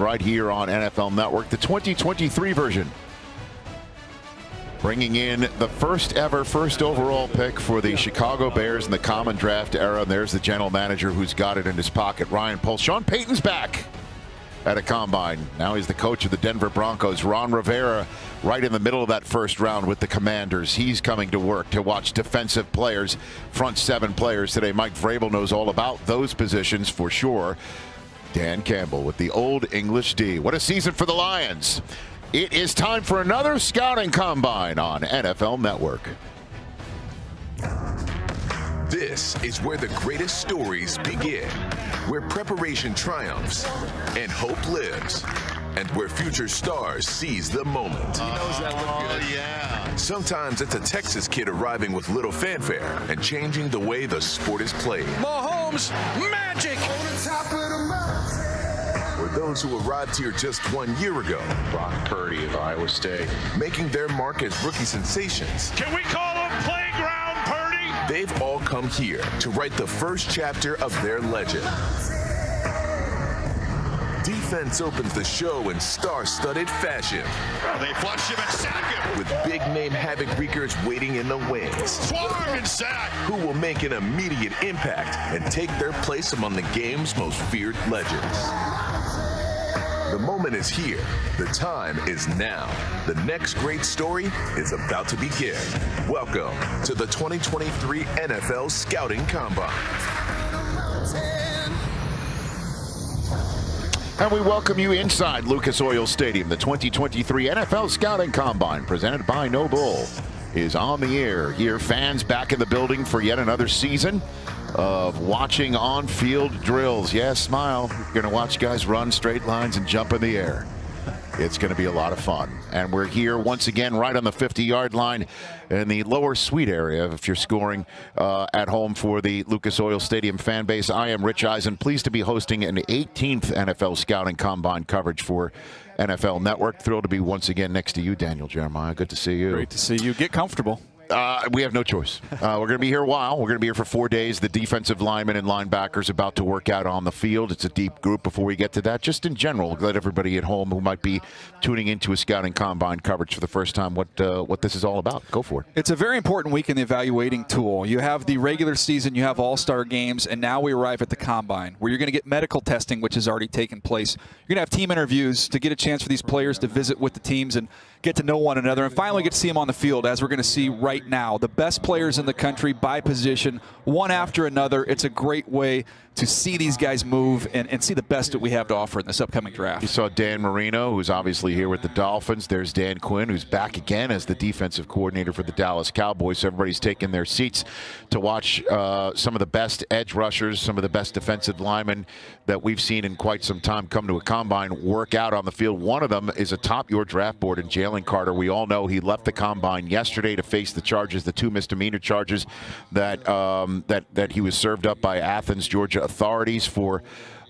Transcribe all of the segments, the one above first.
right here on NFL Network, the 2023 version. Bringing in the first overall pick for the Chicago Bears in the common draft era. And there's the general manager who's got it in his pocket, Ryan Poles. Sean Payton's back at a combine. Now he's the coach of the Denver Broncos. Ron Rivera right in the middle of that first round with the Commanders. He's coming to work to watch defensive players, front seven players today. Mike Vrabel knows all about those positions for sure. Dan Campbell with the Old English D. What a season for the Lions. It is time for another scouting combine on NFL Network. This is where the greatest stories begin, where preparation triumphs and hope lives, and where future stars seize the moment. He knows that look good. Yeah. Sometimes it's a Texas kid arriving with little fanfare and changing the way the sport is played. Mahomes, magic! Or those who arrived here just 1 year ago. Brock Purdy of Iowa State. Making their mark as rookie sensations. Can we call him Playground Purdy? They've all come here to write the first chapter of their legend. Defense opens the show in star-studded fashion. They flush him and sack him. With big-name havoc wreakers waiting in the wings. Swarm and sack. Who will make an immediate impact and take their place among the game's most feared legends. The moment is here. The time is now. The next great story is about to begin. Welcome to the 2023 NFL Scouting Combine. And we welcome you inside Lucas Oil Stadium. The 2023 NFL Scouting Combine, presented by Noble, is on the air here. Fans back in the building for yet another season of watching on-field drills. Yeah, smile. You're going to watch guys run straight lines and jump in the air. It's going to be a lot of fun. And we're here once again right on the 50-yard line in the lower suite area if you're scoring at home for the Lucas Oil Stadium fan base. I am Rich Eisen, pleased to be hosting an 18th NFL Scouting Combine coverage for NFL Network. Thrilled to be once again next to you, Daniel Jeremiah. Good to see you. Great to see you. Get comfortable. We have no choice. We're going to be here a while. We're going to be here for 4 days. The defensive linemen and linebackers about to work out on the field. It's a deep group. Before we get to that, just in general, let everybody at home who might be tuning into a scouting combine coverage for the first time what this is all about. Go for it. It's a very important week in the evaluating tool. You have the regular season, you have all-star games, and now we arrive at the combine, where you're going to get medical testing, which has already taken place. You're going to have team interviews to get a chance for these players to visit with the teams and get to know one another, and finally get to see them on the field, as we're going to see right now. The best players in the country by position, one after another. It's a great way to see these guys move and see the best that we have to offer in this upcoming draft. You saw Dan Marino, who's obviously here with the Dolphins. There's Dan Quinn, who's back again as the defensive coordinator for the Dallas Cowboys. So everybody's taking their seats to watch some of the best edge rushers, some of the best defensive linemen that we've seen in quite some time come to a combine, work out on the field. One of them is atop your draft board in Jalen Carter. We all know he left the combine yesterday to face the charges, the 2 misdemeanor charges that he was served up by Athens, Georgia authorities for,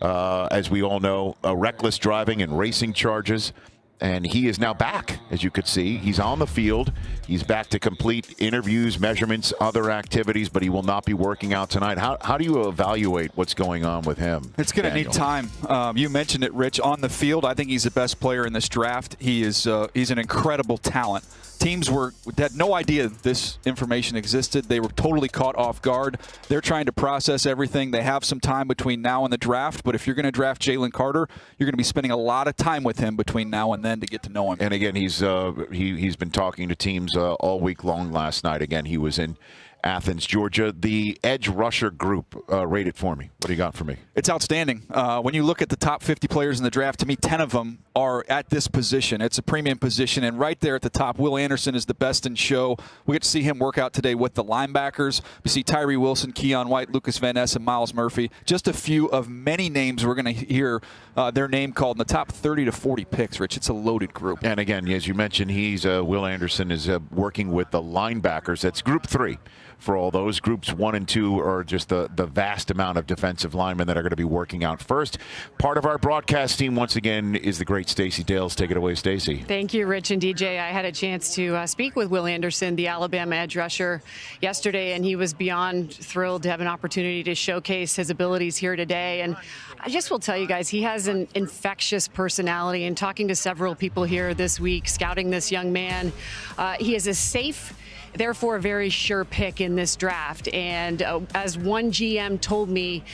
as we all know, reckless driving and racing charges. And he is now back, as you could see. He's on the field. He's back to complete interviews, measurements, other activities, but he will not be working out tonight. How do you evaluate what's going on with him? It's going to need time. You mentioned it, Rich. On the field, I think he's the best player in this draft. He's an incredible talent. Teams had no idea this information existed. They were totally caught off guard. They're trying to process everything. They have some time between now and the draft, but if you're going to draft Jalen Carter, you're going to be spending a lot of time with him between now and then to get to know him. And again, he's been talking to teams all week long. Last night, again, he was in Athens, Georgia. The edge rusher group, rate it for me. What do you got for me? It's outstanding. When you look at the top 50 players in the draft, to me, 10 of them are at this position. It's a premium position, and right there at the top, Will Anderson is the best in show. We get to see him work out today with the linebackers. We see Tyree Wilson, Keon White, Lucas Van Ness, and Miles Murphy. Just a few of many names we're going to hear their name called in the top 30 to 40 picks, Rich. It's a loaded group. And again, as you mentioned, Will Anderson is working with the linebackers. That's group 3 for all those. Groups 1 and 2 are just the vast amount of defensive linemen that are going to be working out first. Part of our broadcast team, once again, is the great Stacey Dales. Take it away, Stacey. Thank you, Rich and DJ. I had a chance to speak with Will Anderson, the Alabama edge rusher, yesterday, and he was beyond thrilled to have an opportunity to showcase his abilities here today. And I just will tell you guys, he has an infectious personality. And talking to several people here this week, scouting this young man, he is a safe, therefore a very sure pick in this draft. And as one GM told me,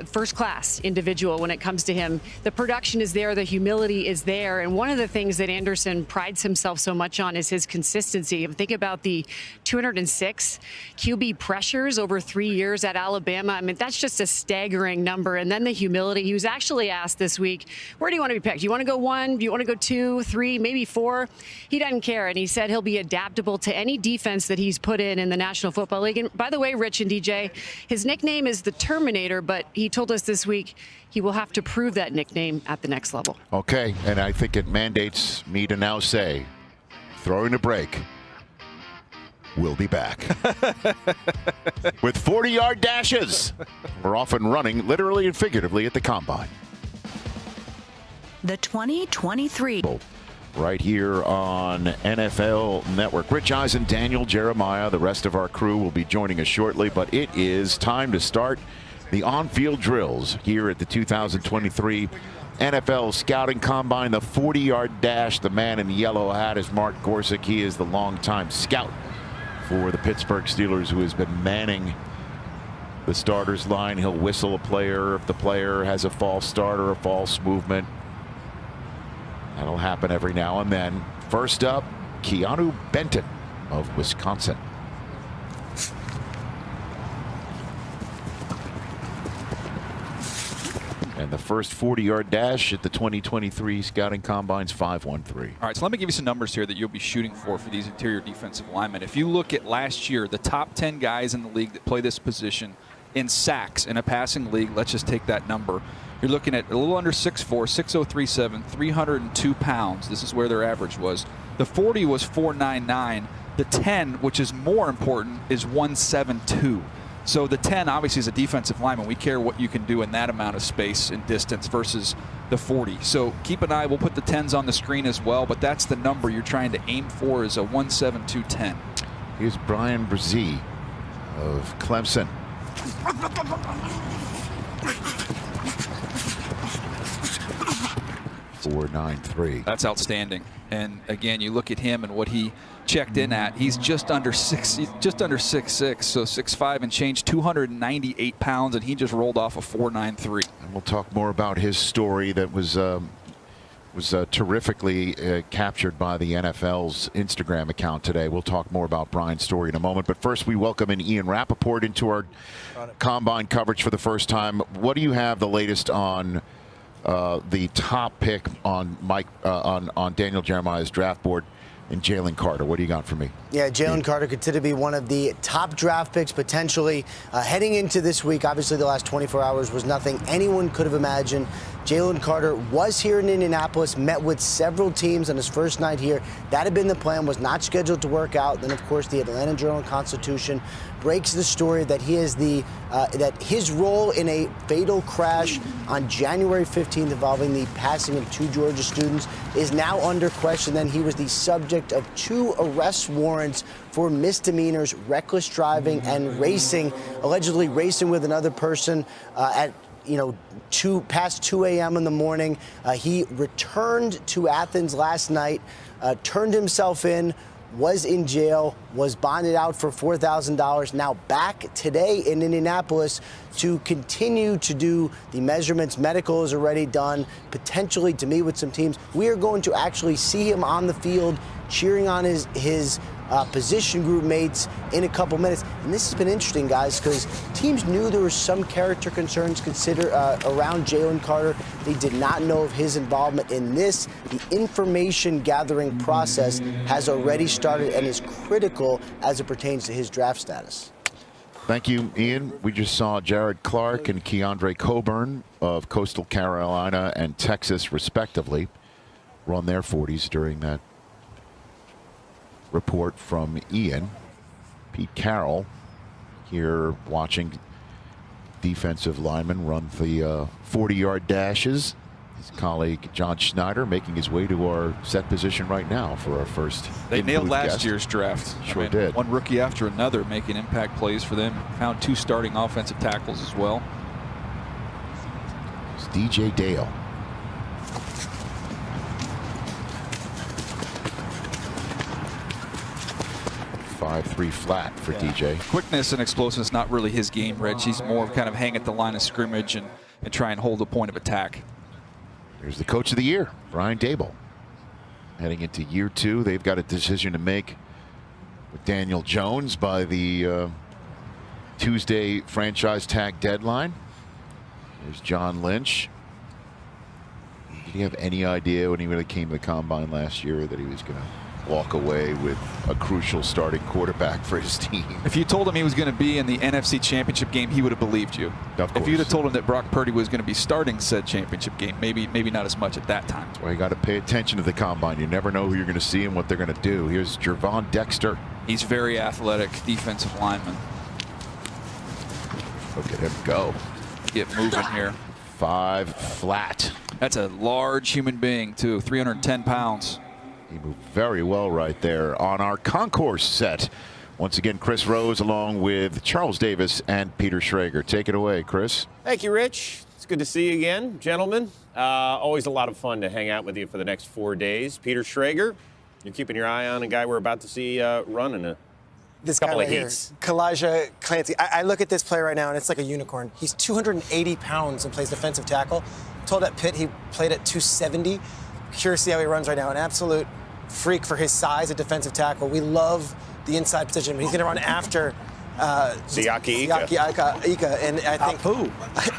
first class individual when it comes to him. The production is there, the humility is there. And one of the things that Anderson prides himself so much on is his consistency. Think about the 206 QB pressures over 3 years at Alabama. I mean, that's just a staggering number. And then the humility. He was actually asked this week, where do you want to be picked? Do you want to go 1? Do you want to go 2, 3, maybe 4? He doesn't care. And he said he'll be adaptable to any defense that he's put in the National Football League. And by the way, Rich and DJ, his nickname is the Terminator, but he told us this week he will have to prove that nickname at the next level. Okay, and I think it mandates me to now say, throwing a break, we'll be back. With 40-yard dashes. We're often running, literally and figuratively, at the Combine. The 2023. Right here on NFL Network. Rich Eisen, Daniel Jeremiah, the rest of our crew will be joining us shortly, but it is time to start the on-field drills here at the 2023 NFL Scouting Combine. The 40-yard dash, the man in the yellow hat is Mark Gorsick. He is the longtime scout for the Pittsburgh Steelers who has been manning the starters line. He'll whistle a player if the player has a false start or a false movement. That'll happen every now and then. First up, Keanu Benton of Wisconsin. And the first 40-yard dash at the 2023 Scouting Combine's 5.13. All right, so let me give you some numbers here that you'll be shooting for these interior defensive linemen. If you look at last year, the top 10 guys in the league that play this position in sacks in a passing league, let's just take that number. You're looking at a little under 6'4", 6037, 302 pounds. This is where their average was. The 40 was 499. The 10, which is more important, is 172. So the 10 obviously is a defensive lineman. We care what you can do in that amount of space and distance versus the 40. So keep an eye. We'll put the 10s on the screen as well, but that's the number you're trying to aim for, is a 172-10. Here's Brian Brzee of Clemson. 4.93. That's outstanding. And again, you look at him and what he checked in at. He's just under 6'6", so 6'5" and change, 298 pounds, and he just rolled off a 4.93. And we'll talk more about his story that was terrifically captured by the NFL's Instagram account today. We'll talk more about Brian's story in a moment. But first, we welcome in Ian Rappaport into our Combine coverage for the first time. What do you have the latest on the top pick on on Daniel Jeremiah's draft board and Jalen Carter? What do you got for me? Yeah, Jalen Carter considered to be one of the top draft picks potentially heading into this week. Obviously, the last 24 hours was nothing anyone could have imagined. Jalen Carter was here in Indianapolis, met with several teams on his first night here. That had been the plan, was not scheduled to work out. Then, of course, the Atlanta Journal-Constitution breaks the story that he is that his role in a fatal crash on January 15th involving the passing of 2 Georgia students is now under question. Then he was the subject of 2 arrest warrants for misdemeanors, reckless driving, and racing, allegedly racing with another person at past 2 a.m. in the morning. He returned to Athens last night, turned himself in, was in jail, was bonded out for $4,000. Now back today in Indianapolis to continue to do the measurements. Medical is already done, potentially to meet with some teams. We are going to actually see him on the field cheering on his position group mates in a couple minutes. And this has been interesting, guys, because teams knew there were some character concerns around Jalen Carter. They did not know of his involvement in this. The information gathering process has already started and is critical as it pertains to his draft status. Thank you, Ian. We just saw Jared Clark and Keandre Coburn of Coastal Carolina and Texas, respectively, run their 40s during that report from Ian. Pete Carroll here watching defensive linemen run the 40-yard dashes. His colleague John Schneider making his way to our set position right now for our first. They nailed last guest. year's draft. Sure did. One rookie after another making impact plays for them. Found 2 starting offensive tackles as well. It's DJ Dale. .53 flat for DJ. Quickness and explosiveness not really his game, Rich. He's more of kind of hang at the line of scrimmage and try and hold the point of attack. Here's the coach of the year, Brian Daboll. Heading into year 2, they've got a decision to make with Daniel Jones by the Tuesday franchise tag deadline. There's John Lynch. Did he have any idea when he really came to the combine last year that he was going to walk away with a crucial starting quarterback for his team? If you told him he was going to be in the NFC Championship game, he would have believed you. Of course. If you'd have told him that Brock Purdy was going to be starting said championship game, maybe not as much at that time. Well, you got to pay attention to the combine. You never know who you're going to see and what they're going to do. Here's Gervon Dexter. He's very athletic defensive lineman. Look at him go. Get moving here. 5 flat. That's a large human being too, 310 pounds. He moved very well right there on our concourse set. Once again, Chris Rose along with Charles Davis and Peter Schrager. Take it away, Chris. Thank you, Rich. It's good to see you again, gentlemen. Always a lot of fun to hang out with you for the next 4 days. Peter Schrager, you're keeping your eye on a guy we're about to see run in a couple of heats. Kalijah Clancy. I look at this player right now, and it's like a unicorn. He's 280 pounds and plays defensive tackle. Told at Pitt he played at 270. Curious to see how he runs right now. An absolute freak for his size at defensive tackle. We love the inside position, but he's going to run after Siaki Ika. And I think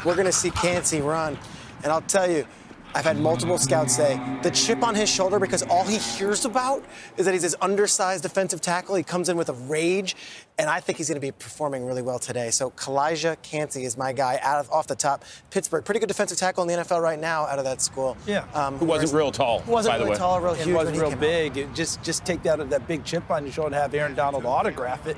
we're going to see Clancy run. And I'll tell you, I've had multiple scouts say the chip on his shoulder, because all he hears about is that he's this undersized defensive tackle. He comes in with a rage, and I think he's going to be performing really well today. So Kalijah Clancy is my guy off the top. Pittsburgh, pretty good defensive tackle in the NFL right now out of that school. Yeah. Who wasn't real tall, wasn't by the really way. Tall, real huge. It wasn't real big. Just take that big chip on your shoulder and have Aaron Donald autograph it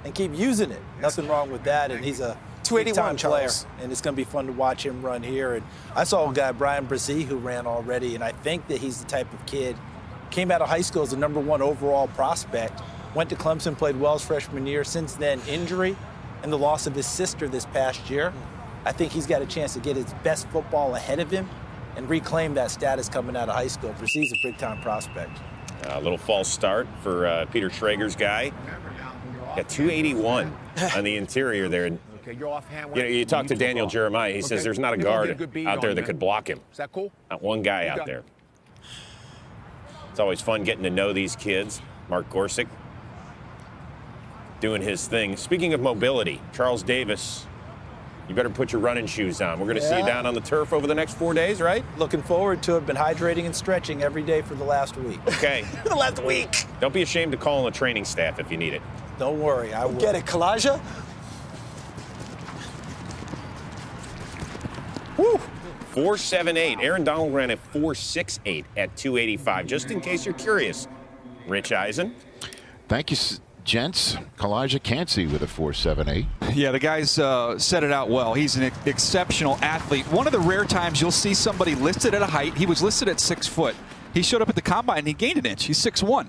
and keep using it. Nothing wrong with that, and he's a 281 player, and it's going to be fun to watch him run here. And I saw a guy, Brian Brzee, who ran already, and I think that he's the type of kid, came out of high school as the #1 overall prospect, went to Clemson, played well his freshman year. Since then, injury and the loss of his sister this past year, I think he's got a chance to get his best football ahead of him and reclaim that status coming out of high school. Brzee's a big-time prospect. A little false start for Peter Schrager's guy. Got 281 on the interior there. You talk to Daniel Jeremiah. He says there's not a guard out there that could block him. Is that cool? Not one guy out there. It's always fun getting to know these kids. Mark Gorsick doing his thing. Speaking of mobility, Charles Davis, you better put your running shoes on. We're going to see you down on the turf over the next 4 days, right? Looking forward to it. Been hydrating and stretching every day for the last week. Okay. The last week. Don't be ashamed to call on the training staff if you need it. Don't worry, I will. Get it, Kalijah? Woo! 4.78. Aaron Donald ran at 4.68 at 285. Just in case you're curious, Rich Eisen. Thank you, gents. Kalijah Clancy with a 4.78. Yeah, the guy's set it out well. He's an exceptional athlete. One of the rare times you'll see somebody listed at a height. He was listed at 6 foot. He showed up at the combine and he gained an inch. He's 6'1".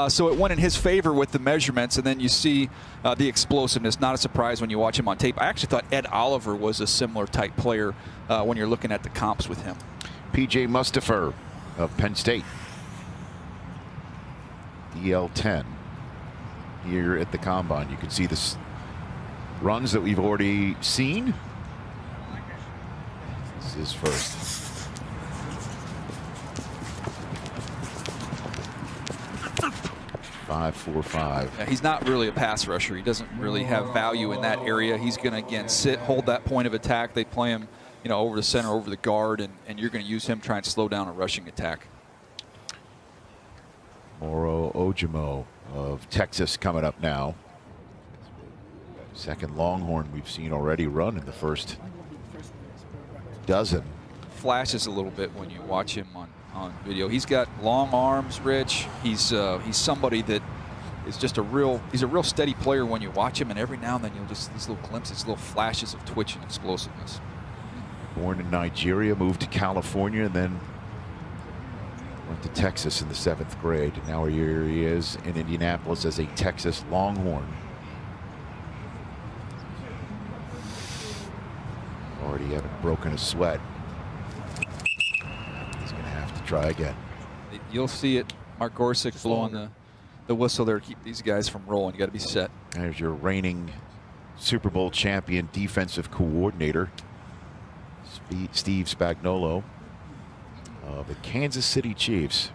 So it went in his favor with the measurements, and then you see the explosiveness. Not a surprise when you watch him on tape. I actually thought Ed Oliver was a similar type player when you're looking at the comps with him. P.J. Mustipher of Penn State. EL10 here at the combine. You can see the runs that we've already seen. This is first. .545. He's not really a pass rusher. He doesn't really have value in that area. He's going to, again, sit, hold that point of attack. They play him, over the center, over the guard, and you're going to use him trying to slow down a rushing attack. Moro Ojomo of Texas coming up now. Second Longhorn we've seen already run in the first dozen. Flashes a little bit when you watch him on video. He's got long arms, Rich. He's somebody that is just he's a real steady player when you watch him, and every now and then you'll just, these little glimpses, little flashes of twitch and explosiveness. Born in Nigeria, moved to California, and then went to Texas in the 7th grade. Now here he is in Indianapolis as a Texas Longhorn. Already haven't broken a sweat. He's going to have to try again. You'll see it. Mark Gorsuch blowing the whistle there to keep these guys from rolling. You got to be set. There's your reigning Super Bowl champion defensive coordinator, Steve Spagnuolo of the Kansas City Chiefs.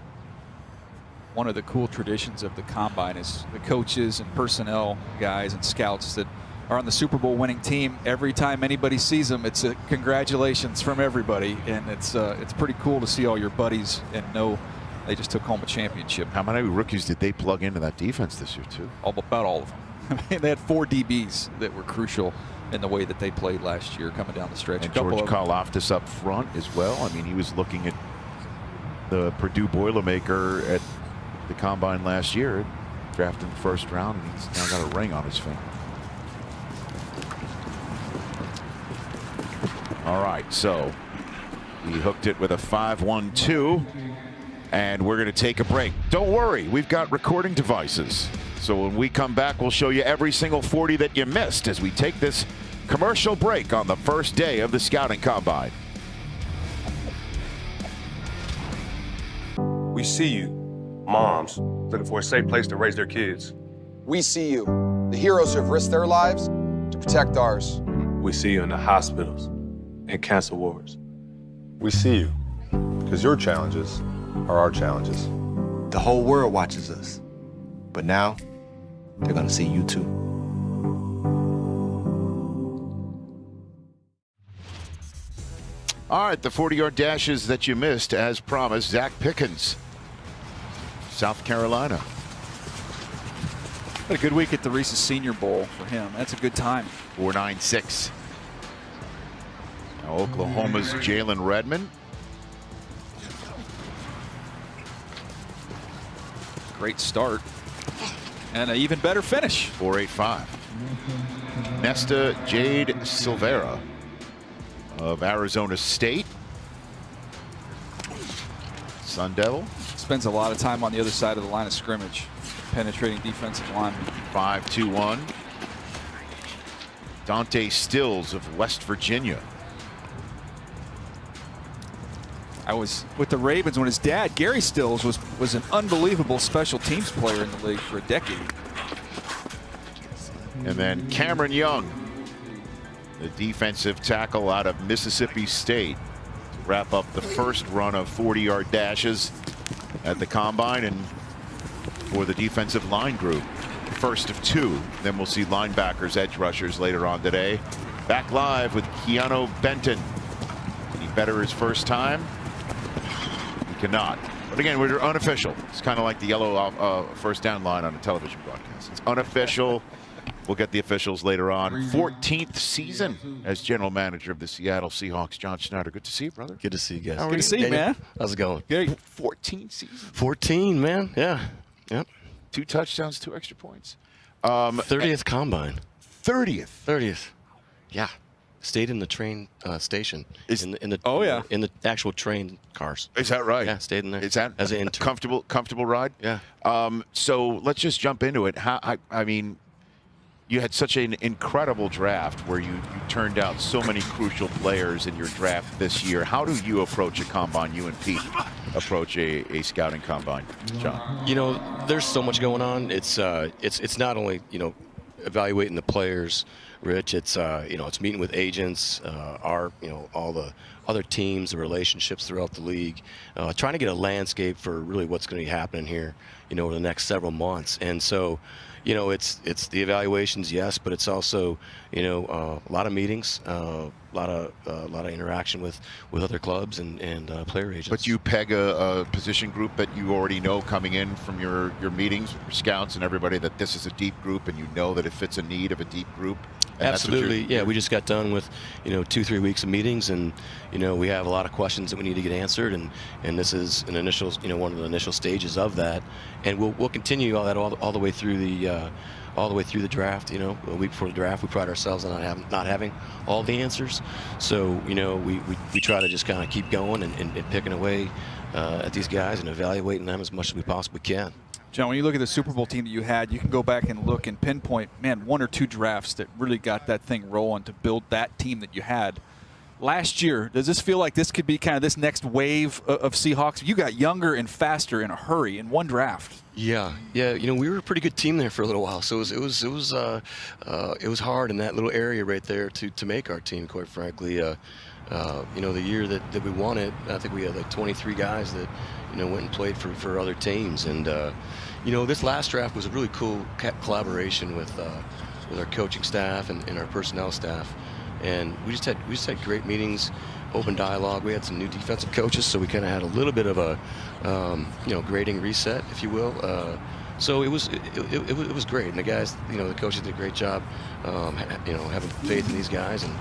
One of the cool traditions of the Combine is the coaches and personnel guys and scouts that are on the Super Bowl winning team. Every time anybody sees them, it's a congratulations from everybody, and it's pretty cool to see all your buddies and know they just took home a championship. How many rookies did they plug into that defense this year too? About all of them. I mean, they had 4 DBs that were crucial in the way that they played last year coming down the stretch. And George Karlaftis up front as well. I mean, he was looking at the Purdue Boilermaker at the Combine last year, drafted in the 1st round, and he's now got a ring on his finger. All right, so he hooked it with a 5-1-2, and we're going to take a break. Don't worry, we've got recording devices. So when we come back, we'll show you every single 40 that you missed as we take this commercial break on the first day of the Scouting Combine. We see you, moms, looking for a safe place to raise their kids. We see you, the heroes who have risked their lives to protect ours. We see you in the hospitals and cancer wards. We see you, because your challenges are our challenges. The whole world watches us, but now they're gonna see you too. All right, the 40-yard dashes that you missed, as promised. Zach Pickens, South Carolina. What a good week at the Reese's Senior Bowl for him. That's a good time. 4.96. Now Oklahoma's Jalen Redmond. Great start. And an even better finish. 4.85. Nesta Jade Silvera of Arizona State. Sun Devil. Spends a lot of time on the other side of the line of scrimmage, penetrating defensive line. 5-2-1. Dante Stills of West Virginia. I was with the Ravens when his dad, Gary Stills, was an unbelievable special teams player in the league for a decade. And then Cameron Young, the defensive tackle out of Mississippi State, to wrap up the first run of 40-yard dashes at the Combine and for the defensive line group. First of 2. Then we'll see linebackers, edge rushers later on today. Back live with Keanu Benton. Can he better his first time? He cannot. But again, we're unofficial. It's kind of like the yellow first down line on a television broadcast. It's unofficial. We'll get the officials later on. 14th season as general manager of the Seattle Seahawks. John Schneider, good to see you, brother. Good to see you guys. Good to see you, man. How's it going? Good. 14 seasons. 14, man. Yeah. Yep. 2 touchdowns, 2 extra points. 30th Combine. 30th. 30th. Yeah. Stayed in the train station. In the oh yeah. In the actual train cars. Is that right? Yeah, stayed in there. Is that as an intern. Comfortable ride? Yeah. So let's just jump into it. I mean, you had such an incredible draft where you turned out so many crucial players in your draft this year. How do you approach a combine? You and Pete approach a scouting combine, John? You know, there's so much going on. It's not only, you know, evaluating the players, Rich. It's you know, it's meeting with agents, all the other teams, the relationships throughout the league, trying to get a landscape for really what's going to be happening here, you know, over the next several months. And so, you know, it's the evaluations, yes, but it's also, you know, a lot of meetings, a lot of interaction with other clubs and player agents. But you peg a position group that you already know coming in from your meetings with your scouts and everybody, that this is a deep group and you know that it fits a need of a deep group. Absolutely. Yeah, we just got done with 2-3 weeks of meetings, and we have a lot of questions that we need to get answered, and this is an initial one of the initial stages of that, and we'll continue all that all the way through the draft. A week before the draft, we pride ourselves on not having all the answers, so we try to just kind of keep going and picking away at these guys and evaluating them as much as we possibly can. John, when you look at the Super Bowl team that you had, you can go back and look and pinpoint, man, 1 or 2 drafts that really got that thing rolling to build that team that you had. Last year, does this feel like this could be kind of this next wave of Seahawks? You got younger and faster in a hurry in one draft. Yeah. We were a pretty good team there for a little while, so it was hard in that little area right there to make our team, quite frankly. The year that we won it, I think we had like 23 guys that went and played for other teams, and this last draft was a really cool collaboration with our coaching staff and our personnel staff, and we just had great meetings, open dialogue. We had some new defensive coaches, so we kind of had a little bit of a grading reset, if you will. So it was great, and the guys, the coaches did a great job, having faith in these guys, and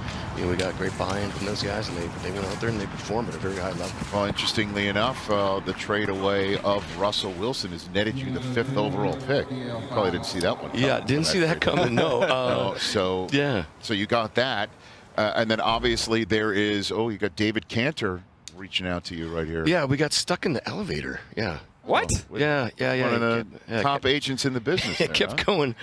we got great buy-in from those guys, and they went out there and they performed at a very high level. Well, interestingly enough, the trade away of Russell Wilson has netted you the 5th overall pick. You probably didn't see that one coming. Yeah, didn't see that coming. No. So you got that, and then obviously there is you got David Cantor reaching out to you right here. Yeah, we got stuck in the elevator. Yeah. What? Yeah. One of the top agents in the business. It kept going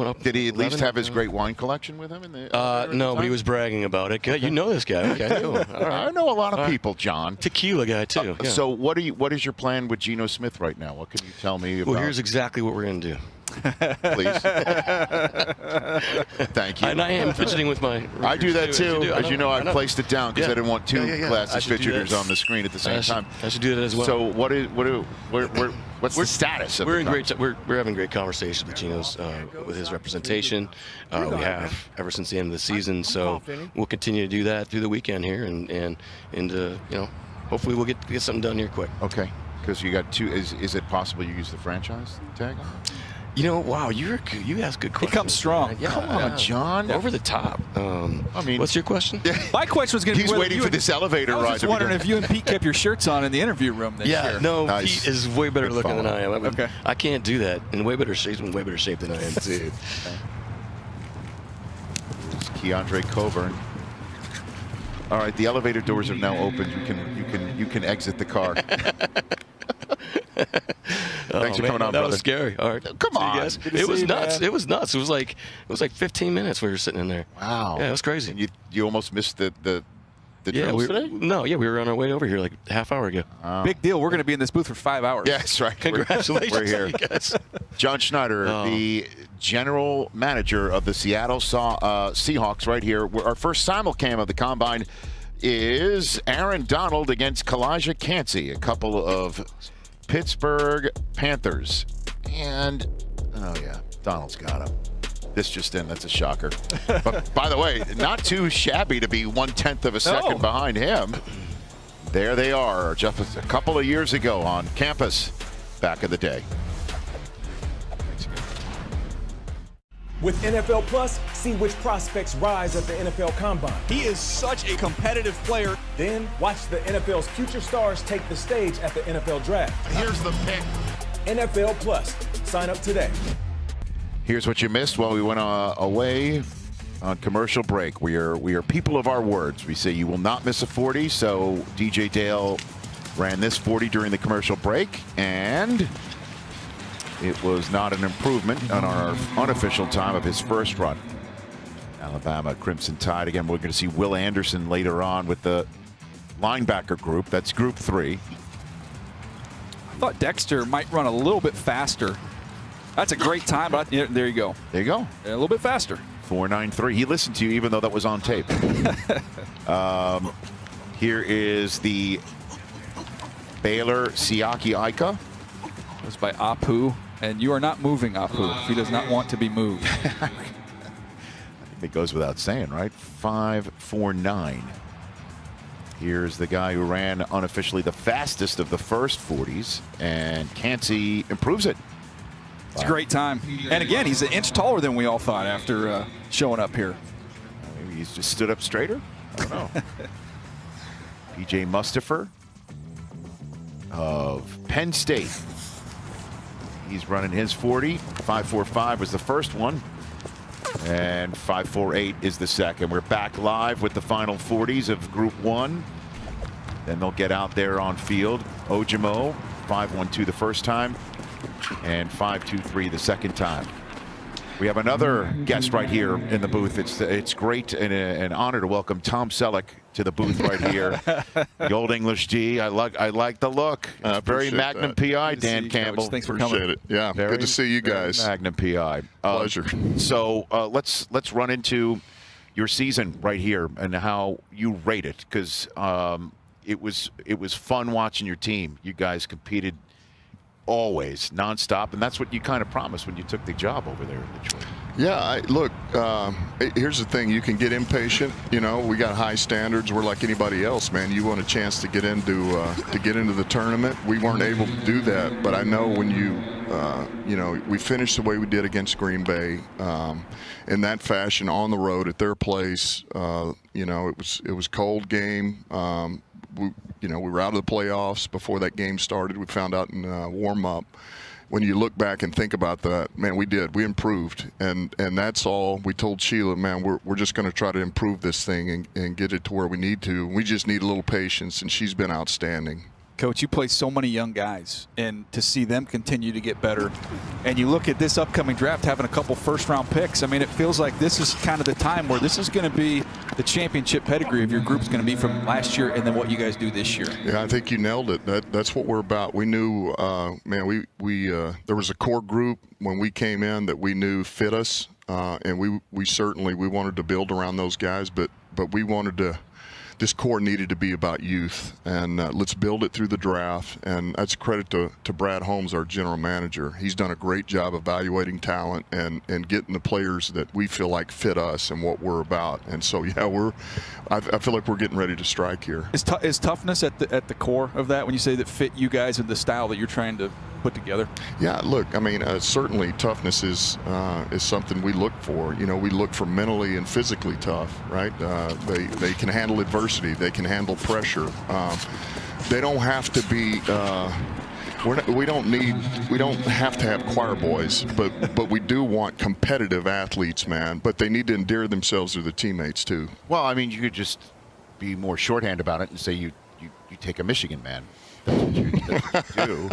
up. Did he at least have his great wine collection with him in the? No, but he was bragging about it. You know this guy? Okay, cool. Right. I know a lot of people, John. Tequila guy too. Yeah. So what is your plan with Geno Smith right now? What can you tell me about? Well, here's exactly what we're going to do. Please. Thank you. And I am fidgeting with my. I do that too. As you know, I placed it down because I didn't want two glasses fidgeters on the screen at the same time. I should do that as well. So what's the status of it? We're having great conversations with Geno's with his representation. We have ever since the end of the season. So we'll continue to do that through the weekend here, and hopefully we'll get something done here quick. Okay. Because you got 2. Is it possible you use the franchise tag on it? Wow, you ask good questions. He comes strong. Yeah, come on, John. Over the top. What's your question? My question was going to be. He's waiting for this elevator ride. I was just wondering if you and Pete kept your shirts on in the interview room this year. No, nice. Pete is way better looking than I am. Okay. I can't do that. In way better shape than I am too. It's Keandre Coburn. All right, the elevator doors have now opened. You can exit the car. Thanks for coming on, brother. That was scary. All right, come on. It was nuts. It was nuts. It was like 15 minutes we were sitting in there. Wow. Yeah, it was crazy. And you almost missed the drills today? No, we were on our way over here like a half hour ago. Big deal. We're going to be in this booth for 5 hours. Yeah, that's right. Congratulations, we're here. you guys. John Schneider, the general manager of the Seattle Seahawks, right here. Our first simulcam of the Combine is Aaron Donald against Kalijah Kancey, a couple of Pittsburgh Panthers. And, Donald's got him. This just in, that's a shocker. But, by the way, not too shabby to be 1/10 of a second behind him. There they are, just a couple of years ago on campus back in the day. With NFL Plus, see which prospects rise at the NFL Combine. He is such a competitive player. Then watch the NFL's future stars take the stage at the NFL Draft. Here's the pick. NFL Plus. Sign up today. Here's what you missed while we went away on commercial break. We are people of our words. We say you will not miss a 40, so DJ Dale ran this 40 during the commercial break, and it was not an improvement on our unofficial time of his first run. Alabama Crimson Tide. Again, we're going to see Will Anderson later on with the linebacker group. That's group 3. I thought Dexter might run a little bit faster. That's a great time, but there you go. There you go. A little bit faster. 4.93. He listened to you even though that was on tape. Here is the Baylor Siaki Ika. It was by Apu. And you are not moving Apu. He does not want to be moved. I think it goes without saying, right? 5.49. Here's the guy who ran unofficially the fastest of the first 40s, and Kancey improves it. It's a great time. And again, he's an inch taller than we all thought after showing up here. Maybe he's just stood up straighter. I don't know. P.J. Mustipher of Penn State. He's running his 40. 5.45 was the first one. And 5.48 is the second. We're back live with the final 40s of Group 1. Then they'll get out there on field. Ojimo, 5.12 the first time. And 5.23 the second time. We have another guest right here in the booth. It's great and an honor to welcome Tom Selleck to the booth right here. The Old English D. I like the look. It's very Magnum PI, Dan Campbell. Thanks for coming. Appreciate it. Yeah, good to see you guys. Magnum PI. Pleasure. So let's run into your season right here and how you rate it, because it was fun watching your team. You guys competed always nonstop, and that's what you kind of promised when you took the job over there in Detroit. Yeah, look, here's the thing. You can get impatient. You know, we got high standards. We're like anybody else, man. You want a chance to get into the tournament. We weren't able to do that, but I know when you know, we finished the way we did against Green Bay in that fashion on the road at their place. You know, it was cold game. We were out of the playoffs before that game started. We found out in warm-up. When you look back and think about that, man, we improved, and that's all. We told Sheila, man, we're just going to try to improve this thing and get it to where we need to. We just need a little patience, and she's been outstanding. Coach, you play so many young guys, and to see them continue to get better, and you look at this upcoming draft having a couple first-round picks, I mean, it feels like this is kind of the time where this is going to be the championship pedigree of your group's going to be from last year and then what you guys do this year. Yeah, I think you nailed it. That's what we're about. We knew, man, we there was a core group when we came in that we knew fit us, and we certainly wanted to build around those guys, but we wanted to. This core needed to be about youth, and let's build it through the draft. And that's credit to Brad Holmes, our general manager. He's done a great job evaluating talent and getting the players that we feel like fit us and what we're about. And so, yeah, I feel like we're getting ready to strike here. Is toughness at the core of that when you say that fit you guys and the style that you're trying to put together? Yeah, look, I mean, certainly toughness is something we look for. You know, we look for mentally and physically tough, right? They can handle adversity. They can handle pressure. They don't have to be. We don't have to have choir boys, but we do want competitive athletes, man. But they need to endear themselves to the teammates too. Well, I mean, you could just be more shorthand about it and say you take a Michigan man. That's what you do.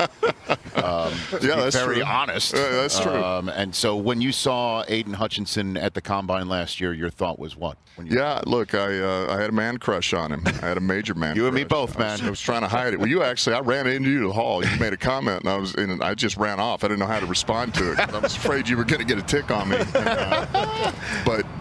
Yeah, that's very true. honest. That's true. And so when you saw Aiden Hutchinson at the Combine last year, your thought was what? Yeah, look, I had a man crush on him. I had a major man You crush. and me both, man. I was trying to hide it. Well, I ran into you in the hall. You made a comment, and I just ran off. I didn't know how to respond to it. I was afraid you were going to get a tick on me.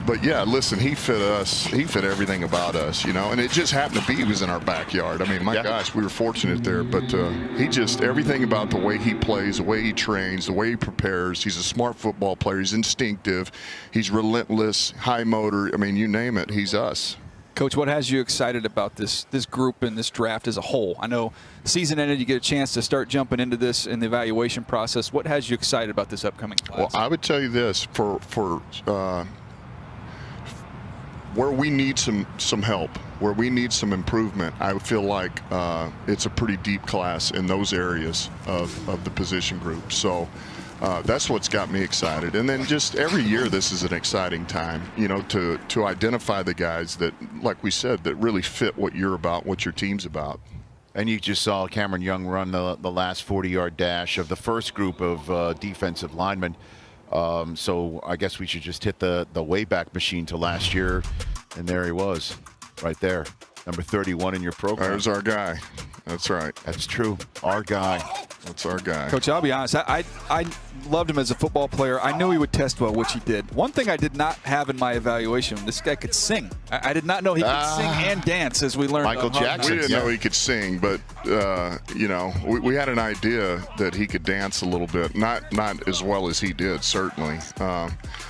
But yeah, listen, he fit us. He fit everything about us, you know. And it just happened to be he was in our backyard. I mean, my gosh, we were fortunate there. But he just, everything about the way he plays, the way he trains, the way he prepares. He's a smart football player. He's instinctive. He's relentless, high motor. I mean, you name it, he's us. Coach, what has you excited about this group and this draft as a whole? I know the season ended, you get a chance to start jumping into this in the evaluation process. What has you excited about this upcoming class? Well, I would tell you this, for where we need some help, where we need some improvement, I feel like it's a pretty deep class in those areas of the position group. So that's what's got me excited. And then just every year this is an exciting time, you know, to identify the guys that, like we said, that really fit what you're about, what your team's about. And you just saw Cameron Young run the last 40-yard dash of the first group of defensive linemen. So I guess we should just hit the Wayback Machine to last year, and there he was, right there, number 31 in your program. There's our guy. That's right. That's true. Our guy. That's our guy. Coach, I'll be honest. I loved him as a football player. I knew he would test well, which he did. One thing I did not have in my evaluation, this guy could sing. I did not know he could sing and dance, as we learned. Michael Jackson. We didn't know he could sing, but, you know, we had an idea that he could dance a little bit. Not as well as he did, certainly.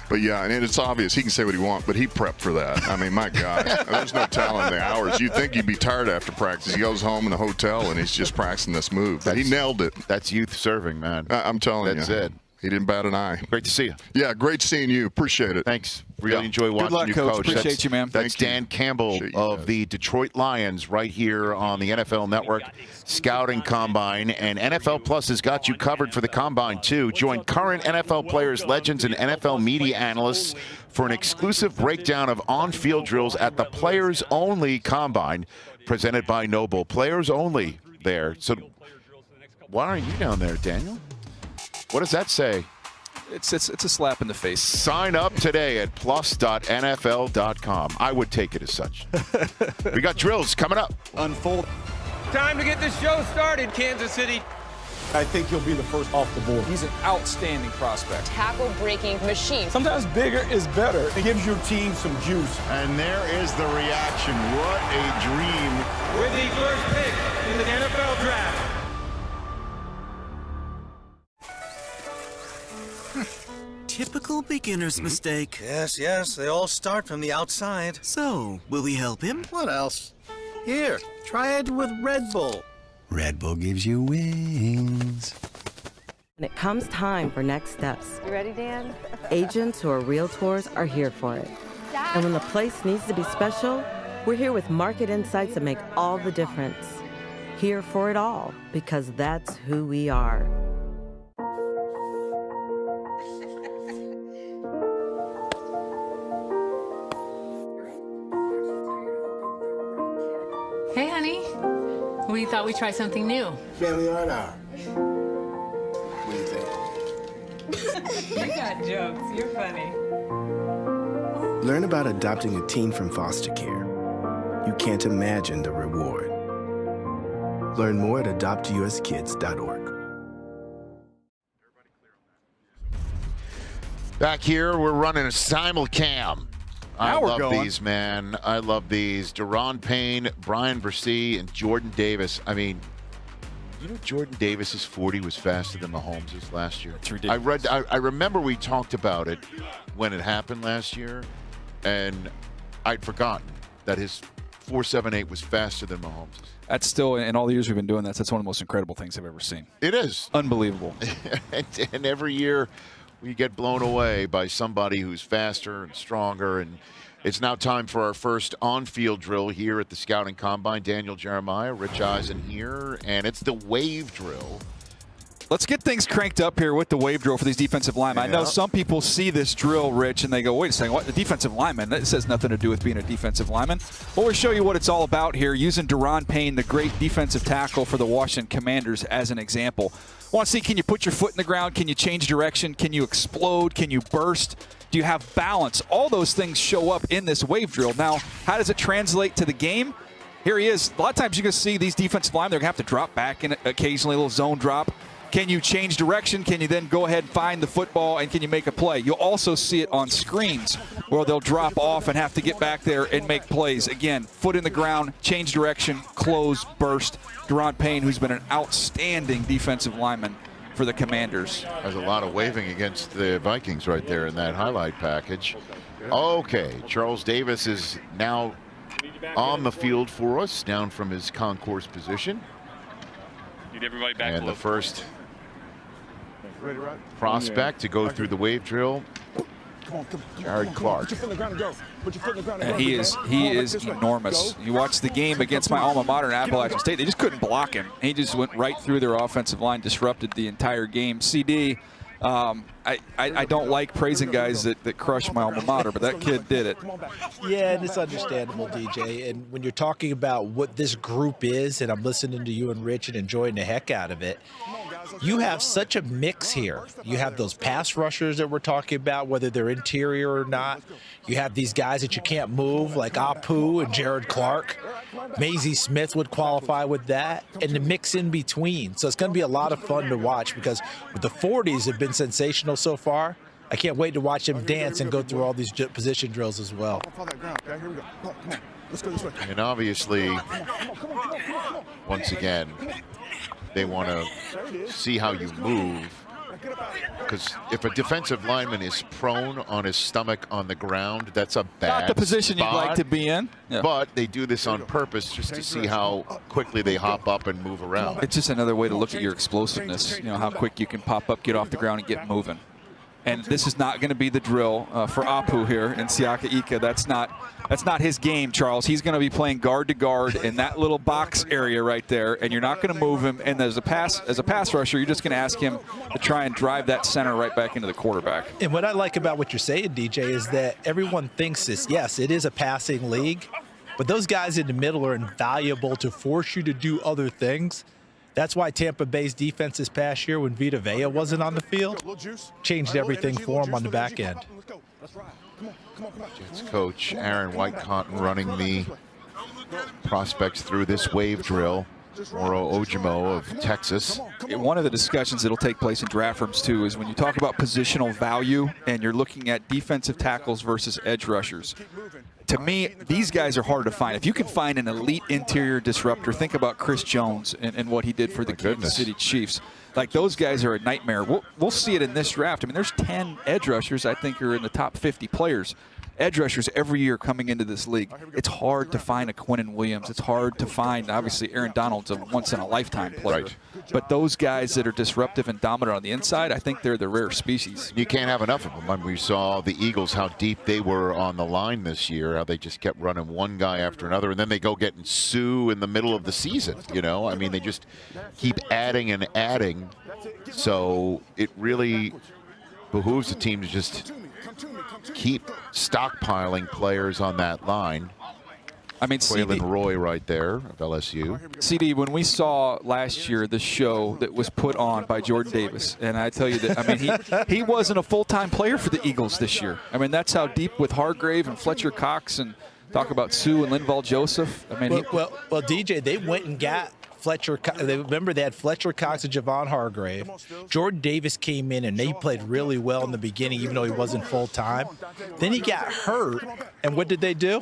But, yeah, and it's obvious. He can say what he wants, but he prepped for that. I mean, my God. There's no talent in the hours. You'd think he'd be tired after practice. He goes home in the hotel, and he's just practicing this move. But he nailed it. That's youth serving, man. I'm telling you. That's it. He didn't bat an eye. Great to see you. Yeah, great seeing you. Appreciate it. Thanks. Really enjoy watching Good luck, you, Coach. Coach. Appreciate you, man. That's Dan Campbell of the Detroit Lions right here on the NFL Network Scouting Combine. And NFL Plus has got you covered for the Combine, too. Join current NFL players, legends, and NFL media analysts for an exclusive breakdown of on-field drills at the Players Only Combine presented by Noble. Players Only there. So why aren't you down there, Daniel? What does that say? It's a slap in the face. Sign up today at plus.nfl.com. I would take it as such. We got drills coming up. Unfold. Time to get this show started, Kansas City. I think he'll be the first off the board. He's an outstanding prospect. Tackle-breaking machine. Sometimes bigger is better. It gives your team some juice. And there is the reaction. What a dream. With the first pick in the NFL Draft. Typical beginner's mistake. Yes, they all start from the outside. So, will we help him? What else? Here, try it with Red Bull. Red Bull gives you wings. When it comes time for next steps, You ready, Dan? agents who are realtors are here for it. And when the place needs to be special, we're here with market insights that make all the difference. Here for it all, because that's who we are. Hey, honey. We thought we'd try something new. Family art hour. What do you think? You got jokes. You're funny. Learn about adopting a teen from foster care. You can't imagine the reward. Learn more at adoptuskids.org. Back here, we're running a simulcam. I we're love going. these, man. I love these. Daron Payne, Brian Bresee, and Jordan Davis. I mean, you know Jordan Davis's 40 was faster than Mahomes' last year? It's ridiculous. I remember we talked about it when it happened last year, and I'd forgotten that his 4.78 was faster than Mahomes'. That's still, in all the years we've been doing this, that's one of the most incredible things I've ever seen. It is. Unbelievable. and every year we get blown away by somebody who's faster and stronger. And it's now time for our first on-field drill here at the Scouting Combine. Daniel Jeremiah, Rich Eisen here, and it's the wave drill. Let's get things cranked up here with the wave drill for these defensive linemen. I know some people see this drill, Rich, and they go, wait a second, what? The defensive lineman? That has nothing to do with being a defensive lineman. Well, we'll show you what it's all about here, using Daron Payne, the great defensive tackle for the Washington Commanders, as an example. I want to see, can you put your foot in the ground? Can you change direction? Can you explode? Can you burst? Do you have balance? All those things show up in this wave drill. Now, how does it translate to the game? Here he is. A lot of times you're going to see these defensive linemen, they're going to have to drop back in occasionally, a little zone drop. Can you change direction? Can you then go ahead and find the football, and can you make a play? You'll also see it on screens where they'll drop off and have to get back there and make plays. Again, foot in the ground, change direction, close, burst. Daron Payne, who's been an outstanding defensive lineman for the Commanders. There's a lot of waving against the Vikings right there in that highlight package. Okay, Charles Davis is now on the field for us, down from his concourse position. Need everybody back. And the first prospect to go through the wave drill, Jared Clark. And he is enormous. You watch the game against my alma mater in Appalachian State, they just couldn't block him. He just went right through their offensive line, disrupted the entire game. CD, I don't like praising guys that crush my alma mater, but that kid did it. Yeah, and it's understandable, DJ. And when you're talking about what this group is, and I'm listening to you and Rich and enjoying the heck out of it, you have such a mix here. You have those pass rushers that we're talking about, whether they're interior or not. You have these guys that you can't move, like Apu and Jared Clark. Maisie Smith would qualify with that, and the mix in between. So it's going to be a lot of fun to watch, because the 40s have been sensational so far. I can't wait to watch them dance and go through all these position drills as well. And obviously, once again, they want to see how you move Because if a defensive lineman is prone on his stomach on the ground, that's a bad Not the position spot. you'd like to be in. Yeah. But they do this on purpose just to see how quickly they hop up and move around. It's just another way to look at your explosiveness, you know, how quick you can pop up, get off the ground, and get moving. And this is not going to be the drill for Apu here in Siaka Ika. That's not his game, Charles. He's going to be playing guard to guard in that little box area right there, and you're not going to move him. And as a pass rusher, you're just going to ask him to try and drive that center right back into the quarterback. And what I like about what you're saying, DJ, is that everyone thinks this. Yes, it is a passing league, but those guys in the middle are invaluable to force you to do other things. That's why Tampa Bay's defense this past year, when Vita Vea wasn't on the field, changed everything for him on the back end. Jets coach Aaron White-Cotton running the prospects through this wave drill. Moro Ojimo of Texas. One of the discussions that will take place in draft rooms, too, is when you talk about positional value and you're looking at defensive tackles versus edge rushers. To me, these guys are hard to find. If you can find an elite interior disruptor, think about Chris Jones and what he did for the Kansas City Chiefs. Like, those guys are a nightmare. We'll see it in this draft. I mean, there's 10 edge rushers I think are in the top 50 players. Edge rushers every year coming into this league. It's hard to find a Quinnen Williams. It's hard to find, obviously, Aaron Donald's a once-in-a-lifetime player. Right. But those guys that are disruptive and dominant on the inside, I think they're the rare species. You can't have enough of them. I mean, we saw the Eagles, how deep they were on the line this year, how they just kept running one guy after another, and then they go getting Sue in the middle of the season, you know? I mean, they just keep adding and adding. So it really behooves the team to just keep stockpiling players on that line. I mean, Waylon Roy right there of LSU. CD, when we saw last year the show that was put on by Jordan Davis, and I tell you that, I mean, he wasn't a full-time player for the Eagles this year. I mean, that's how deep with Hargrave and Fletcher Cox and talk about Sue and Linval Joseph. I mean, well, DJ, they went and got Fletcher. Remember, they had Fletcher Cox and Javon Hargrave. Jordan Davis came in, and they played really well in the beginning, even though he wasn't full-time. Then he got hurt, and what did they do?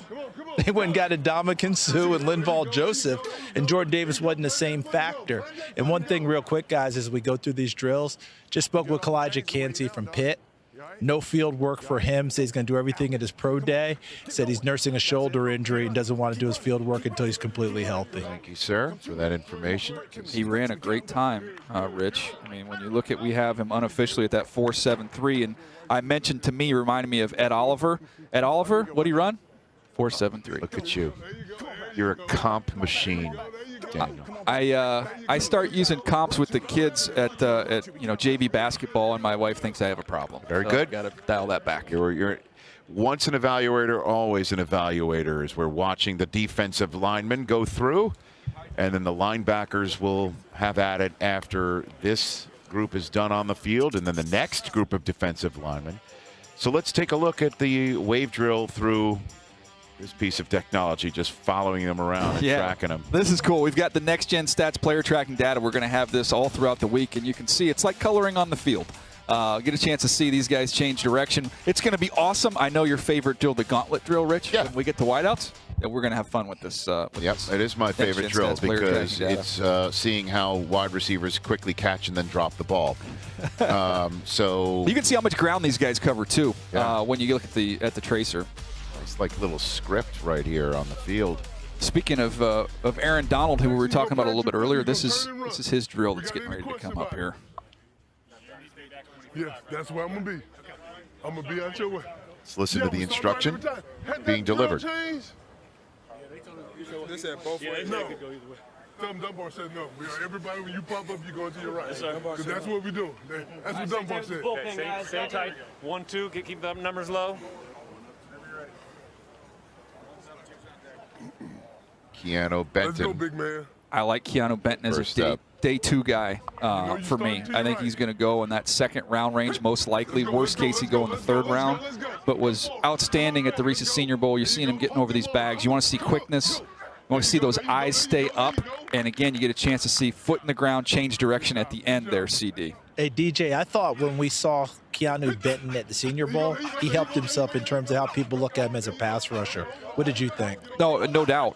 They went and got Ndamukong Suh and Linval Joseph, and Jordan Davis wasn't the same factor. And one thing real quick, guys, as we go through these drills, just spoke with Kalijah Kancey from Pitt. No field work for him. Said he's going to do everything at his pro day. Said he's nursing a shoulder injury and doesn't want to do his field work until he's completely healthy. Thank you, sir, for that information. He ran a great time, Rich. I mean, when you look at, we have him unofficially at that 4.73, and I mentioned to me, reminded me of Ed Oliver. Ed Oliver, what did he run? 4.73. Look at you. You're a comp machine, Daniel. I start using comps with the kids at JV basketball, and my wife thinks I have a problem. Very good. Got to dial that back. You're once an evaluator, always an evaluator. As we're watching the defensive linemen go through, and then the linebackers will have at it after this group is done on the field, and then the next group of defensive linemen. So let's take a look at the wave drill through this piece of technology, just following them around and tracking them. This is cool. We've got the next-gen stats player tracking data. We're going to have this all throughout the week, and you can see it's like coloring on the field. Get a chance to see these guys change direction. It's going to be awesome. I know your favorite drill, the gauntlet drill, Rich. Yeah. When we get to wideouts, and we're going to have fun with this. Yep, it is my favorite drill because it's seeing how wide receivers quickly catch and then drop the ball. So you can see how much ground these guys cover too when you look at the tracer. It's like a little script right here on the field. Speaking of Aaron Donald, who we were talking about a little bit earlier, this is his drill that's getting ready to come up here. Yeah, that's where I'm gonna be. I'm gonna be out your way. Let's listen to the instruction being delivered. This at both ways. No. Some Dunbar said no. Everybody, when you pop up, you're going to your right. Because that's what we do. That's what Dunbar said. Okay, stay tight. 1, 2. Keep the numbers low. Keanu Benton. Let's go, big man. I like Keanu Benton as a day two guy for me. I think he's going to go in that second round range, most likely. Worst case, he'd go in the third round, but was outstanding at the Reese's Senior Bowl. You're seeing him getting over these bags. You want to see quickness. You want to see those eyes stay up. And again, you get a chance to see foot in the ground, change direction at the end there, CD. Hey, DJ, I thought when we saw Keanu Benton at the Senior Bowl, he helped himself in terms of how people look at him as a pass rusher. What did you think? No doubt.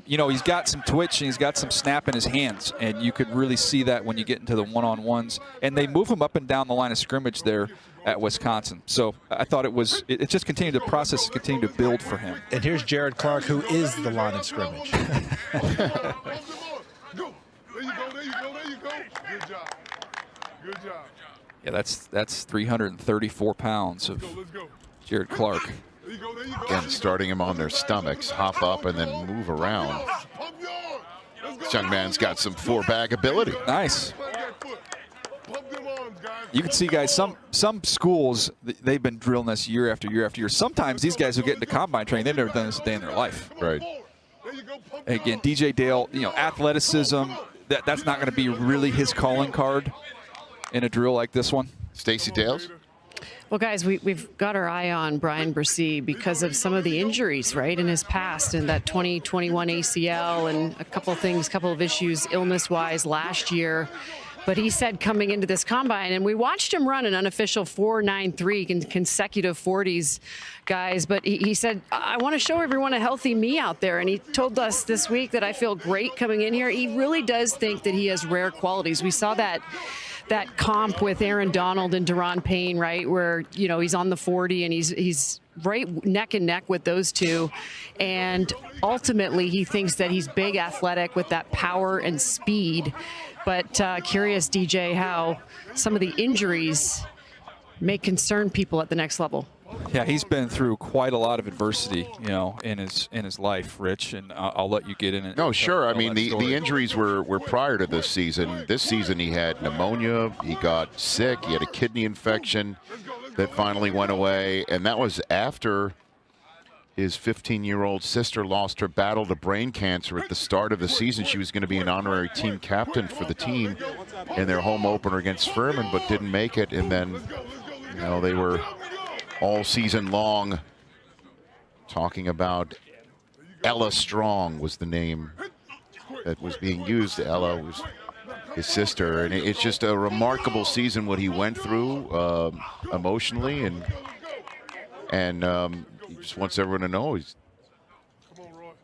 You know, he's got some twitch and he's got some snap in his hands, and you could really see that when you get into the one-on-ones. And they move him up and down the line of scrimmage there at Wisconsin. So I thought it just continued, the process continued to build for him. And here's Jared Clark, who is the line of scrimmage. Go. There you go. Good job. Good job. Yeah, that's 334 pounds of Jared Clark. Again, starting him on their stomachs, hop up and then move around. This young man's got some four-bag ability. Nice. You can see, guys, some schools, they've been drilling this year after year after year. Sometimes these guys who get into combine training, they've never done this a day in their life. Right. And again, DJ Dale, you know, athleticism, that's not going to be really his calling card in a drill like this one. Stacey Dales? Well, guys, we've got our eye on Brian Bresee because of some of the injuries, right, in his past, and that 2021 ACL and a couple of issues illness-wise last year. But he said coming into this combine, and we watched him run an unofficial 4.93 in consecutive 40s, guys. But he said, I want to show everyone a healthy me out there. And he told us this week that I feel great coming in here. He really does think that he has rare qualities. We saw that comp with Aaron Donald and Daron Payne, right, where, you know, he's on the 40 and he's right neck and neck with those two. And ultimately, he thinks that he's big, athletic with that power and speed. But curious, DJ, how some of the injuries may concern people at the next level. Yeah, he's been through quite a lot of adversity, you know, in his life, Rich, and I'll let you get in it. No, sure. I mean, the injuries were prior to this season. This season he had pneumonia, he got sick, he had a kidney infection that finally went away, and that was after his 15-year-old sister lost her battle to brain cancer at the start of the season. She was going to be an honorary team captain for the team in their home opener against Furman, but didn't make it. And then, you know, they were all season long talking about Ella Strong was the name that was being used. Ella was his sister, and it's just a remarkable season what he went through emotionally, and he just wants everyone to know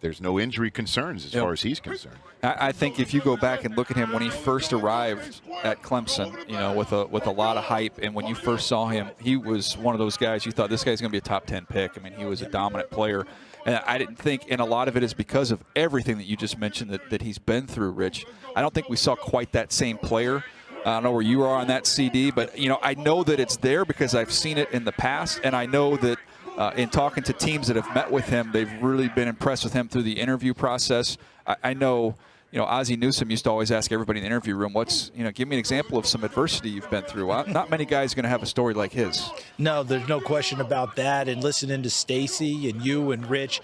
there's no injury concerns as far as he's concerned. I think if you go back and look at him when he first arrived at Clemson, you know, with a lot of hype, and when you first saw him, he was one of those guys you thought this guy's going to be a top 10 pick. I mean, he was a dominant player. And I didn't think, and a lot of it is because of everything that you just mentioned that he's been through, Rich. I don't think we saw quite that same player. I don't know where you are on that CD, but, you know, I know that it's there because I've seen it in the past, and I know that in talking to teams that have met with him, they've really been impressed with him through the interview process. I know, you know, Ozzie Newsome used to always ask everybody in the interview room, give me an example of some adversity you've been through. Not many guys are going to have a story like his. No, there's no question about that. And listening to Stacey and you and Rich,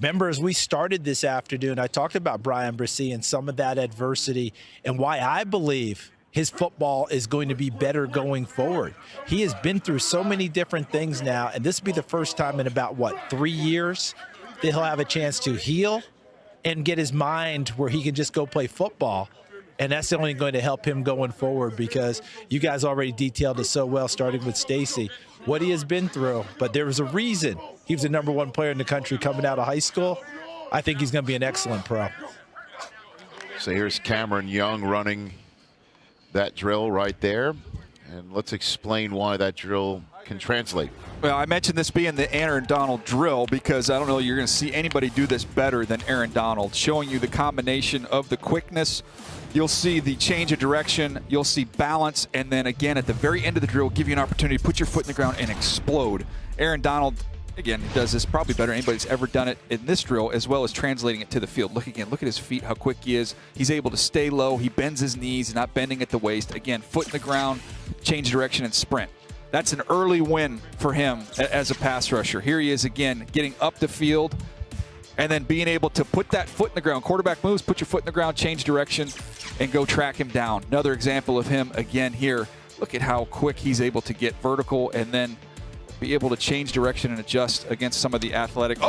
remember as we started this afternoon, I talked about Brian Bresee and some of that adversity and why I believe his football is going to be better going forward. He has been through so many different things now, and this will be the first time in about, 3 years that he'll have a chance to heal and get his mind where he can just go play football. And that's only going to help him going forward because you guys already detailed it so well, starting with Stacey, what he has been through. But there was a reason he was the #1 player in the country coming out of high school. I think he's going to be an excellent pro. So here's Cameron Young running that drill right there, and let's explain why that drill can translate. Well, I mentioned this being the Aaron Donald drill because I don't know you're going to see anybody do this better than Aaron Donald, showing you the combination of the quickness. You'll see the change of direction, you'll see balance, and then again at the very end of the drill, give you an opportunity to put your foot in the ground and explode. Aaron Donald, again, does this probably better than anybody's ever done it in this drill, as well as translating it to the field. Look at his feet, how quick he is. He's able to stay low. He bends his knees, not bending at the waist. Again, foot in the ground, change direction, and sprint. That's an early win for him as a pass rusher. Here he is again, getting up the field, and then being able to put that foot in the ground. Quarterback moves, put your foot in the ground, change direction, and go track him down. Another example of him again here. Look at how quick he's able to get vertical and then be able to change direction and adjust against some of the athletic.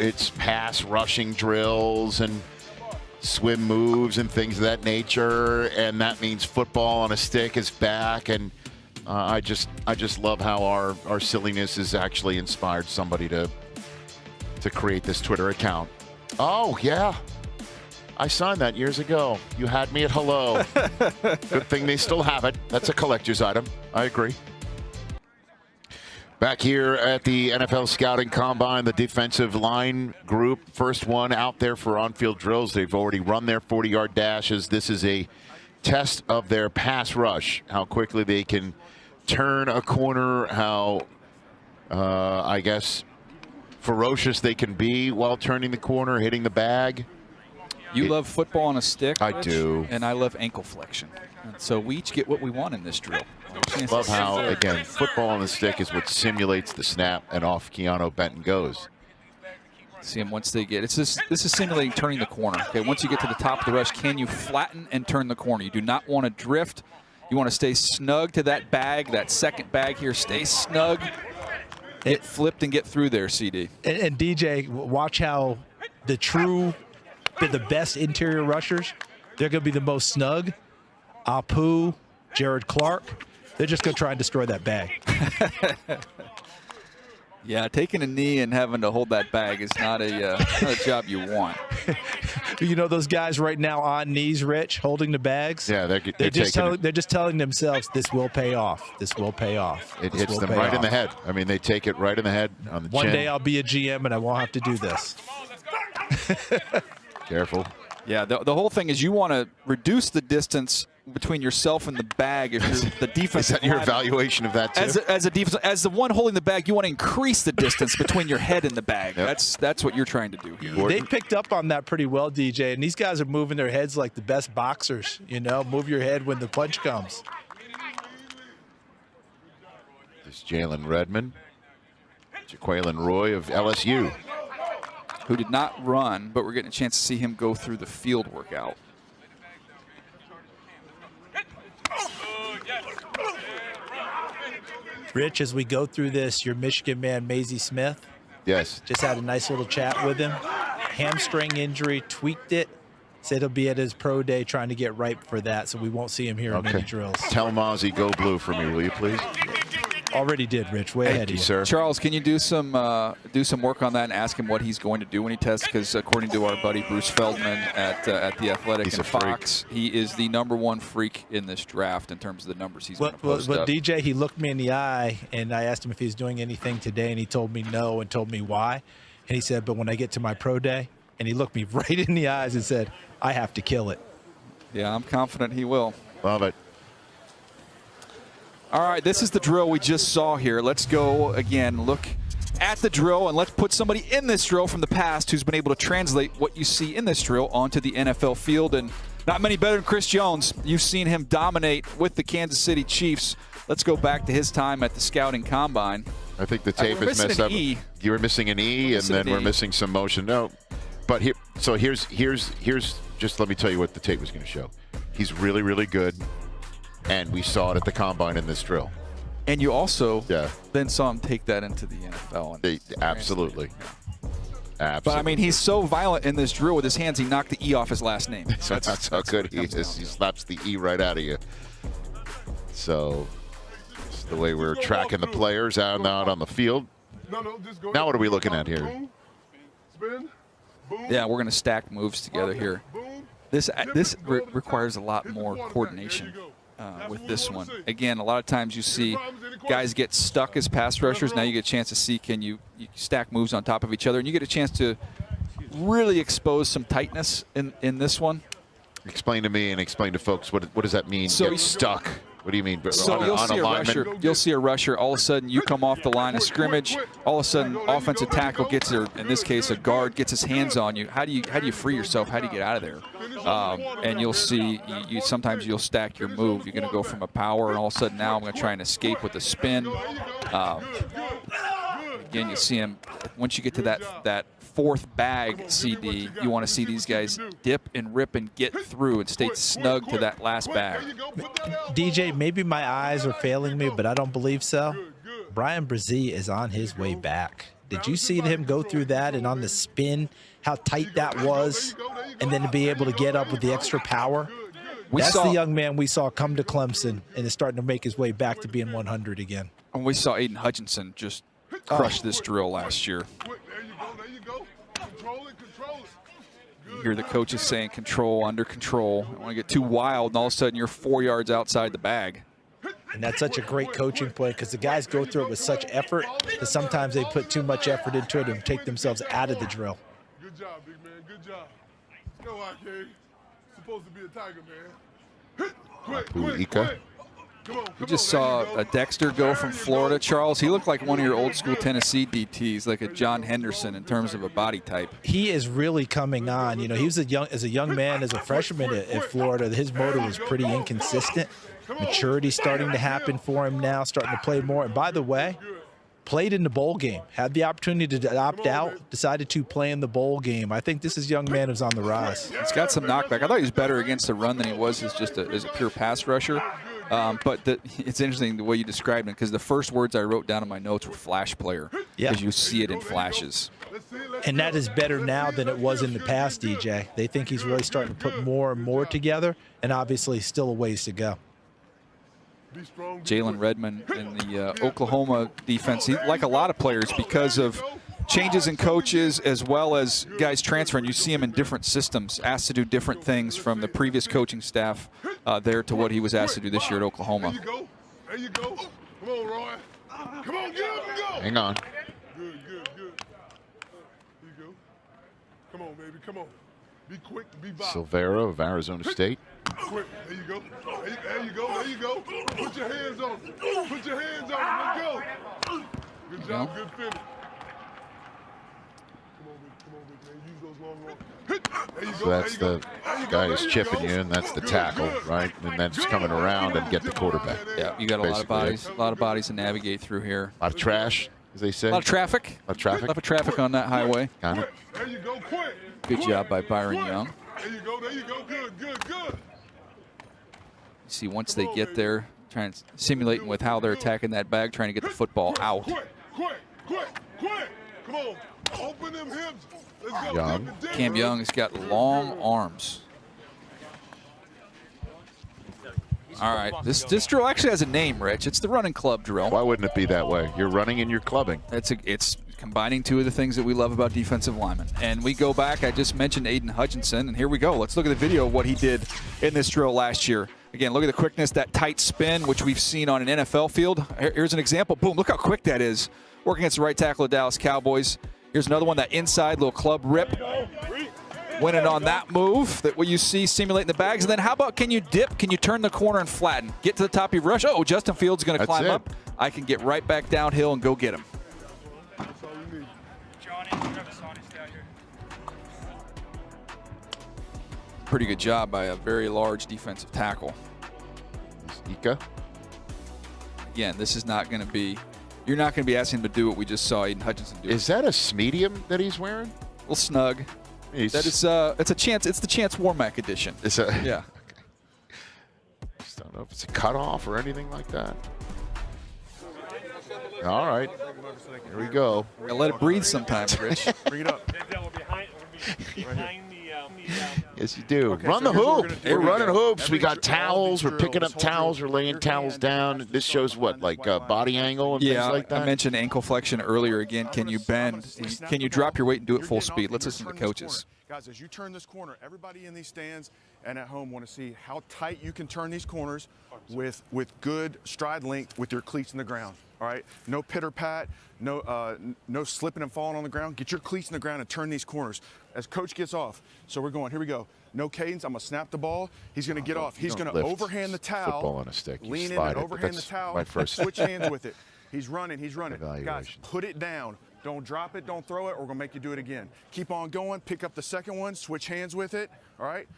It's pass rushing drills, and swim moves and things of that nature, and that means football on a stick is back. And I just love how our silliness has actually inspired somebody to create this Twitter account. Oh yeah, I signed that years ago. You had me at hello. Good thing they still have it. That's a collector's item. I agree. Back here at the NFL Scouting Combine, the defensive line group, first one out there for on-field drills. They've already run their 40-yard dashes. This is a test of their pass rush, how quickly they can turn a corner, how, I guess, ferocious they can be while turning the corner, hitting the bag. You love football on a stick, I Rich, do. And I love ankle flexion. And so we each get what we want in this drill. Love how, again, football on the stick is what simulates the snap, and off Keanu Benton goes. See him once they get, this is simulating turning the corner. Okay, once you get to the top of the rush, can you flatten and turn the corner? You do not want to drift. You want to stay snug to that bag, that second bag here. Stay snug. Get flipped and get through there, CD. And DJ, watch how the best interior rushers, they're going to be the most snug. Apu, Jared Clark, they're just going to try and destroy that bag. Yeah, taking a knee and having to hold that bag is not a job you want. You know those guys right now on knees, Rich, holding the bags? Yeah, they're just telling themselves this will pay off. This will pay off. It hits them right in the head. I mean, they take it right in the head on the chin. One day I'll be a GM and I won't have to do this. Careful. Yeah, the whole thing is you want to reduce the distance between yourself and the bag. If you're the defense, is that your evaluation of that too? As the one holding the bag, you want to increase the distance between your head and the bag. Yep. That's what you're trying to do here. They picked up on that pretty well, DJ, and these guys are moving their heads like the best boxers. You know, move your head when the punch comes. This Jalen Redmond, Jaquelin Roy of LSU, who did not run, but we're getting a chance to see him go through the field workout. Rich, as we go through this, your Michigan man, Mazie Smith. Yes. Just had a nice little chat with him. Hamstring injury, tweaked it. Said he'll be at his pro day trying to get ripe for that, so we won't see him here in many drills. Tell Mozzie go blue for me, will you please? Already did, Rich. Way ahead of you, sir. Charles, can you do some work on that and ask him what he's going to do when he tests? Because according to our buddy Bruce Feldman at The Athletic and Fox, he is the #1 freak in this draft in terms of the numbers he's going to post up. DJ, he looked me in the eye, and I asked him if he was doing anything today, and he told me no and told me why. And he said, but when I get to my pro day, and he looked me right in the eyes and said, I have to kill it. Yeah, I'm confident he will. Love it. All right, this is the drill we just saw here. Let's go again, look at the drill, and let's put somebody in this drill from the past who's been able to translate what you see in this drill onto the NFL field. And not many better than Chris Jones. You've seen him dominate with the Kansas City Chiefs. Let's go back to his time at the Scouting Combine. I think the tape is messed up. You were missing an E, and then we're missing some motion. No, but here, so here's just let me tell you what the tape was going to show. He's really, really good. And we saw it at the Combine in this drill. And you also then saw him take that into the NFL. Absolutely. Absolutely. But, I mean, he's so violent in this drill with his hands, he knocked the E off his last name. That's how good he is. He slaps the E right out of you. So it's the way we're tracking the players out on the field. Now what are we looking at here? Yeah, we're going to stack moves together here. This requires a lot more coordination. With this one. Again, a lot of times you see guys get stuck as pass rushers. Now you get a chance to see can you stack moves on top of each other, and you get a chance to really expose some tightness in this one. Explain to me and explain to folks what does that mean? So get stuck. What do you mean? So you'll see a rusher. All of a sudden, you come off the line of scrimmage. All of a sudden, offensive tackle gets there. In this case, a guard gets his hands on you. How do you free yourself? How do you get out of there? And you'll see. Sometimes you'll stack your move. You're going to go from a power, and all of a sudden now I'm going to try and escape with a spin. Again, you see him once you get to that fourth bag, CD, you want to see these guys dip and rip and get through and stay snug to that last bag. DJ, maybe my eyes are failing me, but I don't believe so. Bryan Bresee is on his way back. Did you see him go through that and on the spin, how tight that was, and then to be able to get up with the extra power? That's the young man we saw come to Clemson and is starting to make his way back to being 100 again. And we saw Aiden Hutchinson just crush this drill last year. You hear the coaches saying control, under control. Don't want to get too wild, and all of a sudden you're 4 yards outside the bag. And that's such a great coaching play because the guys go through it with such effort that sometimes they put too much effort into it and take themselves out of the drill. Good job, big man. Good job. Go out, Kay. Supposed to be a Tiger, man. Ika. We just saw a Dexter go from Florida. Charles, he looked like one of your old school Tennessee DTs, like a John Henderson in terms of a body type. He is really coming on. You know, he was as a young man, as a freshman at Florida, his motor was pretty inconsistent. Maturity starting to happen for him now, starting to play more. And by the way, played in the bowl game, had the opportunity to opt out, decided to play in the bowl game. I think this is a young man who's on the rise. He's got some knockback. I thought he was better against the run than he was as a pure pass rusher. But it's interesting the way you described him because the first words I wrote down in my notes were flash player because you see it in flashes. And that is better now than it was in the past, DJ. They think he's really starting to put more and more together, and obviously still a ways to go. Jalen Redmond in the Oklahoma defense, like a lot of players, because of changes in coaches as well as guys transferring, you see him in different systems, asked to do different things from the previous coaching staff there to what he was asked to do this year at Oklahoma. There you go. There you go. Come on, Roy. Come on, get up and go. Hang on. Good, good, good. Here you go. Come on, baby. Come on. Be quick. Be violent. Silvera of Arizona State. Quick. There you go. There you go. There you go. Put your hands on it. Put your hands on it. Let's go. Good job. Good finish. So that's the guy who's chipping you, and that's the tackle, right? And that's coming around and get the quarterback. Yeah, you got a lot of bodies to navigate through here. A lot of trash, as they say. A lot of traffic. A lot of traffic. A lot of traffic on that highway. Got it. There you go, quick. Good job by Byron Young. There you go, there you go. Good, good, good. You see, once they get there, trying to simulating with how they're attacking that bag, trying to get the football out. Quick, quick, quick, quick. Come on, open them hips. Let's go. Young. Cam Young has got long arms. All right, this drill actually has a name, Rich. It's the running club drill. Why wouldn't it be that way? You're running and you're clubbing. It's combining two of the things that we love about defensive linemen. And we go back, I just mentioned Aiden Hutchinson, and here we go. Let's look at the video of what he did in this drill last year. Again, look at the quickness, that tight spin, which we've seen on an NFL field. Here's an example. Boom, look how quick that is. Working against the right tackle of the Dallas Cowboys. Here's another one, that inside little club rip. Winning on that move, that what you see simulating the bags. And then how about, can you dip? Can you turn the corner and flatten? Get to the top of your rush. Oh, Justin Fields is going to climb up. I can get right back downhill and go get him. Pretty good job by a very large defensive tackle. Ika. Again, this is not going to be, you're not going to be asking him to do what we just saw Aiden Hutchinson do. Is that a medium that he's wearing? A little snug. That is, it's a chance. It's the Chance Warmack edition. It's a, yeah. Just don't know if it's a cutoff or anything like that. All right, here we go. Gotta let it breathe sometimes, Rich. Bring it up. Yes, you do. Okay, Run so the hoop. We're We're running hoops. We got all towels. these We're picking up drills, towels. We're laying towels down. This shows what, like body angle and things like that? I mentioned ankle flexion earlier. Again, can you bend? Can you drop your weight and do it full speed? Let's listen to the coaches. Guys, as you turn this corner, everybody in these stands and at home want to see how tight you can turn these corners with good stride length with your cleats in the ground. All right, no pitter pat, no slipping and falling on the ground. Get your cleats in the ground and turn these corners. As coach gets off, so we're going. Here we go. No cadence. I'm gonna snap the ball. He's gonna get off. He's gonna overhand the towel. Football on a stick. You lean in slide and it, overhand the that's towel. my first Switch hands with it. He's running. He's running. Guys, evaluation. put it down. Don't drop it. Don't throw it. Or we're gonna make you do it again. Keep on going. Pick up the second one. Switch hands with it. All right.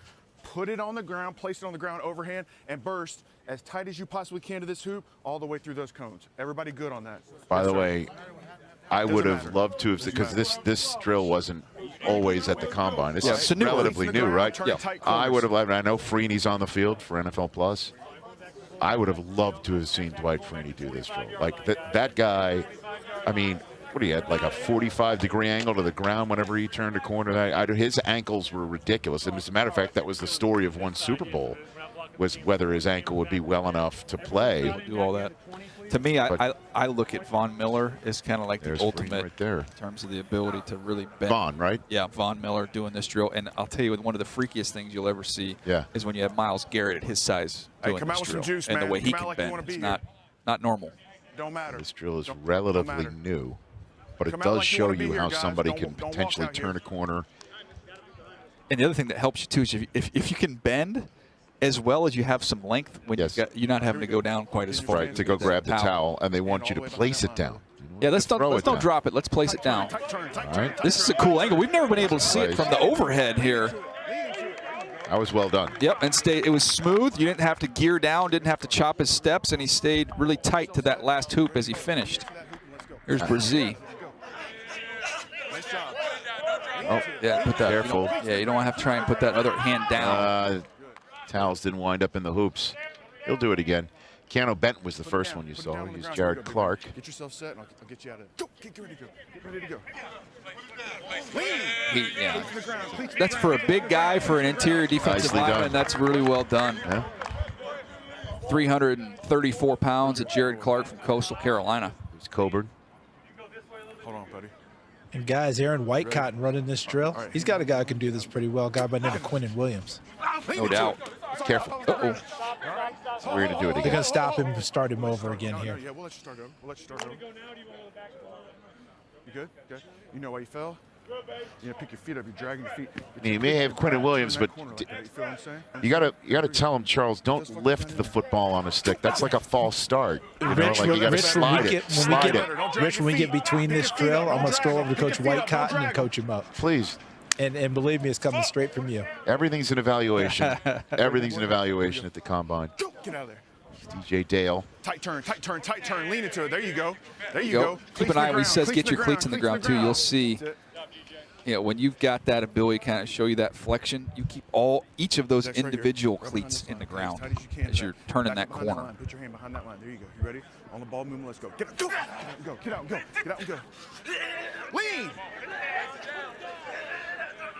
Put it on the ground. Place it on the ground overhand and burst as tight as you possibly can to this hoop, all the way through those cones. Everybody good on that? By the way, I would have loved to have, because this drill wasn't always at the combine. This is relatively new, right? Yeah. I would have loved, I know Freeney's on the field for NFL Plus. I would have loved to have seen Dwight Freeney do this drill. Like that guy, I mean, what he had, like a 45-degree angle to the ground whenever he turned a corner. His ankles were ridiculous. And as a matter of fact, that was the story of one Super Bowl, was whether his ankle would be well enough to play. Do all that. To me, I look at Von Miller as kind of like the ultimate right there. in terms of the ability to really bend. Von, right? Yeah, Von Miller doing this drill. And I'll tell you, one of the freakiest things you'll ever see is when you have Myles Garrett at his size doing this drill. Juice, and the way he come can like bend. It's not normal. Don't matter. This drill is relatively new, but it does show you how somebody can potentially turn a corner. And the other thing that helps you, too, is if you can bend as well as you have some length, when you're not having to go down quite as far. Right, to go grab the towel, and they want you to place it down. Yeah, let's don't drop it. Let's place it down. All right. This is a cool angle. We've never been able to see it from the overhead here. That was well done. Yep, and it was smooth. You didn't have to gear down, didn't have to chop his steps, and he stayed really tight to that last hoop as he finished. Here's Brzee. Oh, yeah, put that. Careful. You don't want to have to try and put that other hand down. Towels didn't wind up in the hoops. He'll do it again. Keanu Benton was the first one you saw. He's Jared Clark. Get yourself set, and I'll get you out of it. Go, get ready to go. Get ready to go. That's for a big guy, for an interior defensive lineman. That's really well done. Yeah. 334 pounds at Jared Clark from Coastal Carolina. It's Coburn. Hold on, buddy. And guys, Aaron Whitecotton running this drill. He's got a guy who can do this pretty well. A guy by the name of Quinnen Williams. No doubt. Careful. Uh-oh. So we're going to do it again. They're going to stop him and start him over again here. Yeah, we'll let you start over. We'll let you start over. You good? Good. You know why you fell? You know, pick your feet up. You're dragging your feet. He may have Quinnen Williams, but you gotta tell him, Charles, don't lift the football on a stick. That's like a false start. You know, like you gotta slide it. Rich, when we get between this drill, I'm gonna stroll over to Coach Whitecotton and coach him up. Please. And believe me, it's coming straight from you. Everything's an evaluation. Everything's an evaluation at the combine. Get out of there. DJ Dale. Tight turn, tight turn, tight turn. Lean into it. There you go. There you go. Keep an eye when he says get your cleats in the ground, too. You'll see. When you've got that ability to kind of show you that flexion, you keep each of those individual cleats in the ground as you're turning that corner. Put your hand behind that line. There you go. You ready? On the ball movement, let's go. Get out, go. Go. Get out and go. Get out and go. Lean.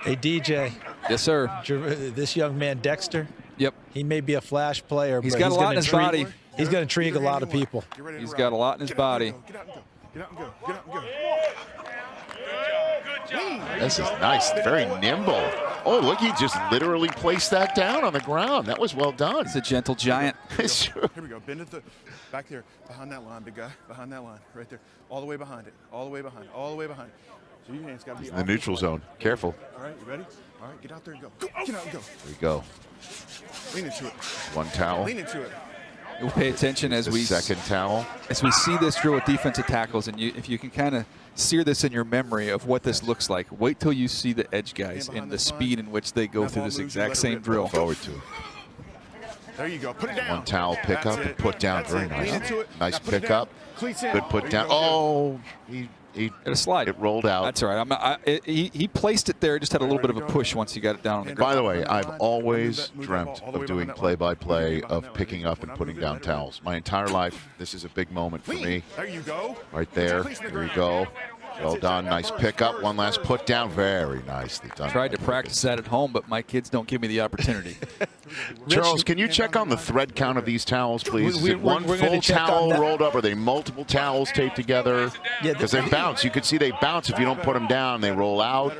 Hey, DJ. Yes, sir. This young man, Dexter. Yep. He may be a flash player, but he's got a lot in his body. He's going to intrigue a lot of people. He's got a lot in his body. Get out and go. Get out and go. Get out and go. This is nice. Very nimble. Oh, look, he just literally placed that down on the ground. That was well done. He's a gentle giant. Here we go. Bend at the back there. Behind that line, big guy. Behind that line. Right there. All the way behind it. All the way behind. All the way behind. So your hands got to be in the neutral zone. Careful. All right, you ready? All right, get out there and go. Get out and go. There you go. Lean into it. One towel. Lean into it. We'll pay attention as we second towel. As we see this drill with defensive tackles, and if you can kind of sear this in your memory of what this looks like, wait till you see the edge guys and the speed in which they go through this exact same drill. Forward to. There you go. Put it down. One towel pickup and put down. Very nice. Nice pickup. Good put down. Oh, he a slide. It rolled out. That's all right. He placed it there. Just had a little bit of a push once he got it down on the ground. By the way, I've always dreamt of doing play-by-play of picking up and putting down towels. My entire life, this is a big moment for me. There you go. Right there. There you go. Well done. Nice pickup. One last put down. Very nicely done. Tried to practice that at home, but my kids don't give me the opportunity. Charles, can you check on the thread count of these towels, please? Is it one full towel rolled up? Or are they multiple towels taped together? Yeah, because they bounce. You can see they bounce if you don't put them down. They roll out.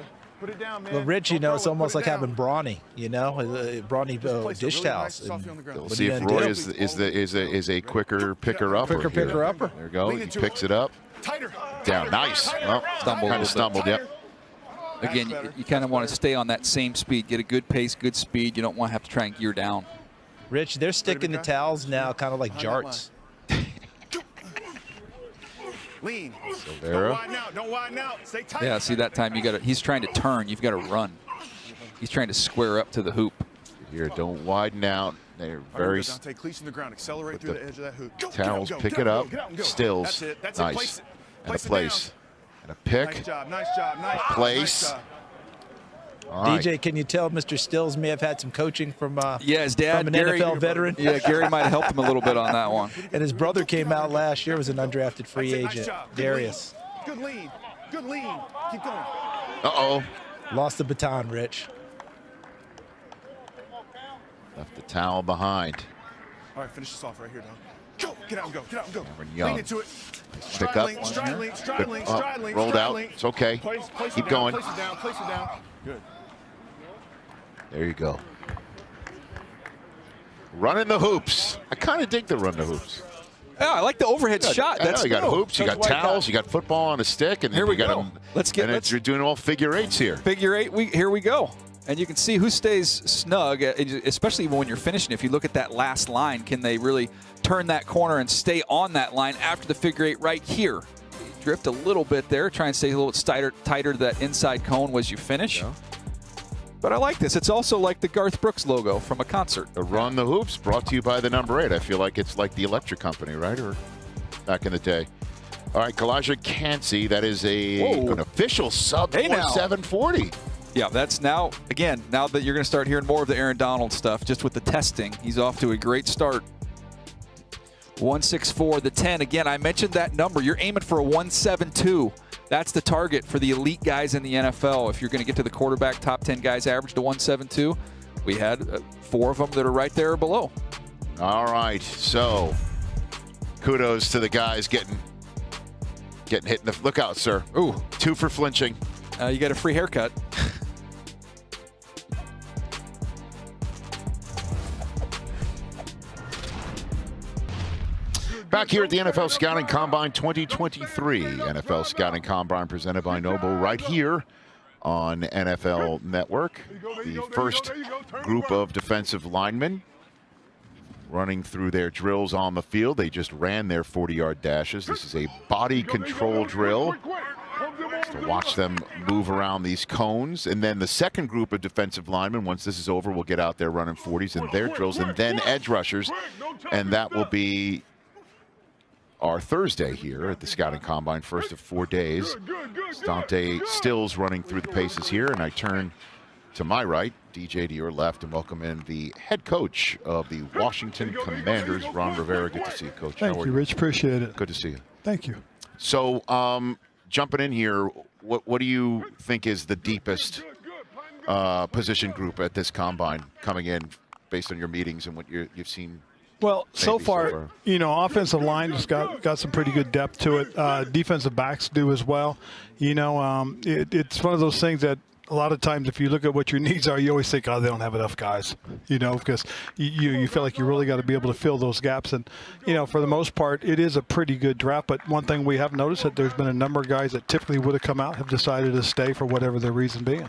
Well, Rich, it's almost like having brawny, brawny dish towels. We'll see if Roy is a quicker picker-upper. Quicker picker-upper. There you go. He picks it up. Down. Nice. Well, kind of stumbled, yep. Again, you kind of want to stay on that same speed. Get a good pace, good speed. You don't want to have to try and gear down. Rich, they're sticking the towels now kind of like jarts. Lean. Don't widen out. Don't widen out. Stay tight. Yeah, see that time he's trying to turn. You've got to run. He's trying to square up to the hoop. Here, don't widen out. They're very. Take cleats in the ground. Accelerate through the edge of that hoop. Towels, pick it up. Stills. Nice. And a place. And a pick. Nice job. Nice job. Nice. Place. DJ, can you tell Mr. Stills may have had some coaching from his dad, from an Gary, NFL veteran? Yeah, Gary might have helped him a little bit on that one. And his brother came out last year, was an undrafted free agent, Darius. Good lean. Good lean. Keep going. Uh-oh. Lost the baton, Rich. Left the towel behind. All right, finish this off right here, Don. Go. Get out and go. Get out and go. Young. Lean into it. Pick up. Stride link. Rolled out. It's okay. Keep going. Place it down. Place it down. Good. There you go. Running the hoops. I kind of dig the run the hoops. Yeah, I like the overhead shot. That's you got hoops, you got towels, you got football on a stick, and here we go. You're doing all figure eights here. Figure eight. Here we go. And you can see who stays snug, especially when you're finishing. If you look at that last line, can they really turn that corner and stay on that line after the figure eight right here? Drift a little bit there, try and stay a little tighter to that inside cone as you finish. Yeah. But I like this. It's also like the Garth Brooks logo from a concert. The Run the Hoops brought to you by the number 8. I feel like it's like the electric company, right? Or back in the day. All right, Kalijah Kancey, that is an official sub 740. Yeah, that's now, again, now that you're going to start hearing more of the Aaron Donald stuff, just with the testing, he's off to a great start. 164, the 10. Again, I mentioned that number. You're aiming for a 172. That's the target for the elite guys in the NFL. If you're going to get to the quarterback, top 10 guys average to 172. We had 4 of them that are right there or below. All right, so kudos to the guys getting hit in the look out, sir. Ooh, 2 for flinching. You got a free haircut. Back here at the NFL Scouting Combine 2023. NFL Scouting Combine presented by Noble right here on NFL Network. The first group of defensive linemen running through their drills on the field. They just ran their 40-yard dashes. This is a body control drill to watch them move around these cones. And then the second group of defensive linemen, once this is over, will get out there running 40s in their drills, and then edge rushers. And that will be our Thursday here at the Scouting Combine, first of 4 days. Dante Stills running through the paces here, and I turn to my right, DJ to your left, and welcome in the head coach of the Washington Commanders, Ron Rivera. Good to see you, Coach. Thank you, Rich. Appreciate it. Good to see you. Thank you. So, jumping in here, what do you think is the deepest position group at this Combine coming in based on your meetings and what you've seen? Well, so far, you know, offensive line has got some pretty good depth to it. Defensive backs do as well. You know, it's one of those things that a lot of times if you look at what your needs are, you always think, oh, they don't have enough guys, you know, because you feel like you really got to be able to fill those gaps. And, you know, for the most part, it is a pretty good draft. But one thing we have noticed that there's been a number of guys that typically would have come out have decided to stay for whatever their reason being.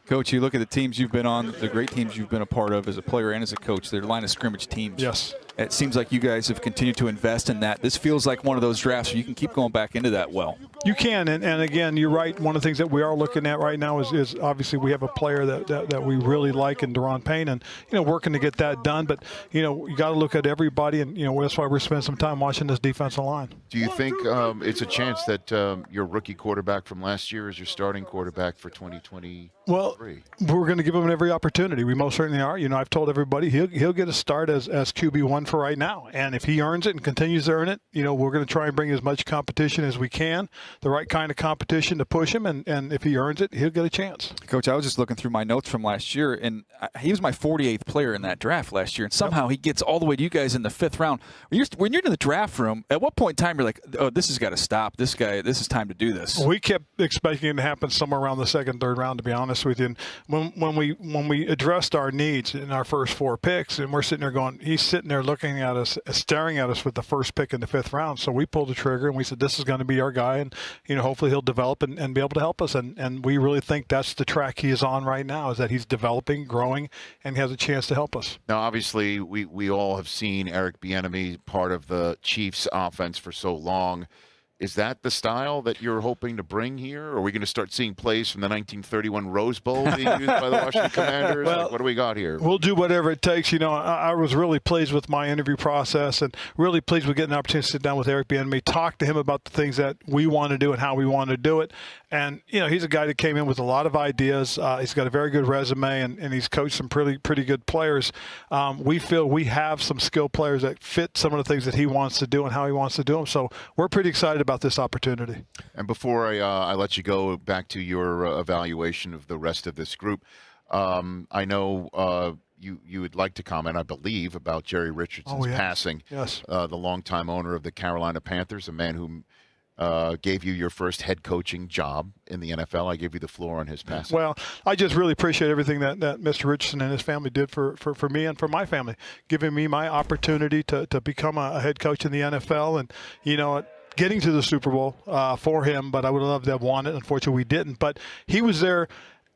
Coach, you look at the teams you've been on, the great teams you've been a part of as a player and as a coach, they're line of scrimmage teams. Yes. It seems like you guys have continued to invest in that. This feels like one of those drafts where you can keep going back into that well. You can, and again, you're right. One of the things that we are looking at right now is obviously we have a player that we really like in Daron Payne, and, you know, working to get that done. But, you know, you got to look at everybody, and, you know, that's why we're spending some time watching this defensive line. Do you think it's a chance that your rookie quarterback from last year is your starting quarterback for 2023? Well, we're going to give him every opportunity. We most certainly are. You know, I've told everybody he'll get a start as QB1 for right now. And if he earns it and continues to earn it, you know, we're going to try and bring as much competition as we can, the right kind of competition to push him. And if he earns it, he'll get a chance. Coach, I was just looking through my notes from last year, and he was my 48th player in that draft last year. And somehow he gets all the way to you guys in the 5th round. When you're in the draft room, at what point in time you're like, oh, this has got to stop. This is time to do this. We kept expecting it to happen somewhere around the 2nd, 3rd round, to be honest with you. And when we addressed our needs in our first 4 picks, and we're sitting there going, he's sitting there looking at us, staring at us with the first pick in the 5th round. So we pulled the trigger and we said, this is going to be our guy, and, you know, hopefully he'll develop and be able to help us. And we really think that's the track he is on right now, is that he's developing, growing, and he has a chance to help us. Now, obviously, we all have seen Eric Bieniemy part of the Chiefs offense for so long. Is that the style that you're hoping to bring here? Or are we going to start seeing plays from the 1931 Rose Bowl being used by the Washington Commanders? Well, like, what do we got here? We'll do whatever it takes. You know, I was really pleased with my interview process and really pleased with getting an opportunity to sit down with Eric Bieniemy, talk to him about the things that we want to do and how we want to do it. And, you know, he's a guy that came in with a lot of ideas. He's got a very good resume, and he's coached some pretty good players. We feel we have some skilled players that fit some of the things that he wants to do and how he wants to do them. So we're pretty excited about about this opportunity. And before I let you go back to your evaluation of the rest of this group, I know you would like to comment, I believe, about Jerry Richardson's passing. Yes. The longtime owner of the Carolina Panthers, a man who gave you your first head coaching job in the NFL. I gave you the floor on his passing. Well, I just really appreciate everything that Mr. Richardson and his family did for me and for my family, giving me my opportunity to become a head coach in the NFL. And, you know, getting to the Super Bowl for him, but I would have loved to have won it. Unfortunately, we didn't. But he was there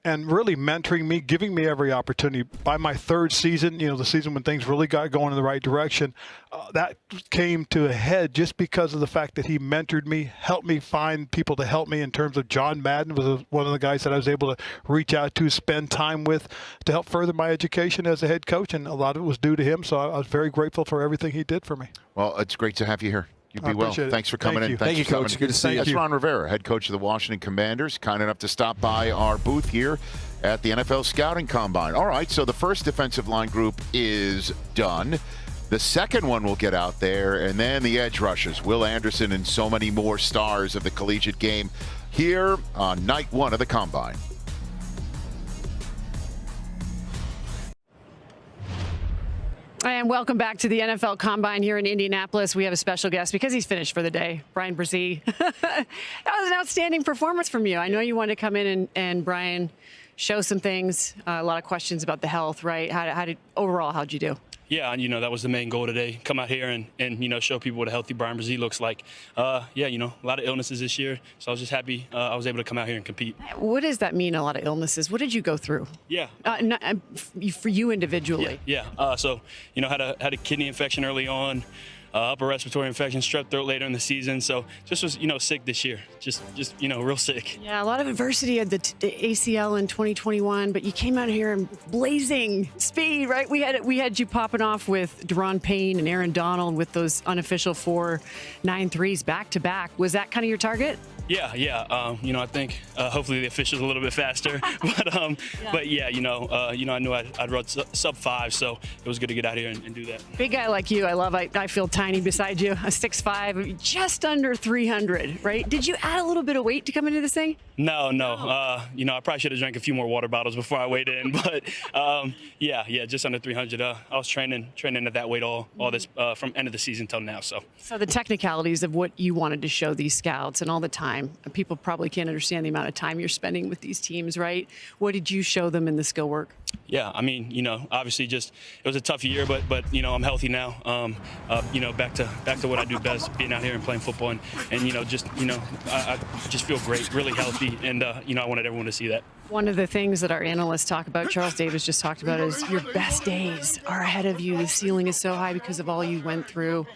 and really mentoring me, giving me every opportunity. By my third season, you know, the season when things really got going in the right direction, that came to a head just because of the fact that he mentored me, helped me find people to help me in terms of John Madden was one of the guys that I was able to reach out to, spend time with to help further my education as a head coach, and a lot of it was due to him, so I was very grateful for everything he did for me. Well, it's great to have you here. You be well. Thanks for coming in. Thank you, Coach. Good to see you. That's Ron Rivera, head coach of the Washington Commanders, kind enough to stop by our booth here at the NFL Scouting Combine. All right, so the first defensive line group is done. The second one will get out there, and then the edge rushers, Will Anderson and so many more stars of the collegiate game here on night one of the Combine. And welcome back to the NFL Combine here in Indianapolis. We have a special guest because he's finished for the day, Bryan Bresee. That was an outstanding performance from you. I know you wanted to come in and Bryan, show some things, a lot of questions about the health, right? How'd you do? Yeah, you know, that was the main goal today. Come out here and you know, show people what a healthy Bryan Bresee looks like. Yeah, you know, a lot of illnesses this year, so I was just happy I was able to come out here and compete. What does that mean, a lot of illnesses? What did you go through? Yeah. For you individually? Yeah. So, you know, had a kidney infection early on, upper respiratory infection, strep throat later in the season. So just was, you know, sick this year. Just you know, real sick. Yeah, a lot of adversity at the ACL in 2021, but you came out here in blazing speed, right? We had you popping off with Deron Payne and Aaron Donald with those unofficial 4.93s back to back. Was that kind of your target? Yeah. You know, I think hopefully the official's a little bit faster, but yeah, you know, I knew I'd run sub 5, so it was good to get out here and do that. Big guy like you, I feel tiny beside you. A 6'5", just under 300, right? Did you add a little bit of weight to come into this thing? No. You know, I probably should have drank a few more water bottles before I weighed in, but yeah, just under 300. I was training at that weight all this from end of the season till now. So the technicalities of what you wanted to show these scouts and all the time. People probably can't understand the amount of time you're spending with these teams, right? What did you show them in the skill work? Yeah, I mean, you know, obviously it was a tough year, but you know, I'm healthy now. You know, back to what I do best, being out here and playing football, and you know, I just feel great, really healthy, and you know, I wanted everyone to see that. One of the things that our analysts talk about, Charles Davis just talked about, is your best days are ahead of you. The ceiling is so high because of all you went through.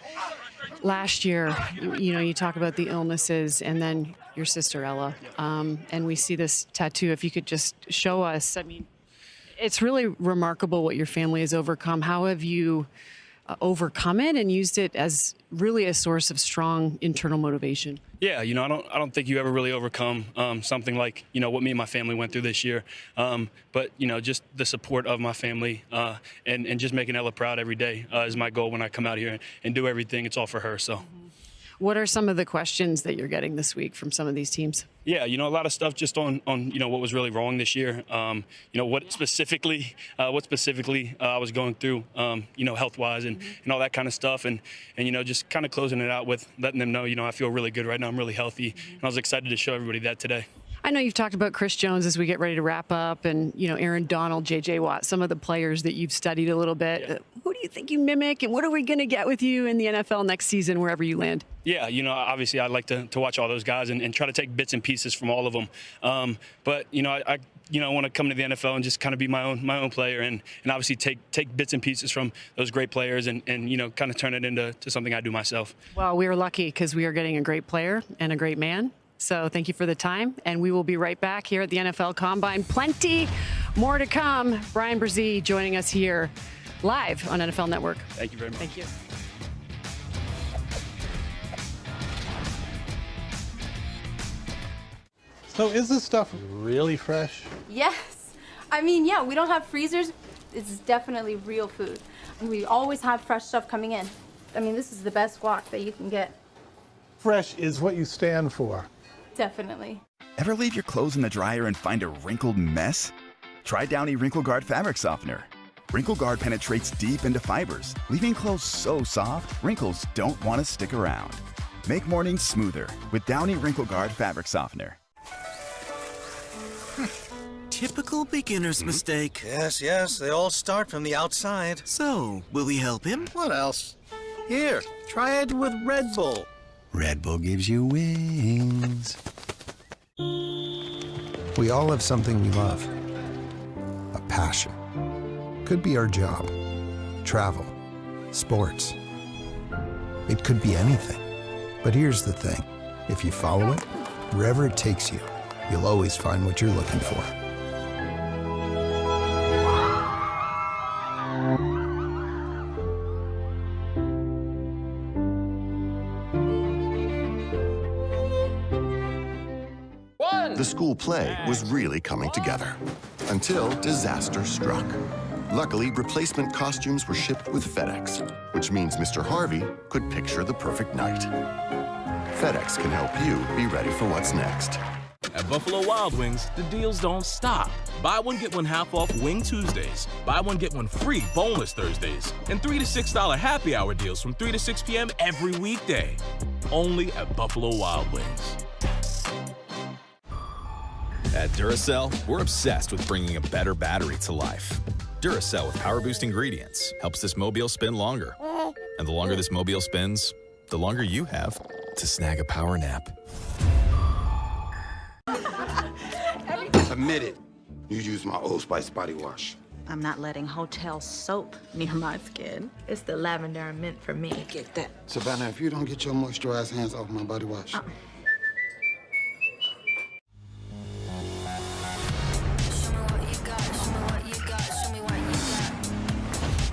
Last year, you know, you talk about the illnesses and then your sister Ella, and we see this tattoo. If you could just show us, I mean, it's really remarkable what your family has overcome. How have you overcome it and used it as really a source of strong internal motivation? Yeah, you know, I don't think you ever really overcome something like, you know, what me and my family went through this year. But, you know, just the support of my family and just making Ella proud every day is my goal when I come out here and do everything. It's all for her. So. What are some of the questions that you're getting this week from some of these teams? Yeah, you know, a lot of stuff just on you know, what was really wrong this year. You know, what specifically I was going through, you know, health-wise and all that kind of stuff. And you know, just kind of closing it out with letting them know, you know, I feel really good right now. I'm really healthy. And I was excited to show everybody that today. I know you've talked about Chris Jones as we get ready to wrap up, and, you know, Aaron Donald, J.J. Watt, some of the players that you've studied a little bit. Yeah. Who do you think you mimic, and what are we going to get with you in the NFL next season, wherever you land? Yeah, you know, obviously I'd like to watch all those guys and try to take bits and pieces from all of them. But, you know, I want to come to the NFL and just kind of be my own player and obviously take bits and pieces from those great players and you know, kind of turn it into something I do myself. Well, we are lucky because we are getting a great player and a great man. So thank you for the time, and we will be right back here at the NFL Combine. Plenty more to come. Bryan Bresee joining us here live on NFL Network. Thank you very much. Thank you. So is this stuff really fresh? Yes. I mean, yeah, we don't have freezers. It's definitely real food. We always have fresh stuff coming in. I mean, this is the best guac that you can get. Fresh is what you stand for. Definitely. Ever leave your clothes in the dryer and find a wrinkled mess? Try Downy Wrinkle Guard Fabric Softener. Wrinkle Guard penetrates deep into fibers, leaving clothes so soft, wrinkles don't want to stick around. Make mornings smoother with Downy Wrinkle Guard Fabric Softener. Typical beginner's mistake. Yes, they all start from the outside. So, will we help him? What else? Here, try it with Red Bull. Red Bull gives you wings. We all have something we love. A passion. Could be our job, travel, sports. It could be anything. But here's the thing. If you follow it, wherever it takes you, you'll always find what you're looking for. The school play was really coming together until disaster struck. Luckily, replacement costumes were shipped with FedEx, which means Mr. Harvey could picture the perfect night. FedEx can help you be ready for what's next. At Buffalo Wild Wings, the deals don't stop. Buy one, get one half off Wing Tuesdays. Buy one, get one free Boneless Thursdays. And $3 to $6 happy hour deals from 3 to 6 p.m. every weekday. Only at Buffalo Wild Wings. At Duracell, we're obsessed with bringing a better battery to life. Duracell with power boost ingredients helps this mobile spin longer. And the longer this mobile spins, the longer you have to snag a power nap. Admit it, you use my Old Spice body wash. I'm not letting hotel soap near my skin. It's the lavender and mint for me. Get that. Savannah, if you don't get your moisturized hands off my body wash.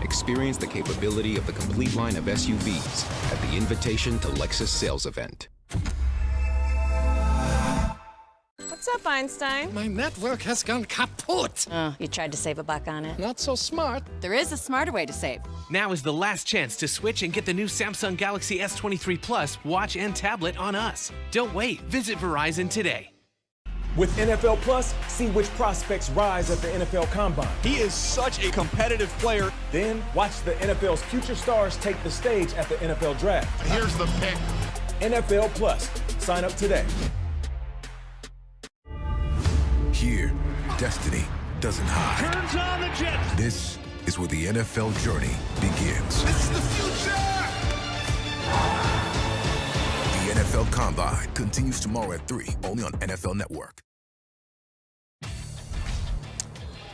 Experience the capability of the complete line of SUVs at the Invitation to Lexus sales event. What's up, Einstein? My network has gone kaput. Oh, you tried to save a buck on it? Not so smart. There is a smarter way to save. Now is the last chance to switch and get the new Samsung Galaxy S23 Plus watch and tablet on us. Don't wait. Visit Verizon today. With NFL Plus, see which prospects rise at the NFL Combine. He is such a competitive player. Then watch the NFL's future stars take the stage at the NFL Draft. Here's the pick. NFL Plus. Sign up today. Here, destiny doesn't hide. Turns on the Jets. This is where the NFL journey begins. This is the future! The NFL Combine continues tomorrow at 3, only on NFL Network.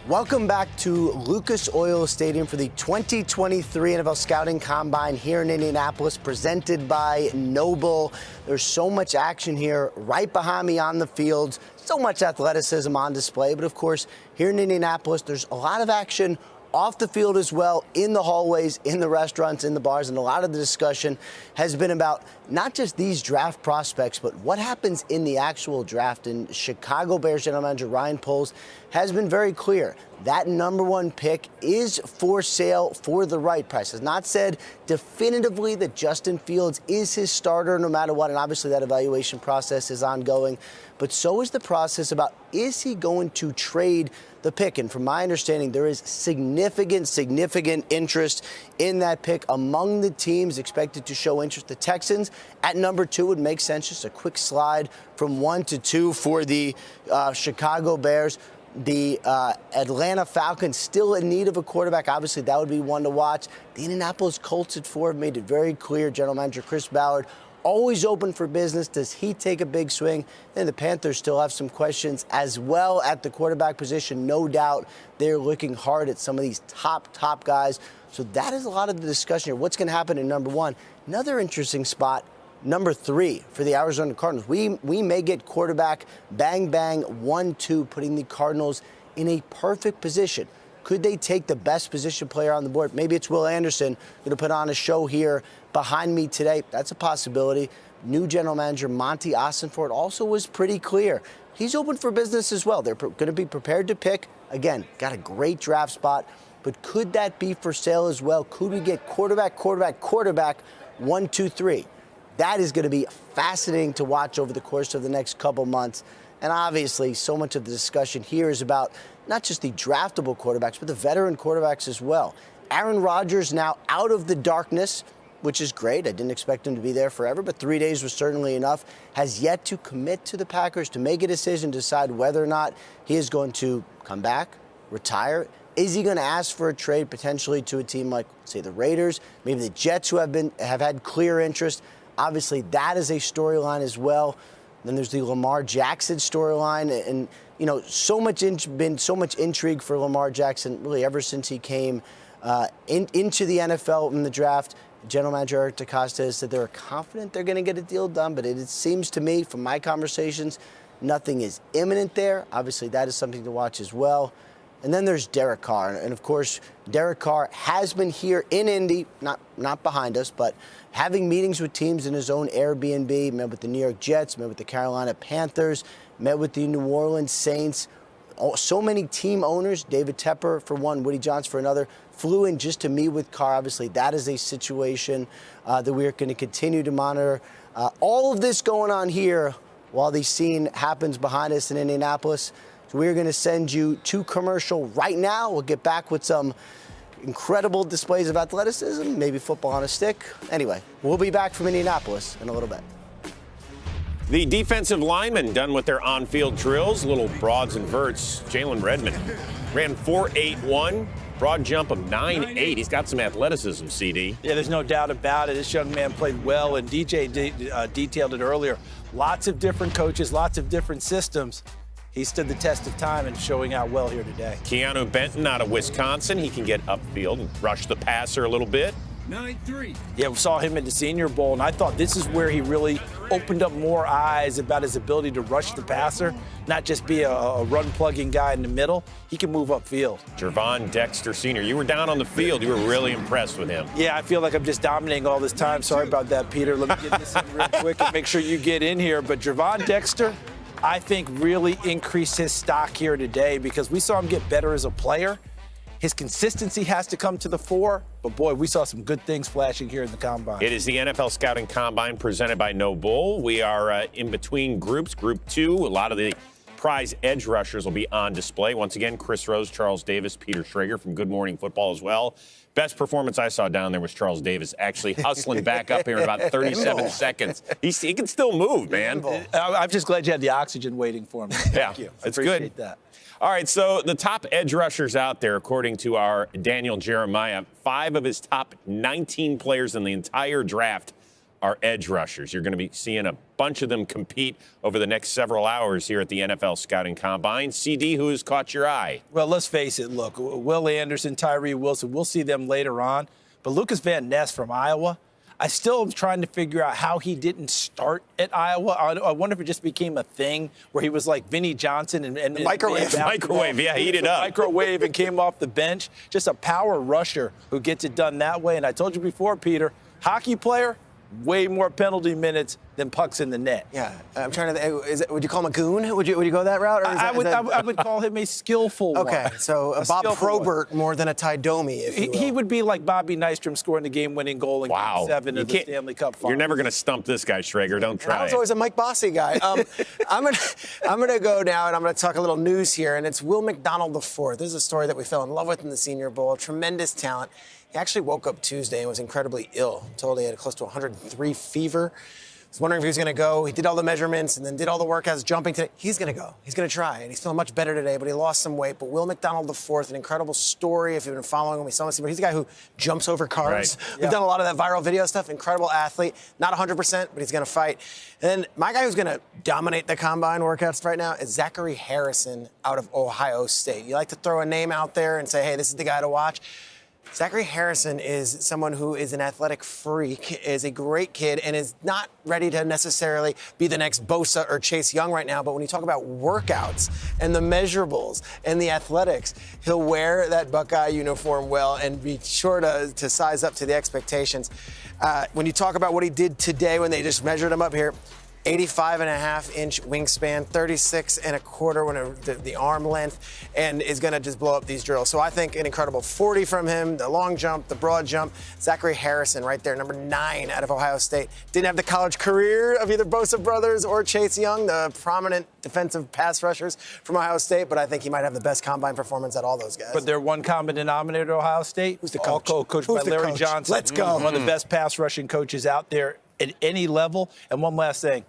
Welcome back to Lucas Oil Stadium for the 2023 NFL Scouting Combine here in Indianapolis, presented by Noble. There's so much action here right behind me on the fields, so much athleticism on display. But of course, here in Indianapolis, there's a lot of action off the field as well, in the hallways, in the restaurants, in the bars, and a lot of the discussion has been about not just these draft prospects, but what happens in the actual draft. And Chicago Bears general manager Ryan Poles has been very clear. That #1 pick is for sale for the right price. Has not said definitively that Justin Fields is his starter no matter what, and obviously that evaluation process is ongoing. But so is the process about, is he going to trade the pick? And from my understanding, there is significant interest in that pick among the teams expected to show interest. The Texans at #2 would make sense, just a quick slide from 1 to 2 for the Chicago Bears. The Atlanta Falcons still in need of a quarterback. Obviously, that would be one to watch. The Indianapolis Colts at 4 have made it very clear. General Manager Chris Ballard always open for business. Does he take a big swing? Then the Panthers still have some questions as well at the quarterback position. No doubt they're looking hard at some of these top guys. So that is a lot of the discussion here. What's going to happen in #1? Another interesting spot, #3 for the Arizona Cardinals. We may get quarterback bang 1-2, putting the Cardinals in a perfect position. Could they take the best position player on the board? Maybe it's Will Anderson, going to put on a show here behind me today. That's a possibility. New general manager Monty Ossenfort also was pretty clear. He's open for business as well. They're going to be prepared to pick. Again, got a great draft spot. But could that be for sale as well? Could we get quarterback, 1, 2, 3? That is going to be fascinating to watch over the course of the next couple months. And obviously, so much of the discussion here is about not just the draftable quarterbacks, but the veteran quarterbacks as well. Aaron Rodgers now out of the darkness, which is great. I didn't expect him to be there forever, but 3 days was certainly enough. Has yet to commit to the Packers, to make a decision, decide whether or not he is going to come back, retire. Is he going to ask for a trade potentially to a team like, say, the Raiders, maybe the Jets, who have had clear interest? Obviously, that is a storyline as well. Then there's the Lamar Jackson storyline, and you know, been so much intrigue for Lamar Jackson really ever since he came into the NFL in the draft. General Manager Eric DeCosta has said they're confident they're going to get a deal done, but it seems to me, from my conversations, nothing is imminent there. Obviously, that is something to watch as well. And then there's Derek Carr. And, of course, Derek Carr has been here in Indy, not behind us, but having meetings with teams in his own Airbnb, met with the New York Jets, met with the Carolina Panthers, met with the New Orleans Saints. So many team owners, David Tepper for one, Woody Johnson for another, flew in just to meet with Carr. Obviously, that is a situation that we are going to continue to monitor. All of this going on here while the scene happens behind us in Indianapolis. So we're going to send you to commercial right now. We'll get back with some incredible displays of athleticism, maybe football on a stick. Anyway, we'll be back from Indianapolis in a little bit. The defensive linemen done with their on-field drills, little broads and verts. Jalen Redmond ran 4.81, broad jump of 9.8. He's got some athleticism, CD. Yeah, there's no doubt about it. This young man played well, and DJ detailed it earlier. Lots of different coaches, lots of different systems. He stood the test of time and showing out well here today. Keanu Benton out of Wisconsin. He can get upfield and rush the passer a little bit. 9-3. Yeah, we saw him in the Senior Bowl, and I thought this is where he really opened up more eyes about his ability to rush the passer, not just be a run-plugging guy in the middle. He can move upfield. Gervon Dexter Sr., you were down on the field. You were really impressed with him. Yeah, I feel like I'm just dominating all this time. Sorry about that, Peter. Let me get this in real quick and make sure you get in here. But Gervon Dexter, I think, really increased his stock here today because we saw him get better as a player. His consistency has to come to the fore, but boy, we saw some good things flashing here in the Combine. It is the NFL Scouting Combine presented by Noble. We are in between groups, Group 2. A lot of the prize edge rushers will be on display. Once again, Chris Rose, Charles Davis, Peter Schrager from Good Morning Football as well. Best performance I saw down there was Charles Davis actually hustling back up here in about 37 seconds. He can still move, man. I'm just glad you had the oxygen waiting for me. Thank you. It's appreciate good. That. All right, so the top edge rushers out there, according to our Daniel Jeremiah, 5 of his top 19 players in the entire draft are edge rushers. You're going to be seeing a bunch of them compete over the next several hours here at the NFL Scouting Combine. CD, who has caught your eye? Well, let's face it. Look, Will Anderson, Tyree Wilson, we'll see them later on. But Lucas Van Ness from Iowa, I still am trying to figure out how he didn't start at Iowa. I wonder if it just became a thing where he was like Vinnie Johnson and microwave, yeah, heat it up. Microwave and came off the bench. Just a power rusher who gets it done that way. And I told you before, Peter, hockey player, way more penalty minutes than pucks in the net. Yeah, I'm trying to. Would you call him a goon? Would you go that route? Or I would call him a skillful one. Okay, so a Bob Probert more than a Ty Domi, if you will. He would be like Bobby Nystrom scoring the game-winning goal in Game 7 of the Stanley Cup Final. You're never going to stump this guy, Schrager. Don't try. I was always a Mike Bossy guy. I'm gonna go now, and I'm gonna talk a little news here, and it's Will McDonald IV. This is a story that we fell in love with in the Senior Bowl. Tremendous talent. He actually woke up Tuesday and was incredibly ill. Told he had close to 103 fever. Was wondering if he was going to go. He did all the measurements and then did all the workouts, jumping today. He's going to go. He's going to try, and he's feeling much better today, but he lost some weight. But Will McDonald IV, an incredible story. If you've been following him, we saw him. He's a guy who jumps over cars. Right. We've done a lot of that viral video stuff. Incredible athlete. Not 100%, but he's going to fight. And then my guy who's going to dominate the Combine workouts right now is Zachary Harrison out of Ohio State. You like to throw a name out there and say, hey, this is the guy to watch. Zachary Harrison is someone who is an athletic freak, is a great kid, and is not ready to necessarily be the next Bosa or Chase Young right now. But when you talk about workouts and the measurables and the athletics, he'll wear that Buckeye uniform well and be sure to size up to the expectations. When you talk about what he did today when they just measured him up here, 85.5-inch wingspan, 36 1/4 when the arm length, and is going to just blow up these drills. So I think an incredible 40 from him, the long jump, the broad jump. Zachary Harrison right there, number 9 out of Ohio State. Didn't have the college career of either Bosa brothers or Chase Young, the prominent defensive pass rushers from Ohio State, but I think he might have the best combine performance at all those guys. But they're one common denominator at Ohio State. Who's the coach? Coached by Larry Johnson. Let's go. One of the best pass rushing coaches out there at any level. And one last thing.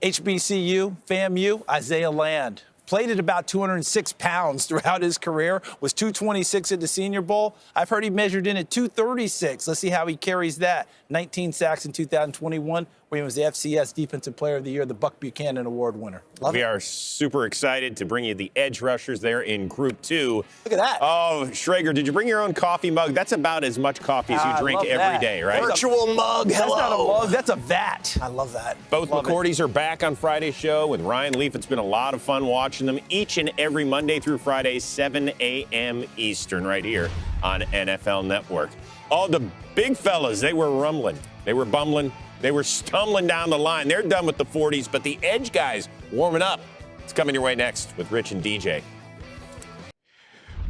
HBCU, FAMU, Isaiah Land. Played at about 206 pounds throughout his career, was 226 at the Senior Bowl. I've heard he measured in at 236. Let's see how he carries that. 19 sacks in 2021 when he was the FCS Defensive Player of the Year, the Buck Buchanan Award winner. We are super excited to bring you the edge rushers there in Group 2. Look at that. Oh, Schrager, did you bring your own coffee mug? That's about as much coffee as you drink every day, right? Virtual mug. That's Hello. not a mug, that's a vat. I love that. Both McCourties are back on Friday's show with Ryan Leaf. It's been a lot of fun watching them each and every Monday through Friday, 7 a.m. Eastern, right here on NFL Network. All the big fellas, they were rumbling. They were bumbling. They were stumbling down the line. They're done with the 40s, but the edge guys warming up. It's coming your way next with Rich and DJ.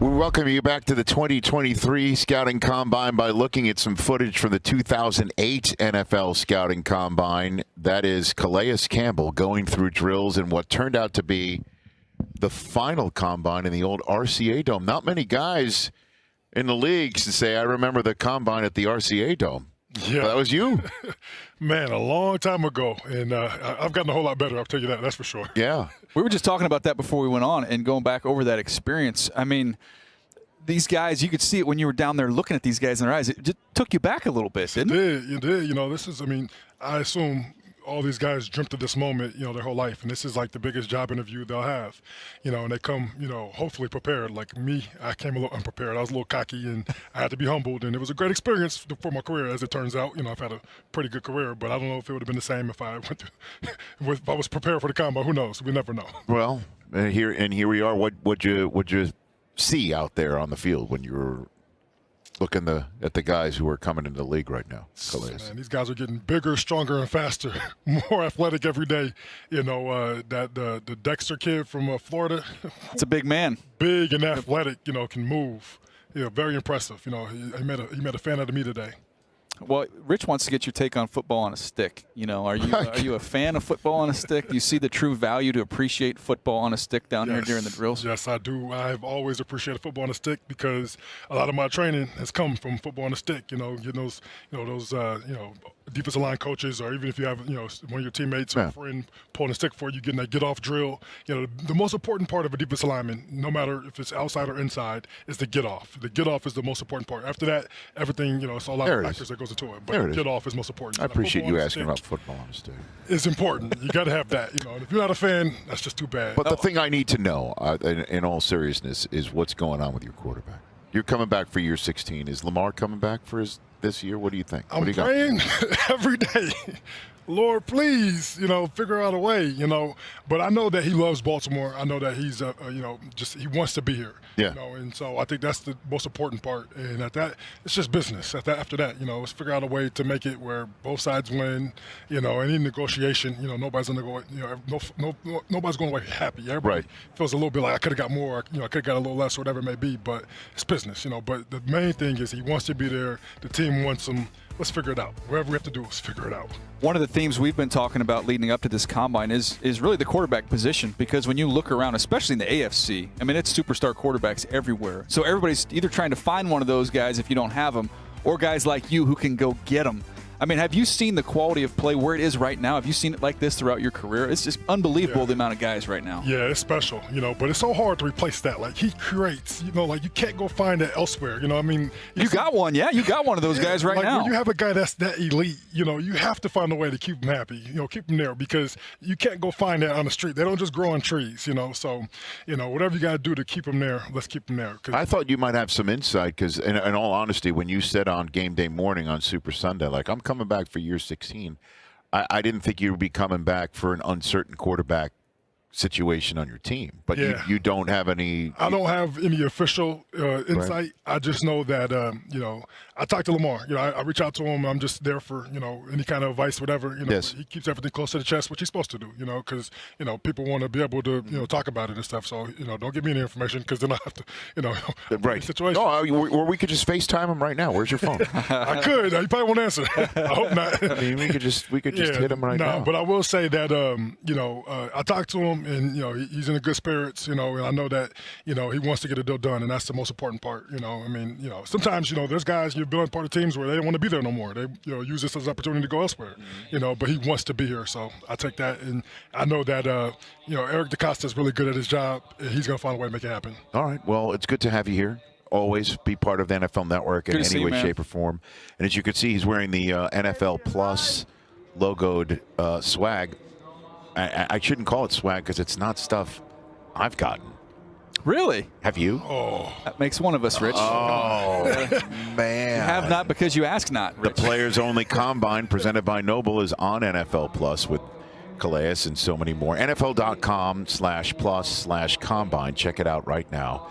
We welcome you back to the 2023 Scouting Combine by looking at some footage from the 2008 NFL Scouting Combine. That is Calais Campbell going through drills in what turned out to be the final combine in the old RCA Dome. Not many guys in the leagues to say, I remember the combine at the RCA Dome. Yeah. That was you. Man, a long time ago. And I've gotten a whole lot better, I'll tell you that. That's for sure. Yeah. We were just talking about that before we went on and going back over that experience. I mean, these guys, you could see it when you were down there looking at these guys in their eyes. It just took you back a little bit, didn't it? It did. You know, this is, I mean, I assume all these guys dreamt of this moment, you know, their whole life. And this is like the biggest job interview they'll have, you know, and they come, you know, hopefully prepared. Like me, I came a little unprepared. I was a little cocky and I had to be humbled. And it was a great experience for my career, as it turns out. You know, I've had a pretty good career, but I don't know if it would have been the same if I went to, if I was prepared for the combine. Who knows? We never know. Well, here we are. What'd you see out there on the field when you were looking at the guys who are coming into the league right now? Calais. Man, these guys are getting bigger, stronger, and faster, more athletic every day. You know, the Dexter kid from Florida. It's a big man. Big and athletic, you know, can move. You know, very impressive. You know, he met a fan out of me today. Well, Rich wants to get your take on football on a stick. You know, are you a fan of football on a stick? Do you see the true value to appreciate football on a stick down here during the drills? Yes, I do. I've always appreciated football on a stick because a lot of my training has come from football on a stick. You know, getting those, defensive line coaches, or even if you have, you know, one of your teammates or a friend pulling a stick for you, getting that get off drill. You know, the most important part of a defensive lineman, no matter if it's outside or inside, is the get off. The get off is the most important part. After that, everything, you know, it's a lot of factors that goes into it. But the get off is most important. I appreciate you asking about football on a stick. It's important. You got to have that. You know, and if you're not a fan, that's just too bad. But the thing I need to know, in all seriousness, is what's going on with your quarterback. You're coming back for year 16. Is Lamar coming back for this year? What do you think? I'm praying every day. Lord, please, you know, figure out a way, you know. But I know that he loves Baltimore. I know that he's, you know, just he wants to be here. Yeah. You know, and so I think that's the most important part. And at that, it's just business. After that, you know, let's figure out a way to make it where both sides win. You know, any negotiation, you know, nobody's gonna go, you know, nobody's going away happy. Everybody feels a little bit like I could have got more, you know, I could have got a little less, whatever it may be. But it's business, you know. But the main thing is he wants to be there. The team wants him. Let's figure it out. Whatever we have to do, let's figure it out. One of the themes we've been talking about leading up to this combine is really the quarterback position, because when you look around, especially in the AFC, I mean, it's superstar quarterbacks everywhere. So everybody's either trying to find one of those guys if you don't have them, or guys like you who can go get them. I mean, have you seen the quality of play where it is right now? Have you seen it like this throughout your career? It's just unbelievable the amount of guys right now. Yeah, it's special, you know, but it's so hard to replace that. Like, he creates, you know, like you can't go find it elsewhere, you know what I mean? You got one, yeah. You got one of those guys right like now. When you have a guy that's that elite, you know, you have to find a way to keep him happy, you know, keep him there, because you can't go find that on the street. They don't just grow on trees, you know. So, you know, whatever you got to do to keep him there, let's keep him there. I thought you might have some insight because, in all honesty, when you said on game day morning on Super Sunday, like, I'm coming back for year 16, I didn't think you would be coming back for an uncertain quarterback situation on your team, but Yeah. you don't have any. I don't have any official insight. Right. I just know that, I talk to Lamar. I reach out to him. I'm just there for, any kind of advice, whatever. Yes. He keeps everything close to the chest, which he's supposed to do, because, people want to be able to, talk about it and stuff. So, don't give me any information because then I have to, Right. situation. No, or we could just FaceTime him right now. Where's your phone? I could. He probably won't answer. I hope not. I mean, we could just hit him right now. But I will say that, I talked to him and, he's in a good spirits, and I know that, he wants to get a deal done, and that's the most important part, Sometimes, there's guys you've been on part of teams where they don't want to be there no more. They, use this as an opportunity to go elsewhere, but he wants to be here. So I take that, and I know that, Eric DeCosta is really good at his job, and he's going to find a way to make it happen. All right. Well, it's good to have you here. Always be part of the NFL Network in any way, shape, or form. And as you can see, he's wearing the NFL Plus logoed swag. I shouldn't call it swag because it's not stuff I've gotten. Really? Have you? Oh. That makes one of us, Rich. Oh, man. You have not because you ask not, Rich. The Players Only Combine presented by Noble is on NFL Plus with Calais and so many more. NFL.com/plus/combine. Check it out right now.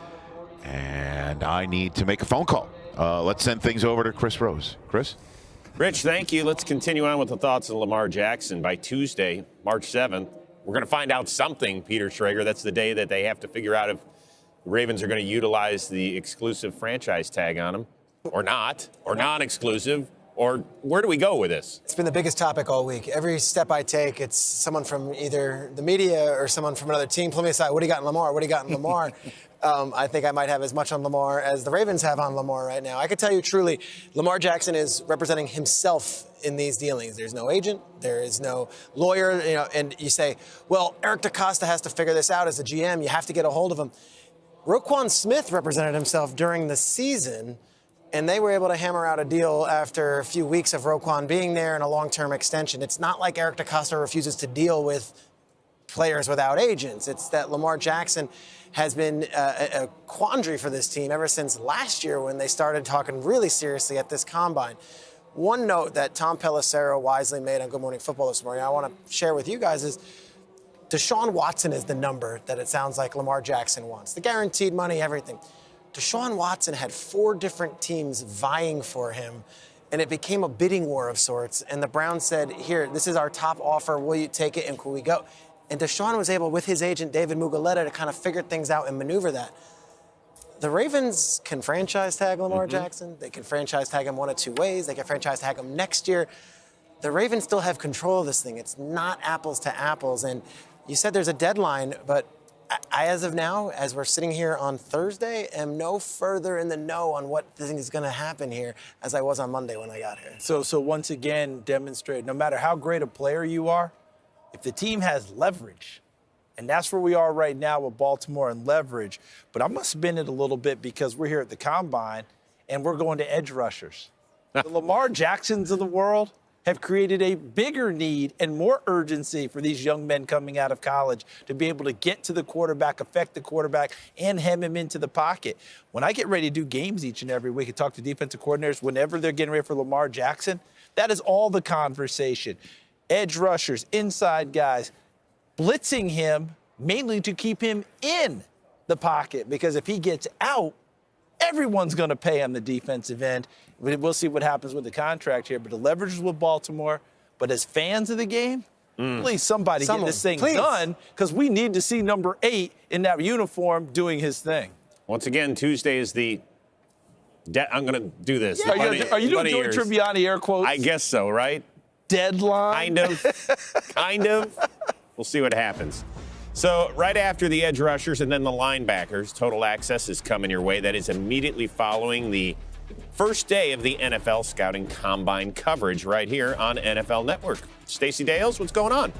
And I need to make a phone call. Let's send things over to Chris Rose. Chris? Rich, thank you. Let's continue on with the thoughts of Lamar Jackson. By Tuesday, March 7th, we're going to find out something, Peter Schrager. That's the day that they have to figure out if the Ravens are going to utilize the exclusive franchise tag on him or not, or non-exclusive, or where do we go with this? It's been the biggest topic all week. Every step I take, it's someone from either the media or someone from another team pulling me aside. What do you got in Lamar? What do you got in Lamar? I think I might have as much on Lamar as the Ravens have on Lamar right now. I can tell you truly, Lamar Jackson is representing himself in these dealings. There's no agent. There is no lawyer. And you say, well, Eric DeCosta has to figure this out as a GM. You have to get a hold of him. Roquan Smith represented himself during the season, and they were able to hammer out a deal after a few weeks of Roquan being there and a long-term extension. It's not like Eric DeCosta refuses to deal with players without agents. It's that Lamar Jackson has been a quandary for this team ever since last year when they started talking really seriously at this combine. One note that Tom Pelissero wisely made on Good Morning Football this morning I want to share with you guys is Deshaun Watson is the number that it sounds like Lamar Jackson wants. The guaranteed money, everything. Deshaun Watson had 4 different teams vying for him, and it became a bidding war of sorts. And the Browns said, here, this is our top offer. Will you take it, and can we go? And Deshaun was able, with his agent, David Mugoleta, to kind of figure things out and maneuver that. The Ravens can franchise tag Lamar Jackson. They can franchise tag him one of 2 ways. They can franchise tag him next year. The Ravens still have control of this thing. It's not apples to apples. And you said there's a deadline, but I, as of now, as we're sitting here on Thursday, am no further in the know on what is going to happen here as I was on Monday when I got here. So once again, demonstrate, no matter how great a player you are, if the team has leverage, and that's where we are right now with Baltimore and leverage, but I'm going to spin it a little bit because we're here at the Combine, and we're going to edge rushers. The Lamar Jacksons of the world have created a bigger need and more urgency for these young men coming out of college to be able to get to the quarterback, affect the quarterback, and hem him into the pocket. When I get ready to do games each and every week and talk to defensive coordinators, whenever they're getting ready for Lamar Jackson, that is all the conversation. Edge rushers, inside guys, blitzing him mainly to keep him in the pocket, because if he gets out, everyone's going to pay on the defensive end. We'll see what happens with the contract here, but the leverage is with Baltimore. But as fans of the game, please, somebody get this thing done, because we need to see number 8 in that uniform doing his thing. Once again, Tuesday is the I'm going to do this. Yeah, are you doing Joey Tribbiani air quotes? I guess so, right? Deadline? Kind of. We'll see what happens. So right after the edge rushers and then the linebackers, Total Access is coming your way. That is immediately following the first day of the NFL Scouting Combine coverage right here on NFL Network. Stacey Dales, what's going on?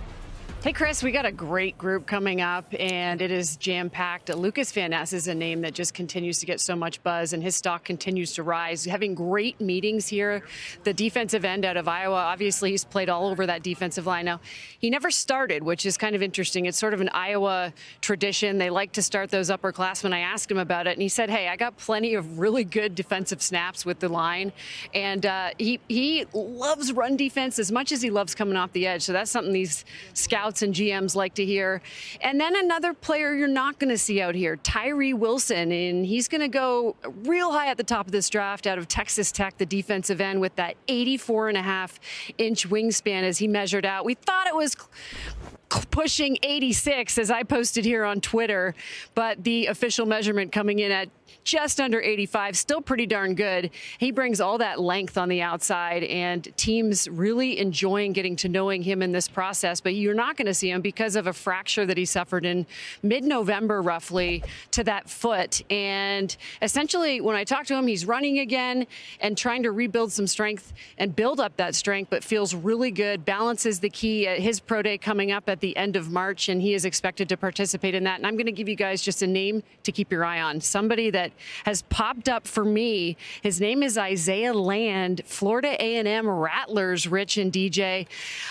Hey, Chris, we got a great group coming up, and it is jam-packed. Lucas Van Ness is a name that just continues to get so much buzz, and his stock continues to rise. Having great meetings here. The defensive end out of Iowa, obviously he's played all over that defensive line. Now, he never started, which is kind of interesting. It's sort of an Iowa tradition. They like to start those upperclassmen. I asked him about it, and he said, hey, I got plenty of really good defensive snaps with the line, and he loves run defense as much as he loves coming off the edge. So that's something these scouts scouts and GMs like to hear. And then another player you're not going to see out here, Tyree Wilson, and he's going to go real high at the top of this draft out of Texas Tech, the defensive end, with that 84.5-inch wingspan as he measured out. We thought it was pushing 86, as I posted here on Twitter, but the official measurement coming in at just under 85, still pretty darn good. He brings all that length on the outside, and teams really enjoying getting to knowing him in this process, but you're not going to see him because of a fracture that he suffered in mid-November, roughly, to that foot. And essentially, when I talk to him, he's running again and trying to rebuild some strength and build up that strength, but feels really good. Balance is the key at his pro day coming up at the end of March, and he is expected to participate in that. And I'm going to give you guys just a name to keep your eye on, somebody that has popped up for me. His name is Isaiah Land, Florida A&M Rattlers, Rich and DJ.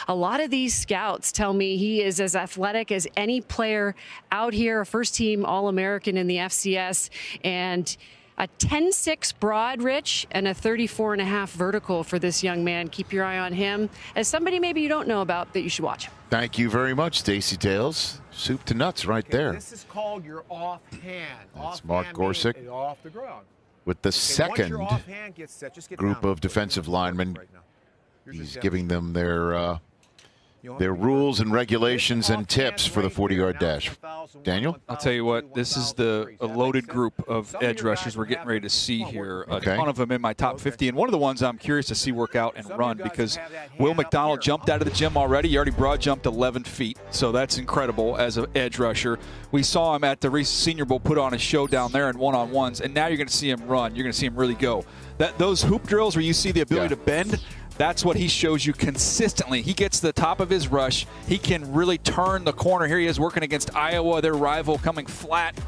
A lot of these scouts tell me he is as athletic as any player out here, a first-team All-American in the FCS, and a 10.6 broad, Rich, and a 34.5 vertical for this young man. Keep your eye on him as somebody maybe you don't know about that you should watch. Thank you very much, Stacey Tales. Soup to nuts right there. This is called your offhand. That's Mark Gorsick off the ground. with the Once second your offhand gets set, just get group down. of defensive linemen. He's giving them their rules and regulations and tips for the 40-yard dash. Daniel? I'll tell you what, this is a loaded group of edge rushers we're getting ready to see here. A ton of them in my top 50. And one of the ones I'm curious to see work out and run, because Will McDonald jumped out of the gym already. He already broad jumped 11 feet. So that's incredible as an edge rusher. We saw him at the Reese Senior Bowl put on a show down there in one-on-ones. And now you're going to see him run. You're going to see him really go. Those hoop drills where you see the ability to bend, that's what he shows you consistently. He gets to the top of his rush. He can really turn the corner. Here he is working against Iowa, their rival, coming flat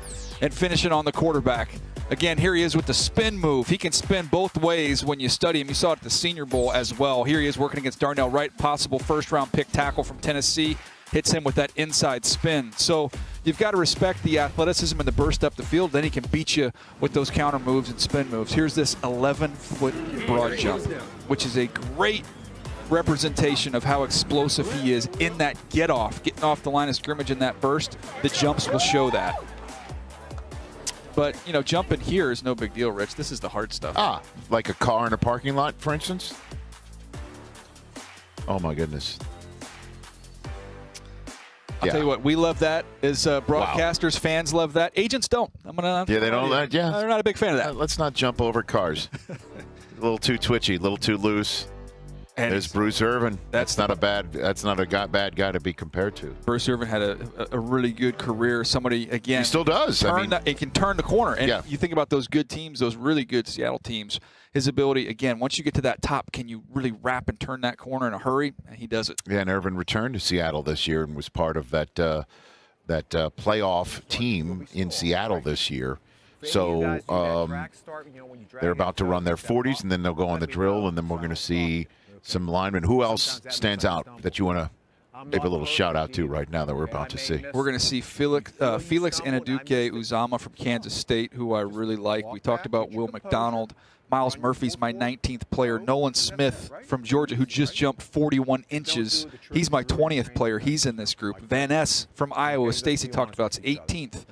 and finishing on the quarterback. Again, here he is with the spin move. He can spin both ways when you study him. You saw it at the Senior Bowl as well. Here he is working against Darnell Wright, possible first-round pick tackle from Tennessee. Hits him with that inside spin. So you've got to respect the athleticism and the burst up the field. Then he can beat you with those counter moves and spin moves. Here's this 11-foot broad jump, which is a great representation of how explosive he is in that get-off, getting off the line of scrimmage in that burst. The jumps will show that. But, you know, jumping here is no big deal, Rich. This is the hard stuff. Like a car in a parking lot, for instance? Oh, my goodness. I'll tell you what, we love that as broadcasters. Fans love that. Agents don't. They don't. They're not a big fan of that. Let's not jump over cars. A little too twitchy, a little too loose. And there's Bruce Irvin. That's not a bad guy to be compared to. Bruce Irvin had a really good career. Somebody, again, he still does. He can turn the corner. And you think about those good teams, those really good Seattle teams. His ability, again, once you get to that top, can you really wrap and turn that corner in a hurry? And he does it. Yeah, and Irvin returned to Seattle this year and was part of that playoff team in Seattle this year. So they're about to run their 40s, and then they'll go on the drill, and then we're going to see some linemen. Who else stands out that you want to give a little shout-out to right now that we're about to see? We're going to see Felix Anaduke Uzama from Kansas State, who I really like. We talked about Will McDonald. Miles Murphy's my 19th player. Nolan Smith from Georgia, who just jumped 41 inches. He's my 20th player. He's in this group. Van Ness from Iowa, Stacey talked about, is 18th.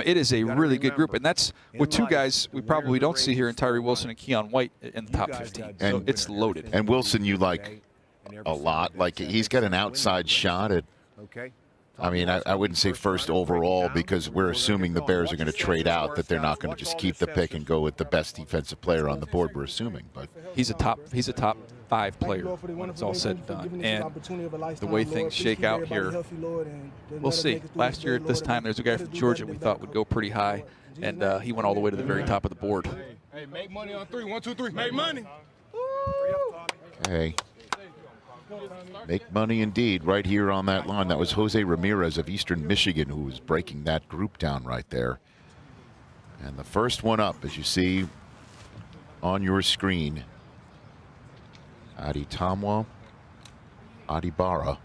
It is a really good group, and that's with two guys we probably don't see here in Tyree Wilson and Keon White in the top 15. So it's loaded. And Wilson, you like a lot. Like, he's got an outside shot at, I mean, I wouldn't say first overall, because we're assuming the Bears are going to trade out, that they're not going to just keep the pick and go with the best defensive player on the board, we're assuming. But he's a top 5 player when it's all said and done. And the way things shake out here, we'll see. Last year at this time, there's a guy from Georgia we thought would go pretty high, and he went all the way to the very top of the board. Hey, make money on 3. 1, 2, 3. Make money. Okay. Make money indeed right here on that line. That was Jose Ramirez of Eastern Michigan who was breaking that group down right there. And the first one up, as you see on your screen, Adetomiwa Adibara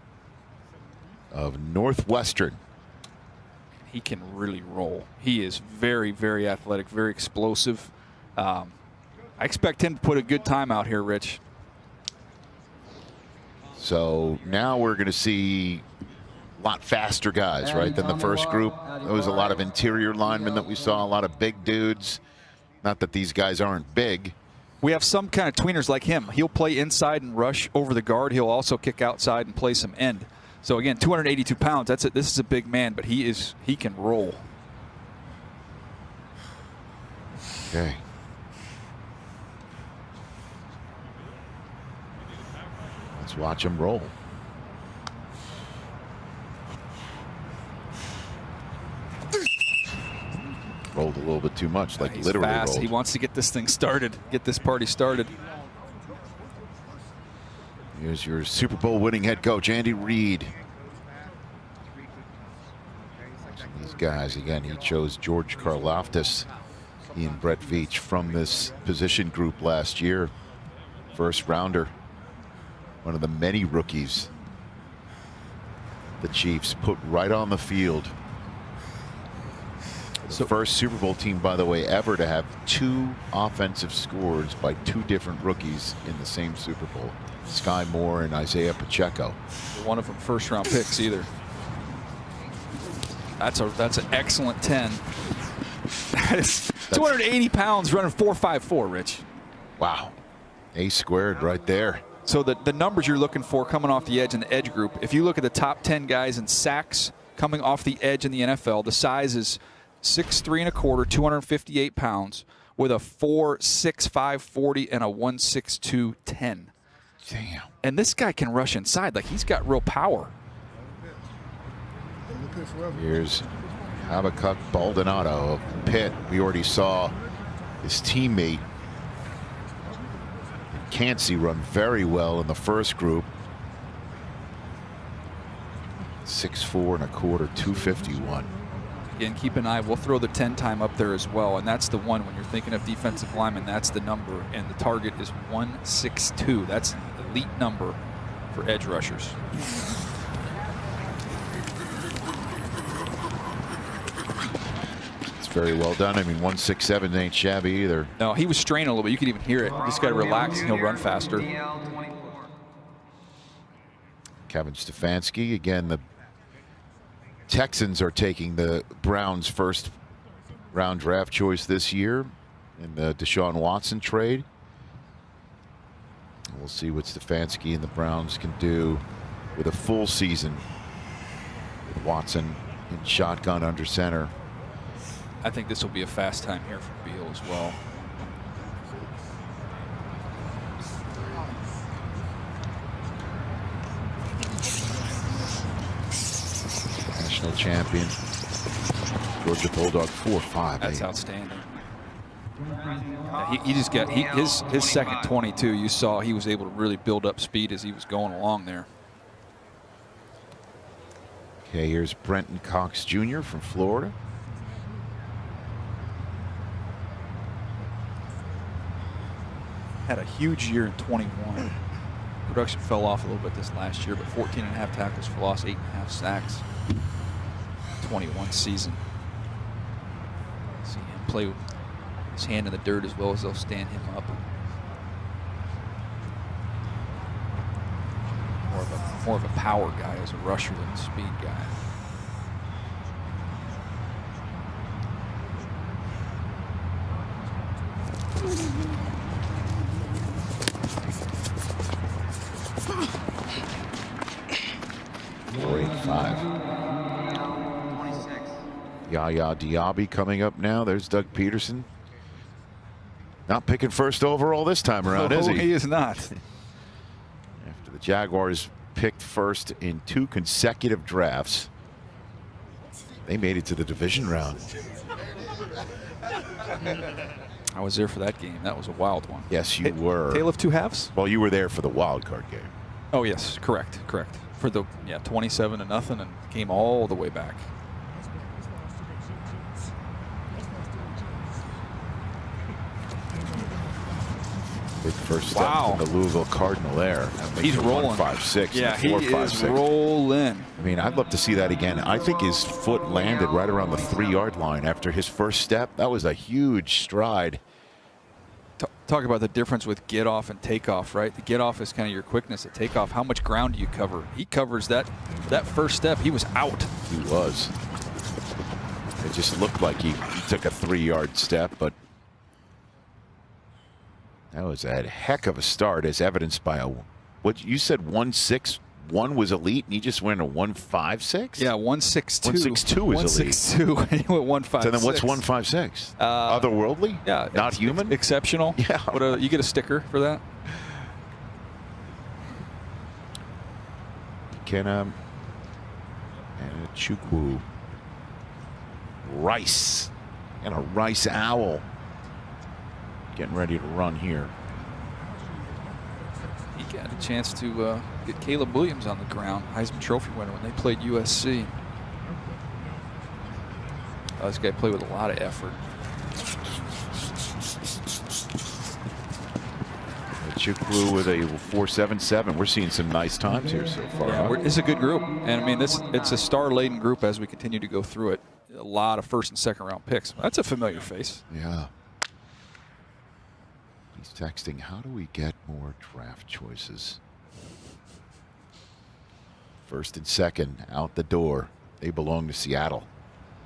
of Northwestern. He can really roll. He is very, very athletic, very explosive. I expect him to put a good time out here, Rich. So now we're going to see lot faster guys, right, than the first group. There was a lot of interior linemen that we saw, a lot of big dudes. Not that these guys aren't big. We have some kind of tweeners like him. He'll play inside and rush over the guard. He'll also kick outside and play some end. So again, 282 pounds. That's it. This is a big man, but he can roll. Okay. Let's watch him roll. Rolled a little bit too much, like He's literally fast. rolled. He wants to get this thing started, get this party started. Here's your Super Bowl winning head coach, Andy Reid. These guys, again, he chose George Karlaftis, he and Brett Veach from this position group last year. First rounder, one of the many rookies the Chiefs put right on the field. The first Super Bowl team, by the way, ever to have 2 offensive scores by 2 different rookies in the same Super Bowl. Sky Moore and Isaiah Pacheco. One of them first-round picks either. That's an excellent 10. That is 280 pounds running 4.54, Rich. Wow. A squared right there. So the numbers you're looking for coming off the edge in the edge group, if you look at the top 10 guys in sacks coming off the edge in the NFL, the size is 6'3 1/4", 258 pounds, with a 4.65 40 and a 1.62 10. Damn. And this guy can rush inside. Like, he's got real power. Here's Habakkuk Baldonado of Pitt. We already saw his teammate Cansey run very well in the first group. 6'4 1/4", 251. Again, keep an eye. We'll throw the 10 time up there as well. And that's the one when you're thinking of defensive linemen, that's the number. And the target is 162. That's an elite number for edge rushers. It's very well done. I mean, 167 ain't shabby either. No, he was straining a little bit. You could even hear it. You just got to relax and he'll run faster. Kevin Stefanski, again, the Texans are taking the Browns' first round draft choice this year in the Deshaun Watson trade. We'll see what Stefanski and the Browns can do with a full season with Watson in shotgun under center. I think this will be a fast time here for Beal as well. National champion, Georgia Bulldog 4.5. That's outstanding. Yeah, he just got his second 22. You saw he was able to really build up speed as he was going along there. Okay, here's Brenton Cox Jr. from Florida. Had a huge year in 21. Production fell off a little bit this last year, but 14.5 tackles for loss, 8.5 sacks. 21 season. See him play with his hand in the dirt as well as they'll stand him up. More of a power guy as a rusher than a speed guy. Yaya Diaby coming up now. There's Doug Peterson. Not picking first overall this time around, is he? He is not. After the Jaguars picked first in 2 consecutive drafts, they made it to the division round. I was there for that game. That was a wild one. Yes, you were. Tale of two halves? Well, you were there for the wild card game. Oh, yes. Correct. For the 27-0 and came all the way back. Big first step from the Louisville Cardinal there. He's rolling. 5.6. Yeah, he is rolling. I mean, I'd love to see that again. I think his foot landed right around the 3-yard line after his first step. That was a huge stride. Talk about the difference with get off and takeoff, right? The get off is kind of your quickness. The takeoff, how much ground do you cover? He covers that first step. He was out. He was. It just looked like he took a 3-yard step, but that was a heck of a start, as evidenced by what you said 1.61 was elite, and he just went a 1.56. Yeah, 1.62. 1.62 is elite. 1.62, and he went 1.56. So then, what's 1.56? Otherworldly? Yeah, not human. Exceptional. Yeah. You get a sticker for that. And Chukwu. Rice. And a Rice Owl. Getting ready to run here. He got a chance to get Caleb Williams on the ground, Heisman Trophy winner, when they played USC. This guy played with a lot of effort. Chukwu with a 4.77. We're seeing some nice times here so far. Yeah, it's a good group, and I mean, it's a star-laden group as we continue to go through it. A lot of first and second round picks. That's a familiar face. Yeah. He's texting, how do we get more draft choices? First and second out the door. They belong to Seattle.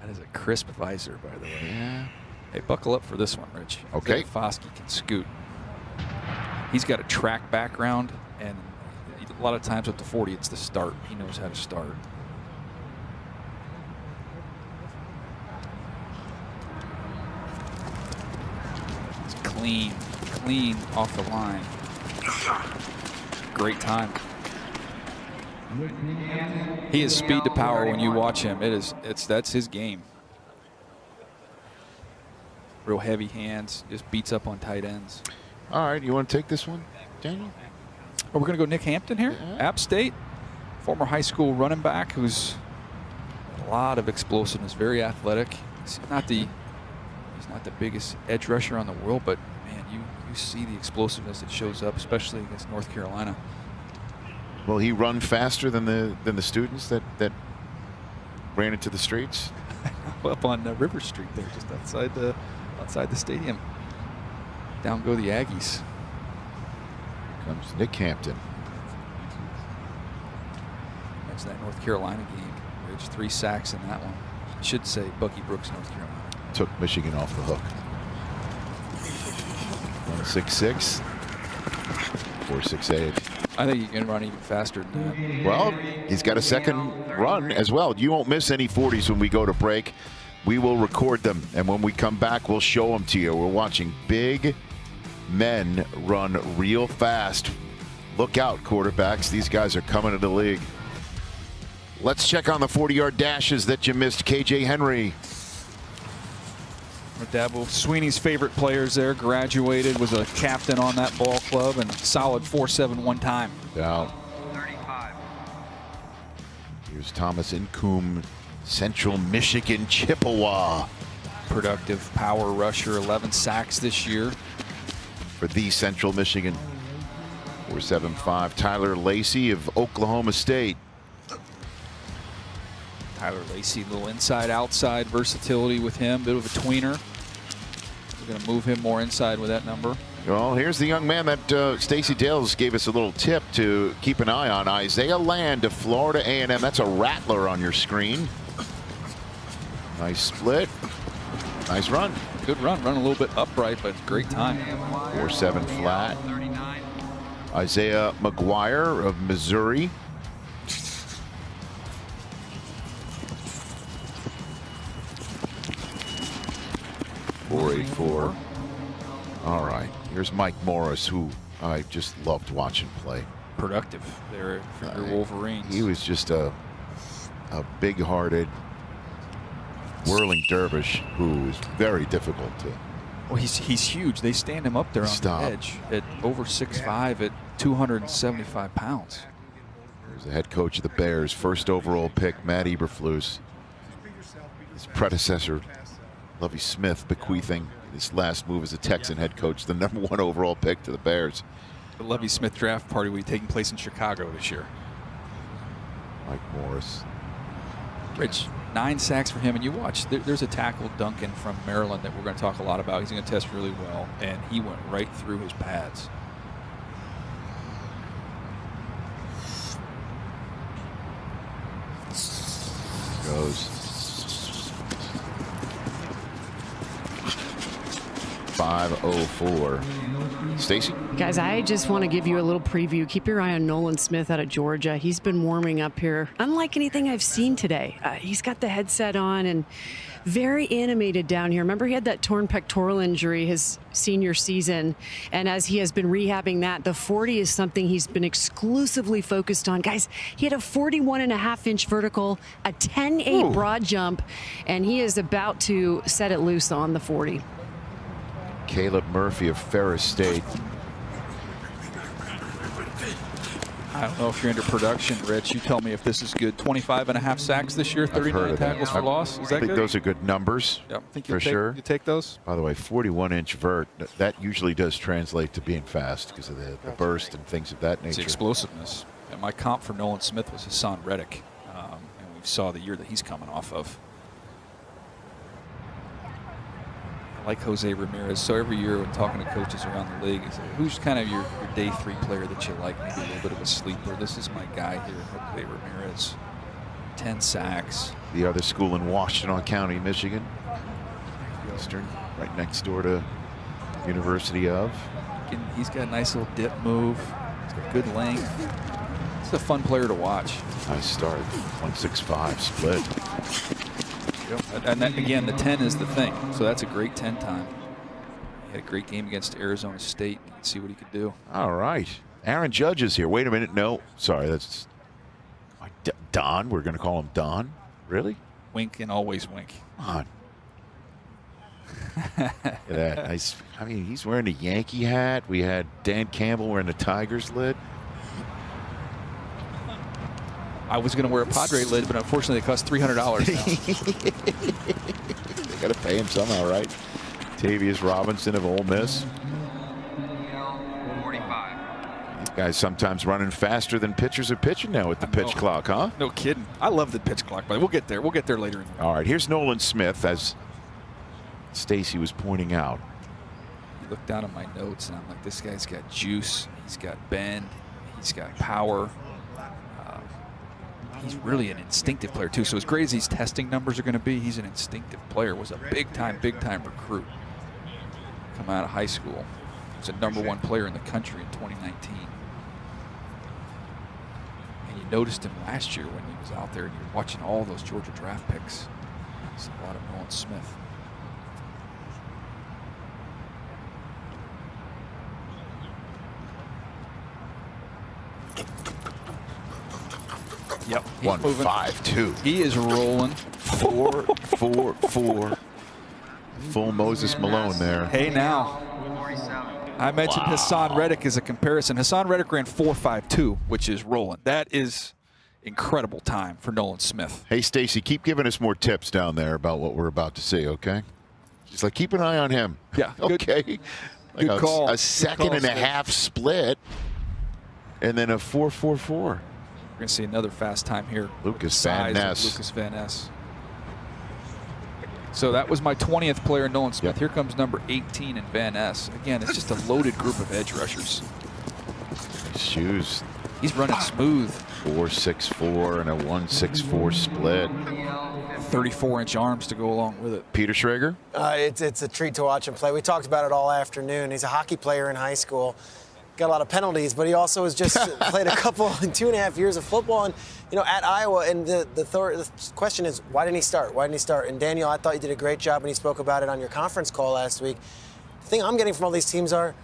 That is a crisp visor, by the way. Yeah. Hey, buckle up for this one, Rich. Okay. Foskey can scoot. He's got a track background, and a lot of times with the 40, it's the start. He knows how to start. It's clean off the line. Great time. He is speed to power when you watch him. That's his game. Real heavy hands, just beats up on tight ends. All right, you want to take this one, Daniel? Oh, we're going to go Nick Hampton here. Yeah. App State, former high school running back who's a lot of explosiveness, very athletic. He's not the biggest edge rusher on the world, but man, you see the explosiveness that shows up, especially against North Carolina. Will he run faster than the students that ran into the streets? Up on River Street there, just outside the stadium. Down go the Aggies. Comes Nick Hampton. That's that North Carolina game. There's 3 sacks in that one. I should say Bucky Brooks, North Carolina. Took Michigan off the hook. 1.66. 4.68. I think he can run even faster than that. Well, he's got a second run as well. You won't miss any 40s when we go to break. We will record them, and when we come back, we'll show them to you. We're watching big men run real fast. Look out, quarterbacks. These guys are coming to the league. Let's check on the 40-yard dashes that you missed. KJ Henry. Dabo Sweeney's favorite players there, graduated, was a captain on that ball club, and solid 4.7 one time. Yeah. Here's Thomas Incoom, Central Michigan, Chippewa. Productive power rusher, 11 sacks this year. For the Central Michigan. 4.75. Tyler Lacey of Oklahoma State. Tyler Lacey, a little inside-outside versatility with him, bit of a tweener. We're going to move him more inside with that number. Well, here's the young man that Stacey Dales gave us a little tip to keep an eye on. Isaiah Land of Florida A&M. That's a rattler on your screen. Nice split. Nice run. Good run. Run a little bit upright, but great time. 4.7 flat. Isaiah McGuire of Missouri. .484. All right. Here's Mike Morris, who I just loved watching play. Productive there for your Wolverines. He was just a big-hearted, whirling dervish who is very difficult to. Well, he's huge. They stand him up there on the edge at over 6'5" at 275 pounds. There's the head coach of the Bears, first overall pick, Matt Eberflus. His predecessor, Lovie Smith, bequeathing his last move as a Texan head coach, the #1 overall pick to the Bears. The Lovie Smith draft party will be taking place in Chicago this year. Mike Morris. Rich, 9 sacks for him, and you watch. There's a tackle, Duncan from Maryland, that we're going to talk a lot about. He's going to test really well, and he went right through his pads. Goes 5:04. Stacy? Guys, I just want to give you a little preview. Keep your eye on Nolan Smith out of Georgia. He's been warming up here. Unlike anything I've seen today, he's got the headset on and very animated down here. Remember, he had that torn pectoral injury his senior season, and as he has been rehabbing that, the 40 is something he's been exclusively focused on. Guys, he had a 41.5-inch vertical, a 10.8 broad jump, and he is about to set it loose on the 40. Caleb Murphy of Ferris State. I don't know if you're into production, Rich. You tell me if this is good. 25.5 sacks this year, 39 tackles for loss. Is that I think good? those are good numbers. Yep. Think for sure. You take those? By the way, 41-inch vert, that usually does translate to being fast because of the burst and things of that nature. It's explosiveness. And my comp for Nolan Smith was Hassan Reddick. And we saw the year that he's coming off of. I like Jose Ramirez. So every year when talking to coaches around the league, it's like, who's kind of your day 3 player that you like, maybe a little bit of a sleeper? This is my guy here, Jose Ramirez. 10 sacks. The other school in Washtenaw County, Michigan. Eastern, right next door to University of. He's got a nice little dip move. He's got good length. He's a fun player to watch. Nice start. 165 split. And that, again, the 10 is the thing. So that's a great 10 time. He had a great game against Arizona State. You can see what he could do. All right. Aaron Judge is here. Wait a minute. No. Sorry. That's Don. We're going to call him Don. Really? Wink and always wink. Come on. Look at that. Nice. I mean, he's wearing a Yankee hat. We had Dan Campbell wearing the Tigers lid. I was going to wear a Padre lid, but unfortunately it cost $300 now. They got to pay him somehow, right? Tavius Robinson of Ole Miss. 45. These guys sometimes running faster than pitchers are pitching now with the pitch clock, huh? No kidding. I love the pitch clock, but we'll get there. We'll get there later. All right, here's Nolan Smith, as Stacy was pointing out. You look down at my notes, and I'm like, this guy's got juice. He's got bend. He's got power. He's really an instinctive player, too. So as great as these testing numbers are going to be, he's an instinctive player. Was a big-time recruit coming out of high school. He's a #1 player in the country in 2019. And you noticed him last year when he was out there, and you're watching all those Georgia draft picks. It's a lot of Nolan Smith. Yep. 1-5-2. He is rolling. 4-4-4. Full Moses Malone there. Hey, now. I mentioned Hassan Reddick as a comparison. Hassan Reddick ran 4.52, which is rolling. That is incredible time for Nolan Smith. Hey, Stacy, keep giving us more tips down there about what we're about to see, okay? Just like keep an eye on him. Yeah. Okay. Good call. A second and a half split, and then a 4-4-4. We're going to see another fast time here. Lucas Van Ness. Lucas Van Ness. So that was my 20th player, Nolan Smith. Yep. Here comes number 18 in Van Ness. Again, it's just a loaded group of edge rushers. Shoes. He's running smooth. 4.64 and a 1.64 split. 34-inch arms to go along with it. Peter Schrager? It's a treat to watch him play. We talked about it all afternoon. He's a hockey player in high school. Got a lot of penalties, but he also has just played a couple in 2.5 years of football, and at Iowa. And the question is, why didn't he start? Why didn't he start? And Daniel, I thought you did a great job when you spoke about it on your conference call last week. The thing I'm getting from all these teams are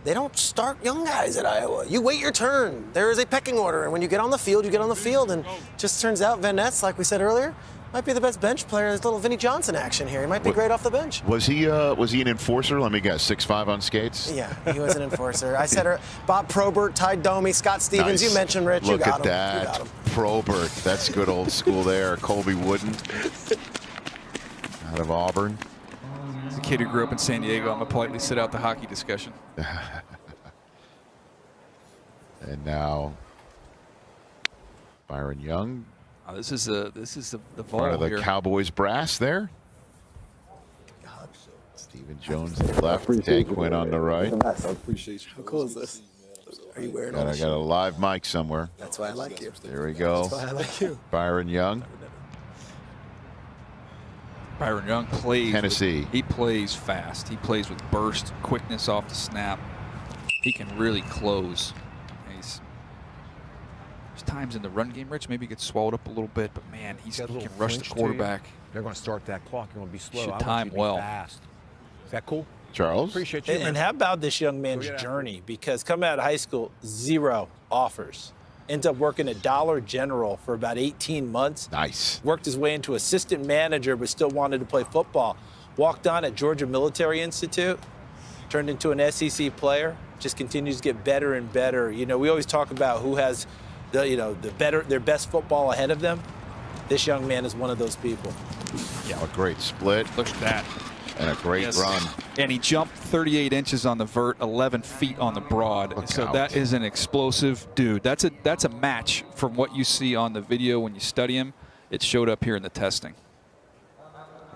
they don't start young guys at Iowa. You wait your turn. There is a pecking order, and when you get on the field, you get on the field. And just turns out Van Ness, like we said earlier, might be the best bench player. There's a little Vinnie Johnson action here. He might be great off the bench. Was he an enforcer? Let me guess, 6'5" on skates? Yeah, he was an enforcer. I said Bob Probert, Ty Domi, Scott Stevens. Nice. You mentioned Rich. Look you got at that. You got him. Probert. That's good old school there. Colby Wooden out of Auburn. He's a kid who grew up in San Diego. I'm going to politely sit out the hockey discussion. And now Byron Young. Oh, this is the vault Part of the here. Cowboys brass there. Stephen Jones on the left, Dan Quinn on the right. I appreciate you. How cool is this? Are you wearing all I this got a live mic somewhere. That's why I like you. There we go. That's why I like you. Byron Young. Byron Young plays. Tennessee. He plays fast. He plays with burst, quickness off the snap. He can really close. There's times in the run game, Rich, maybe he gets swallowed up a little bit, but man, he can rush the quarterback. They're going to start that clock. You're going to be slow. Should I want time you to be well. Fast. Is that cool? Charles? Appreciate you, man. And how about this young man's journey? Because coming out of high school, 0 offers. Ends up working at Dollar General for about 18 months. Nice. Worked his way into assistant manager, but still wanted to play football. Walked on at Georgia Military Institute. Turned into an SEC player. Just continues to get better and better. You know, we always talk about who has their best football ahead of them. This young man is one of those people. Yeah, a great split. Look at that. And a great run. And he jumped 38 inches on the vert, 11 feet on the broad. Look so out. that is an explosive dude. That's a match from what you see on the video when you study him. It showed up here in the testing.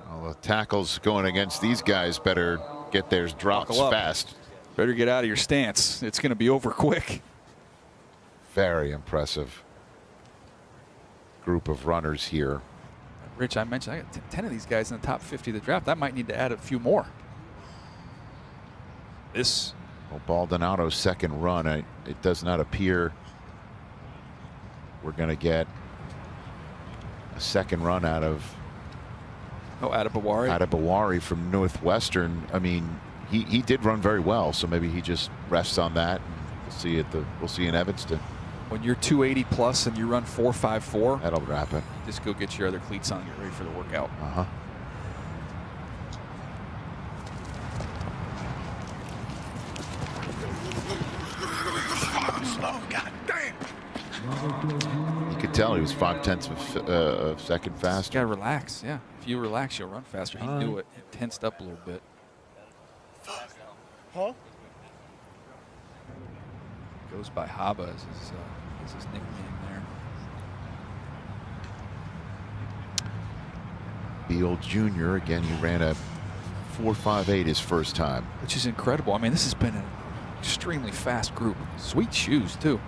Well, the tackles going against these guys better get theirs drops Buckle up. fast. Better get out of your stance. It's going to be over quick. Very impressive group of runners here. Rich, I mentioned I got 10 of these guys in the top 50 of the draft. I might need to add a few more. This. Well, Baldonado's second run, it does not appear we're going to get a second run out of Adebawari from Northwestern. I mean, he did run very well, so maybe he just rests on that. We'll see in Evanston. When you're 280 plus and you run 4.54, that'll wrap it. Just go get your other cleats on and get ready for the workout. Slow, God damn. You could tell he was 0.5 of a second faster. You gotta relax, yeah. If you relax, you'll run faster. He knew it. He tensed up a little bit. Huh? Goes by Haba as his nickname there. Beal Jr. again, he ran a 4.58 his first time. Which is incredible. I mean, this has been an extremely fast group. Sweet shoes, too.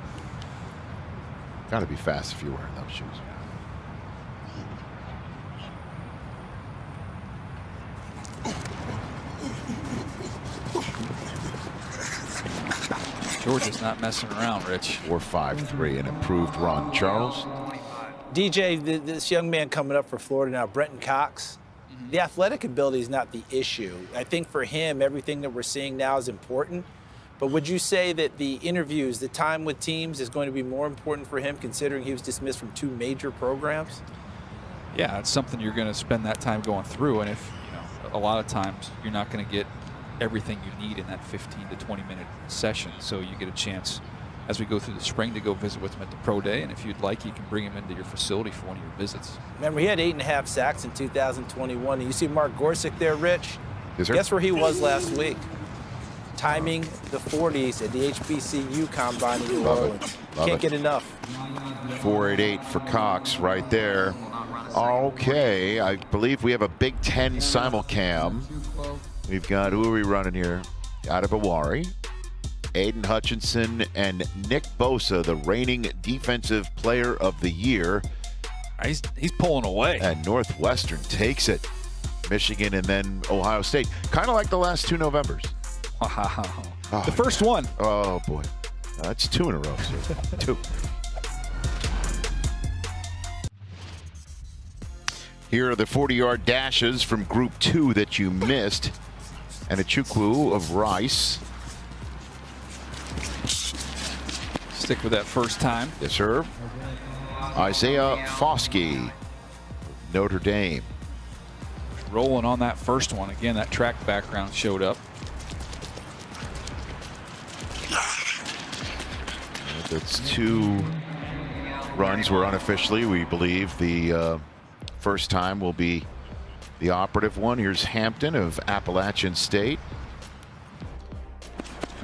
Got to be fast if you're wearing those shoes. Georgia's not messing around, Rich. 4.53, an improved run. Charles? DJ, this young man coming up for Florida now, Brenton Cox, the athletic ability is not the issue. I think for him, everything that we're seeing now is important. But would you say that the interviews, the time with teams is going to be more important for him considering he was dismissed from 2 major programs? Yeah, it's something you're going to spend that time going through. And if, a lot of times you're not going to get everything you need in that 15 to 20 minute session. So you get a chance as we go through the spring to go visit with him at the Pro Day. And if you'd like, you can bring him into your facility for one of your visits. Remember, he had 8.5 sacks in 2021. And you see Mark Gorsuch there, Rich? Yes, sir. Guess where he was last week? Timing the 40s at the HBCU Combine in New Orleans. Can't get enough. 4.88 for Cox right there. Okay, I believe we have a Big Ten simulcam. We've got, who are we running here? Adebawari, Aiden Hutchinson, and Nick Bosa, the reigning Defensive Player of the Year. He's pulling away. And Northwestern takes it. Michigan and then Ohio State. Kind of like the last 2 Novembers. Wow. Oh, the first one. Oh, boy. That's 2 in a row, sir. 2. Here are the 40-yard dashes from Group 2 that you missed. And a Chukwu of Rice. Stick with that first time. Yes, sir. Isaiah Foskey, Notre Dame. Rolling on that first one. Again, that track background showed up. That's 2 runs were unofficially. We believe the first time will be the operative one. Here's Hampton of Appalachian State.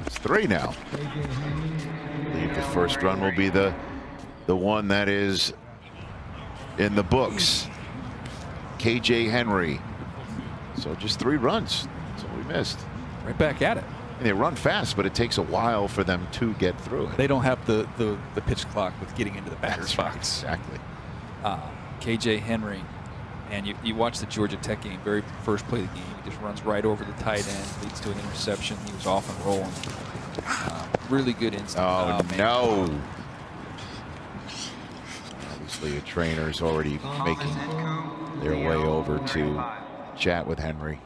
It's 3 now. I believe the first run will be the one that is in the books. KJ Henry. So just 3 runs. That's all we missed. Right back at it. And they run fast, but it takes a while for them to get through it. They don't have the pitch clock with getting into the batter's box. Exactly. KJ Henry, and you watch the Georgia Tech game, very first play of the game, he just runs right over the tight end, leads to an interception. He was off and rolling. Really good instinct. Oh, no. Obviously, a trainer's already making their way over to chat with Henry.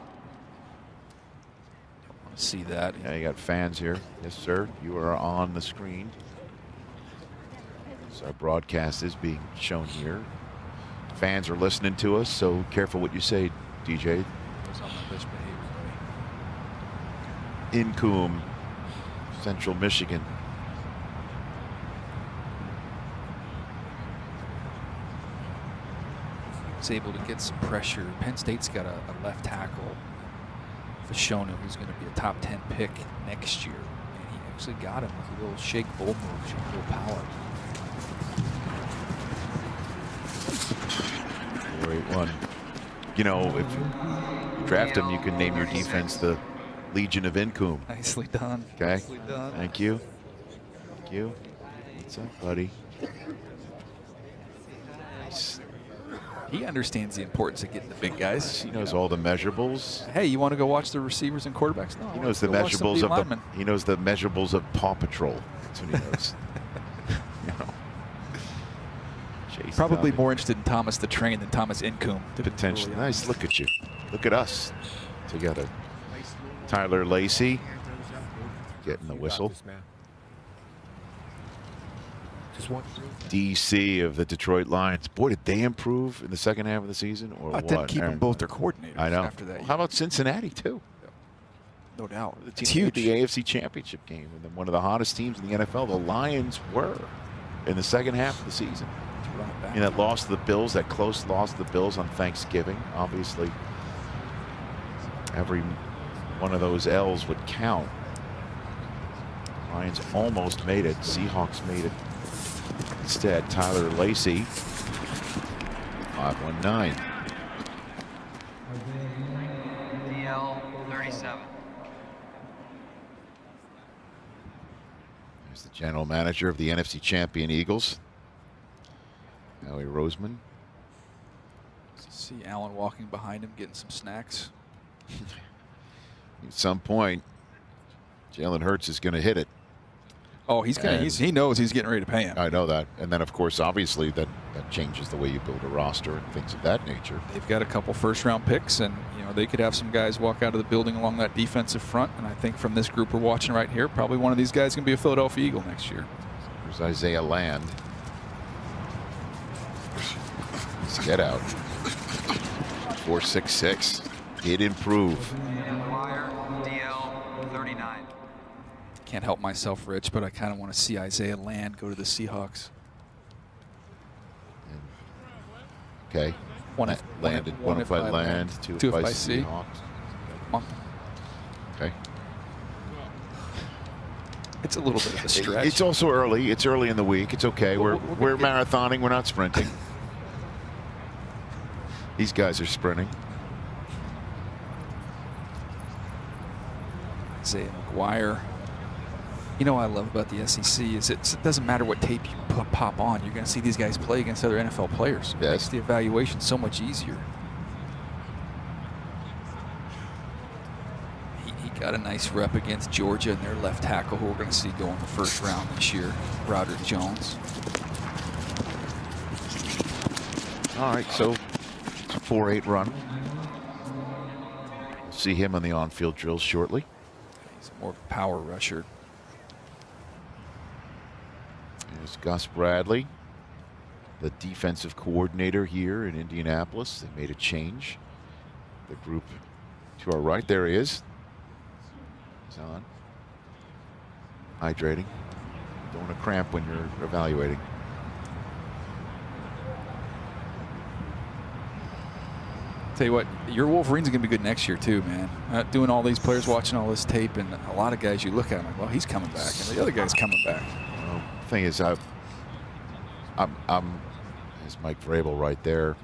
See that. Yeah, you got fans here. Yes, sir. You are on the screen. So our broadcast is being shown here. Fans are listening to us, so careful what you say, DJ. Incoom, Central Michigan. Was able to get some pressure. Penn State's got a left tackle, Fashona, who's going to be a top 10 pick next year. And he actually got him with a little shake bull move, a little power. 4-8-1. You know, if you draft him, you can name your defense the Legion of Incoom. Nicely done. Okay. Nicely done. Thank you. Thank you. What's up, buddy? Nice. He understands the importance of getting the big guys. He knows all the measurables. Hey, you want to go watch the receivers and quarterbacks? No. He knows the measurables of the. He knows the measurables of Paw Patrol. That's what he knows. You know. Probably more interested in Thomas the Train than Thomas Incoom. Potentially. Nice. Look at you. Look at us together. Tyler Lacey getting the whistle. DC of the Detroit Lions. Boy, did they improve in the second half of the season, or what? Them keeping both their coordinators. I know. After that, well, how about Cincinnati too? No doubt. It's huge. The AFC Championship game, and then one of the hottest teams in the NFL. The Lions were in the second half of the season. And that loss to the Bills, that close loss to the Bills on Thanksgiving, obviously every one of those L's would count. Lions almost made it. Seahawks made it. Instead, Tyler Lacey, 519. DL 37. There's the general manager of the NFC champion Eagles, Howie Roseman. See Allen walking behind him, getting some snacks. At some point, Jalen Hurts is going to hit it. Oh, he's gonna. He knows he's getting ready to pay him. I know that, and then of course, obviously, that changes the way you build a roster and things of that nature. They've got a couple first-round picks, and they could have some guys walk out of the building along that defensive front. And I think from this group we're watching right here, probably one of these guys is gonna be a Philadelphia Eagle next year. There's Isaiah Land. Let's get out. 4.66. Did improve. DL 39. Can't help myself, Rich, but I kind of want to see Isaiah Land go to the Seahawks. Okay. One if by Land, two if by Seahawks. Okay. It's a little bit of a stretch. It's also early. It's early in the week. It's okay. We're marathoning. We're not sprinting. These guys are sprinting. Isaiah McGuire. What I love about the SEC is it doesn't matter what tape you pop on. You're going to see these guys play against other NFL players. It makes the evaluation so much easier. He got a nice rep against Georgia and their left tackle, who we're going to see go in the first round this year, Broderick Jones. All right, so it's a 4.8 run. We'll see him on the on-field drills shortly. He's more of a power rusher. There's Gus Bradley, the defensive coordinator here in Indianapolis. They made a change. The group to our right, there he is. He's on. Hydrating. Don't want to cramp when you're evaluating. Tell you what, your Wolverines are going to be good next year too, man. Doing all these players, watching all this tape, and a lot of guys you look at, like, well, he's coming back, and the other guy's coming back. Well, the thing is, There's Mike Vrabel right there.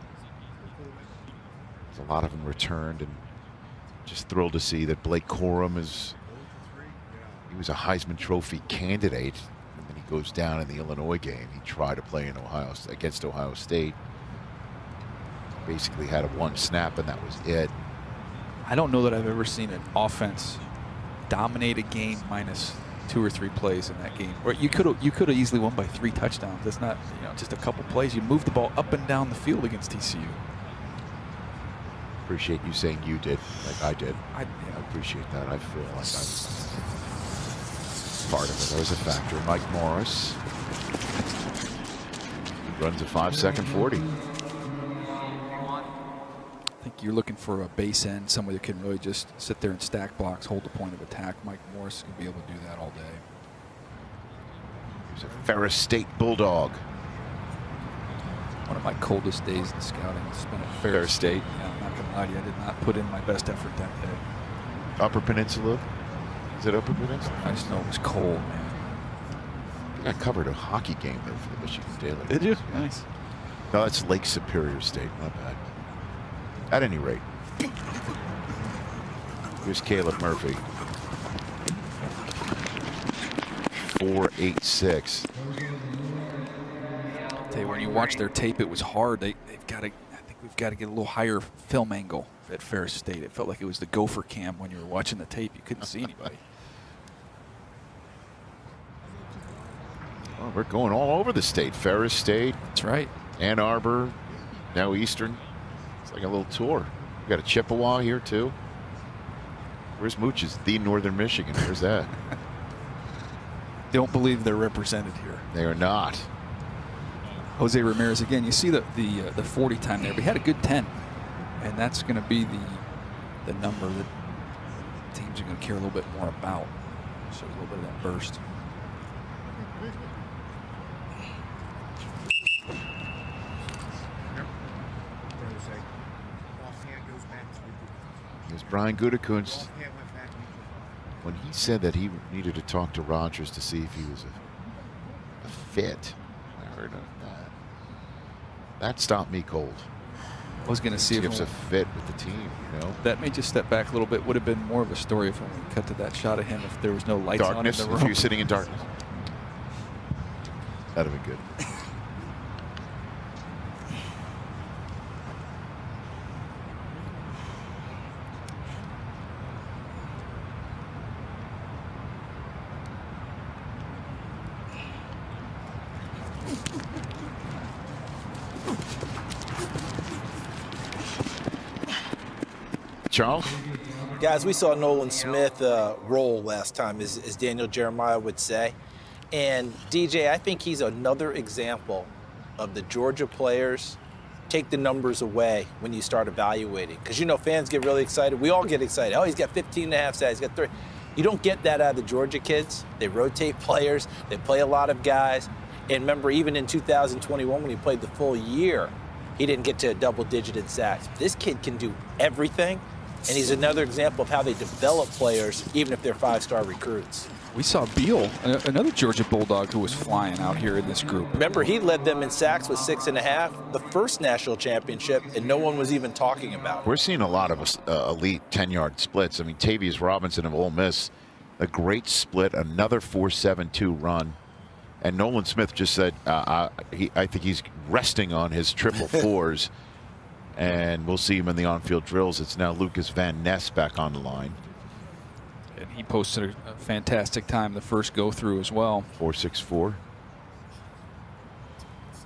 There's a lot of them returned, and just thrilled to see that Blake Corum he was a Heisman Trophy candidate, and then he goes down in the Illinois game. He tried to play in against Ohio State. Basically had a one snap, and that was it. I don't know that I've ever seen an offense dominate a game minus 2 or 3 plays in that game. Or you could have easily won by 3 touchdowns. That's not, just a couple plays. You moved the ball up and down the field against TCU. Appreciate you saying you did, like I did. I appreciate that. I feel like I was part of it. That was a factor. Mike Morris runs a 5-second 40. I think you're looking for a base end, somebody that can really just sit there and stack blocks, hold the point of attack. Mike Morris can be able to do that all day. He's a Ferris State Bulldog. One of my coldest days in scouting was spent at Ferris State. Yeah, I'm not going to lie to you, I did not put in my best effort that day. Upper Peninsula? Is it Upper Peninsula? I just know it was cold, man. I think I covered a hockey game there for the Michigan Daily. Did you? Yeah. Nice. No, that's Lake Superior State. Not bad. At any rate, here's Caleb Murphy. 4.86. Tell you, when you watch their tape, it was hard. They've got to. I think we've got to get a little higher film angle at Ferris State. It felt like it was the gopher cam when you were watching the tape. You couldn't see anybody. Well, we're going all over the state. Ferris State. That's right. Ann Arbor. Now Eastern. It's like a little tour. We got a Chippewa here too. Where's Mooch's? The Northern Michigan. Where's that? Don't believe they're represented here. They are not. Jose Ramirez again. You see the 40 time there, but he had a good 10, and that's going to be the number that teams are going to care a little bit more about. So a little bit of that burst. Here's Brian Gutekunst. When he said that he needed to talk to Rodgers to see if he was a fit, I heard of that. That stopped me cold. I was going to see if he was a fit with the team, That made you step back a little bit. Would have been more of a story if we cut to that shot of him if there was no lights darkness, on in the room. if you were sitting in darkness. That'd have been good. Charles? Guys, we saw Nolan Smith roll last time, as Daniel Jeremiah would say. And DJ, I think he's another example of the Georgia players take the numbers away when you start evaluating. Because, fans get really excited. We all get excited. Oh, he's got 15.5 sacks. He's got 30. You don't get that out of the Georgia kids. They rotate players. They play a lot of guys. And remember, even in 2021, when he played the full year, he didn't get to a double-digit in sacks. This kid can do everything. And he's another example of how they develop players, even if they're 5-star recruits. We saw Beal, another Georgia Bulldog who was flying out here in this group. Remember, he led them in sacks with 6.5, the first national championship, and no one was even talking about it. We're seeing a lot of elite 10-yard splits. I mean, Tavius Robinson of Ole Miss, a great split, another 4.72 run. And Nolan Smith just said, I think he's resting on his triple fours. And we'll see him in the on-field drills. It's now Lucas Van Ness back on the line. And he posted a fantastic time the first go-through as well. 4.64.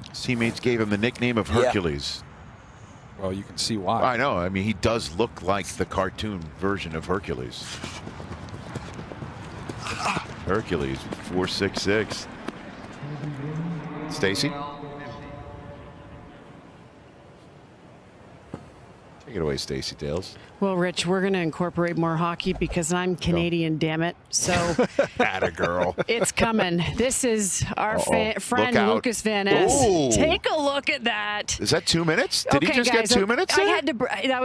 His teammates gave him the nickname of Hercules. Yeah. Well, you can see why. I know. I mean, he does look like the cartoon version of Hercules. Hercules, 4.66. Stacy? Take it away, Stacy Dales. Well, Rich, we're going to incorporate more hockey because I'm Canadian, damn it. So Atta girl. It's coming. This is our friend Lucas Van Ness. Ooh. Take a look at that. Is that 2 minutes? Did he just get 2 minutes? I had to.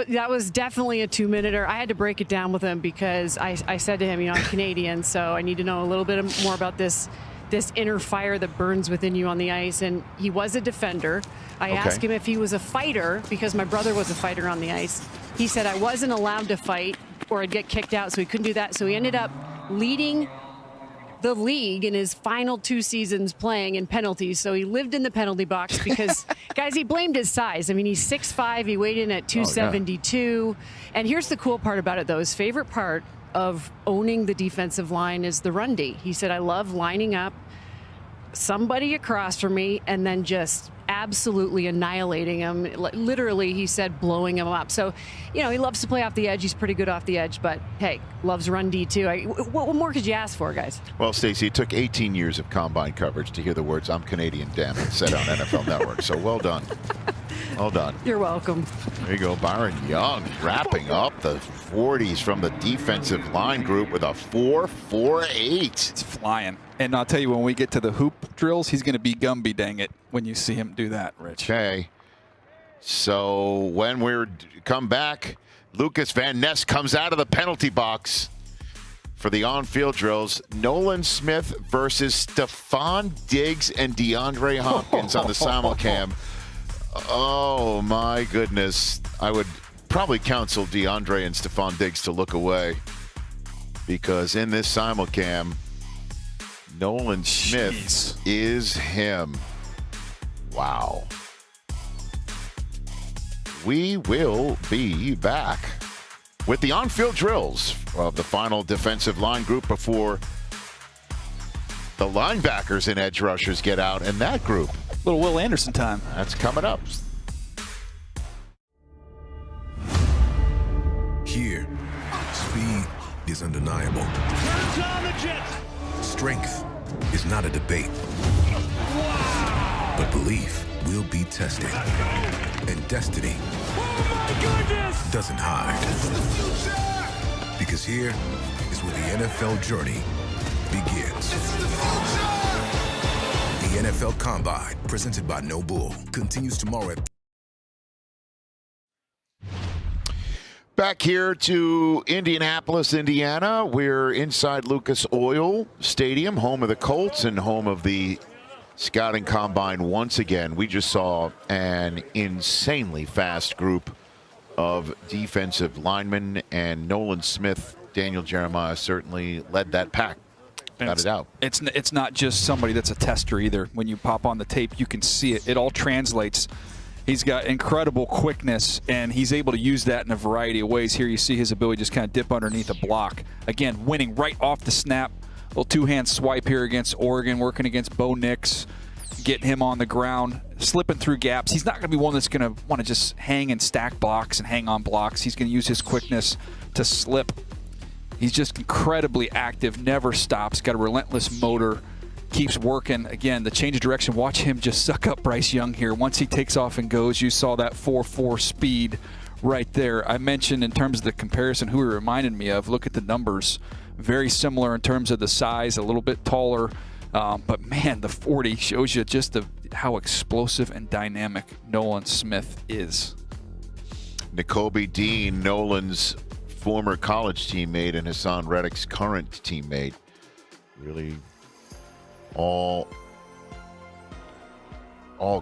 That was definitely a 2-minute. I had to break it down with him because I said to him, I'm Canadian, so I need to know a little bit more about this this inner fire that burns within you on the ice. And he was a defender. I asked him if he was a fighter because my brother was a fighter on the ice. He said I wasn't allowed to fight or I'd get kicked out, so he couldn't do that. So he ended up leading the league in his final 2 seasons playing in penalties. So he lived in the penalty box because, guys, he blamed his size. I mean, he's 6'5", he weighed in at 272. And here's the cool part about it, though. His favorite part of owning the defensive line is the run D. He said, I love lining up somebody across from me and then just absolutely annihilating him. Literally, he said, blowing him up. So, you know, he loves to play off the edge. He's pretty good off the edge, but hey, loves run D too. What more could you ask for, guys? Well, Stacey, it took 18 years of combine coverage to hear the words "I'm Canadian, damn it," said on NFL Network. So well done. Well done. You're welcome. There you go, Byron Young wrapping up the 40s from the defensive line group with a 4.48. It's flying. And I'll tell you, when we get to the hoop drills, he's going to be Gumby, dang it, when you see him do that, Rich. Okay. So when we come back, Lucas Van Ness comes out of the penalty box for the on-field drills. Nolan Smith versus Stephon Diggs and DeAndre Hopkins on the simulcam. Oh, my goodness. I would probably counsel DeAndre and Stephon Diggs to look away because in this simulcam, Nolan Smith is him. Wow. We will be back with the on-field drills of the final defensive line group before the linebackers and edge rushers get out in that group. Little Will Anderson time. That's coming up. Here, speed is undeniable. Strength is not a debate. But belief will be tested. And destiny doesn't hide. Because here is where the NFL journey begins. The NFL Combine, presented by No Bull, continues tomorrow at... Back here to Indianapolis, Indiana. We're inside Lucas Oil Stadium, home of the Colts and home of the Scouting Combine once again. We just saw an insanely fast group of defensive linemen, and Nolan Smith, Daniel Jeremiah certainly led that pack. Got it out. It's not just somebody that's a tester either. When you pop on the tape, you can see it. It all translates. He's got incredible quickness, and he's able to use that in a variety of ways. Here you see his ability to just kind of dip underneath a block. Again, winning right off the snap. Little two-hand swipe here against Oregon, working against Bo Nix, getting him on the ground, slipping through gaps. He's not going to be one that's going to want to just hang and stack blocks and hang on blocks. He's going to use his quickness to slip. He's just incredibly active, never stops, got a relentless motor, keeps working. Again, the change of direction, watch him just suck up Bryce Young here. Once he takes off and goes, you saw that 4.4 speed right there. I mentioned in terms of the comparison who he reminded me of. Look at the numbers. Very similar in terms of the size, a little bit taller. But, man, the 40 shows you just how explosive and dynamic Nolan Smith is. Nakobe Dean, Nolan's former college teammate and Hassan Reddick's current teammate. Really all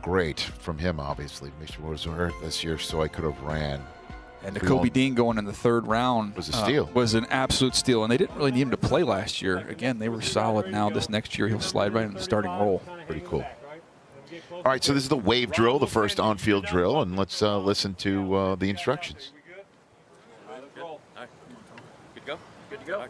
great from him, obviously. Mr. was hurt this year, so I could have ran. And Nakobe Dean going in the third round was a steal. Was an absolute steal, and they didn't really need him to play last year. Again, they were solid. Now this next year he'll slide right in the starting role. Pretty cool. All right, so this is the wave drill, the first on-field drill, and let's listen to the instructions. Good to go.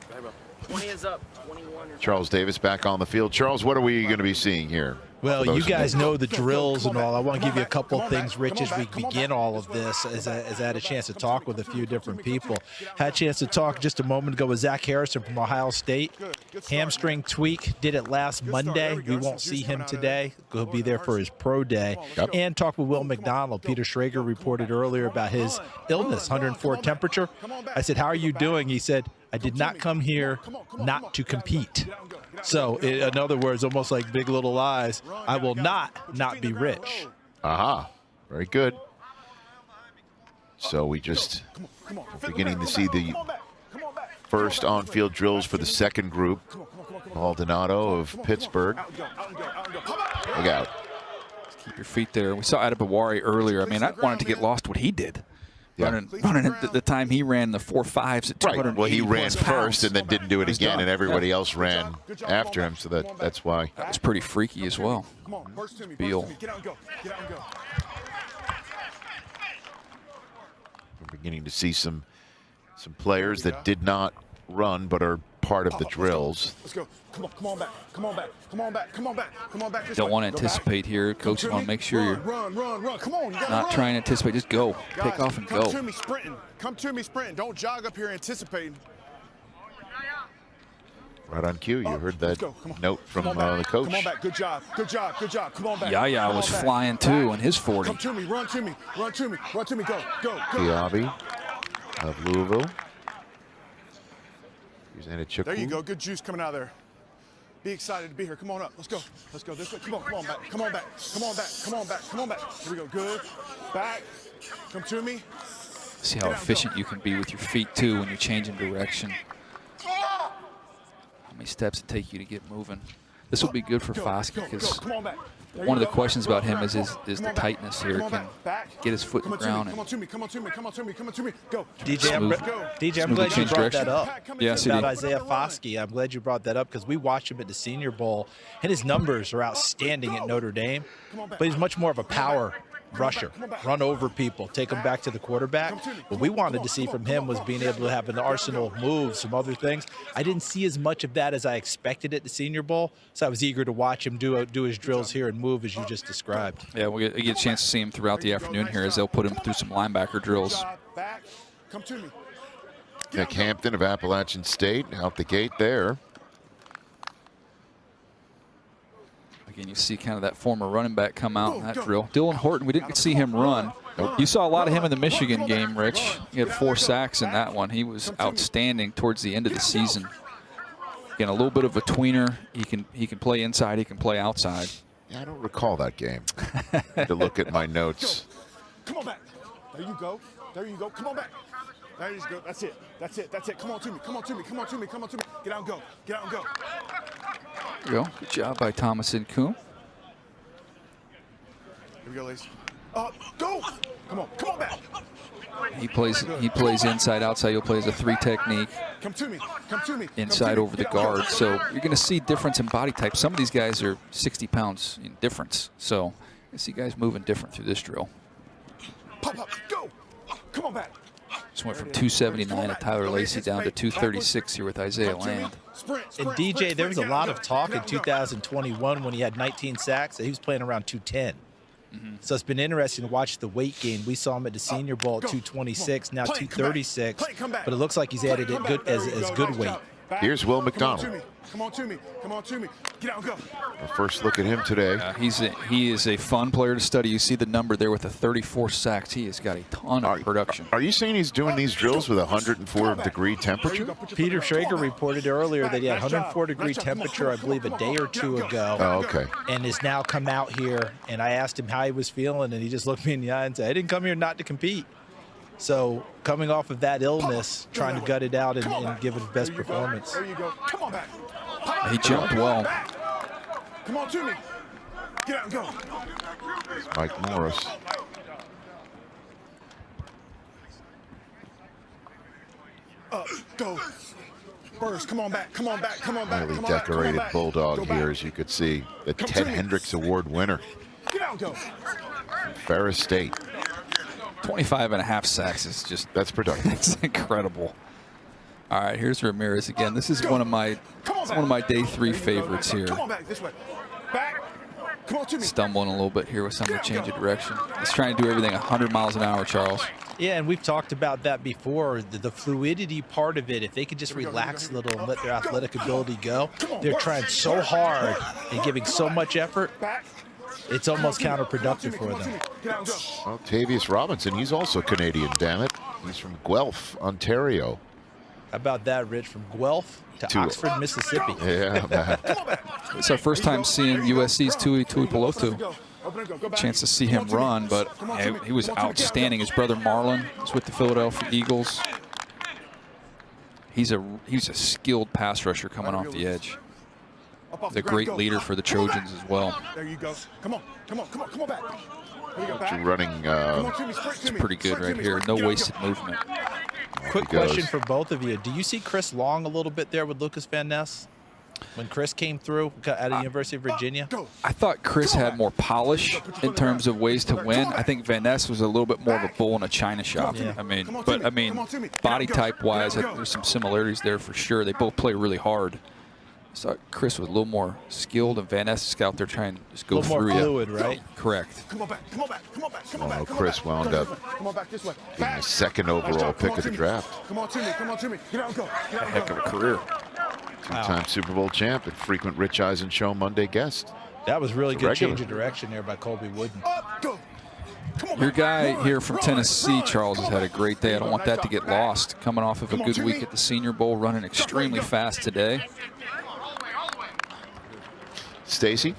20 is up. 21 is Charles Davis back on the field. Charles, what are we going to be seeing here? Well, you guys know the drills and all. I want to give you a couple of things, Rich, as we begin all of this, as I had a chance to talk with a few different people. Had a chance to talk just a moment ago with Zach Harrison from Ohio State. Hamstring tweak, did it last Monday. We won't see him today. He'll be there for his pro day. Yep. And talk with Will McDonald. Peter Schrager reported earlier about his illness, 104 temperature. I said, how are you doing? He said, I did not come here not to compete. So, in other words, almost like Big Little Lies, I will not be rich. Aha. Very good. So we just beginning to see the first on-field drills for the second group. Maldonado of Pittsburgh. Look out. Keep your feet there. We saw Adebawari earlier. I mean, I wanted to get lost what he did. Yeah. Running at the time he ran the 4.5s at 200. Right. Well, he ran first and then didn't do it again, and everybody else ran after him, so that's why. That was pretty freaky as well. Beal. We're beginning to see some players that did not run but are part of the drills. Let's go. Come on back. Come on back. Come on back. Come on back. Come on back. Don't want to anticipate here. Coach want to make sure you're run. Come on. Not trying to anticipate. Just go. Pick off and go. Come to me sprinting. Come to me sprinting. Don't jog up here anticipating. Right on cue. You heard that note from the coach. Come on back. Good job. Good job. Good job. Come on back. Yaya was flying too in his 40. Come to me. Run to me. Run to me. Run to me. Go. Go. Go. Diaby of Louisville. Here's Anachukwu. There you go. Good juice coming out of there. Be excited to be here. Come on up. Let's go. Let's go. This way. Come on. Come on back. Come on back. Come on back. Come on back. Come on back. Here we go. Good. Back. Come to me. See how efficient you can be with your feet too when you're changing direction. How many steps it take you to get moving. This will be good for Foskey because one of the questions about him is the tightness here. Can get his foot in the ground. Come on to me. Come on to me. Come on to me. Come on to me. Go. DJ, I'm glad you brought that up. Yes, about Isaiah Foskey. I'm glad you brought that up because we watched him at the Senior Bowl, and his numbers are outstanding at Notre Dame. But he's much more of a power rusher, run over people, take them back to the quarterback. What we wanted to see from him was being able to have an arsenal of moves, some other things. I didn't see as much of that as I expected at the Senior Bowl, so I was eager to watch him do his drills here and move as you just described. Yeah, we'll get a chance to see him throughout the afternoon here as they'll put him through some linebacker drills. Come to me. Nick Hampton of Appalachian State out the gate there. Again, you see kind of that former running back come out in that drill. Dylan Horton, we didn't see him run. You saw a lot of him in the Michigan game, Rich. He had 4 sacks in that one. He was outstanding towards the end of the season. Again, a little bit of a tweener. He can play inside. He can play outside. Yeah, I don't recall that game. I had to look at my notes. Come on back. There you go. There you go. Come on back. There you go. That's it. That's it. That's it. Come on to me. Come on to me. Come on to me. Come on to me. Get out and go. Get out and go. There you go. Good job by Thomas Nkum. Here we go, ladies. Go. Come on. Come on back. He plays inside, outside. He'll play as a 3 technique. Come to me. Come to me. Inside over the guard. So you're going to see difference in body type. Some of these guys are 60 pounds in difference. So you see guys moving different through this drill. Pop up. Go. Come on back. Just went from 279 at Tyler Lacey down to 236 here with Isaiah Land. And DJ, there was a lot of talk in 2021 when he had 19 sacks that he was playing around 210. So it's been interesting to watch the weight gain. We saw him at the Senior Bowl at 226, now 236. But it looks like he's added it good as good weight. Here's Will McDonald. Come on to me. Come on to me. Get out and go. Our first look at him today. He is a fun player to study. You see the number there with the 34 sacks. He has got a ton of production. Are you saying he's doing these drills with 104-degree temperature? Peter Schrager reported earlier that he had 104-degree temperature, I believe, a day or 2 ago. Oh, okay. And has now come out here, and I asked him how he was feeling, and he just looked me in the eye and said, I didn't come here not to compete. So coming off of that illness, trying to gut it out and give it his best performance. There you go. Come on back. He jumped well. Come on to me. Get out and go. It's Mike Morris. Go. Burst. Come on back. Come on back. Come on back. Highly decorated bulldog here, as you could see. The Ted Hendricks Award winner. Get out and go. Ferris State. 25.5 sacks is just... That's productive. It's incredible. All right, here's Ramirez again. This is one of my day 3 favorites here. Come on back this way. Back. Come on to me. Stumbling a little bit here with some of the change of direction. He's trying to do everything 100 miles an hour, Charles. Yeah, and we've talked about that before. The fluidity part of it, if they could just relax a little and let their athletic ability go, they're trying so hard and giving so much effort. It's almost counterproductive for them. Well, Tavius Robinson, he's also Canadian, damn it. He's from Guelph, Ontario. How about that, Rich? From Guelph to Oxford, Mississippi. Yeah, man. It's our first time seeing USC's Tui Tuipulotu. Chance to see him run, but he was outstanding. His brother Marlon is with the Philadelphia Eagles. He's a skilled pass rusher coming off the edge. He's a great leader for the Trojans as well. There you go. Come on, come on, come on, come on back. Running, it's pretty good right here. No wasted movement. Quick question for both of you. Do you see Chris Long a little bit there with Lucas Van Ness? When Chris came through out of the University of Virginia? I thought Chris had more polish in terms of ways to win. I think Van Ness was a little bit more of a bull in a china shop. Yeah. I mean, body type wise, there's some similarities there for sure. They both play really hard. So Chris was a little more skilled, and Van Ness is out there trying to just go through you. A little more fluid, right? Correct. Come on back, come on back, come on back, come on back. Chris wound up being the second overall pick of the draft. Come on to me, come on to me. Get out and go. Get out and go. Heck of a career. Two-time Super Bowl champ and frequent Rich Eisen Show Monday guest. That was really good change of direction there by Colby Wooden. Your guy here from Tennessee, Charles, has had a great day. I don't want that to get lost. Coming off of a good week at the Senior Bowl, running extremely fast today. Stacy?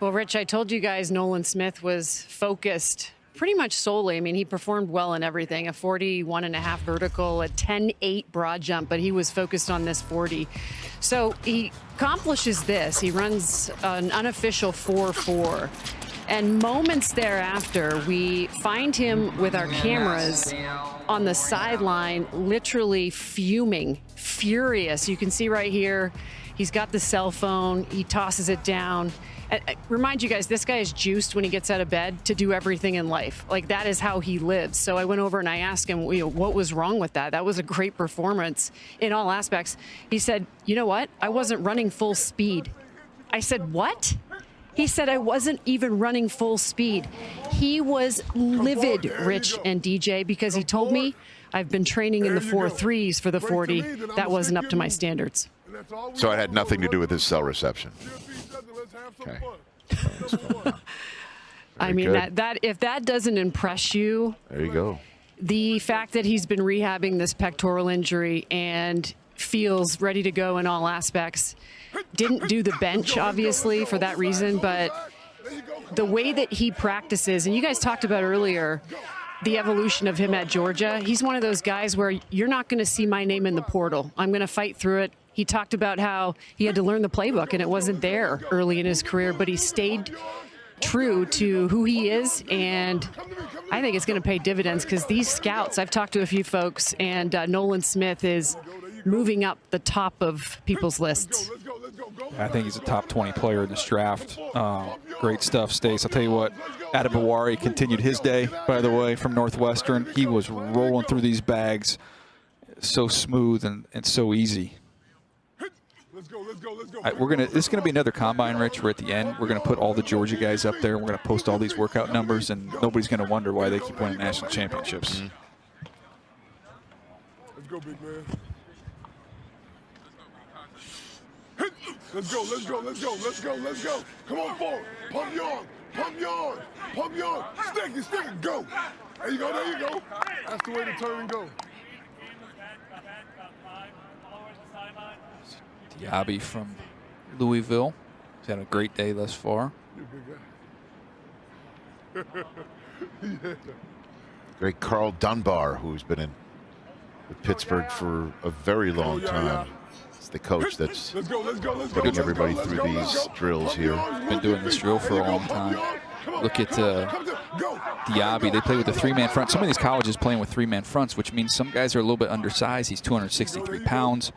Well, Rich, I told you guys Nolan Smith was focused pretty much solely. I mean, he performed well in everything, a 41.5 vertical, a 10.8 broad jump, but he was focused on this 40. So he accomplishes this. He runs an unofficial 4.4. And moments thereafter, we find him with our cameras on the sideline, literally fuming, furious. You can see right here, he's got the cell phone. He tosses it down. Remind you guys, this guy is juiced when he gets out of bed to do everything in life. Like, that is how he lives. So I went over and I asked him, what was wrong with that? That was a great performance in all aspects. He said, you know what? I wasn't running full speed. I said, what? He said, I wasn't even running full speed. He was livid, Rich and DJ, because he told me I've been training in the 4.3s for the 40. That wasn't up to my standards. So it had nothing to do with his cell reception. Okay. I mean, that if that doesn't impress you, there you go. The fact that he's been rehabbing this pectoral injury and feels ready to go in all aspects. Didn't do the bench, obviously, for that reason, but the way that he practices, and you guys talked about earlier, the evolution of him at Georgia. He's one of those guys where you're not going to see my name in the portal. I'm going to fight through it. He talked about how he had to learn the playbook, and it wasn't there early in his career, but he stayed true to who he is, and I think it's going to pay dividends because these scouts, I've talked to a few folks, and Nolan Smith is moving up the top of people's lists. I think he's a top 20 player in this draft. Great stuff, Stace. I'll tell you what, Adebawari continued his day, by the way, from Northwestern. He was rolling through these bags so smooth and so easy. This is gonna be another combine, Rich. We're at the end. We're gonna put all the Georgia guys up there. We're gonna post all these workout numbers, and nobody's gonna wonder why they keep winning national championships. Let's go, big man. Let's go, let's go, let's go, let's go, let's go. Come on forward. Pump yarn, pump yarn, pump yarn. Stick it, go. There you go, there you go. That's the way to turn and go. Diaby from Louisville. He's had a great day thus far. Great Carl Dunbar, who's been in Pittsburgh for a very long time. It's the coach that's putting everybody through these drills here. Been doing this drill for a long time. Look at Diaby. They play with a three-man front. Some of these colleges playing with three-man fronts, which means some guys are a little bit undersized. He's 263 pounds.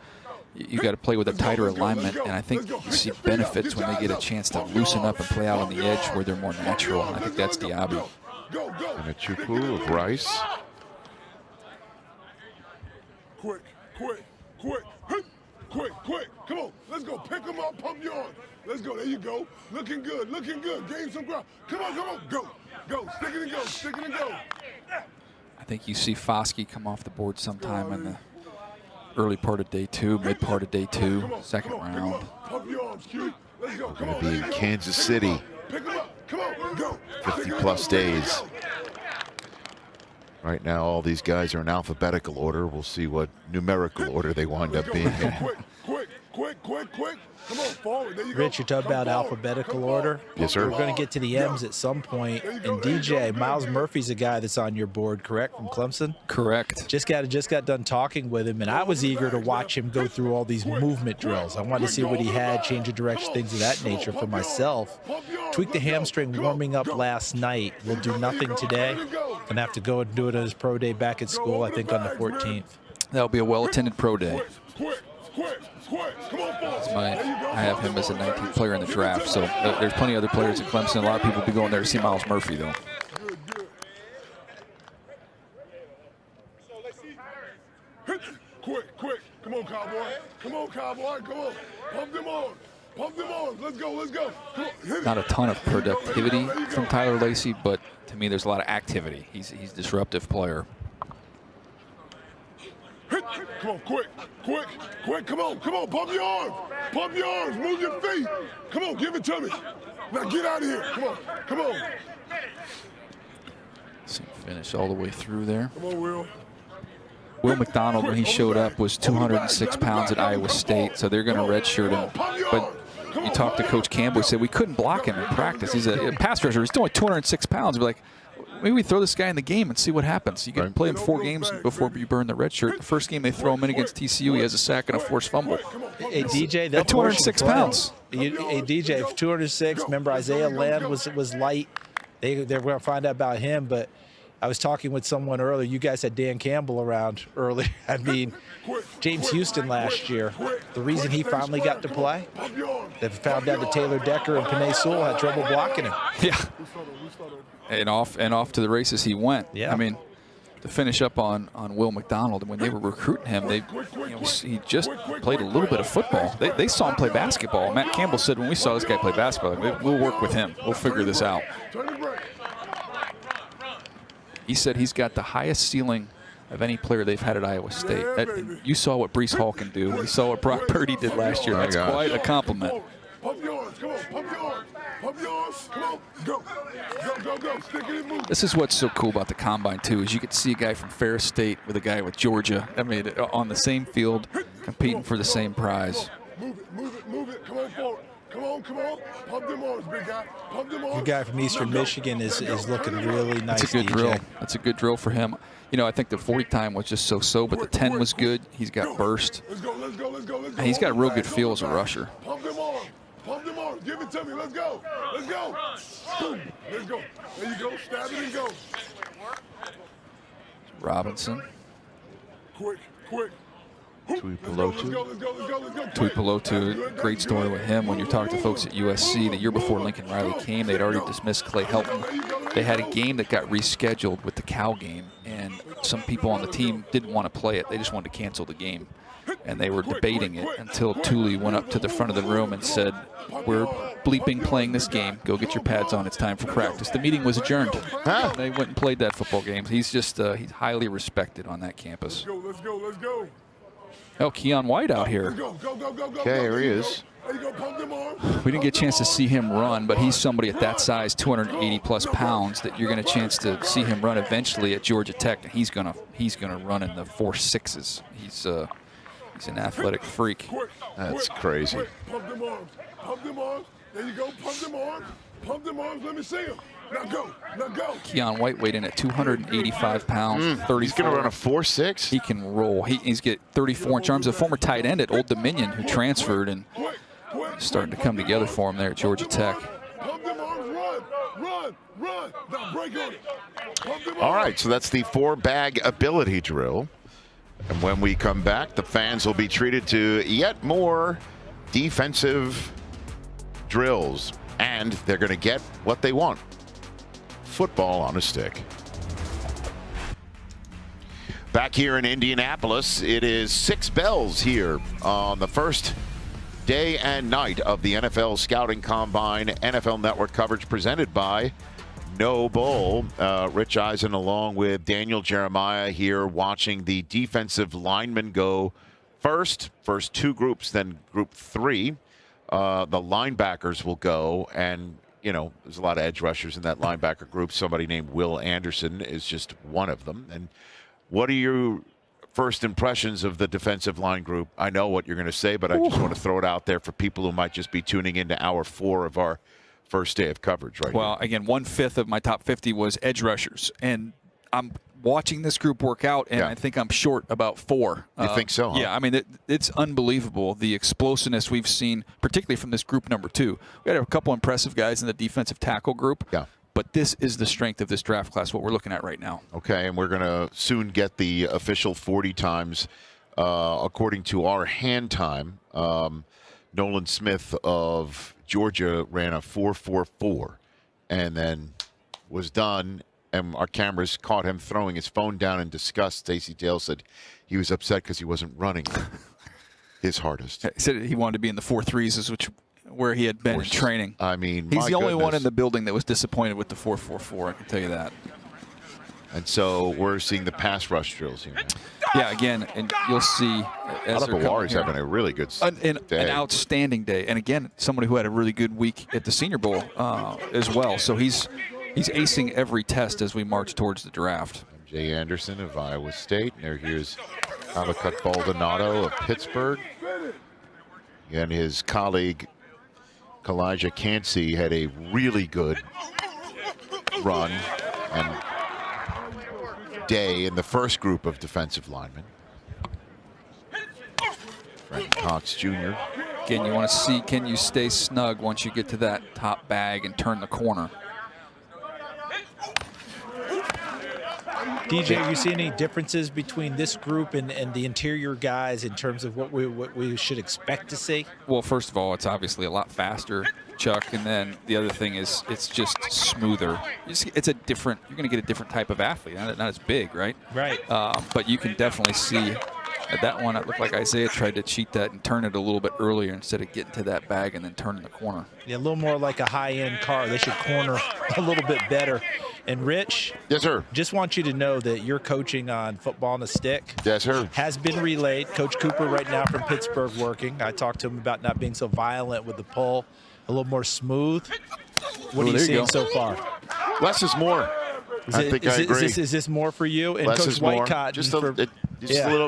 You got to play with a tighter alignment, and I think you see benefits when they get a chance to loosen up and play out on the edge where they're more natural. And I think that's Diaby. And a Chukwu of Rice. Quick. Come on, let's go. Pick him up, pump yarn. Let's go. There you go. Looking good. Gain some ground. Come on. Go. Stick it and go. I think you see Foskey come off the board sometime in the early part of day 2, mid part of day 2, second round. We're going to be in Kansas City. 50-plus days. Right now, all these guys are in alphabetical order. We'll see what numerical order they wind up being in. Quick. Come on, forward. There you Rich, you're talking about alphabetical order. Yes, sir. We're going to get to the M's at some point. And DJ, Miles Murphy's a guy that's on your board, correct, from Clemson? Correct. Just got done talking with him, and I was eager to watch him go through all these movement drills. I wanted to see what he had, change of direction, things of that nature for myself. Tweaked the hamstring warming up last night. Will do nothing today. Gonna have to go and do it on his pro day back at school, I think on the 14th. That'll be a well-attended pro day. Come on, I have him as a 19th player in the draft, so there's plenty of other players at Clemson. A lot of people will be going there to see Miles Murphy, though. Quick. Come on, Cowboy. Come on. Pump them on. Let's go. Come on. Not a ton of productivity from Tyler Lacey, but to me, there's a lot of activity. He's a disruptive player. Come on, quick. Come on. Pump your arms. Move your feet. Come on, give it to me. Now get out of here. Come on. See him finish all the way through there. Come on, Will. Will McDonald, when he showed up, was 206 pounds at Iowa State, so they're going to redshirt him. But you talk to Coach Campbell, he said we couldn't block him in practice. He's a pass rusher. He's only 206 pounds. We're like, maybe we throw this guy in the game and see what happens. You can play him 4 games before you burn the red shirt. The first game they throw him in against TCU, he has a sack and a forced fumble. Hey, DJ, at 206 pounds. Hey, DJ, 206. Remember, Isaiah Land was light. They're going to find out about him, but I was talking with someone earlier. You guys had Dan Campbell around earlier. I mean, James Houston last year, the reason he finally got to play, they found out that Taylor Decker and Penei Sewell had trouble blocking him. Yeah. And off to the races he went. Yeah. I mean, to finish up on Will McDonald, when they were recruiting him, he just played a little bit of football. They saw him play basketball. Matt Campbell said, when we saw this guy play basketball, we'll work with him. We'll figure this out. He said he's got the highest ceiling of any player they've had at Iowa State. You saw what Breece Hall can do. You saw what Brock Purdy did last year. That's quite a compliment. Pump your arms. Come on. Go. Stick it and move. This is what's so cool about the Combine, too, is you could see a guy from Ferris State with a guy with Georgia. I mean, on the same field, competing for the same prize. Move it. Come on forward. Come on. Pump them arms, big guy. Pump them arms. The guy from Eastern Michigan is looking really nice. That's a good DJ. drill. That's a good drill for him. You know, I think the 40 time was just so-so, but the 10 was good. He's got burst. Let's go. And he's got a real good feel as a rusher. Pump them arms. Give it to me. Let's go. Boom. Let's go. There you go. Stab it and go. Robinson. Quick. Tuipulotu, great story with him. When you talk to folks at USC, the year before Lincoln Riley came, they'd already dismissed Clay Helton. They had a game that got rescheduled with the Cal game, and some people on the team didn't want to play it. They just wanted to cancel the game. And they were debating it until Thule went up to the front of the room and said, we're bleeping playing this game. Go get your pads on. It's time for practice. The meeting was adjourned. They went and played that football game. He's just he's highly respected on that campus. Let's go. Oh, Keon White out here. Okay, here he is. We didn't get a chance to see him run, but he's somebody at that size, 280-plus pounds, that you're going to chance to see him run eventually at Georgia Tech. He's gonna run in the 4.6s. He's an athletic freak. That's crazy. Pump them arms. There you go. Pump them arms. Let me see him. Now go. Keon White weighed in at 285 pounds, 34. He's going to run a 4.6? He can roll. He's got 34 in terms of former tight end at Old Dominion who transferred and starting to come together for him there at Georgia Tech. Pump them arms. Run. Now break on it. All right, so that's the 4-bag ability drill. And when we come back, the fans will be treated to yet more defensive drills. And they're going to get what they want. Football on a stick. Back here in Indianapolis, it is 6 bells here on the first day and night of the NFL Scouting Combine. NFL Network coverage presented by No Bull. Rich Eisen along with Daniel Jeremiah here watching the defensive linemen go first. First 2 groups, then group 3. The linebackers will go, and you know, there's a lot of edge rushers in that linebacker group. Somebody named Will Anderson is just one of them. And what are you first impressions of the defensive line group. I know what you're going to say, but I just want to throw it out there for people who might just be tuning into hour 4 of our first day of coverage right Well, again, 1/5 of my top 50 was edge rushers. And I'm watching this group work out, and I think I'm short about 4. You think so, huh? Yeah, I mean, it's unbelievable, the explosiveness we've seen, particularly from this group number 2. We had a couple impressive guys in the defensive tackle group. Yeah. But this is the strength of this draft class, what we're looking at right now. Okay, and we're going to soon get the official 40 times. According to our hand time, Nolan Smith of Georgia ran a 4.44 and then was done, and our cameras caught him throwing his phone down in disgust. Stacey Dale said he was upset because he wasn't running his hardest. He said he wanted to be in the 4.3s, where he had been in training. I mean, he's the only one goodness. in the building that was disappointed with the 4.44, I can tell you that. And so we're seeing the pass rush drills here. Yeah, again, and you'll see as Adebawari's having a really good an day. outstanding day. And again, someone who had a really good week at the Senior Bowl as well. So he's acing every test as we march towards the draft. Jay Anderson of Iowa State. And here's Habakkuk Baldonado of Pittsburgh. And his colleague Kalijah Cansey had a really good run and day in the first group of defensive linemen. Brandon Cox Jr. Again, you want to see, can you stay snug once you get to that top bag and turn the corner? DJ, you see any differences between this group and the interior guys in terms of what we should expect to see? Well, first of all, it's obviously a lot faster, Chuck, and then the other thing is it's just smoother. It's a different, you're going to get a different type of athlete, not as big, right? Right. But you can definitely see that one, it looked like Isaiah tried to cheat that and turn it a little bit earlier instead of getting to that bag and then turning the corner. Yeah, a little more like a high-end car. They should corner a little bit better. And Rich, yes, sir. Just want you to know that your coaching on football on a stick, yes, sir, has been relayed. Coach Cooper right now from Pittsburgh working. I talked to him about not being so violent with the pull, a little more smooth. What are you seeing so far? Less is more. I think I agree. Is this more for you? And Less Coach is more. Whitecotton, Just a little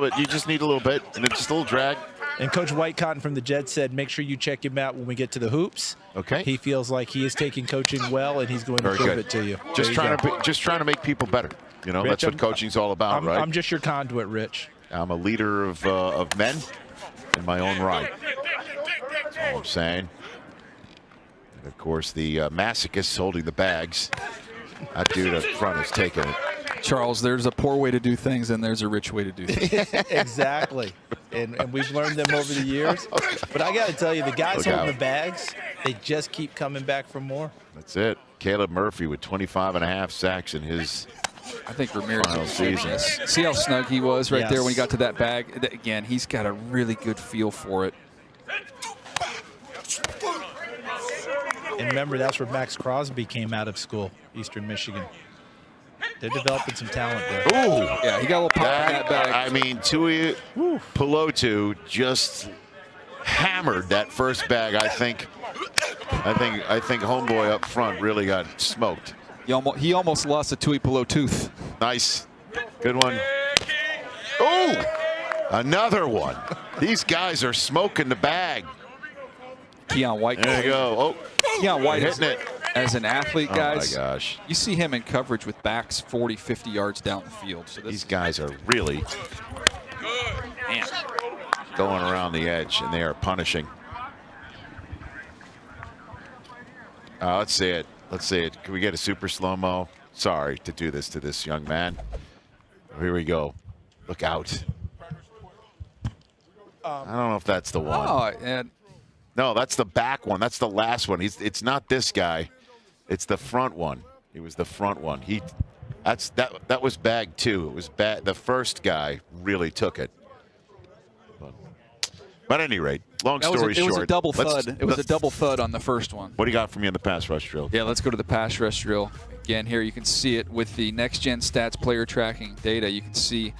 bit. You just need a little bit, and it's just a little drag. And Coach Whitecotton from the Jets said, make sure you check him out when we get to the hoops. Okay. He feels like he is taking coaching well, and he's going to prove it to you. Just trying to make people better. You know, Rich, that's what coaching's all about, right? I'm just your conduit, Rich. I'm a leader of men in my own right. That's all I'm saying. And of course, the masochists holding the bags. That dude up front is taking it. Charles, there's a poor way to do things, and there's a rich way to do things. Exactly. And we've learned them over the years. But I got to tell you, the guys holding the bags, they just keep coming back for more. That's it. Caleb Murphy with 25.5 sacks in his I think Ramirez final season. See how snug he was right there when he got to that bag? Again, he's got a really good feel for it. And remember, that's where Max Crosby came out of school, Eastern Michigan. They're developing some talent there. Ooh, yeah, he got a little pop in that bag. I mean, Tui Pelotu just hammered that first bag. I think homeboy up front really got smoked. He almost lost a Tui Pelotu tooth. Nice, good one. Oh, another one. These guys are smoking the bag. Keon White. There you go. Oh, Keon White hitting it. As an athlete, guys, oh my gosh, you see him in coverage with backs 40, 50 yards down the field. So these guys are really going around the edge, and they are punishing. Let's see it. Let's see it. Can we get a super slow-mo? Sorry to do this to this young man. Here we go. Look out. I don't know if that's the one. Oh, and no, that's the back one. That's the last one. It's not this guy. It's the front one. It was the front one. That was bag 2. It was bad. The first guy really took it. But at any rate, long story short, it was a double thud. It was a double thud on the first one. What do you got for me on the pass rush drill? Yeah, let's go to the pass rush drill. Again, here you can see it with the next gen stats player tracking data. You can see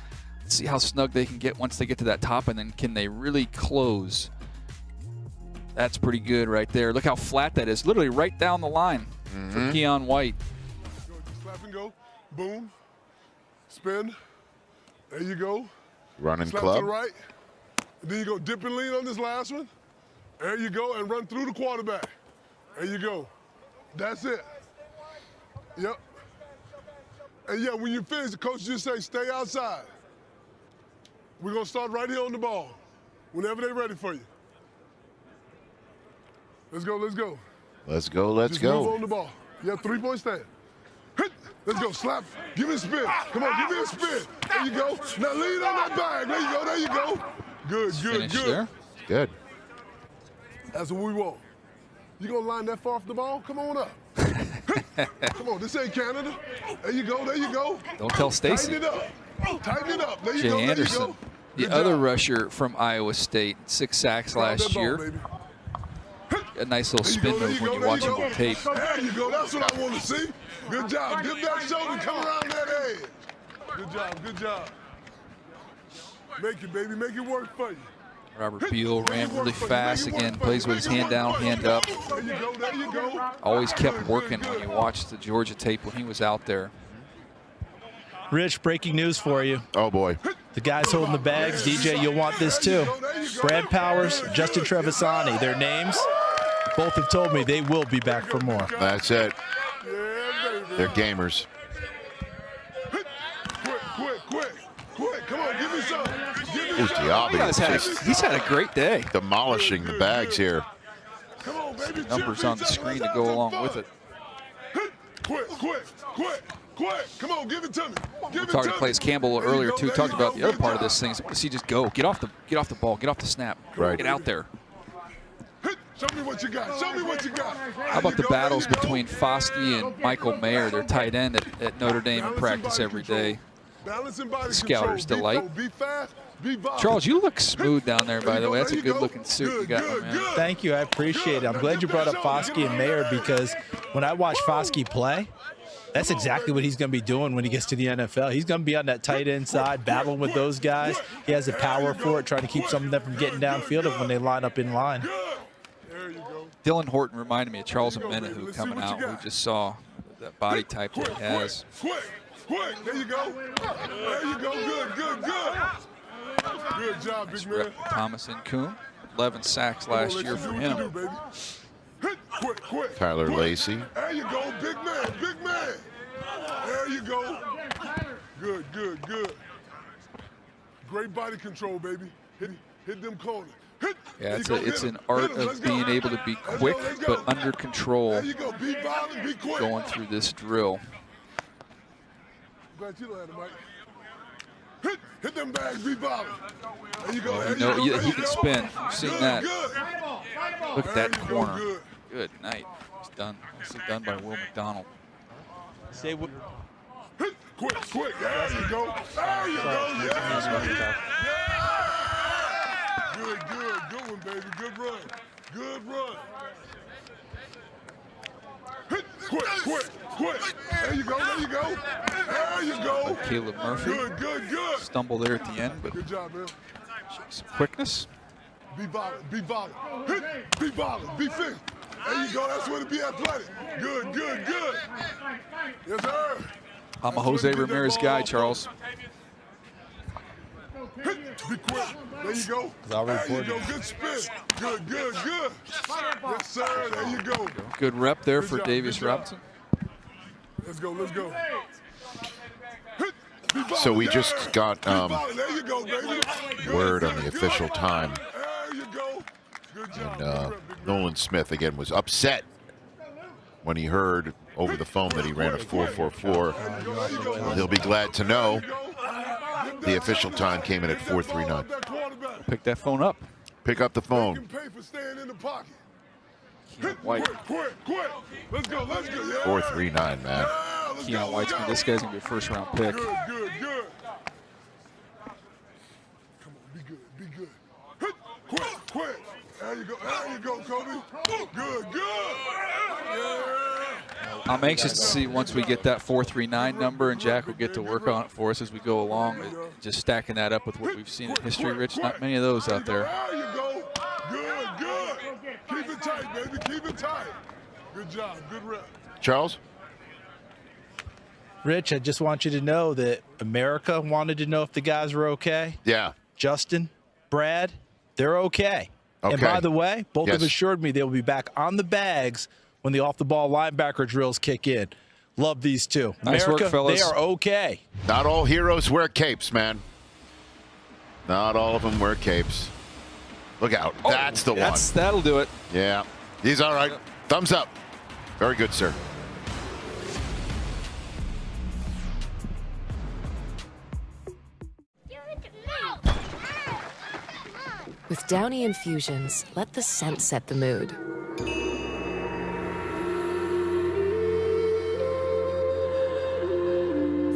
how snug they can get once they get to that top, and then can they really close? That's pretty good right there. Look how flat that is. Literally right down the line for Keon White. Clap and go. Boom. Spin. There you go. Running Slap club. to the right. And then you go dip and lean on this last one. There you go, and run through the quarterback. There you go. That's it. Yep. And yeah, when you finish, the coach just say, stay outside. We're going to start right here on the ball, whenever they're ready for you. Let's go, let's go. Let's go, let's Just go. move on the ball. Yeah, 3-point stand. Hit. Let's go, slap. Give me a spin. Come on, give me a spin. There you go. Now lean on that bag. There you go, there you go. Good, good, Finish good. there. Good. That's what we want. You gonna line that far off the ball? Come on up. Come on, this ain't Canada. There you go, there you go. Don't tell Stacy. Tighten it up. Tighten it up. There you Jay go, there you Anderson, go. the Good other job. rusher from Iowa State, 6 sacks Crowd last that ball, year. baby. A nice little There you spin go, there move you when go, you watch there him you on go. tape. There you go. That's what I want to see. Good job. Give that shoulder, come around that edge. Good job, good job. Make it, baby. Make it work for you. Robert Beal ran really fast. Again, plays with his hand down, hand up. There you go, there you go. Always kept working when you watched the Georgia tape when he was out there. Rich, breaking news for you. Oh, boy. The guys holding the bags, DJ, you'll want this too. Brad Powers, Justin Trevisani, their names, both have told me they will be back for more. That's it. They're gamers. Quick. Come on, give me some. Give me Here's some. Diaby. He's had a great day. Demolishing the bags here. Come on, baby. Numbers on the screen to go along with it. Quick. Come on, give it to me. Give it to Talking me. to Clay's Campbell There you earlier go, too. there Talked you about go. the other Good part of job. this thing. Is you just go, get off the ball, get off the snap, Right. get out there. Show me what you got. Show me what you got. How about the battles between Foskey and Michael Mayer, their tight end at Notre Dame in practice every day? Balancing body Scouter's control. delight. Be fast, be violent. Charles, you look smooth down there, by the way. That's a good-looking suit you got on, man. Thank you, I appreciate it. I'm glad you brought up Foskey and Mayer because when I watch Foskey play, that's exactly what he's going to be doing when he gets to the NFL. He's going to be on that tight end side, battling with those guys. He has the power for it, trying to keep some of them from getting downfield when they line up in line. Dylan Horton reminded me of Charles Omenihu coming out. We just saw that body type that he has. Quick. There you go. There you go. Good. Good job, big man. Thomas Nkoum, 11 sacks last year for him. Quick. Tyler Lacey. There you go, big man. There you go. Good. Great body control, baby. Hit them corners. Yeah, it's an art of being able to be quick but under control There you go. Be violent, be quick. going through this drill. Glad you landed, Mike. Hit them bags, be violent. There you go. You know, he can spin. You've seen that. Look at that corner. Good night. It's done. Nicely done by Will McDonald. Say what? Quick. There you go. Yeah. Good one, baby. Good run. Quick. There you go. Caleb Murphy. Good. Stumble there at the end, but Good job, man. some quickness. Be violent. Be violent. Be fit. There you go. That's where to be athletic. Good. Yes, sir. I'm a Jose Ramirez guy, Charles. Be quick. There you go. There you go. Good spin. Good. Yes, sir. There you go. Good rep there for job, Davis good job. Robinson. Let's go. So we just got There you go, baby. word on the official time. There you go. Good job. And Nolan Smith, again, was upset when he heard over the phone that he ran a 4.44. Well, he'll be glad to know the official time came in at 4.39. Pick that phone up. Pick up the phone. Pay for staying in the pocket. White. Quick. Let's go. Yeah. 4.39, man. Keon White's this guy's gonna be a first-round pick. Good. Come on, be good. Quick. There you go, Kobe. Good. Yeah. I'm anxious to see once we get that 4.39 number, and Jack will get to work on it for us as we go along. Just stacking that up with what we've seen in history, Rich. Not many of those out there. There you go. Good. Keep it tight, baby. Keep it tight. Good job. Good rep. Charles? Rich, I just want you to know that America wanted to know if the guys were okay. Yeah. Justin, Brad, they're okay. And by the way, both have assured me they'll be back on the bags when the off-the-ball linebacker drills kick in. Love these two. Nice America, work, fellas. they are okay. Not all heroes wear capes, man. Not all of them wear capes. Look out. That's the one. That'll do it. Yeah. He's all right. Thumbs up. Very good, sir. With Downy Infusions, let the scent set the mood.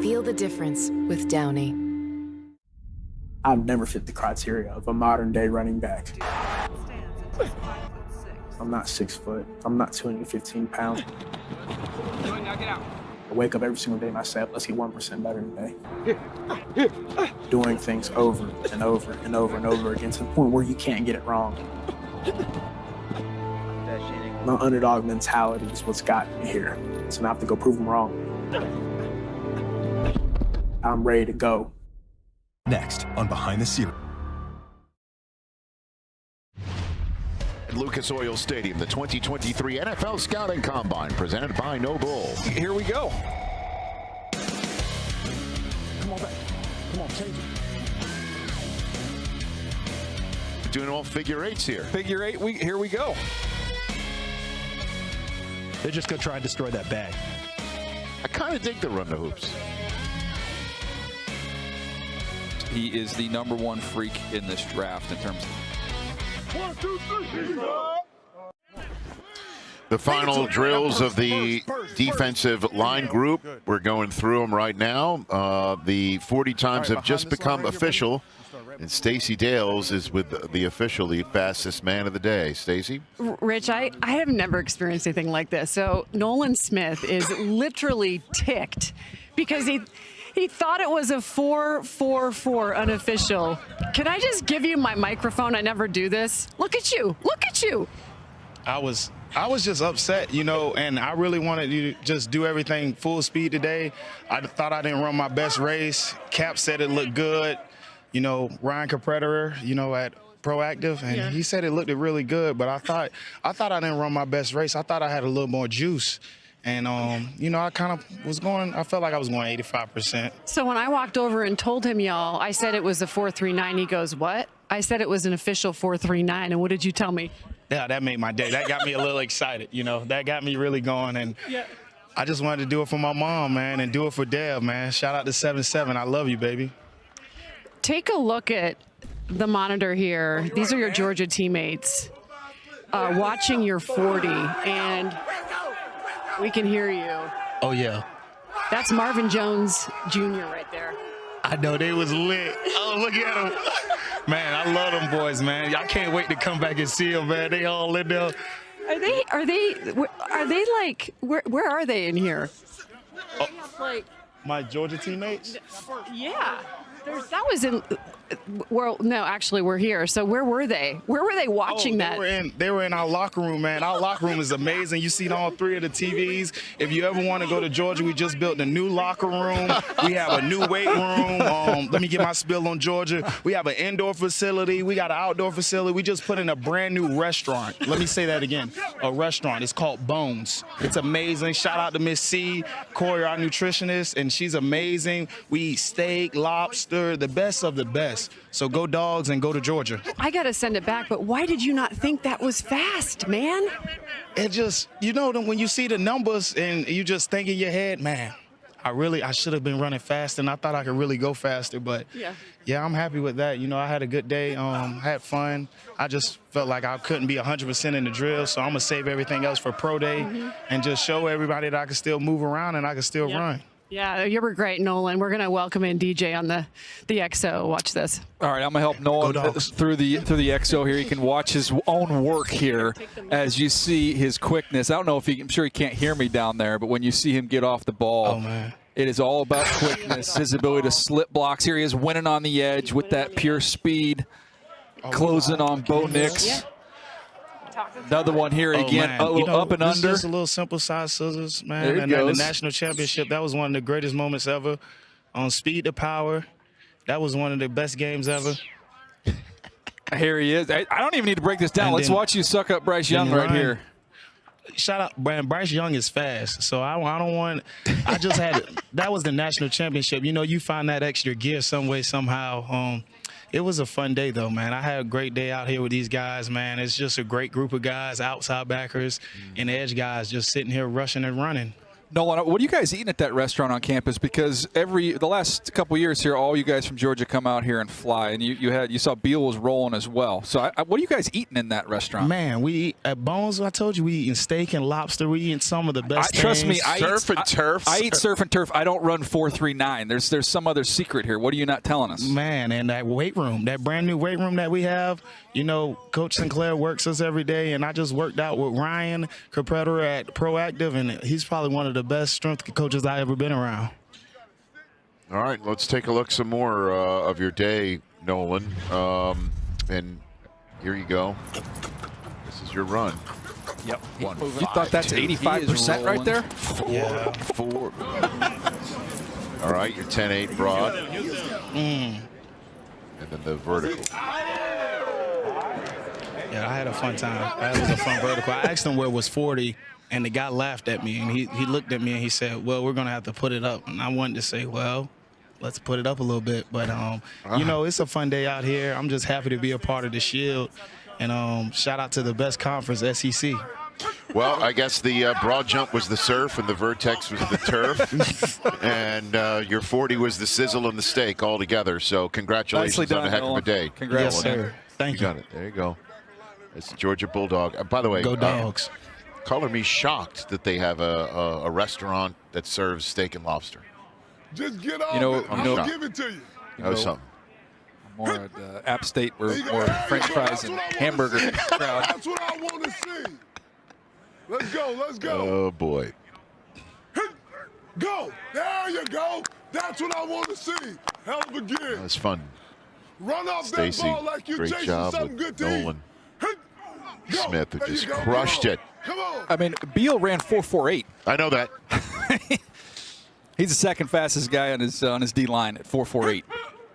Feel the difference with Downy. I've never fit the criteria of a modern day running back. I'm not 6 foot. I'm not 215 pounds. I wake up every single day and I say, let's get 1% better today. Doing things over and over and over and over again to the point where you can't get it wrong. My underdog mentality is what's gotten me here. So now I have to go prove them wrong. I'm ready to go. Next on Behind the Series. At Lucas Oil Stadium, the 2023 NFL Scouting Combine presented by Noble. Here we go. Come on back. Come on, change it. Doing all figure eights here. Figure eight, here we go. They're just going to try and destroy that bag. I kind of dig the run to hoops. He is the #1 freak in this draft in terms of... 1, 2, 3. The final drills of the defensive line group. We're going through them right now. The 40 times have just become official. And Stacey Dales is with the officially fastest man of the day. Stacey? Rich, I have never experienced anything like this. So Nolan Smith is literally ticked because he thought it was a 4-4-4 unofficial. Can I just give you my microphone? I never do this. Look at you. Look at you. I was just upset, you know, and I really wanted you to just do everything full speed today. I thought I didn't run my best race. Cap said it looked good. You know, Ryan Capreter, you know, at Proactive, and he said it looked really good, but I thought I didn't run my best race. I thought I had a little more juice. And, you know, I kind of was going, I felt like I was going 85%. So when I walked over and told him, y'all, I said it was a 4.39, he goes, what? I said it was an official 4.39, and what did you tell me? Yeah, that made my day. That got me a little excited, you know. That got me really going, and I just wanted to do it for my mom, man, and do it for Dev, man. Shout out to 7-7. I love you, baby. Take a look at the monitor here. These are your Georgia teammates watching your 40, and we can hear you. Oh, yeah. That's Marvin Jones Jr. right there. I know, they was lit. Oh, look at them. Man, I love them boys, man. I can't wait to come back and see them, man. They all in there. Are they like, where are they in here? Oh, like my Georgia teammates? Yeah. That was in, well, no, actually, we're here. So where were they? Where were they watching that? They were in our locker room, man. Our locker room is amazing. You've seen all 3 of the TVs. If you ever want to go to Georgia, we just built a new locker room. We have a new weight room. Let me get my spill on Georgia. We have an indoor facility. We got an outdoor facility. We just put in a brand new restaurant. Let me say that again. A restaurant. It's called Bones. It's amazing. Shout out to Miss C, Corey, our nutritionist, and she's amazing. We eat steak, lobster, the best of the best. So go Dogs and go to Georgia. I got to send it back, but why did you not think that was fast, man? It just, you know, when you see the numbers and you just think in your head, man, I should have been running fast, and I thought I could really go faster, but yeah, I'm happy with that. You know, I had a good day, had fun. I just felt like I couldn't be 100% in the drill, so I'm going to save everything else for Pro Day and just show everybody that I can still move around and I can still run. Yeah, you were great, Nolan. We're going to welcome in DJ on the XO. Watch this. All right, I'm going to help Nolan through the XO here. He can watch his own work here as you see his quickness. I don't know if I'm sure he can't hear me down there, but when you see him get off the ball, it is all about quickness, his ability to slip blocks. Here he is winning on the edge with that pure speed, closing on Bo Nix. Another one here again. Man. A little up and under. Just a little simple size scissors, man. There it And then the goes. national championship, that was one of the greatest moments ever. On Speed to Power, that was one of the best games ever. Here he is. I don't even need to break this down. And Let's then- watch you suck up Bryce Young then right Ryan- here. Shout out, man. Bryce Young is fast, so I don't want. I just had that was the national championship. You know, you find that extra gear some way somehow. It was a fun day though, man. I had a great day out here with these guys, man. It's just a great group of guys, outside backers and edge guys, just sitting here rushing and running. Nolan, what are you guys eating at that restaurant on campus? Because the last couple of years here, all you guys from Georgia come out here and fly, and you saw Beal was rolling as well. So what are you guys eating in that restaurant? Man, we eat at Bones. I told you we eating steak and lobster. We eating some of the best. Trust me, things. I eat surf and turf. I don't run 439. There's some other secret here. What are you not telling us? Man, and that weight room, that brand new weight room that we have, you know, Coach Sinclair works us every day, and I just worked out with Ryan Capreter at Proactive, and he's probably one of the best strength coaches I ever been around. All right, let's take a look some more of your day, Nolan. And here you go. This is your run. Yep. 1, You thought that's 85% right there? Yeah. 4. All right, your 10-8 broad. And then the vertical. Yeah, I had a fun time. That was a fun vertical. I asked him where was 40, and the guy laughed at me, and he looked at me and he said, well, we're going to have to put it up. And I wanted to say, well, let's put it up a little bit. But, you know, it's a fun day out here. I'm just happy to be a part of the Shield. And shout out to the best conference, SEC. Well, I guess the broad jump was the surf and the vertex was the turf. And your 40 was the sizzle and the steak all together. So congratulations Nicely done, on a heck of a Nolan. day. Congrats. Yes, sir. Thank you. Got it. There you go. It's the Georgia Bulldog. By the way, Go Dogs. Color me shocked that they have a restaurant that serves steak and lobster. Just get off You know- it. I'm you know- gonna give it to you. That was something. More at App State, we're more French fries and hamburger crowd. That's what I want to see. Let's go. Let's go. Oh, boy. Go. There you go. That's what I want to see. Hell of a gear. That was fun. Run off Stacy, that ball like you great chasing job something with good to eat. Nolan Go. Smith, who There you just go. crushed Come on. it. Come on. I mean, Beal ran 4.48. I know that. He's the second fastest guy on his D line at 4.48.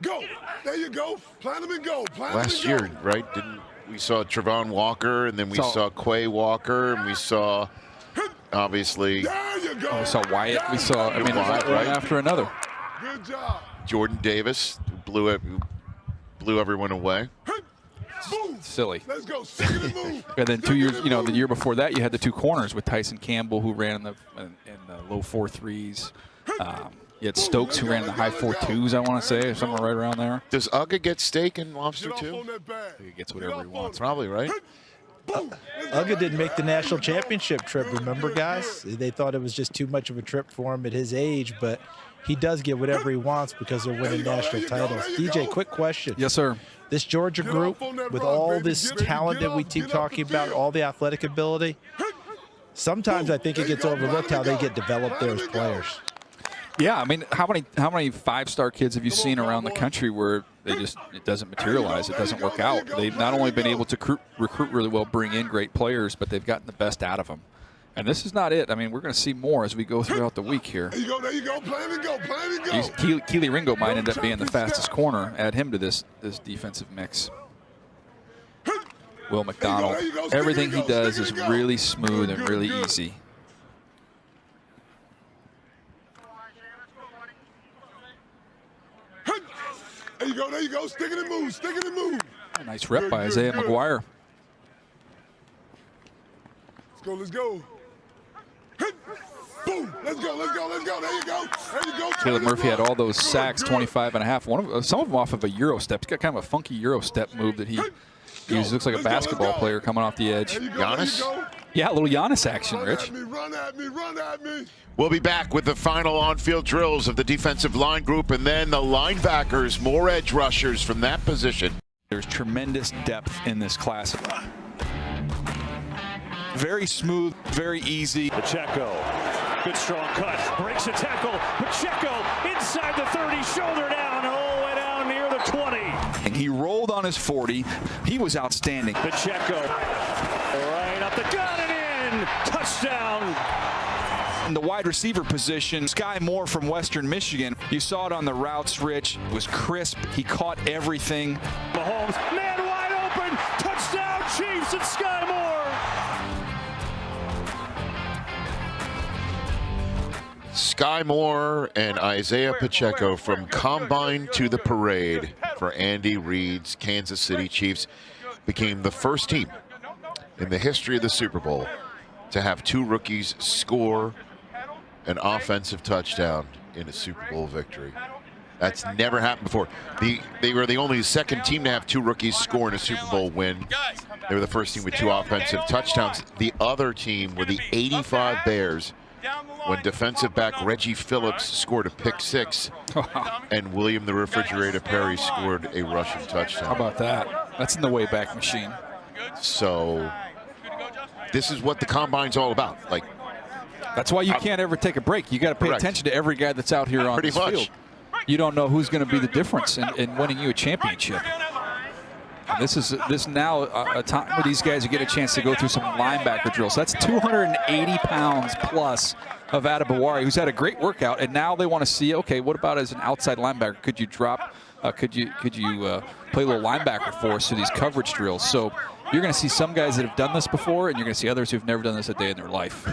Go. There you go. Plant him and go. Plant him Last and go. year, right? We saw Trevon Walker, and then we saw Quay Walker, and we saw, obviously, There you go. We saw Wyatt. We saw, I mean, Wyatt, one right? after another. Good job. Jordan Davis, who blew everyone away. Move. Silly. Let's go. Stick it and move. And then 2 years, the year before that, you had the two corners with Tyson Campbell, who ran in the low 4.3s. You had Stokes, who ran in the high 4.2s, I want to say, or somewhere right around there. Does Uga get steak and lobster too? He gets whatever he wants. Probably, right? Uga didn't make the national championship trip, remember, guys? They thought it was just too much of a trip for him at his age, but he does get whatever he wants because they're winning national titles. DJ, quick question. Yes, sir. This Georgia group, with all this talent that we keep talking about, all the athletic ability, sometimes I think it gets overlooked how they get developed there as players. Yeah, I mean, how many five-star kids have you seen around the country where it doesn't materialize, it doesn't work out? They've not only been able to recruit really well, bring in great players, but they've gotten the best out of them. And this is not it. I mean, we're going to see more as we go throughout the week here. There you go. There you go. Plan and go. Plan and go. Keely Ringo might end up being the fastest corner. Add him to this defensive mix. Will McDonald, everything he does is really smooth and really easy. There you go. There you go. Stick it and move. Stick it and move. A nice rep by Isaiah McGuire. Let's go. Let's go. Boom. Let's go. Let's go. Let's go. There you go. There you go. Caleb Murphy had all those sacks, 25.5. Some of them off of a Euro step. He's got kind of a funky Euro step move that he uses. Looks like a basketball player coming off the edge. Giannis? Yeah, a little Giannis action, Rich. Run at me. Run at me. We'll be back with the final on-field drills of the defensive line group, and then the linebackers, more edge rushers from that position. There's tremendous depth in this class. Very smooth, very easy. Pacheco, good strong cut, breaks a tackle. Pacheco inside the 30, shoulder down, all the way down near the 20. And he rolled on his 40. He was outstanding. Pacheco, right Touchdown. In the wide receiver position, Sky Moore from Western Michigan. You saw it on the routes, Rich. It was crisp. He caught everything. Mahomes, man wide open. Touchdown, Chiefs, and Sky Moore. Sky Moore and Isaiah Pacheco from Combine to the Parade for Andy Reid's Kansas City Chiefs became the first team in the history of the Super Bowl to have 2 rookies score an offensive touchdown in a Super Bowl victory. That's never happened before. They were the only second team to have 2 rookies score in a Super Bowl win. They were the first team with 2 offensive touchdowns. The other team were the '85 Bears when defensive back Reggie Phillips scored a pick 6 and William the Refrigerator Perry scored a rushing touchdown. How about that? That's in the Wayback Machine. So this is what the Combine's all about. Like, that's why you can't ever take a break. You got to pay attention to every guy that's out here on this field. You don't know who's going to be the difference in winning you a championship. And this now a time where these guys get a chance to go through some linebacker drills. That's 280 pounds plus of Adebawari, who's had a great workout, and now they want to see, okay, what about as an outside linebacker? Could you drop? Could you play a little linebacker for us through these coverage drills? So you're going to see some guys that have done this before, and you're going to see others who've never done this a day in their life.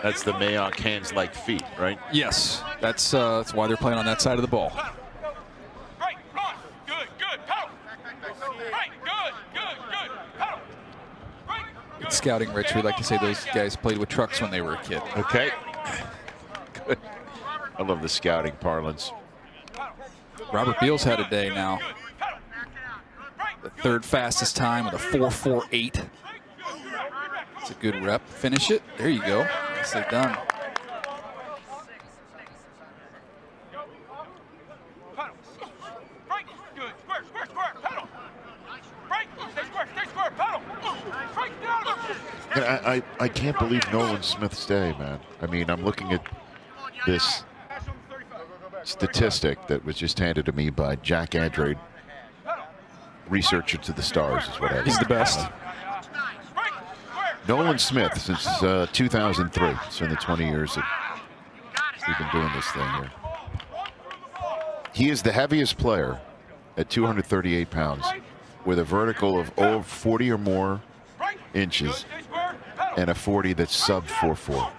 That's the Mayock hands like feet, right? Yes, that's why they're playing on that side of the ball. In scouting, Rich, we like to say those guys played with trucks when they were a kid. Okay. Good. I love the scouting parlance. Robert Beals had a day now. The 3rd fastest time with a 4.48. It's a good rep. Finish it. There you go. Nicely done. I can't believe Nolan Smith's day, man. I mean, I'm looking at this statistic that was just handed to me by Jack Andrade, researcher to the stars is what I He's the best. Nolan Smith since 2003, so in the 20 years that we've been doing this thing here. He is the heaviest player at 238 pounds with a vertical of over 40 or more inches and a 40 that's sub 4.4.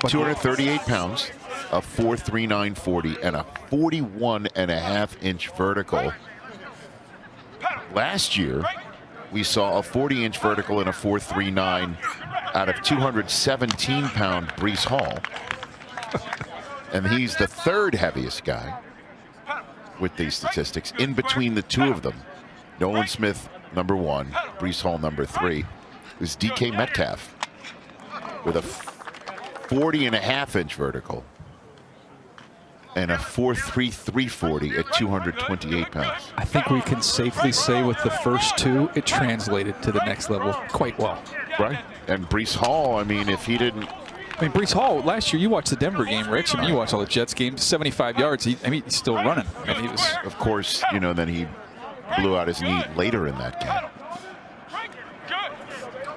238 pounds, a 4.39 40, and a 41.5-inch vertical. Last year, we saw a 40-inch vertical and a 4.39 out of 217-pound Breece Hall. And he's the 3rd heaviest guy with these statistics. In between the 2 of them, Nolan Smith, number 1, Breece Hall, number 3, is DK Metcalf with a 40.5-inch vertical and a 4.33 40 at 228 pounds. I think we can safely say with the first 2, it translated to the next level quite well. Right. And Breece Hall, I mean, if he didn't... I mean, Breece Hall, last year, you watched the Denver game, Rich. I mean, you watched all the Jets games, 75 yards. He's still running. I mean, he was... Of course, you know, then he blew out his knee later in that game.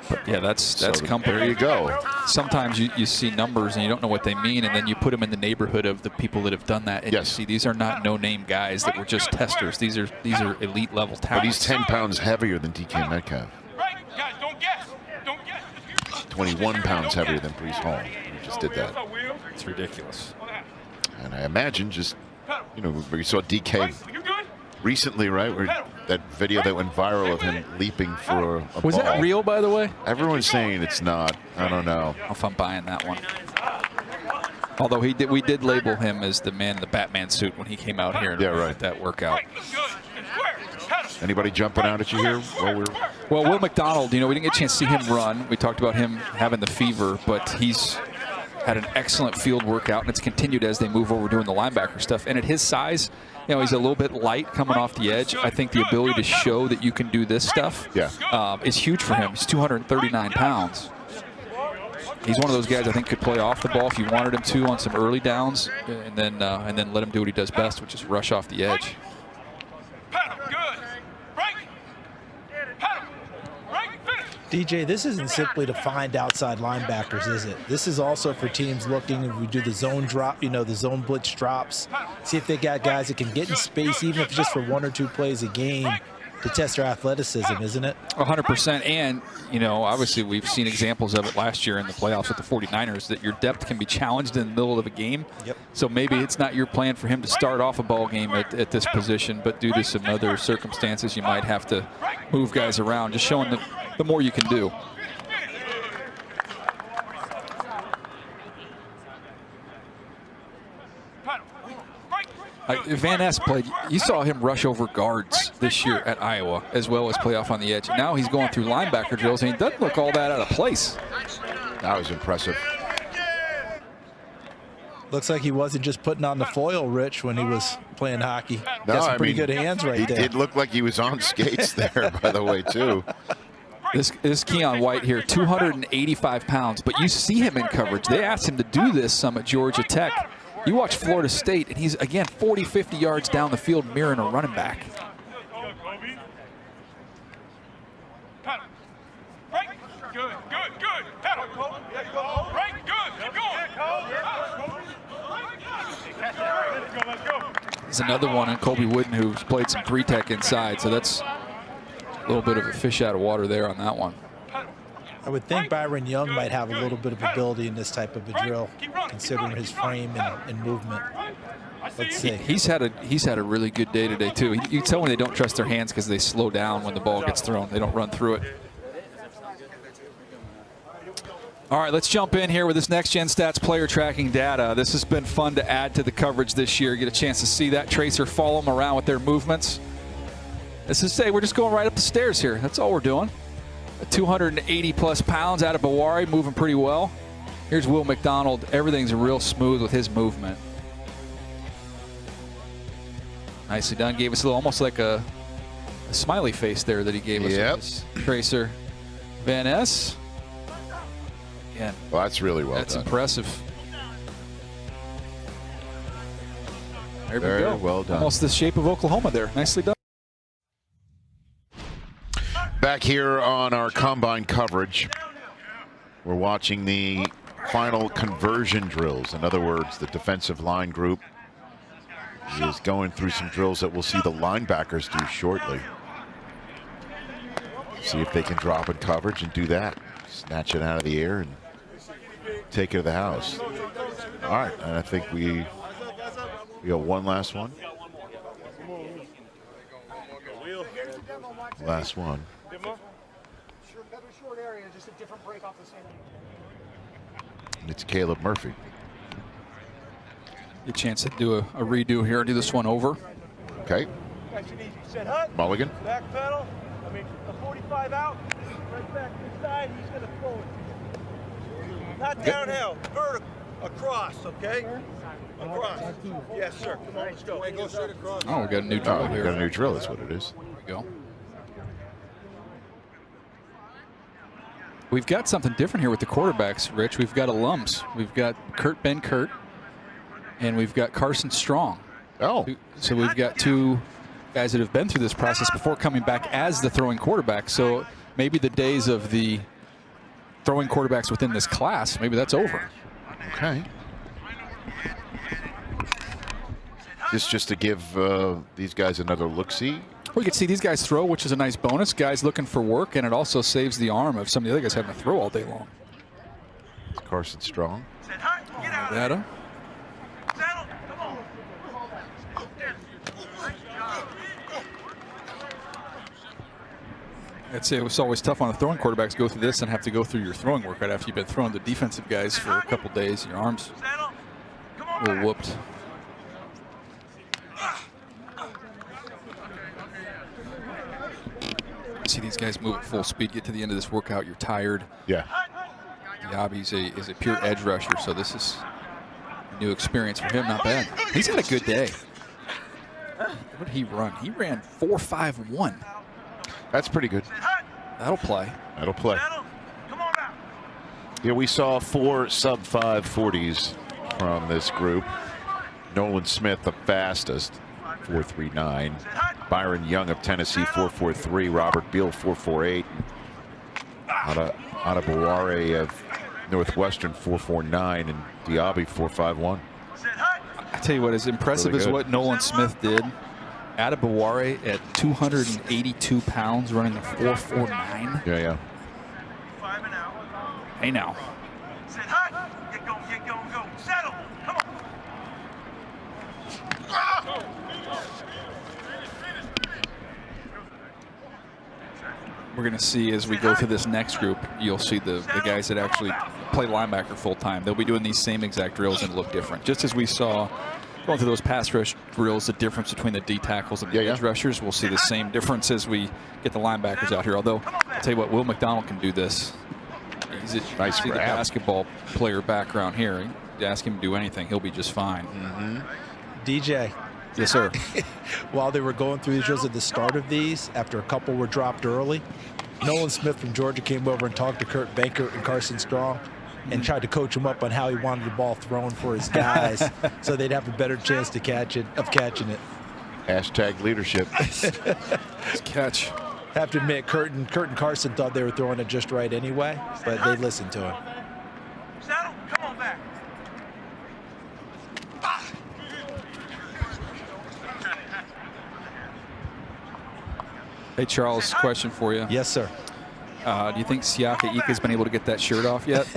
But yeah, that's company. There you go. Sometimes you see numbers and you don't know what they mean, and then you put them in the neighborhood of the people that have done that, and you see these are not no-name guys that were just testers. These are elite level talents. But he's 10 pounds heavier than DK Metcalf. 21 pounds heavier than Breece Hall. He just did that. It's ridiculous. And I imagine just, you know, we saw DK recently, right? Where that video that went viral of him leaping for a ball. Was that real, by the way? Everyone's saying it's not. I don't know. I don't know if I'm buying that one. Although we did label him as the man in the Batman suit when he came out here. Yeah, right. That workout. Anybody jumping out at you here? Well, Will McDonald, you know, we didn't get a chance to see him run. We talked about him having the fever, but he's had an excellent field workout, and it's continued as they move over doing the linebacker stuff. And at his size, you know, he's a little bit light coming off the edge. I think the ability to show that you can do this stuff is huge for him. He's 239 pounds. He's one of those guys I think could play off the ball if you wanted him to on some early downs, and then let him do what he does best, which is rush off the edge. DJ, this isn't simply to find outside linebackers, is it? This is also for teams looking, if we do the zone drop, you know, the zone blitz drops, see if they got guys that can get in space, even if it's just for 1 or 2 plays a game, to test their athleticism, isn't it? 100%. And, you know, obviously we've seen examples of it last year in the playoffs with the 49ers, that your depth can be challenged in the middle of a game. Yep. So maybe it's not your plan for him to start off a ball game at this position, but due to some other circumstances, you might have to move guys around, just showing the more you can do. Van Ness played, you saw him rush over guards this year at Iowa, as well as play off on the edge. Now he's going through linebacker drills, and he doesn't look all that out of place. That was impressive. Looks like he wasn't just putting on the foil, Rich, when he was playing hockey. No, Got some pretty good hands right there. He did look like he was on skates there, by the way, too. This Keon White here, 285 pounds, but you see him in coverage. They asked him to do this some at Georgia Tech. You watch Florida State, and he's, again, 40, 50 yards down the field mirroring a running back. There's another one in Colby Wooden who's played some 3-tech inside, so that's a little bit of a fish out of water there on that one. I would think Byron Young might have a little bit of ability in this type of a drill, considering his frame and movement. Let's see. He's had a really good day today too. You can tell when they don't trust their hands because they slow down when the ball gets thrown. They don't run through it. All right, let's jump in here with this Next Gen Stats player tracking data. This has been fun to add to the coverage this year. Get a chance to see that. Tracer, follow them around with their movements. This is we're just going right up the stairs here. That's all we're doing. 280 plus pounds out of Bawari, moving pretty well. Here's Will McDonald. Everything's real smooth with his movement. Nicely done. Gave us a little, almost like a smiley face there that he gave us. Yep. Tracer Van Ness. Again, well, that's really well that's done. Impressive. There we Very go. well done. Almost the shape of Oklahoma there. Nicely done. Back here on our combine coverage, we're watching the final conversion drills. In other words, the defensive line group is going through some drills that we'll see the linebackers do shortly. See if they can drop in coverage and do that. Snatch it out of the air and take it to the house. All right, and I think we got one last one. Last one. And it's Caleb Murphy. Get a chance to do a redo here, do this one over. Okay. Mulligan. Back pedal. I mean, the 45 out. Right back inside. He's going to throw it. Not downhill. Vertical. Across, okay? Across. Yes, sir. Come on, let's go. Go straight across. Oh, we got a new drill here. We got a new drill. That's what it is. There we go. We've got something different here with the quarterbacks, Rich. We've got alums. We've got Ben Kurt, and we've got Carson Strong. Oh. So we've got two guys that have been through this process before coming back as the throwing quarterback. So maybe the days of the throwing quarterbacks within this class, maybe that's over. Okay. Just to give these guys another look-see. We can see these guys throw, which is a nice bonus. Guys looking for work, and it also saves the arm of some of the other guys having to throw all day long. It's Carson Strong. Data. I'd say it's always tough on the throwing quarterbacks to go through this and have to go through your throwing work right after you've been throwing the defensive guys for a couple days. Your arms a little whooped. See these guys move at full speed, get to the end of this workout, you're tired. Yeah. Diaby is a pure edge rusher, so this is a new experience for him. Not bad. He's had a good day. What did he run? He ran 4.51. That's pretty good. That'll play. That'll play. Yeah, we saw 4 sub-5 40s from this group. Nolan Smith, the fastest, 4.39. Byron Young of Tennessee, 4.43. Robert Beal, 4.48. Adebawore of Northwestern 4.49 and Diaby 4.51. I tell you what, as impressive Really as good. what Nolan Smith did, Adebawore at 282 pounds running a 4.49. Yeah. Hey now. Sit high. Get going, go. Settle. Come on. We're going to see as we go through this next group, you'll see the guys that actually play linebacker full time. They'll be doing these same exact drills and look different. Just as we saw going through those pass rush drills, the difference between the D tackles and the edge rushers, we'll see the same difference as we get the linebackers out here. Although, I'll tell you what, Will McDonald can do this. He's a nice basketball player background here. You ask him to do anything, he'll be just fine. DJ. Yes, sir. While they were going through these drills at the start of these, after a couple were dropped early, Nolan Smith from Georgia came over and talked to Kurt Bankert and Carson Strong and tried to coach him up on how he wanted the ball thrown for his guys so they'd have a better chance to catching it. Hashtag leadership. Catch. Have to admit, Kurt and Carson thought they were throwing it just right anyway, but they listened to him. Settle. Come on back. Hey, Charles, question for you. Yes, sir. Do you think Siaka Ika's been able to get that shirt off yet?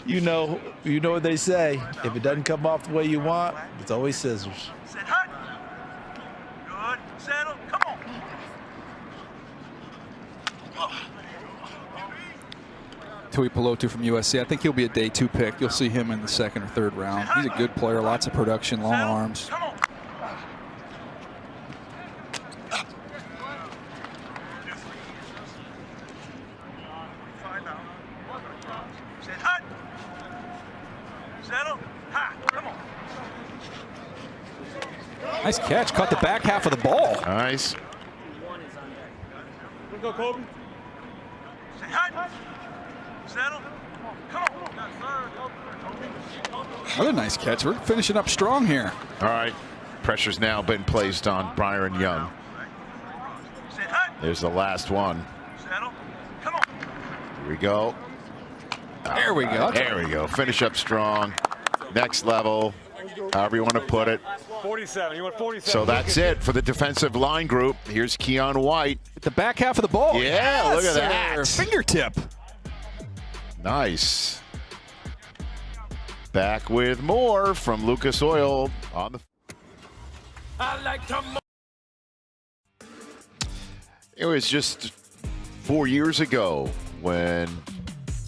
You know what they say. If it doesn't come off the way you want, it's always scissors. Sit high. Good. Settle. Come on. Tui Pelotu from USC. I think he'll be a day 2 pick. You'll see him in the 2nd or 3rd round. He's a good player, lots of production, long arms. Come on. Sit high. Settle. High. Come on. Nice catch. Caught the back half of the ball. Nice. Let's go, Kobe. Sit high. Settle. Come on. Another nice catch. We're finishing up strong here. All right. Pressure's now been placed on Byron Young. There's the last one. Settle. Come on. Here we go. There we go. There we go. Finish up strong. Next level. However you want to put it. 47. You want 47? So that's it for the defensive line group. Here's Keon White. At the back half of the ball. Yeah, look at that. Fingertip. Nice. Back with more from Lucas Oil on the. I like to. It was just 4 years ago when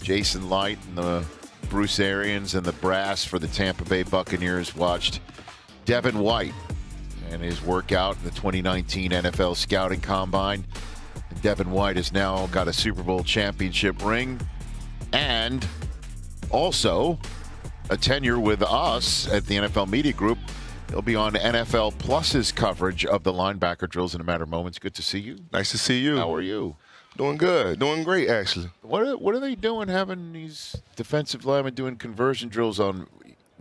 Jason Light and the Bruce Arians and the brass for the Tampa Bay Buccaneers watched Devin White and his workout in the 2019 NFL Scouting Combine. And Devin White has now got a Super Bowl championship ring and also a tenure with us at the NFL Media Group. He'll be on NFL Plus's coverage of the linebacker drills in a matter of moments. Good to see you. Nice to see you. How are you? Doing good. Doing great, actually. What are they doing having these defensive linemen doing conversion drills on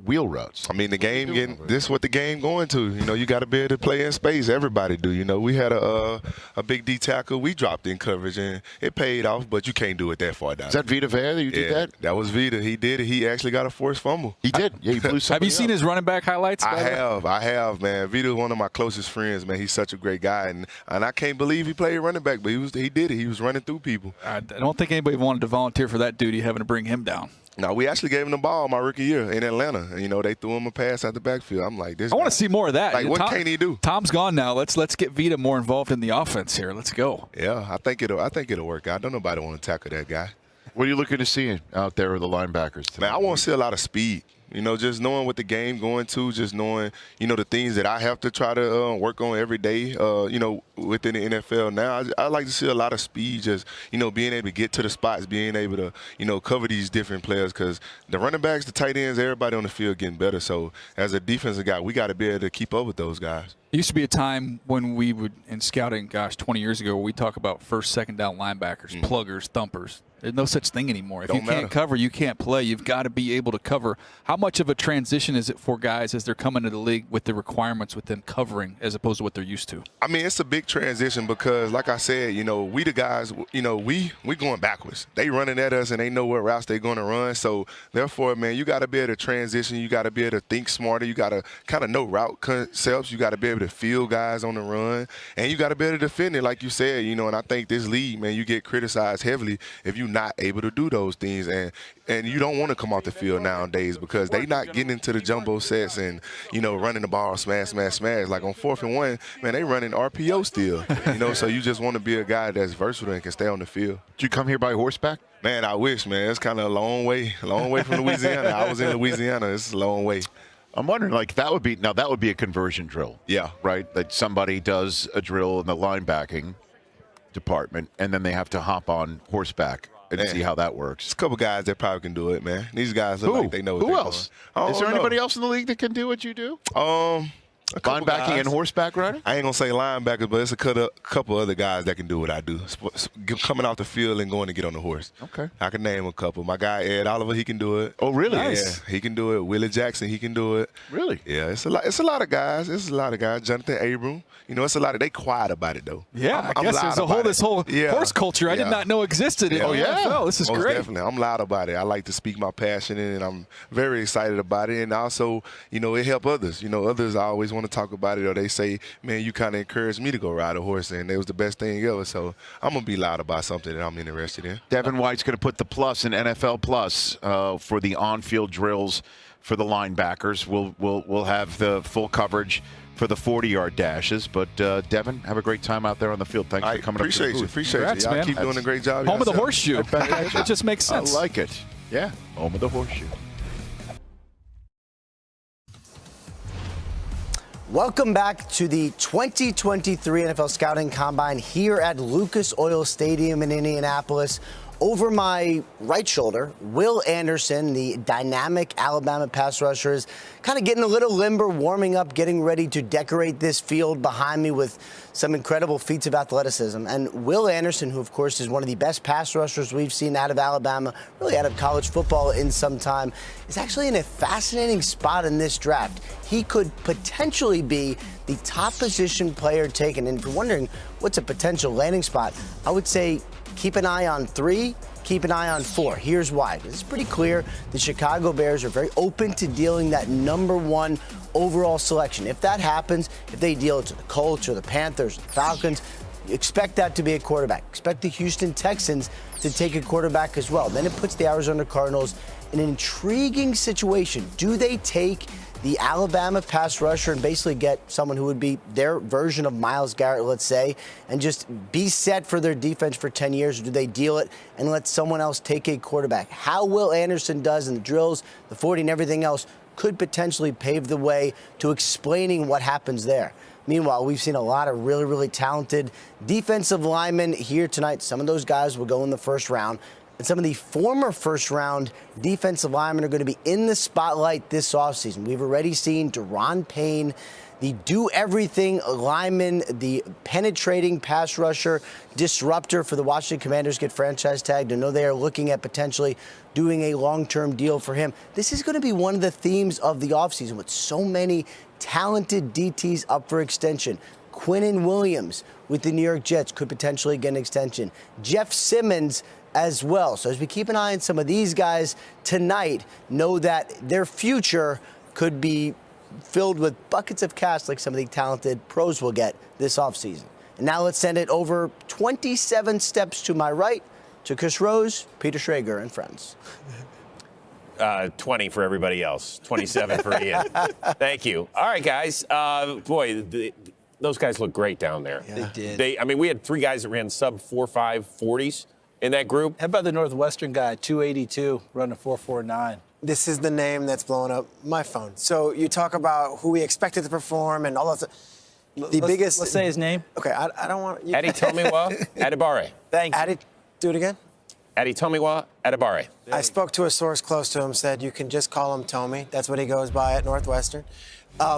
wheel routes? I mean, the game this is what the game going to. You know, you got to be able to play in space. Everybody do. You know, we had a big D tackle. We dropped in coverage, and it paid off, but you can't do it that far down. Is that Vita Vea that you did that? That was Vita. He did it. He actually got a forced fumble. He did. Yeah, he blew somebody Have you seen his running back highlights? I have, man. Vita's one of my closest friends, man. He's such a great guy, and I can't believe he played running back, but he did it. He was running through people. I don't think anybody wanted to volunteer for that duty, having to bring him down. No, we actually gave him the ball my rookie year in Atlanta. And, you know, they threw him a pass out the backfield. I'm like, this. I want to see more of that. Like, what can he do? Tom's gone now. Let's get Vita more involved in the offense here. Let's go. Yeah, I think it'll work out. Don't nobody want to tackle that guy. What are you looking to see out there with the linebackers today? Man, I want to see a lot of speed. You know, just knowing what the game going to, just knowing, you know, the things that I have to try to work on every day, you know, within the NFL now. I like to see a lot of speed, just, you know, being able to get to the spots, being able to, you know, cover these different players because the running backs, the tight ends, everybody on the field getting better. So as a defensive guy, we got to be able to keep up with those guys. It used to be a time when we would, in scouting, 20 years ago, where we talk about first, second down linebackers, pluggers, thumpers. There's no such thing anymore. If you can't cover, you can't play. You've got to be able to cover. How much of a transition is it for guys as they're coming to the league with the requirements with them covering as opposed to what they're used to? I mean, it's a big transition because, like I said, we the guys, we going backwards. They running at us, and they know what routes they're going to run. So, therefore, man, you got to be able to transition. You got to be able to think smarter. You got to kind of know route concepts. You got to be able to feel guys on the run, and you got to be able to defend it, like you said. And I think this league, man, you get criticized heavily if you're not able to do those things, and you don't want to come off the field nowadays because they not getting into the jumbo sets and running the ball smash. Like on 4th and 1, man, they running RPO still. So you just want to be a guy that's versatile and can stay on the field. Did you come here by horseback? Man, I wish, man. It's kind of a long way from Louisiana. I was in Louisiana. It's a long way. I'm wondering, that would be a conversion drill. Yeah. Right? That somebody does a drill in the linebacking department, and then they have to hop on horseback and see how that works. There's a couple guys that probably can do it, man. These guys look like they know what Who they're else? doing. Is there anybody else in the league that can do what you do? Linebacking and horseback riding? I ain't going to say linebackers, but it's a couple other guys that can do what I do. Coming off the field and going to get on the horse. Okay. I can name a couple. My guy, Ed Oliver, he can do it. Oh, really? Nice. Yeah, he can do it. Willie Jackson, he can do it. Really? Yeah, it's a lot of guys. Jonathan Abram. It's a lot of, they quiet about it, though. Yeah, I guess there's this whole horse culture I did not know existed in the NFL. This is Most great. Definitely. I'm loud about it. I like to speak my passion, and I'm very excited about it. And also, it helps others. Others I always want to talk about it, or they say, man, you kind of encouraged me to go ride a horse, and it was the best thing ever. So I'm going to be loud about something that I'm interested in. Devin White's going to put the plus in NFL Plus for the on-field drills for the linebackers. We'll have the full coverage for the 40-yard dashes. But, Devin, have a great time out there on the field. Thanks for coming up to the booth. Appreciate you. Y'all keep doing a great job. Home of the horseshoe. It just makes sense. I like it. Yeah, home of the horseshoe. Welcome back to the 2023 NFL Scouting Combine here at Lucas Oil Stadium in Indianapolis. Over my right shoulder, Will Anderson, the dynamic Alabama pass rusher, is kind of getting a little limber, warming up, getting ready to decorate this field behind me with some incredible feats of athleticism. And Will Anderson, who, of course, is one of the best pass rushers we've seen out of Alabama, really out of college football in some time, is actually in a fascinating spot in this draft. He could potentially be the top position player taken. And if you're wondering what's a potential landing spot, I would say keep an eye on 3, keep an eye on 4. Here's why. It's pretty clear the Chicago Bears are very open to dealing that #1 overall selection. If that happens, if they deal it to the Colts or the Panthers, the Falcons, expect that to be a quarterback. Expect the Houston Texans to take a quarterback as well. Then it puts the Arizona Cardinals in an intriguing situation. Do they take the Alabama pass rusher and basically get someone who would be their version of Myles Garrett, let's say, and just be set for their defense for 10 years? Or do they deal it and let someone else take a quarterback? How Will Anderson does in the drills, the 40, and everything else could potentially pave the way to explaining what happens there. Meanwhile, we've seen a lot of really, really talented defensive linemen here tonight. Some of those guys will go in the first round. And some of the former first-round defensive linemen are going to be in the spotlight this offseason. We've already seen Daron Payne, the do-everything lineman, the penetrating pass rusher, disruptor for the Washington Commanders, get franchise tagged. I know they are looking at potentially doing a long-term deal for him. This is going to be one of the themes of the offseason with so many talented DTs up for extension. Quinnen Williams with the New York Jets could potentially get an extension. Jeff Simmons as well. So as we keep an eye on some of these guys tonight, know that their future could be filled with buckets of cash like some of the talented pros will get this offseason. And now let's send it over 27 steps to my right to Chris Rose, Peter Schrager, and friends. 20 for everybody else. 27 for Ian. Thank you. All right, guys. Those guys look great down there. Yeah. They did. I mean, we had 3 guys that ran sub 4.5 40s in that group. How about the Northwestern guy, 282, running 4.49? This is the name that's blowing up my phone. So you talk about who we expected to perform and all that stuff. Let's say his name. Okay, I don't want... Adetomiwa Adebawore. Thank you. Do it again. Adetomiwa Adibare. I spoke to a source close to him, said you can just call him Tommy. That's what he goes by at Northwestern.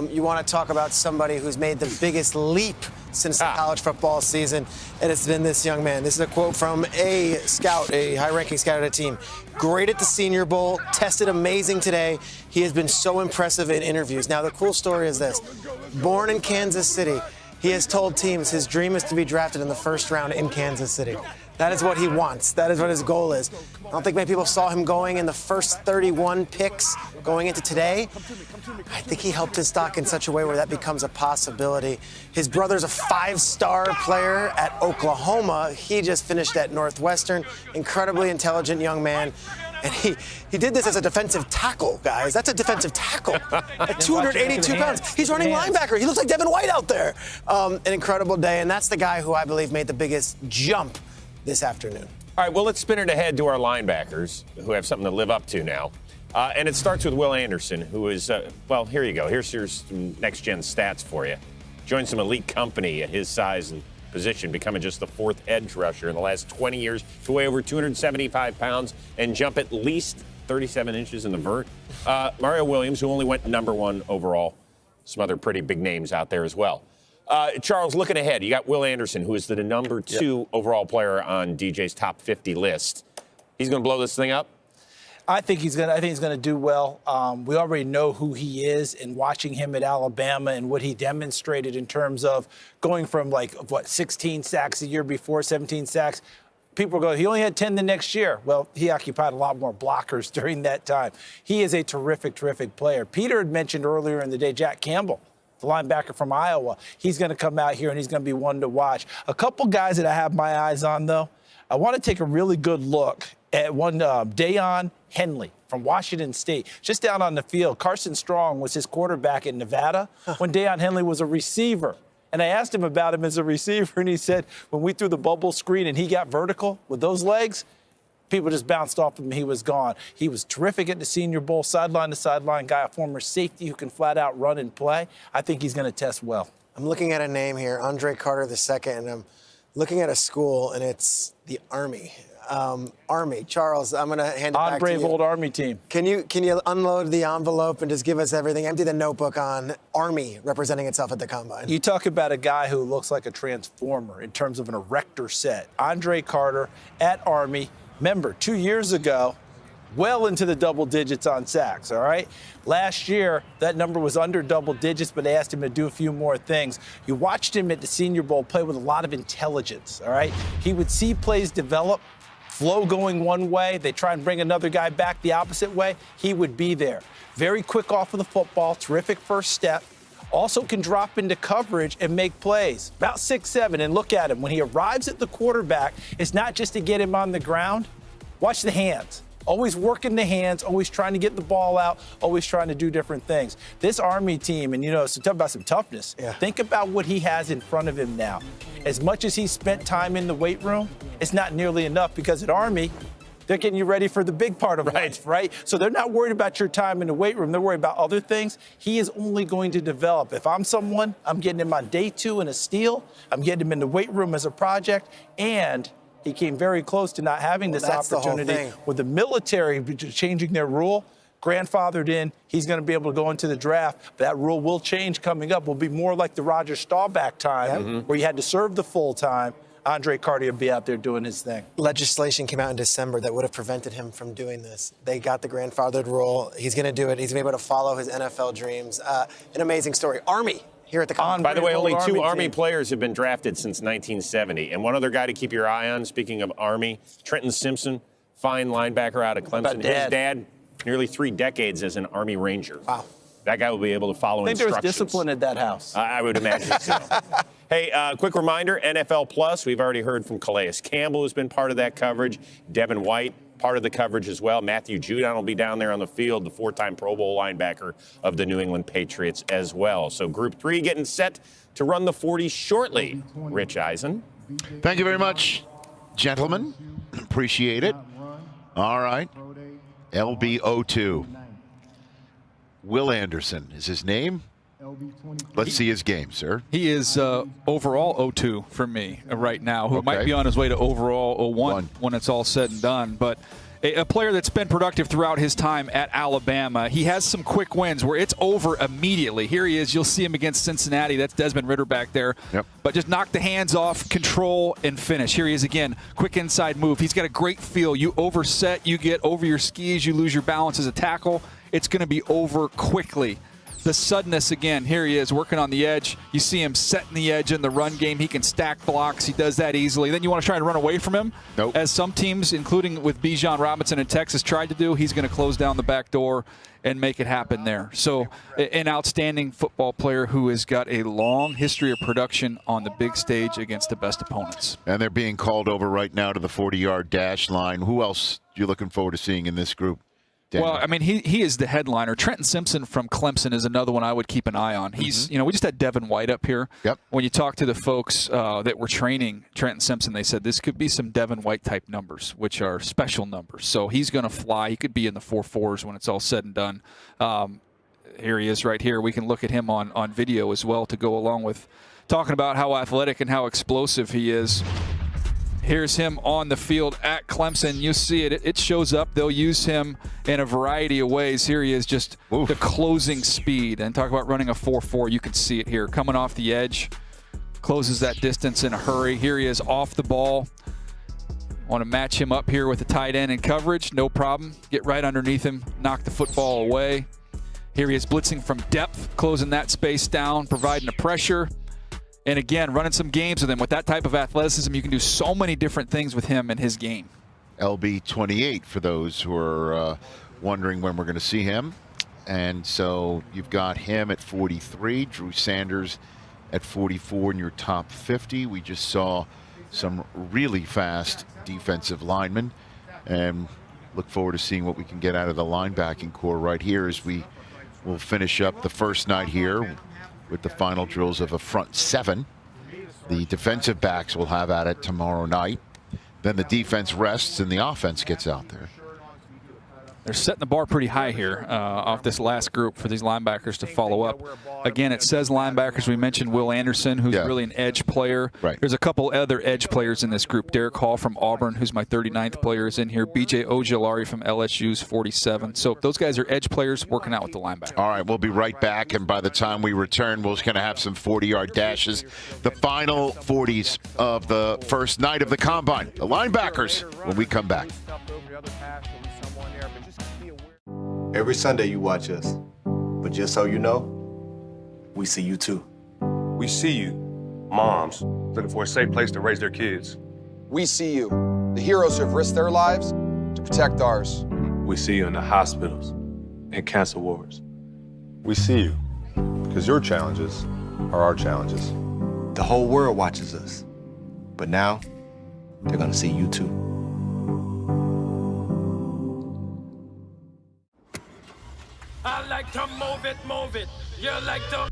You want to talk about somebody who's made the biggest leap since the college football season, and it's been this young man. This is a quote from a scout, a high-ranking scout at a team. Great at the Senior Bowl, tested amazing today. He has been so impressive in interviews. Now, the cool story is this. Born in Kansas City, he has told teams his dream is to be drafted in the first round in Kansas City. That is what he wants. That is what his goal is. I don't think many people saw him going in the first 31 picks going into today. I think he helped his stock in such a way where that becomes a possibility. His brother's a 5-star player at Oklahoma. He just finished at Northwestern. Incredibly intelligent young man. And he did this as a defensive tackle, guys. That's a defensive tackle. At 282 pounds. He's running linebacker. He looks like Devin White out there. An incredible day. And that's the guy who I believe made the biggest jump this afternoon. All right, well, let's spin it ahead to our linebackers who have something to live up to now. And it starts with Will Anderson, who is, well, here you go. Here's your next-gen stats for you. Joined some elite company at his size and position, becoming just the 4th edge rusher in the last 20 years to weigh over 275 pounds and jump at least 37 inches in the vert. Mario Williams, who only went #1 overall. Some other pretty big names out there as well. Charles, looking ahead, you got Will Anderson, who is the #2 overall player on DJ's top 50 list. He's going to blow this thing up? I think he's gonna do well. We already know who he is, and watching him at Alabama and what he demonstrated in terms of going from 16 sacks a year before, 17 sacks. People go, he only had 10 the next year. Well, he occupied a lot more blockers during that time. He is a terrific, terrific player. Peter had mentioned earlier in the day Jack Campbell, the linebacker from Iowa. He's going to come out here, and he's going to be one to watch. A couple guys that I have my eyes on, though. I want to take a really good look at one Deion Henley from Washington State, just down on the field. Carson Strong was his quarterback in Nevada when Deion Henley was a receiver. And I asked him about him as a receiver, and he said when we threw the bubble screen and he got vertical with those legs, people just bounced off him and he was gone. He was terrific at the Senior Bowl, sideline to sideline guy, a former safety who can flat out run and play. I think he's going to test well. I'm looking at a name here, Andre Carter II, and I'm looking at a school, and it's the Army. Army. Charles, I'm going to hand it back to you. Brave old Army team. Can you unload the envelope and just give us everything? Empty the notebook on Army representing itself at the Combine. You talk about a guy who looks like a transformer in terms of an erector set. Andre Carter at Army. Remember, 2 years ago, well into the double digits on sacks, all right? Last year, that number was under double digits, but they asked him to do a few more things. You watched him at the Senior Bowl play with a lot of intelligence, all right? He would see plays develop, flow going one way, they try and bring another guy back the opposite way, he would be there. Very quick off of the football, terrific first step. Also can drop into coverage and make plays. About 6'7", and look at him. When he arrives at the quarterback, it's not just to get him on the ground. Watch the hands. Always working the hands, always trying to get the ball out, always trying to do different things. This Army team, and so talk about some toughness. Yeah. Think about what he has in front of him now. As much as he spent time in the weight room, it's not nearly enough because at Army, they're getting you ready for the big part of life, right? So they're not worried about your time in the weight room. They're worried about other things. He is only going to develop. If I'm someone, I'm getting him on day 2 in a steal. I'm getting him in the weight room as a project. And he came very close to not having this opportunity with the military changing their rule. Grandfathered in, he's going to be able to go into the draft. But that rule will change coming up. Will be more like the Roger Staubach time, where you had to serve the full time. Andre Carter will be out there doing his thing. Legislation came out in December that would have prevented him from doing this. They got the grandfathered rule. He's going to do it. He's going to be able to follow his NFL dreams. An amazing story. Army here at the Combine. By the way, only 2 Army players have been drafted since 1970. And one other guy to keep your eye on, speaking of Army, Trenton Simpson, fine linebacker out of Clemson. His dad, nearly 3 decades as an Army Ranger. Wow. That guy will be able to follow instructions. I think there's discipline at that house. I would imagine so. Hey, quick reminder, NFL Plus, we've already heard from Calais Campbell, who's been part of that coverage. Devin White, part of the coverage as well. Matthew Judon will be down there on the field, the 4-time Pro Bowl linebacker of the New England Patriots as well. So Group 3 getting set to run the 40 shortly. Rich Eisen. Thank you very much, gentlemen. Appreciate it. All right. LB02. Will Anderson is his name. Let's see his game, sir. He is overall 02 for me right now, who might be on his way to overall 01 when it's all said and done. But a player that's been productive throughout his time at Alabama. He has some quick wins where it's over immediately. Here he is. You'll see him against Cincinnati. That's Desmond Ridder back there. Yep. But just knock the hands off, control, and finish. Here he is again. Quick inside move. He's got a great feel. You overset, you get over your skis, you lose your balance as a tackle. It's going to be over quickly. The suddenness again. Here he is working on the edge. You see him setting the edge in the run game. He can stack blocks. He does that easily. Then you want to try and run away from him. Nope. As some teams, including with Bijan Robinson in Texas, tried to do, he's going to close down the back door and make it happen there. So an outstanding football player who has got a long history of production on the big stage against the best opponents. And they're being called over right now to the 40-yard dash line. Who else are you looking forward to seeing in this group? Well, I mean, he is the headliner. Trenton Simpson from Clemson is another one I would keep an eye on. He's, we just had Devin White up here. Yep. When you talk to the folks that were training Trenton Simpson, they said this could be some Devin White type numbers, which are special numbers. So he's going to fly. He could be in the 4.4s when it's all said and done. Here he is right here. We can look at him on video as well to go along with talking about how athletic and how explosive he is. Here's him on the field at Clemson. You see it. It shows up. They'll use him in a variety of ways. Here he is, just the closing speed. And talk about running a 4.4. You can see it here. Coming off the edge. Closes that distance in a hurry. Here he is off the ball. Want to match him up here with the tight end in coverage. No problem. Get right underneath him. Knock the football away. Here he is blitzing from depth. Closing that space down. Providing the pressure. And again, running some games with him. With that type of athleticism, you can do so many different things with him and his game. LB28 for those who are wondering when we're going to see him. And so you've got him at 43, Drew Sanders at 44 in your top 50. We just saw some really fast defensive linemen, and look forward to seeing what we can get out of the linebacking core right here as we will finish up the first night here with the final drills of a front seven. The defensive backs will have at it tomorrow night. Then the defense rests and the offense gets out there. They're setting the bar pretty high here off this last group for these linebackers to follow up. Again, it says linebackers. We mentioned Will Anderson, who's really an edge player. Right. There's a couple other edge players in this group. Derek Hall from Auburn, who's my 39th player, is in here. B.J. Ojulari from LSU's 47. So those guys are edge players working out with the linebacker. All right, we'll be right back, and by the time we return, we're going to have some 40-yard dashes. The final 40s of the first night of the Combine. The linebackers when we come back. Every Sunday you watch us, but just so you know, we see you too. We see you, moms, looking for a safe place to raise their kids. We see you, the heroes who have risked their lives to protect ours. We see you in the hospitals and cancer wards. We see you, because your challenges are our challenges. The whole world watches us, but now they're gonna see you too. I like to move it. You like to...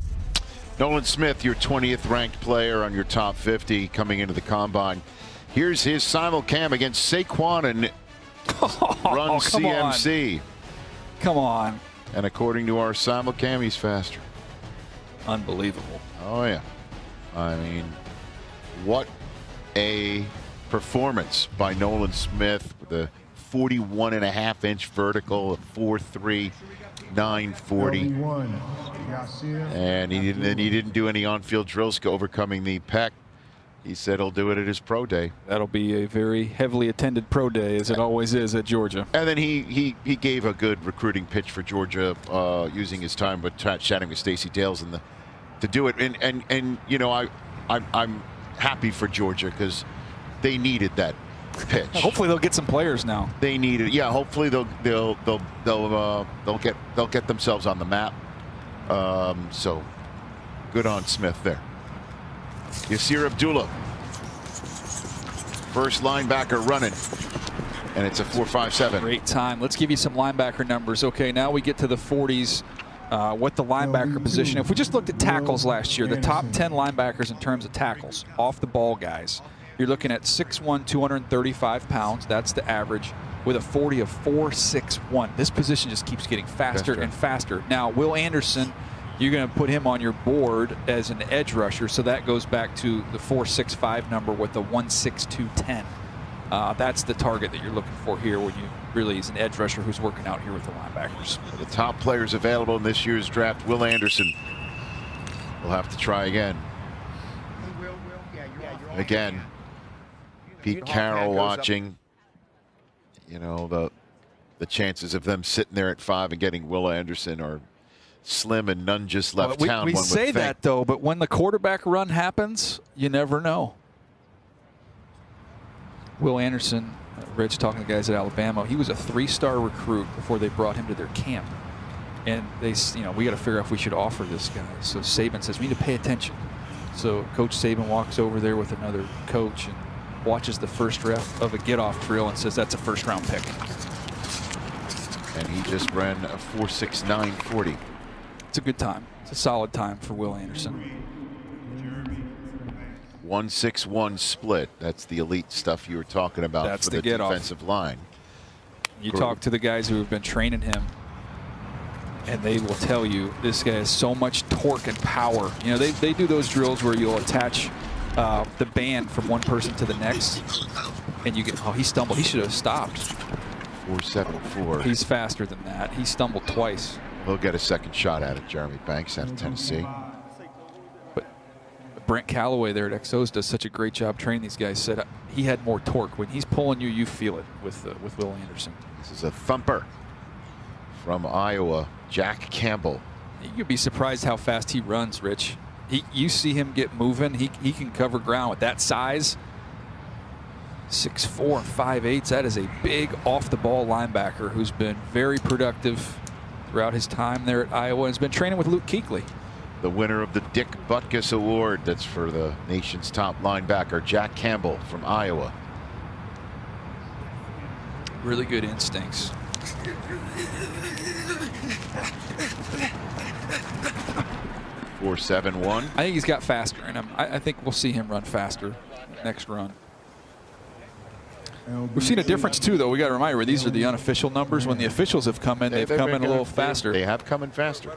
Nolan Smith, your 20th ranked player on your top 50 coming into the Combine. Here's his simulcam against Saquon and Run CMC. Come on. And according to our simulcam, he's faster. Unbelievable. Oh, yeah. I mean, what a performance by Nolan Smith with a 41.5-inch vertical, a 4.3. 940, and he didn't do any on-field drills overcoming the pec. He said he'll do it at his pro day. That'll be a very heavily attended pro day, as it always is at Georgia. And then he gave a good recruiting pitch for Georgia, using his time with chatting with Stacey Dales and to do it. And you know, I'm happy for Georgia because they needed that pitch. Hopefully they'll get some players now. They need it. Yeah, hopefully they'll get themselves on the map. So good on Smith there. Yasir Abdullah, first linebacker running, and it's a 4.57. Great time. Let's give you some linebacker numbers. Okay, now we get to the 40s. What the linebacker position. If we just looked at tackles last year, the top 10 linebackers in terms of tackles, off the ball guys. You're looking at 6'1", 235 pounds. That's the average with a 40 of 4.61. This position just keeps getting faster and faster. Now, Will Anderson, you're going to put him on your board as an edge rusher, so that goes back to the 4.65 number with the 1.6210. That's the target that you're looking for here when you really is an edge rusher who's working out here with the linebackers. The top players available in this year's draft, Will Anderson will have to try again. Again, Pete Carroll watching. You know, the chances of them sitting there at 5 and getting Will Anderson are slim, and none just left town. We say that, though, but when the quarterback run happens, you never know. Will Anderson, Rich talking to the guys at Alabama, he was a 3-star recruit before they brought him to their camp. And they, we got to figure out if we should offer this guy. So Saban says, we need to pay attention. So Coach Saban walks over there with another coach and watches the first rep of a get-off drill and says, that's a first-round pick. And he just ran a 4.6940. It's a good time. It's a solid time for Will Anderson. 1-6-1 split. That's the elite stuff you were talking about. That's for the defensive line. You talk to the guys who have been training him, and they will tell you this guy has so much torque and power. You know, they do those drills where you'll attach the band from one person to the next, and you get, oh, he stumbled. He should have stopped. 4.74. He's faster than that. He stumbled twice. He'll get a second shot at it, Jeremy Banks out of Tennessee. But Brent Callaway there at XOs does such a great job training these guys. Said he had more torque. When he's pulling you, you feel it with Will Anderson. This is a thumper from Iowa, Jack Campbell. You'd be surprised how fast he runs, Rich. You see him get moving. He can cover ground with that size. 6'4" and 5'8". That is a big off-the-ball linebacker who's been very productive throughout his time there at Iowa and has been training with Luke Kuechly. The winner of the Dick Butkus Award, that's for the nation's top linebacker, Jack Campbell from Iowa. Really good instincts. .471. I think he's got faster in him. I think we'll see him run faster next run. We've seen a difference too, though. We got to remind you, these are the unofficial numbers. When the officials have come in, they've come in a little faster. They have come in faster.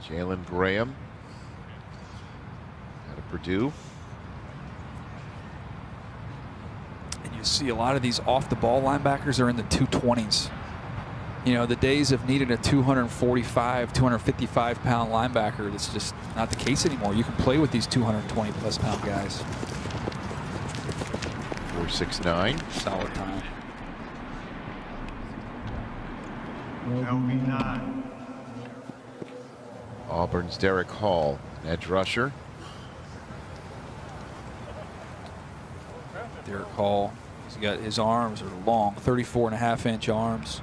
Jalen Graham out of Purdue. And you see a lot of these off-the-ball linebackers are in the 220s. You know, the days of needing a 245, 255-pound linebacker, that's just not the case anymore. You can play with these 220-plus pound guys. 4.69. Solid time. Auburn's Derek Hall, an edge rusher. Derek Hall, he's got his arms are long, 34.5-inch arms.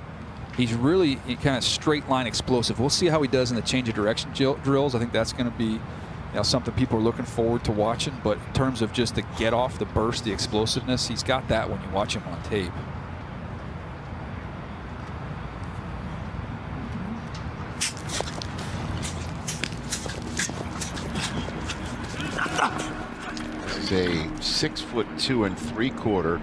He's really kind of straight line explosive. We'll see how he does in the change of direction drills. I think that's going to be something people are looking forward to watching. But in terms of just the get off, the burst, the explosiveness, he's got that when you watch him on tape. This is a 6'2" 3/4".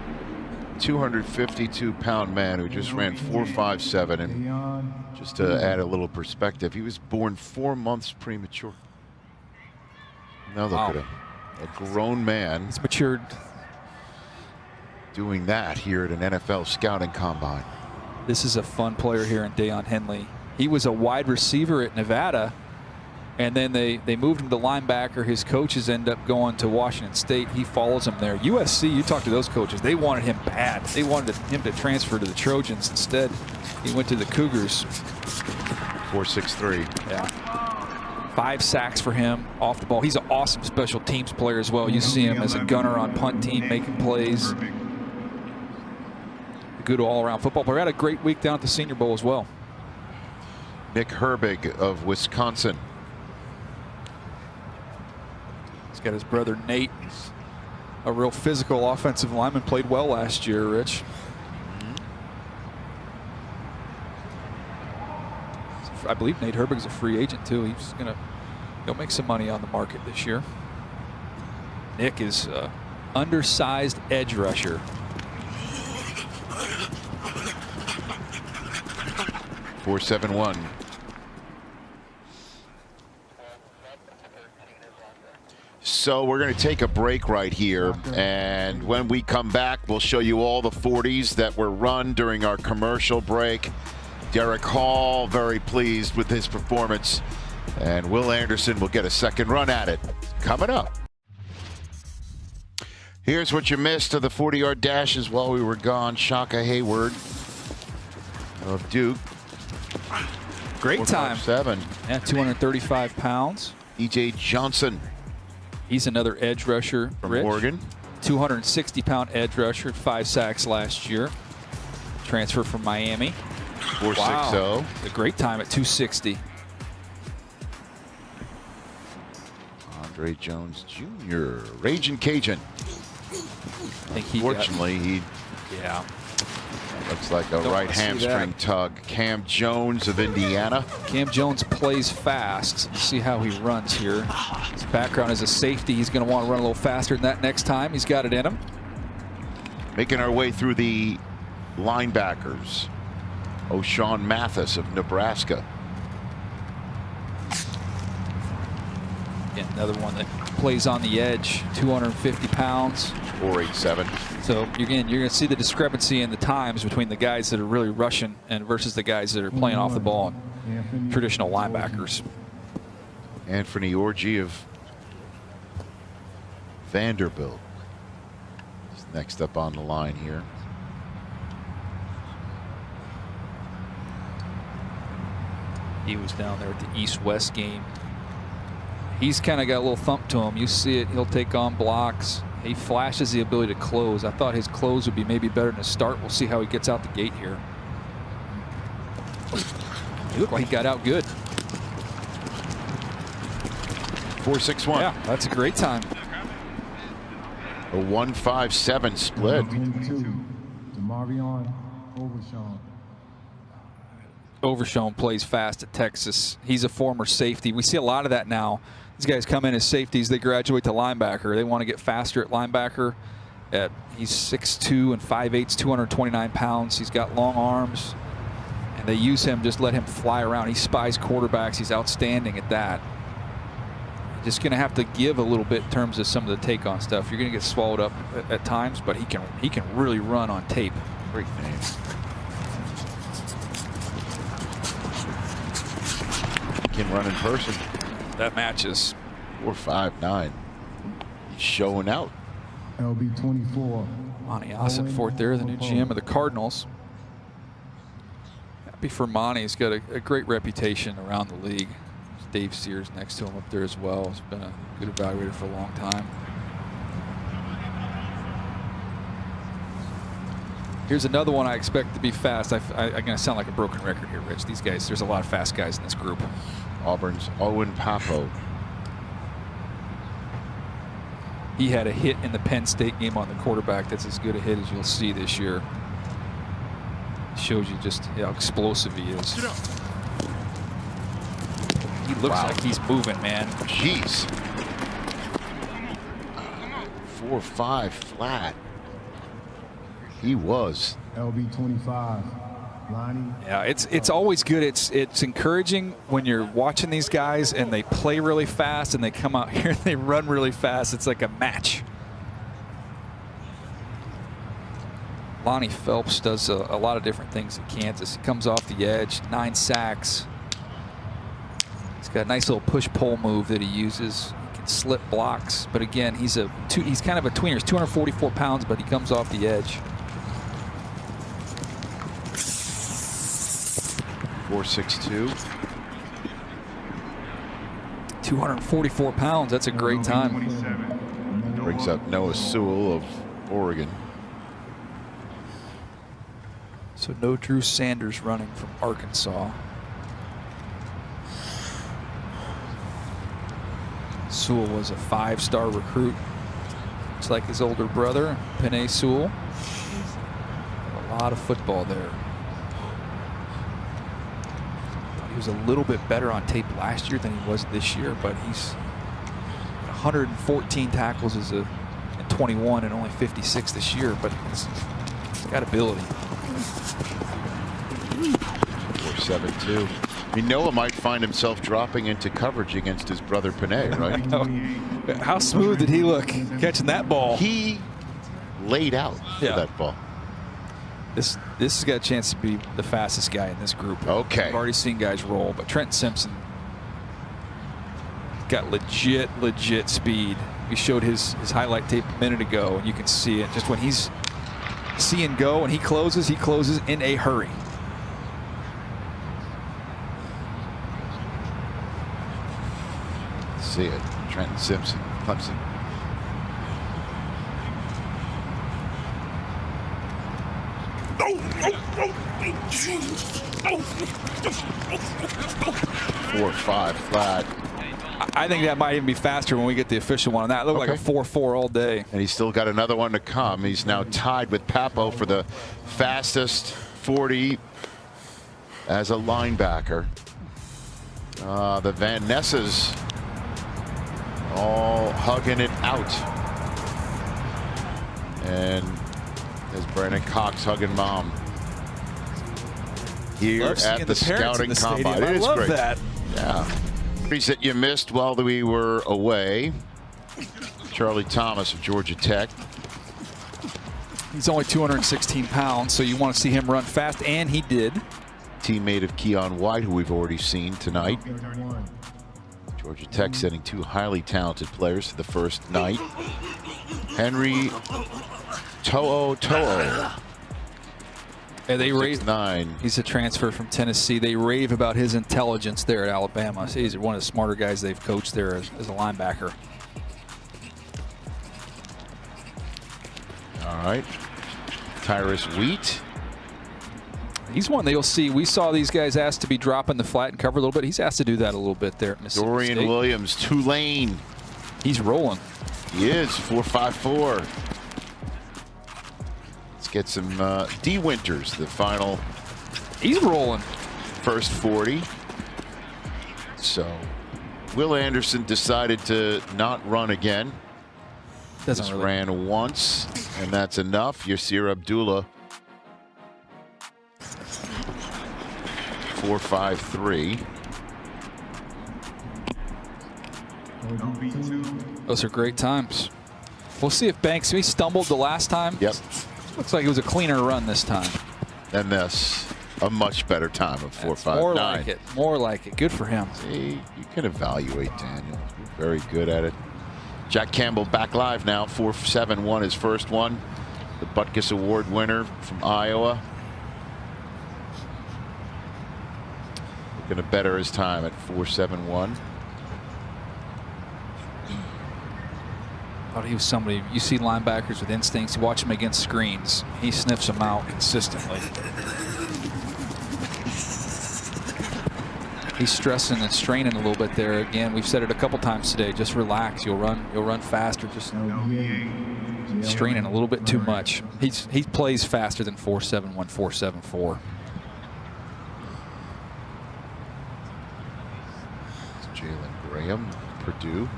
252-pound man who just ran 4.57, and just to add a little perspective, he was born 4 months premature. Now look at him, a grown man. He's matured. Doing that here at an NFL scouting combine. This is a fun player here in Deion Henley. He was a wide receiver at Nevada, and then they moved him to linebacker. His coaches end up going to Washington State. He follows them there. USC, you talk to those coaches, they wanted him bad. They wanted him to transfer to the Trojans. Instead, he went to the Cougars. 4.63. Yeah. 5 sacks for him off the ball. He's an awesome special teams player as well. You see him as a gunner on punt team, making plays. A good all-around football player. Had a great week down at the Senior Bowl as well. Nick Herbig of Wisconsin. Got his brother Nate, a real physical offensive lineman, played well last year, Rich. I believe Nate Herbig is a free agent too. He'll make some money on the market this year. Nick is undersized edge rusher. .471. So we're going to take a break right here. And when we come back, we'll show you all the 40s that were run during our commercial break. Derek Hall, very pleased with his performance. And Will Anderson will get a second run at it. Coming up. Here's what you missed of the 40-yard dashes while we were gone. Shaka Hayward of Duke. Great time. 7. Yeah, 235 pounds. E.J. Johnson. He's another edge rusher. From Rich. Oregon. 260-pound edge rusher, 5 sacks last year. Transfer from Miami. 4.60. Wow. A great time at 260. Andre Jones Jr. Raging Cajun. I think Fortunately, yeah. Looks like a Don't right wanna see hamstring that. tug. Cam Jones of Indiana. Cam Jones plays fast. Let's see how he runs here. His background as a safety. He's going to want to run a little faster than that next time. He's got it in him. Making our way through the linebackers. O'Shawn Mathis of Nebraska. Yeah, another one that plays on the edge, 250 pounds. 4.87. So again, you're going to see the discrepancy in the times between the guys that are really rushing and versus the guys that are playing off the ball, and traditional linebackers. Anthony Orji of Vanderbilt is next up on the line here. He was down there at the East-West game. He's kind of got a little thump to him. You see it. He'll take on blocks. He flashes the ability to close. I thought his close would be maybe better than his start. We'll see how he gets out the gate here. He looked like he got out good. 4.61. Yeah, that's a great time. A 1.57 split. DeMarion Overshawn. Overshawn plays fast at Texas. He's a former safety. We see a lot of that now. These guys come in as safeties. They graduate to linebacker. They want to get faster at linebacker. He's 6'2" and 5'8", 229 pounds. He's got long arms. And they use him, just let him fly around. He spies quarterbacks. He's outstanding at that. Just going to have to give a little bit in terms of some of the take-on stuff. You're going to get swallowed up at times, but he can really run on tape. Great name. Can run in person. That matches. 4.59. He's showing out. LB 24. Monty Ossenfort there, the new GM of the Cardinals. Happy for Monty. He's got a great reputation around the league. Dave Sears next to him up there as well. He's been a good evaluator for a long time. Here's another one I expect to be fast. I'm going to sound like a broken record here, Rich. These guys, there's a lot of fast guys in this group. Auburn's Owen Papo. He had a hit in the Penn State game on the quarterback. That's as good a hit as you'll see this year. Shows you just how explosive he is. He looks like he's moving, man. Jeez. 4.5 flat. He was. LB 25. Lonnie. Yeah, it's always good. It's encouraging when you're watching these guys and they play really fast and they come out here and they run really fast. It's like a match. Lonnie Phelps does a lot of different things in Kansas. He comes off the edge, 9 sacks. He's got a nice little push-pull move that he uses. He can slip blocks, but again, he's kind of a tweener. He's 244 pounds, but he comes off the edge. 4.62. 244 pounds. That's a great time. Brings up Noah Sewell of Oregon. So no Drew Sanders running from Arkansas. Sewell was a 5-star recruit. It's like his older brother, Penei Sewell. A lot of football there. He was a little bit better on tape last year than he was this year, but he's 114 tackles as in 21 and only 56 this year, but he's got ability. 4.72. Noah might find himself dropping into coverage against his brother Panay, right? How smooth did he look catching that ball? He laid out for that ball. This has got a chance to be the fastest guy in this group. Okay. I've already seen guys roll, but Trenton Simpson got legit speed. We showed his highlight tape a minute ago, and you can see it. Just when he's seeing go and he closes in a hurry. See it. Trenton Simpson, Clemson. Four, 5 flat. I think that might even be faster when we get the official one on that. It looked like a 4-4 all day. And he's still got another one to come. He's now tied with Papo for the fastest 40 as a linebacker. The Van Nessas all hugging it out. And there's Brandon Cox hugging mom here at the scouting combine. It is great. That. Yeah. That you missed while we were away. Charlie Thomas of Georgia Tech. He's only 216 pounds, so you want to see him run fast, and he did. Teammate of Keon White, who we've already seen tonight. Georgia Tech sending 2 highly talented players to the first night. Henry To'o. And they rave. 6'9". He's a transfer from Tennessee. They rave about his intelligence there at Alabama. He's one of the smarter guys they've coached there as a linebacker. All right. Tyrus Wheat. He's one that you'll see. We saw these guys asked to be dropping the flat and cover a little bit. He's asked to do that a little bit there at Mississippi Dorian State. Williams, Tulane. He's rolling. He is, 4.54. Let's get some D. Winters, the final. He's rolling. First 40. So Will Anderson decided to not run again. Just ran once, and that's enough. Yasir Abdullah, 4.53. Those are great times. We'll see if Banks, he stumbled the last time. Yep. Looks like it was a cleaner run this time. And this, a much better time of 4.59. More like it. More like it. Good for him. See, you can evaluate Daniel. You're very good at it. Jack Campbell back live now. 4.71 his first one. The Butkus Award winner from Iowa. Looking to better his time at 4.71. Thought he was somebody, you see linebackers with instincts, you watch him against screens. He sniffs them out consistently. He's stressing and straining a little bit there. Again, we've said it a couple times today. Just relax. You'll run faster. Just straining a little bit too much. He plays faster than 4.71, 4.74. Jalen Graham, Purdue.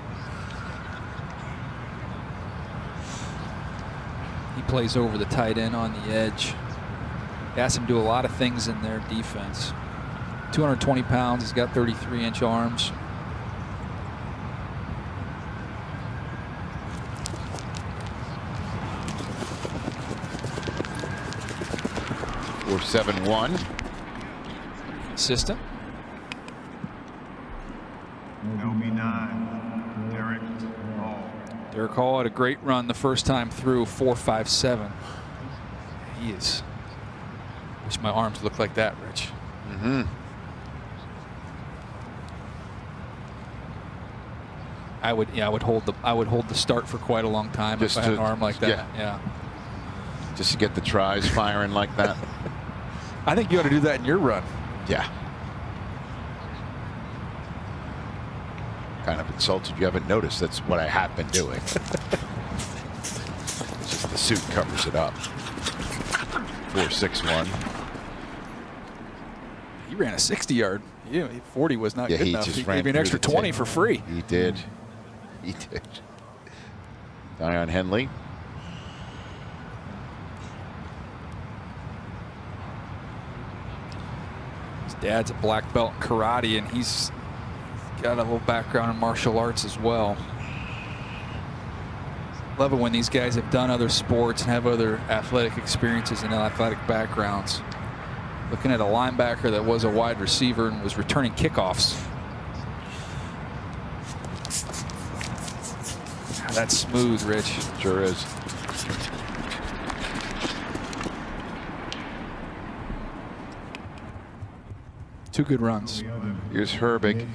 He plays over the tight end on the edge. He has him do a lot of things in their defense. 220 pounds. He's got 33-inch arms. Or 7-1. Consistent. LB9, Derek Hall. Derek Hall had a great run the first time through, 4.57. He is. Wish my arms looked like that, Rich. Mm-hmm. I would hold the start for quite a long time Just if I had to- an arm like that. Yeah. Just to get the tries firing like that. I think you ought to do that in your run. Yeah. Kind of insulted you haven't noticed. That's what I have been doing. It's just the suit covers it up. 4.61. He ran a 60-yard. Yeah, 40 was not good he enough. just He ran gave me an through extra the 20 tape. for free. He did. He did. Dion Henley. His dad's a black belt in karate, and he's got a little background in martial arts as well. Love it when these guys have done other sports and have other athletic experiences and athletic backgrounds. Looking at a linebacker that was a wide receiver and was returning kickoffs. That's smooth, Rich. Sure is. Two good runs. Here's Herbig.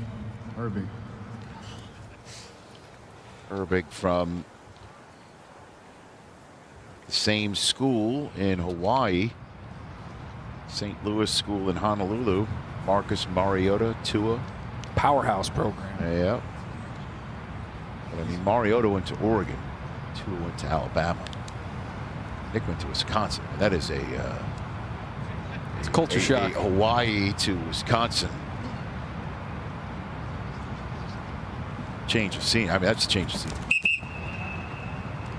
Herbig from the same school in Hawaii. St. Louis School in Honolulu. Marcus Mariota, Tua. Powerhouse program. Yeah. But I mean, Mariota went to Oregon. Tua went to Alabama. Nick went to Wisconsin. That is it's a culture shock. Hawaii to Wisconsin. Change of scene. I mean, that's a change of scene.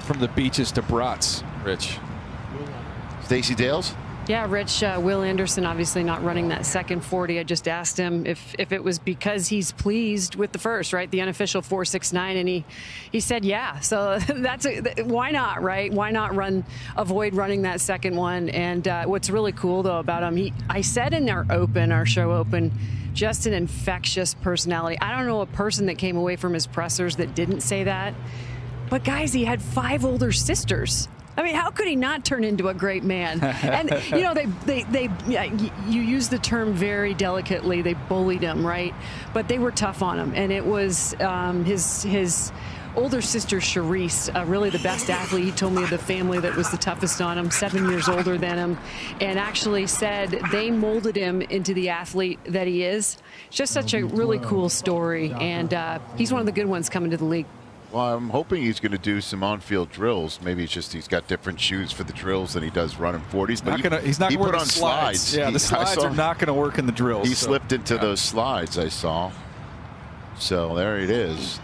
From the beaches to brats, Rich. Stacey Dales? Yeah, Rich, Will Anderson obviously not running that second 40. I just asked him if it was because he's pleased with the first, right? The unofficial 4.69, and he said yeah. So why not, right? Why not avoid running that second one? And what's really cool though about him, I said in our show open, just an infectious personality. I don't know a person that came away from his pressers that didn't say that. But guys, he had 5 older sisters. I mean, how could he not turn into a great man? And, you know, you use the term very delicately. They bullied him, right? But they were tough on him. And it was his older sister, Charisse, really the best athlete. He told me of the family that was the toughest on him, 7 years older than him, and actually said they molded him into the athlete that he is. It's just such a really cool story. And he's one of the good ones coming to the league. Well, I'm hoping he's going to do some on-field drills. Maybe it's just he's got different shoes for the drills than he does running 40s. But he's not he going put to on slides. Yeah, the slides are not going to work in the drills. He slipped into those slides, I saw. So there it is.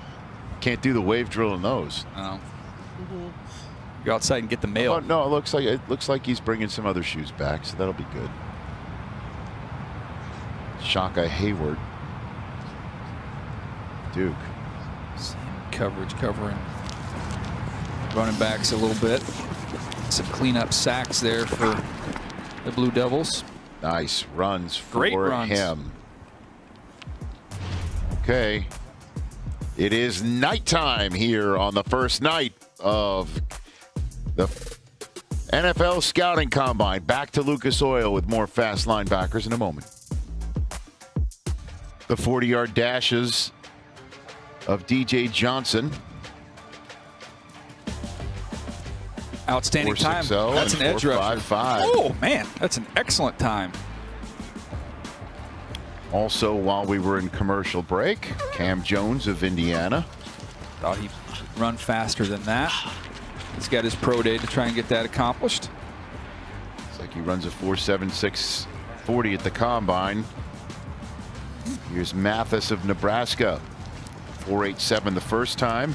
Can't do the wave drill in those. No. Go outside and get the mail. Oh, no, it looks like he's bringing some other shoes back, so that'll be good. Shaka Hayward. Duke. Coverage covering running backs a little bit. Some cleanup sacks there for the Blue Devils. Nice runs for Great runs. him. Okay. It is nighttime here on the first night of the NFL Scouting Combine. Back to Lucas Oil with more fast linebackers in a moment. The 40-yard dashes of DJ Johnson. Outstanding time. That's an edge rusher. Oh, man, that's an excellent time. Also, while we were in commercial break, Cam Jones of Indiana. Thought he'd run faster than that. He's got his pro day to try and get that accomplished. It's like he runs a 4.76 40 at the combine. Here's Mathis of Nebraska. 4.87 the first time,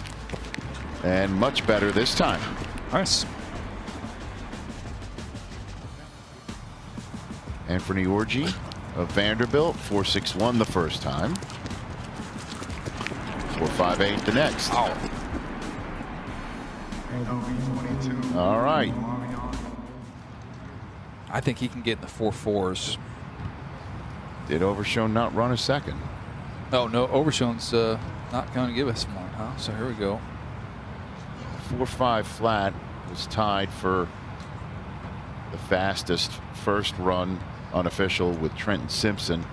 and much better this time. Nice. Anthony Orji of Vanderbilt, 4.61 the first time. 4.58 the next. Oh. All right. I think he can get in the 4.4s. Did Overshown not run a second? Oh, no, Overshown's not going to give us one, huh? So here we go. 4.5 flat was tied for the fastest first run unofficial with Trenton Simpson.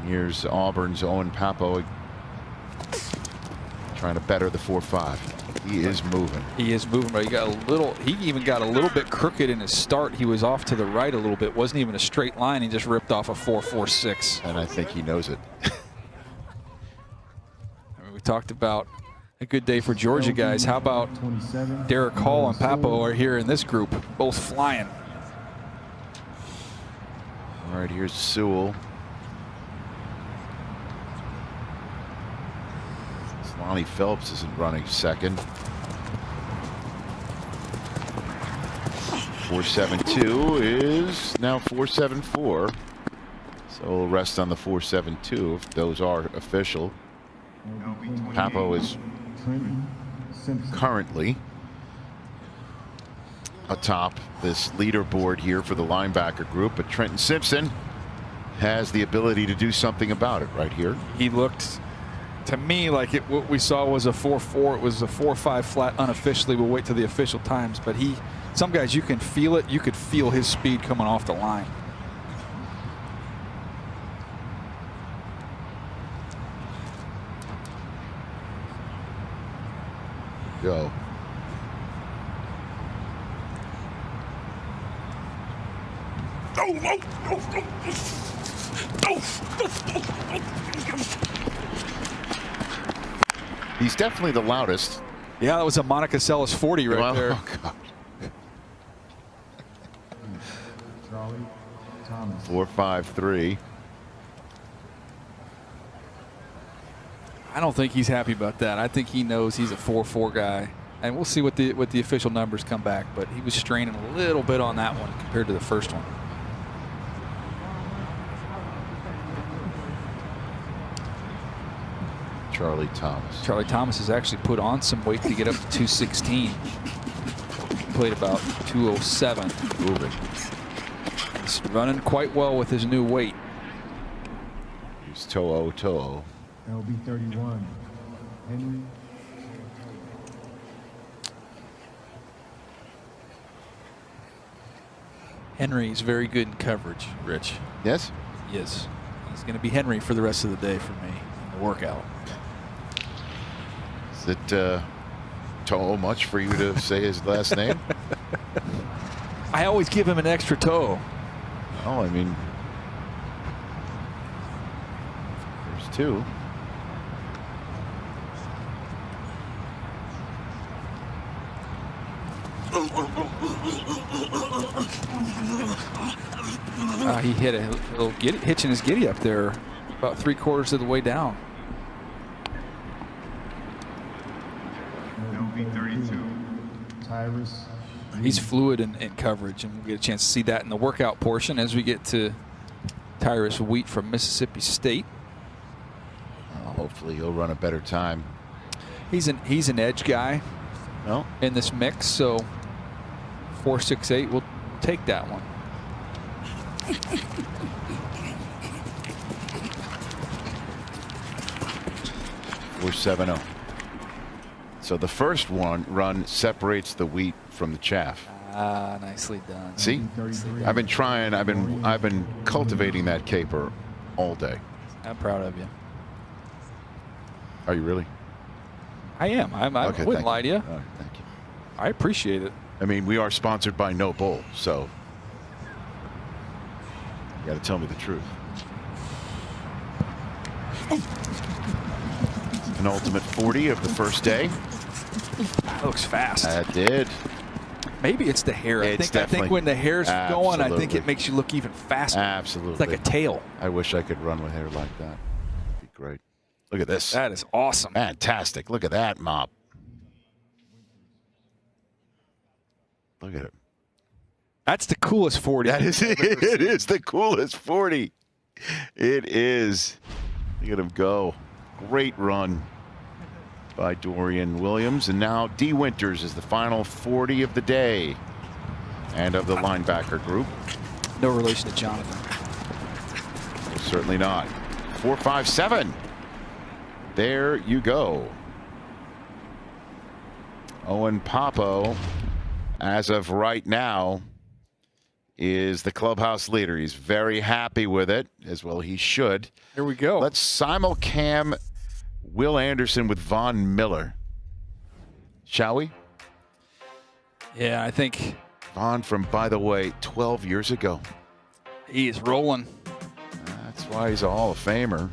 Here's Auburn's Owen Papo trying to better the 4.5. He is moving. He is moving, but he even got a little bit crooked in his start. He was off to the right a little bit. Wasn't even a straight line. He just ripped off a 4.46. And I think he knows it. We talked about a good day for Georgia guys. How about Derek Hall and Papo are here in this group, both flying. All right, here's Sewell. Lonnie Phelps isn't running second. 4.72 is now 4.74. So we'll rest on the 4.72 if those are official. Papo is currently atop this leaderboard here for the linebacker group, but Trenton Simpson has the ability to do something about it right here. He looked to me like what we saw was a 4.4. It was a 4.5 flat unofficially. We'll wait till the official times, but some guys you can feel it. You could feel his speed coming off the line. Go. He's definitely the loudest. Yeah, that was a Monica Seles 40 right there. Oh, God. 4.53. I don't think he's happy about that. I think he knows he's a 4.4 guy. And we'll see what the official numbers come back, but he was straining a little bit on that one compared to the first one. Charlie Thomas. Charlie Thomas has actually put on some weight to get up to 216. Played about 207. Moving. He's running quite well with his new weight. He's To'o. LB 31. Henry. Henry's very good in coverage, Rich. Yes? Yes. He's going to be Henry for the rest of the day for me in the workout. Is it To'o much for you to say his last name? I always give him an extra toe. Oh, I mean, there's two. He hit a little hitch in his giddy up there about 3/4 of the way down. He's fluid in coverage, and we'll get a chance to see that in the workout portion as we get to Tyrus Wheat from Mississippi State. Hopefully he'll run a better time. He's an edge guy in this mix, so 4.68, we'll take that one. 4.70. So the first run separates the wheat from the chaff. Ah, nicely done. See, I've been trying. I've been cultivating that caper all day. I'm proud of you. Are you really? I am. I wouldn't lie to you. Oh, thank you. I appreciate it. I mean, we are sponsored by No Bull, so you got to tell me the truth. Penultimate 40 of the first day. That looks fast. That did. Maybe it's the hair. I think when the hair's going, I think it makes you look even faster. Absolutely. It's like a tail. I wish I could run with hair like that. It'd be great. Look at this. That is awesome. Fantastic. Look at that mop. Look at it. That's the coolest 40. That is it. It is the coolest 40. It is. Look at him go. Great run by Dorian Williams. And now D. Winters is the final 40 of the day and of the linebacker group. No relation to Jonathan. Certainly not. 4.57. There you go. Owen Papo, as of right now, is the clubhouse leader. He's very happy with it, as well he should. Here we go. Let's simulcam Will Anderson with Von Miller. Shall we? Yeah, I think. Von from, by the way, 12 years ago. He is rolling. That's why he's a Hall of Famer.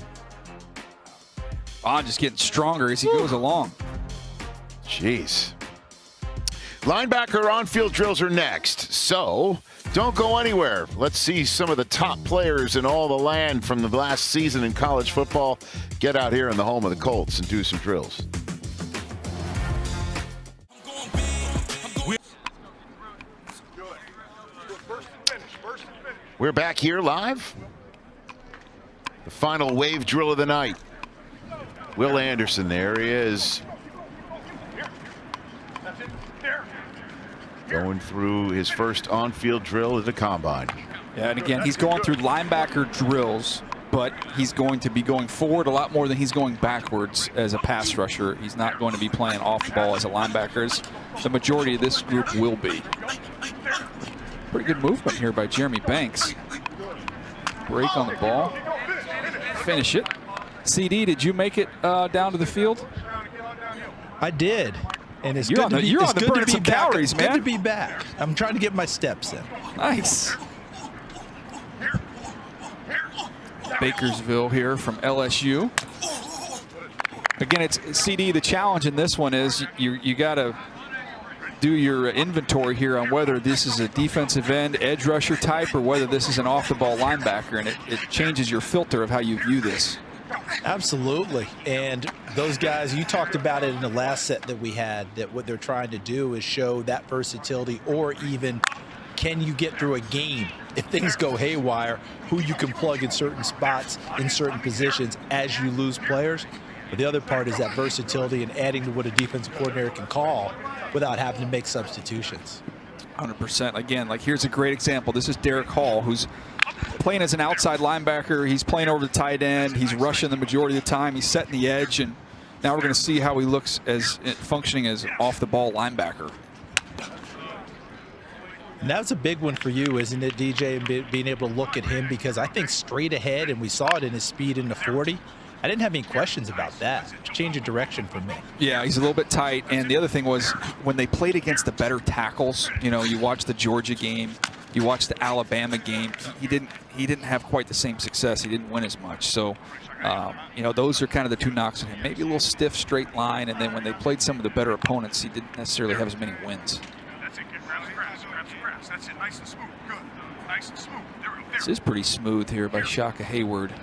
Von just getting stronger as he goes along. Jeez. Linebacker on-field drills are next, so don't go anywhere. Let's see some of the top players in all the land from the last season in college football. Get out here in the home of the Colts and do some drills. We're back here live The final wave drill of the night. Will Anderson, there he is. Going through his first on-field drill at the combine. Yeah, and again, he's going through linebacker drills, but he's going to be going forward a lot more than he's going backwards as a pass rusher. He's not going to be playing off the ball as a linebacker, as the majority of this group will be. Pretty good movement here by Jeremy Banks. Break on the ball. Finish it. CD, did you make it down to the field? I did. And it's you're good to be, you're it's on the good to burning be some back. calories, It's man. good to be back. I'm trying to get my steps in. Nice. Bakersville here from LSU. Again, it's CD. The challenge in this one is you got to do your inventory here on whether this is a defensive end, edge rusher type, or whether this is an off-the-ball linebacker, and it changes your filter of how you view this. Absolutely. And those guys, you talked about it in the last set that we had, that what they're trying to do is show that versatility, or even can you get through a game if things go haywire, who you can plug in certain spots, in certain positions as you lose players. But the other part is that versatility and adding to what a defensive coordinator can call without having to make substitutions. 100%. Again, like here's a great example. This is Derek Hall, who's playing as an outside linebacker. He's playing over the tight end. He's rushing the majority of the time. He's setting the edge, and now we're going to see how he looks as functioning as off-the-ball linebacker. And that's a big one for you, isn't it, DJ, and being able to look at him, because I think straight ahead, and we saw it in his speed in the 40, I didn't have any questions about that. Change of direction for me. Yeah, he's a little bit tight. And the other thing was when they played against the better tackles, you know, you watch the Georgia game, you watch the Alabama game, he didn't have quite the same success. He didn't win as much. So, you know, those are kind of the two knocks on him. Maybe a little stiff straight line, and then when they played some of the better opponents, he didn't necessarily have as many wins. That's it. Get grass. That's it. Nice and smooth. Good. Nice and smooth. There we go. This is pretty smooth here by Shaka Hayward.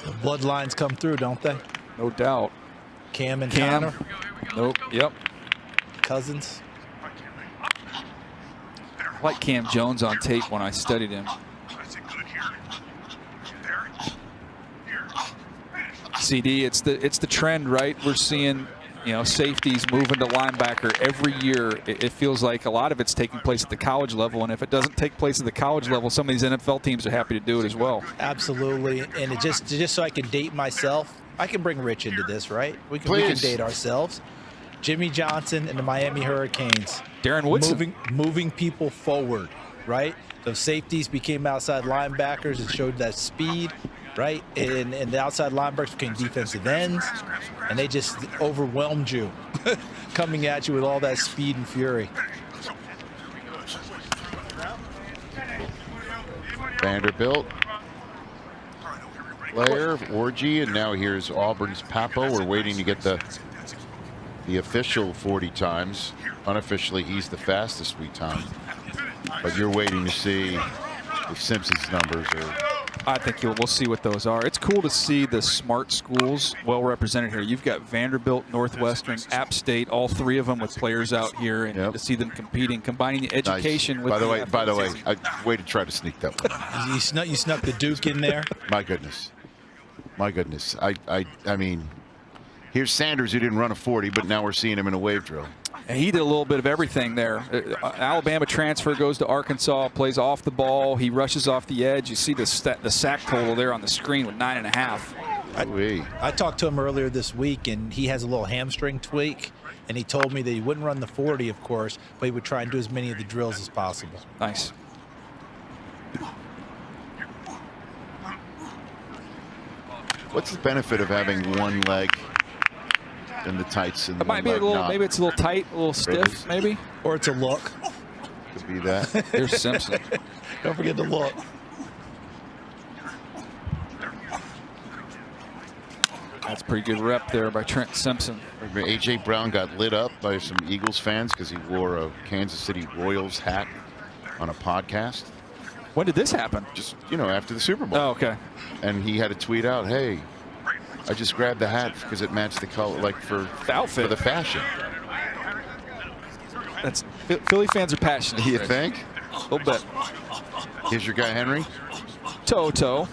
The bloodlines come through, don't they? No doubt. Cam and Cam. Connor. Nope. Yep. Cousins. I like Cam Jones on tape when I studied him. CD, it's the trend, right? We're seeing, you know, safeties moving to linebacker every year. It feels like a lot of it's taking place at the college level, and if it doesn't take place at the college level, some of these NFL teams are happy to do it as well. Absolutely. And it just so I can date myself, I can bring Rich into this, right? We can date ourselves. Jimmy Johnson and the Miami Hurricanes. Darren Woodson. Moving people forward, right? Those safeties became outside linebackers and showed that speed, right? And the outside linebackers became defensive ends, and they just overwhelmed you, coming at you with all that speed and fury. Vanderbilt, Blair, Orgy, and now here's Auburn's Papo. We're waiting to get the official 40 times. Unofficially, he's the fastest we time. But you're waiting to see if Simpson's numbers are. I think we'll see what those are. It's cool to see the smart schools well represented here. You've got Vanderbilt, Northwestern, App State, all three of them with players out here, and to see them competing, combining the education with. By the way, way to try to sneak that one. You snuck the Duke in there. My goodness. I mean, here's Sanders, who didn't run a 40, but now we're seeing him in a wave drill. And he did a little bit of everything there. Alabama transfer, goes to Arkansas, plays off the ball. He rushes off the edge. You see the sack total there on the screen with 9.5. I talked to him earlier this week, and he has a little hamstring tweak. And he told me that he wouldn't run the 40, of course, but he would try and do as many of the drills as possible. Nice. What's the benefit of having one leg in the tights? And it might be a little, maybe it's a little tight, a little stiff, maybe. Or it's a look. Could be that. Here's Simpson. Don't forget to look. That's a pretty good rep there by Trent Simpson. A.J. Brown got lit up by some Eagles fans because he wore a Kansas City Royals hat on a podcast. When did this happen? Just, after the Super Bowl. Oh, okay. And he had a tweet out, hey, I just grabbed the hat because it matched the color, like for the outfit, for the fashion. That's Philly fans are passionate. You think? A little bit. Here's your guy, Henry. Toto.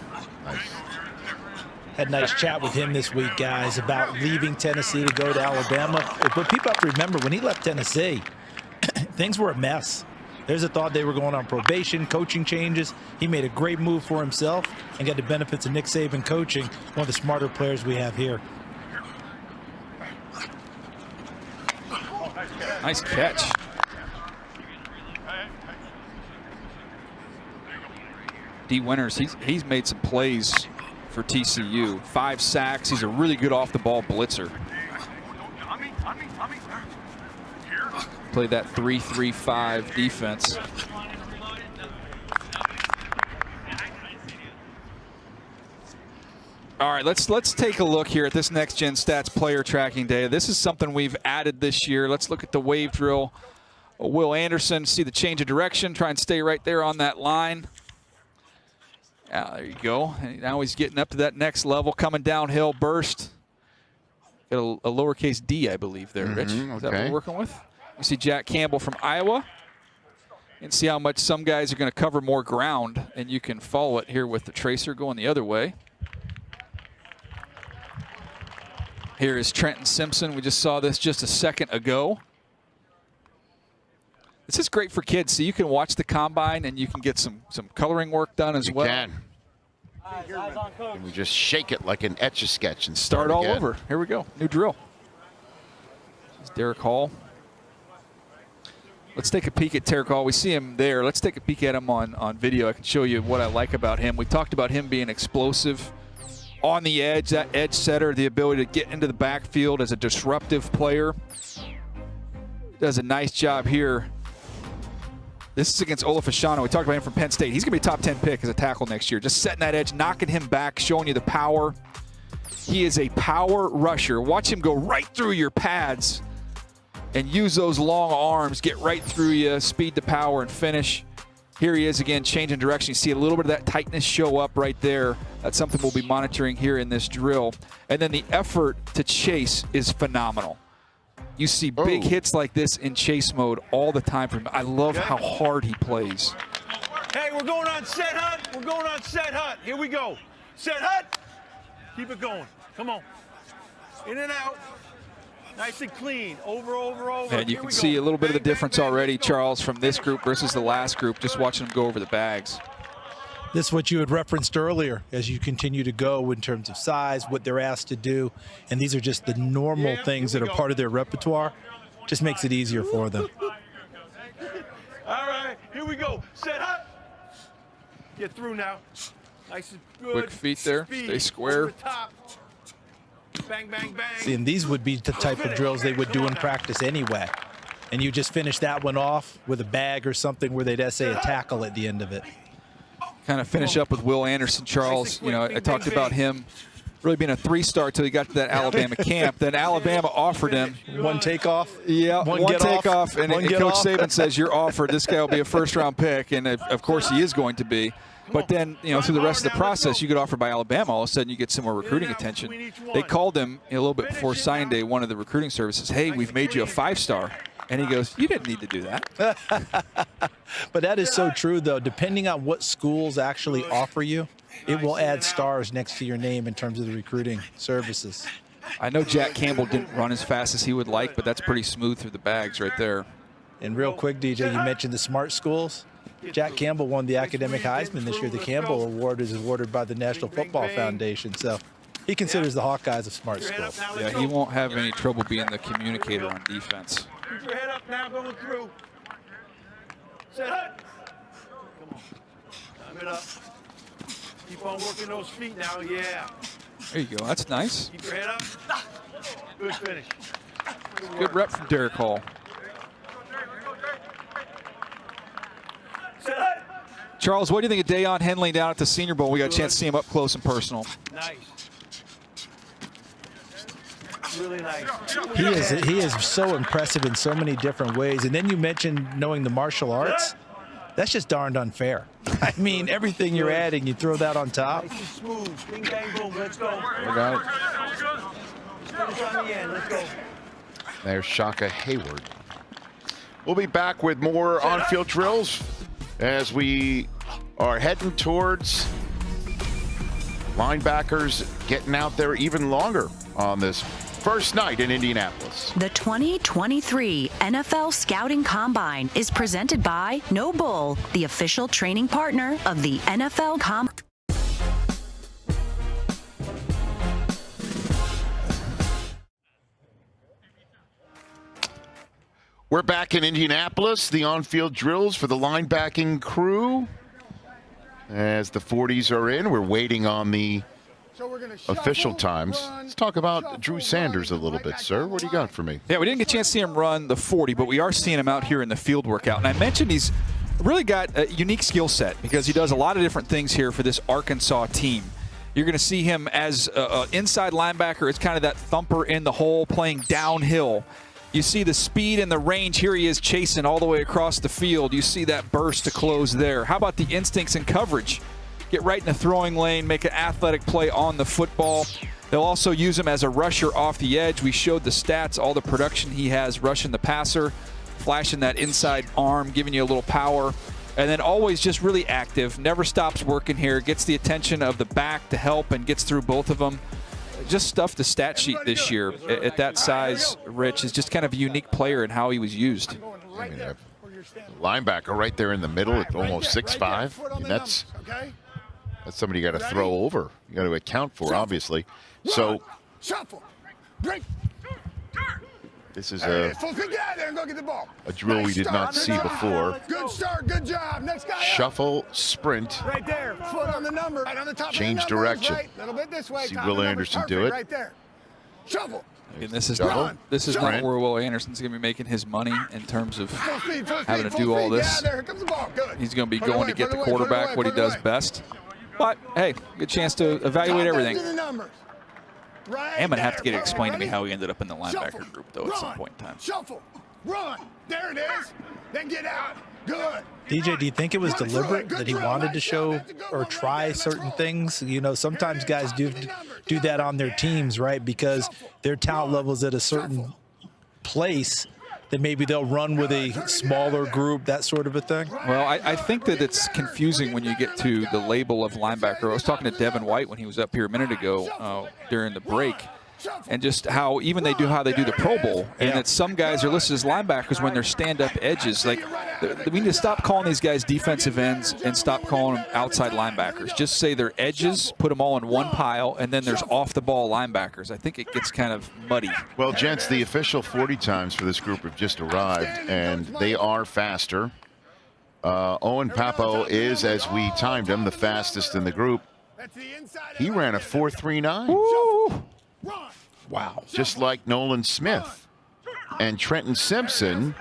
Had a nice chat with him this week, guys, about leaving Tennessee to go to Alabama. But people have to remember, when he left Tennessee, things were a mess. There's a thought they were going on probation, coaching changes. He made a great move for himself and got the benefits of Nick Saban coaching, one of the smarter players we have here. Nice catch. D. Winters, he's made some plays for TCU. 5 sacks. He's a really good off-the-ball blitzer. Played that 3-3-5 defense. All right, let's take a look here at this Next Gen Stats player tracking data. This is something we've added this year. Let's look at the wave drill. Will Anderson, see the change of direction, try and stay right there on that line. There you go. And now he's getting up to that next level, coming downhill, burst. Got a lowercase d, I believe, there, Rich. Is that what we're working with? You see Jack Campbell from Iowa. And see how much some guys are going to cover more ground, and you can follow it here with the tracer going the other way. Here is Trenton Simpson. We just saw this just a second ago. This is great for kids, so you can watch the combine and you can get some coloring work done as well. You can. And we just shake it like an Etch-a-Sketch and start all again. over. Here we go. New drill. It's Derek Hall. Let's take a peek at Derek Hall. We see him there. Let's take a peek at him on video. I can show you what I like about him. We talked about him being explosive on the edge, that edge setter, the ability to get into the backfield as a disruptive player. Does a nice job here. This is against Olaf Ashano. We talked about him from Penn State. He's going to be a top 10 pick as a tackle next year. Just setting that edge, knocking him back, showing you the power. He is a power rusher. Watch him go right through your pads and use those long arms, get right through you, speed to power, and finish. Here he is again, changing direction. You see a little bit of that tightness show up right there. That's something we'll be monitoring here in this drill. And then the effort to chase is phenomenal. You see big hits like this in chase mode all the time from him. I love how hard he plays. Hey, we're going on set hut. We're going on set hut. Here we go. Set hut. Keep it going. Come on. In and out. Nice and clean. Over, over, over. And you can see a little bit of the difference already, Charles, from this group versus the last group, just watching them go over the bags. This is what you had referenced earlier as you continue to go in terms of size, what they're asked to do. And these are just the normal things that are part of their repertoire. Just makes it easier for them. All right, here we go. Set up. Get through now. Nice and good. Quick feet there. Stay square. Bang, bang, bang. See, and these would be the type of drills they would do in practice anyway. And you just finish that one off with a bag or something where they'd essay a tackle at the end of it. Kind of finish up with Will Anderson, Charles. You know, I talked about him really being a 3-star till he got to that Alabama camp. Then Alabama offered him. One takeoff? Yeah, one takeoff. And Coach off. Saban says, you're offered. This guy will be a first-round pick. And, of course, he is going to be. But then, you know, through the rest of the process, you get offered by Alabama. All of a sudden, you get some more recruiting attention. They called him a little bit before signing day, one of the recruiting services, hey, we've made you a 5-star. And he goes, you didn't need to do that. But that is so true, though. Depending on what schools actually offer you, it will add stars next to your name in terms of the recruiting services. I know Jack Campbell didn't run as fast as he would like, but that's pretty smooth through the bags right there. And real quick, DJ, you mentioned the smart schools. Jack Campbell won the academic Heisman this year. The Campbell Award is awarded by the National Football Foundation. So he considers the Hawkeyes a smart school. Yeah, he won't have any trouble being the communicator on defense. Keep your head up now, going through. Set up. Come on. Time it up. Keep on working those feet now, yeah. There you go, that's nice. Keep your head up. Good finish. Good rep from Derek Hall. Set up. Charles, what do you think of Deion Henley down at the Senior Bowl? We got a chance to see him up close and personal. Nice. Really nice. He is so impressive in so many different ways. And then you mentioned knowing the martial arts. That's just darned unfair. I mean, everything you're adding, you throw that on top. Nice and smooth. Bing, bang, boom. Let's go. I got it. Finish on the end. Let's go. There's Shaka Hayward. We'll be back with more on-field drills as we are heading towards linebackers getting out there even longer on this first night in Indianapolis. The 2023 NFL Scouting Combine is presented by Noble, the official training partner of the NFL Combine. We're back in Indianapolis. The on-field drills for the linebacking crew. As the 40s are in, we're waiting on the official times. Let's talk about Drew Sanders a little bit, sir. What do you got for me? Yeah, we didn't get a chance to see him run the 40, but we are seeing him out here in the field workout. And I mentioned he's really got a unique skill set because he does a lot of different things here for this Arkansas team. You're going to see him as an inside linebacker. It's kind of that thumper in the hole playing downhill. You see the speed and the range. Here he is chasing all the way across the field. You see that burst to close there. How about the instincts and coverage? Get right in the throwing lane, make an athletic play on the football. They'll also use him as a rusher off the edge. We showed the stats, all the production he has rushing the passer, flashing that inside arm, giving you a little power. And then always just really active, never stops working here, gets the attention of the back to help and gets through both of them. Just stuffed the stat sheet this year at that size. Rich is just kind of a unique player in how he was used. I mean, linebacker right there in the middle at almost 6'5". I mean, that's somebody you got to throw over. You got to account for, obviously. So this is a drill we did not see before. Good start, good job. Next guy. Shuffle, sprint. Right there. Foot on the number. Right on the top. Change direction. Right. Little bit this way. See Will Anderson do it. Right there. Shuffle. And this is not where Will Anderson's going to be making his money in terms of having to do all this. He's going to be going to get the quarterback what he does best. But, hey, good chance to evaluate everything. I'm going to have to get it explained to me how he ended up in the linebacker group, though, at some point in time. Shuffle, run, there it is, then get out, good. DJ, do you think it was deliberate that he wanted to show or try certain things? You know, sometimes guys do that on their teams, right? Because their talent level is at a certain place that maybe they'll run with a smaller group, that sort of a thing? Well, I think that it's confusing when you get to the label of linebacker. I was talking to Devin White when he was up here a minute ago during the break, and just how even they do the Pro Bowl, and that some guys are listed as linebackers when they're stand-up edges. Like, we need to stop calling these guys defensive ends and stop calling them outside linebackers. Just say they're edges, put them all in one pile, and then there's off-the-ball linebackers. I think it gets kind of muddy. Well, gents, the official 40 times for this group have just arrived, and they are faster. Owen Papo is, as we timed him, the fastest in the group. He ran a 4.39. Wow. Just like Nolan Smith. And Trenton Simpson,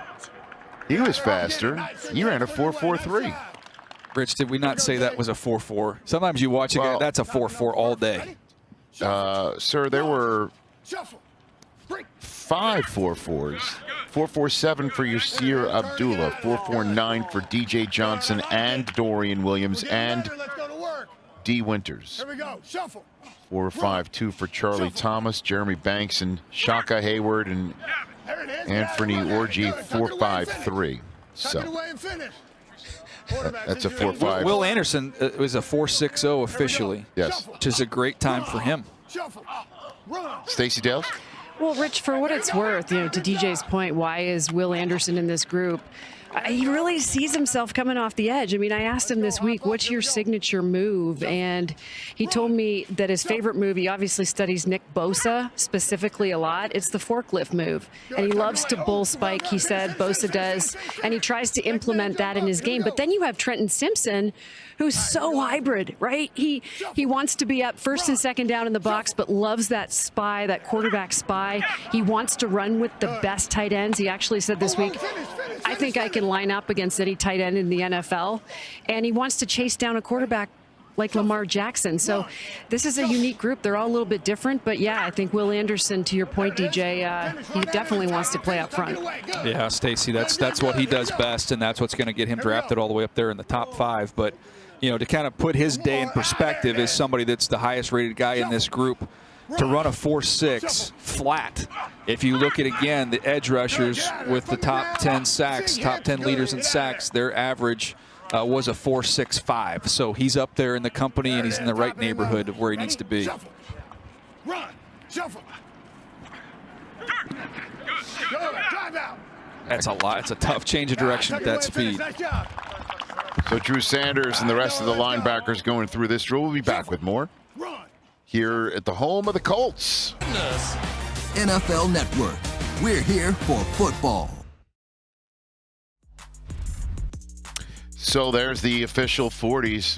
he was faster. He ran a 4.43. Rich, did we not say that was a 4.4? Sometimes you watch a guy, that's a 4.4 all day. Sir, there were 5 4.4s. 4.47 for Yasir Abdullah, 4.49 for DJ Johnson and Dorian Williams and D. Winters. Here we go. Shuffle. 4.52 for Charlie Thomas, Jeremy Banks, and Shaka Hayward, and Anthony Orji, 4.53. So that's a 4.5. Will Anderson was a 4.60 officially. Yes. Which is a great time for him. Stacey Dales? Well, Rich, for what it's worth, to DJ's point, why is Will Anderson in this group? He really sees himself coming off the edge. I mean, I asked him this week, what's your signature move? And he told me that his favorite move, he obviously studies Nick Bosa specifically a lot. It's the forklift move. And he loves to bull spike, he said, Bosa does. And he tries to implement that in his game. But then you have Trenton Simpson, who's so hybrid, right? He wants to be up first and second down in the box, but loves that spy, that quarterback spy. He wants to run with the best tight ends. He actually said this week, I think I can line up against any tight end in the NFL. And he wants to chase down a quarterback like Lamar Jackson. So this is a unique group. They're all a little bit different. But, yeah, I think Will Anderson, to your point, DJ, he definitely wants to play up front. Yeah, Stacey, that's what he does best, and that's what's going to get him drafted all the way up there in the top 5. But, to kind of put his day in perspective as somebody that's the highest-rated guy in this group, to run a 4.6 flat. If you look at, again, the edge rushers with the top 10 sacks, top 10 leaders in sacks, their average was a 4.65. So he's up there in the company, and he's in the right neighborhood of where he needs to be. Run. Shuffle. Drive out. That's a lot. It's a tough change of direction at that speed. So Drew Sanders and the rest of the linebackers going through this drill. We'll be back with more here at the home of the Colts. NFL Network. We're here for football. So there's the official 40s.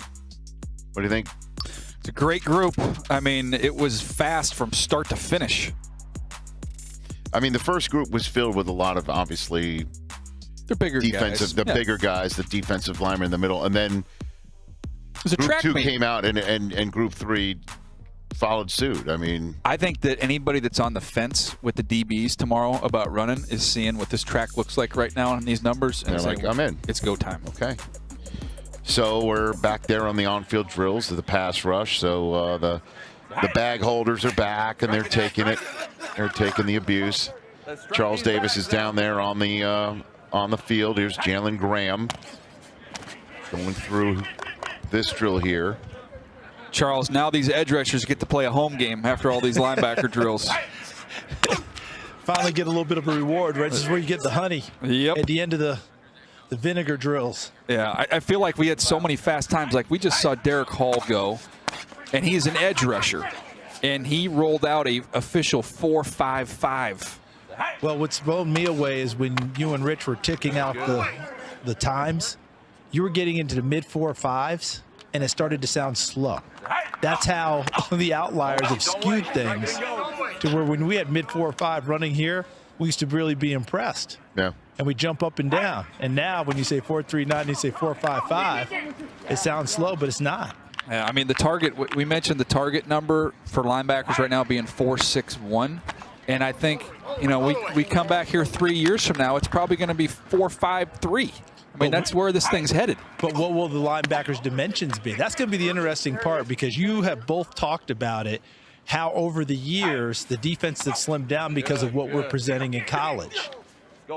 What do you think? It's a great group. I mean, it was fast from start to finish. I mean, the first group was filled with a lot of, obviously, the bigger defensive, guys. Bigger guys, the defensive linemen in the middle, and then Group 2 came out, and Group 3 followed suit. I mean, I think that anybody that's on the fence with the DBs tomorrow about running is seeing what this track looks like right now on these numbers, and they're like, I'm in. It's go time. Okay. So we're back there on the on-field drills to the pass rush. So the bag holders are back, and they're taking it. They're taking the abuse. Charles Davis is down there on the field. Here's Jalen Graham going through this drill here. Charles, now these edge rushers get to play a home game after all these linebacker drills. Finally get a little bit of a reward, right? This is where you get the honey. Yep. At the end of the vinegar drills. Yeah, I feel like we had so many fast times. Like we just saw Derek Hall go, and he's an edge rusher, and he rolled out a official 4.55. Well, what's blown me away is when you and Rich were ticking out the times, you were getting into the mid 4.5s, and it started to sound slow. That's how the outliers have skewed things to where when we had mid 4.5 running here, we used to really be impressed. Yeah. And we jump up and down. And now when you say 4.39 and you say 4.55, it sounds slow, but it's not. Yeah, I mean, the target, we mentioned the target number for linebackers right now being 4.61. And I think, you know, we come back here 3 years from now, it's probably going to be 4.53. I mean, that's where this thing's headed. But what will the linebackers' dimensions be? That's going to be the interesting part, because you have both talked about it, how over the years the defense has slimmed down because of what we're presenting in college.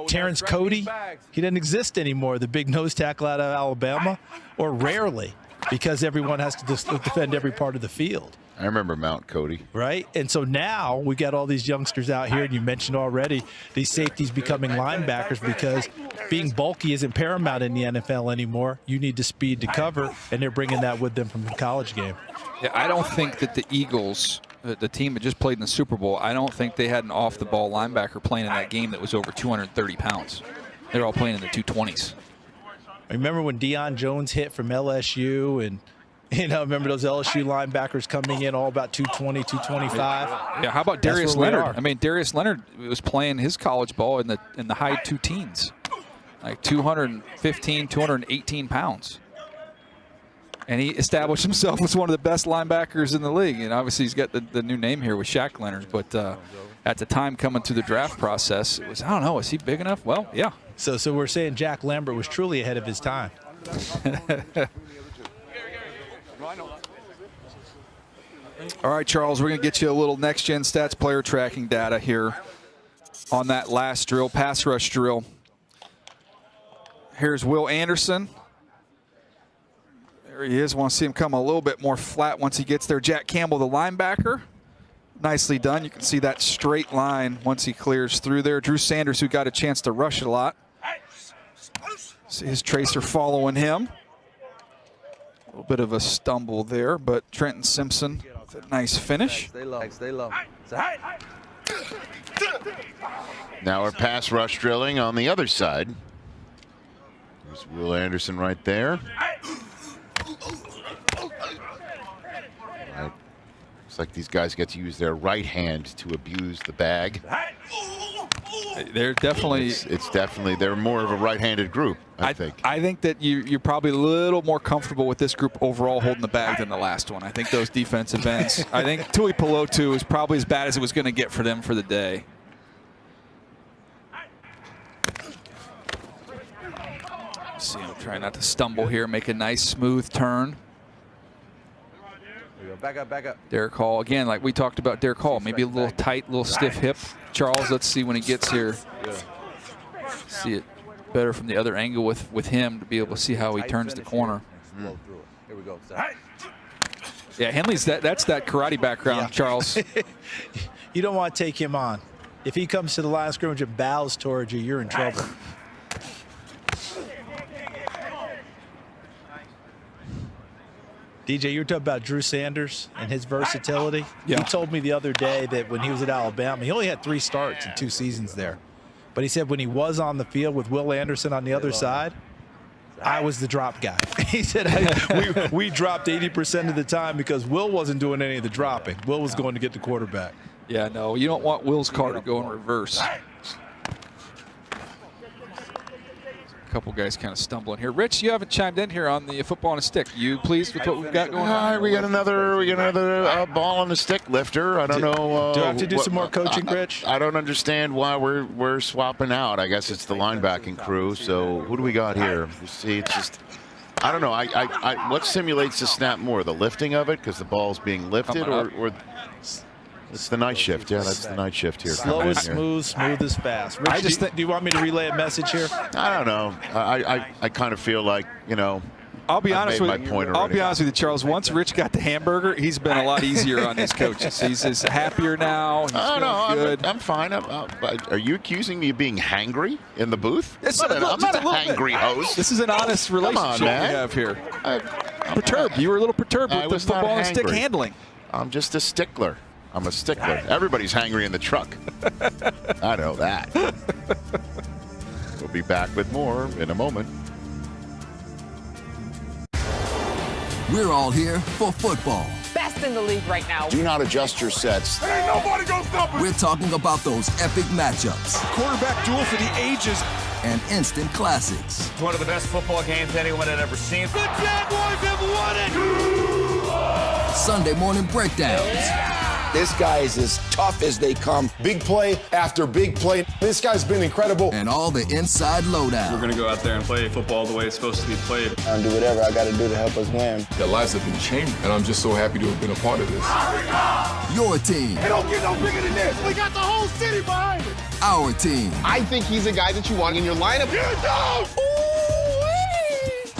Terrence Cody, he doesn't exist anymore, the big nose tackle out of Alabama, or rarely, because everyone has to defend every part of the field. I remember Mount Cody. Right? And so now we got all these youngsters out here, and you mentioned already these safeties becoming linebackers, because being bulky isn't paramount in the NFL anymore. You need the speed to cover, and they're bringing that with them from the college game. Yeah, I don't think that the Eagles, the team that just played in the Super Bowl, I don't think they had an off-the-ball linebacker playing in that game that was over 230 pounds. They're all playing in the 220s. I remember when Deion Jones hit from LSU, and you know, remember those LSU linebackers coming in all about 220, 225. Yeah, how about Darius Leonard? I mean, Darius Leonard was playing his college ball in the high 2 teens, like 215, 218 pounds. And he established himself as one of the best linebackers in the league. And obviously he's got the new name here with Shaq Leonard. But at the time coming through the draft process, it was, I don't know, is he big enough? Well, yeah. So we're saying Jack Lambert was truly ahead of his time. All right, Charles, we're going to get you a little next-gen stats player tracking data here on that last drill, pass rush drill. Here's Will Anderson. There he is. Want to see him come a little bit more flat once he gets there. Jack Campbell, the linebacker. Nicely done. You can see that straight line once he clears through there. Drew Sanders, who got a chance to rush it a lot. See his tracer following him. A little bit of a stumble there, but Trenton Simpson with a nice finish. Stay low. Stay low. Now we're pass rush drilling on the other side. There's Will Anderson right there. Right. Looks like these guys get to use their right hand to abuse the bag. They're definitely. It's definitely, they're more of a right-handed group, I think. I think that you're probably a little more comfortable with this group overall holding the bag than the last one. I think those defensive ends. I think Tui Pelotu is probably as bad as it was going to get for them for the day. See him trying not to stumble here, make a nice smooth turn. Back up, back up. Derek Hall, again, like we talked about Derek Hall, maybe a little tight, little stiff hip. Charles, let's see when he gets here. See it better from the other angle with him to be able to see how he turns the corner. Here we go. Yeah, Henley's that's that karate background, Charles. You don't want to take him on. If he comes to the line of scrimmage and bows towards you, you're in trouble. DJ, you were talking about Drew Sanders and his versatility. Yeah. He told me the other day that when he was at Alabama, he only had 3 starts in 2 seasons there. But he said when he was on the field with Will Anderson on the other side, I was the drop guy. He said we dropped 80% of the time because Will wasn't doing any of the dropping. Will was going to get the quarterback. Yeah, no, you don't want Will's car to go in reverse. A couple guys kind of stumbling here. Rich, you haven't chimed in here on the football on a stick. You pleased with what we've got going on? All right, we got another ball on the stick lifter. I don't know. Do I have to do some more coaching, Rich? I don't understand why we're swapping out. I guess it's the linebacking crew. So who do we got here? You see, it's just. I don't know. What simulates the snap more, the lifting of it because the ball's being lifted, or it's the night shift? Yeah, that's the night shift here. Slow is smooth, smooth is fast. Rich, do you want me to relay a message here? I don't know. I kind of feel like, I'll be honest with you, Charles. Once Rich got the hamburger, he's been a lot easier on his coaches. He's happier now. He's good. I'm fine. Are you accusing me of being hangry in the booth? I'm not a hangry host. This is an honest relationship we have here. Perturbed. You were a little perturbed with the football and stick handling. I'm just a stickler. I'm a stickler. Everybody's hangry in the truck. I know that. We'll be back with more in a moment. We're all here for football. Best in the league right now. Do not adjust your sets. Ain't nobody gonna stop us. We're talking about those epic matchups. Quarterback duel for the ages. And instant classics. One of the best football games anyone had ever seen. The Jaguars have won it! Sunday morning breakdowns. This guy is as tough as they come. Big play after big play. This guy's been incredible. And all the inside lowdown. We're going to go out there and play football the way it's supposed to be played. I'll do whatever I got to do to help us win. Their lives have been changed, and I'm just so happy to have been a part of this. Your team. It don't get no bigger than this. We got the whole city behind it. Our team. I think he's a guy that you want in your lineup. You don't!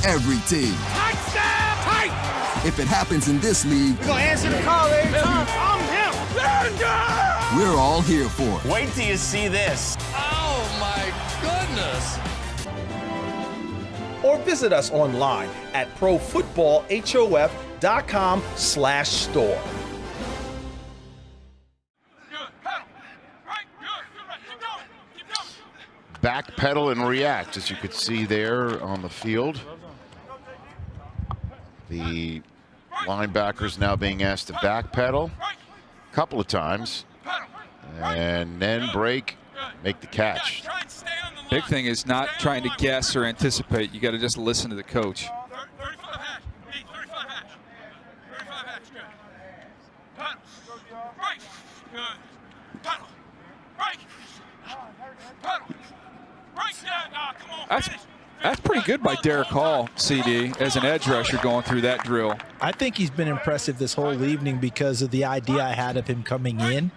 Every team. Touchdown! Tight! If it happens in this league, We're gonna answer the call every time. I'm him. We're all here for it. Wait till you see this. Oh my goodness. Or visit us online at profootballhof.com/store. Backpedal and react, as you could see there on the field. The linebackers now being asked to backpedal a couple of times and then break, make the catch. Big thing is not trying to guess or anticipate. You got to just listen to the coach. That's pretty good by Derek Hall, CD, as an edge rusher going through that drill. I think he's been impressive this whole evening because of the idea I had of him coming in.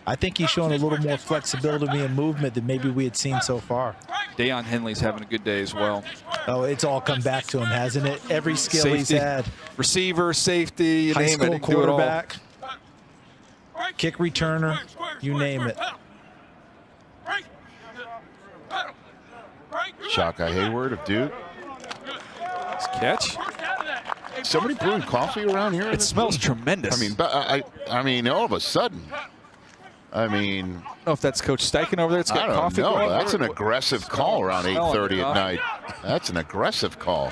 I think he's shown a little more flexibility and movement than maybe we had seen so far. Deion Henley's having a good day as well. Oh, it's all come back to him, hasn't it? Every skill Safety, he's had. Receiver, safety, you high name school it, do it all. quarterback, kick returner, you name it. Shaka Hayward of Duke. Nice catch. Somebody brewing coffee around here? It smells tremendous. I mean, all of a sudden. I mean, I don't know if that's Coach Steichen over there. It's got coffee. No, that's an aggressive call around 8:30 at night. That's an aggressive call.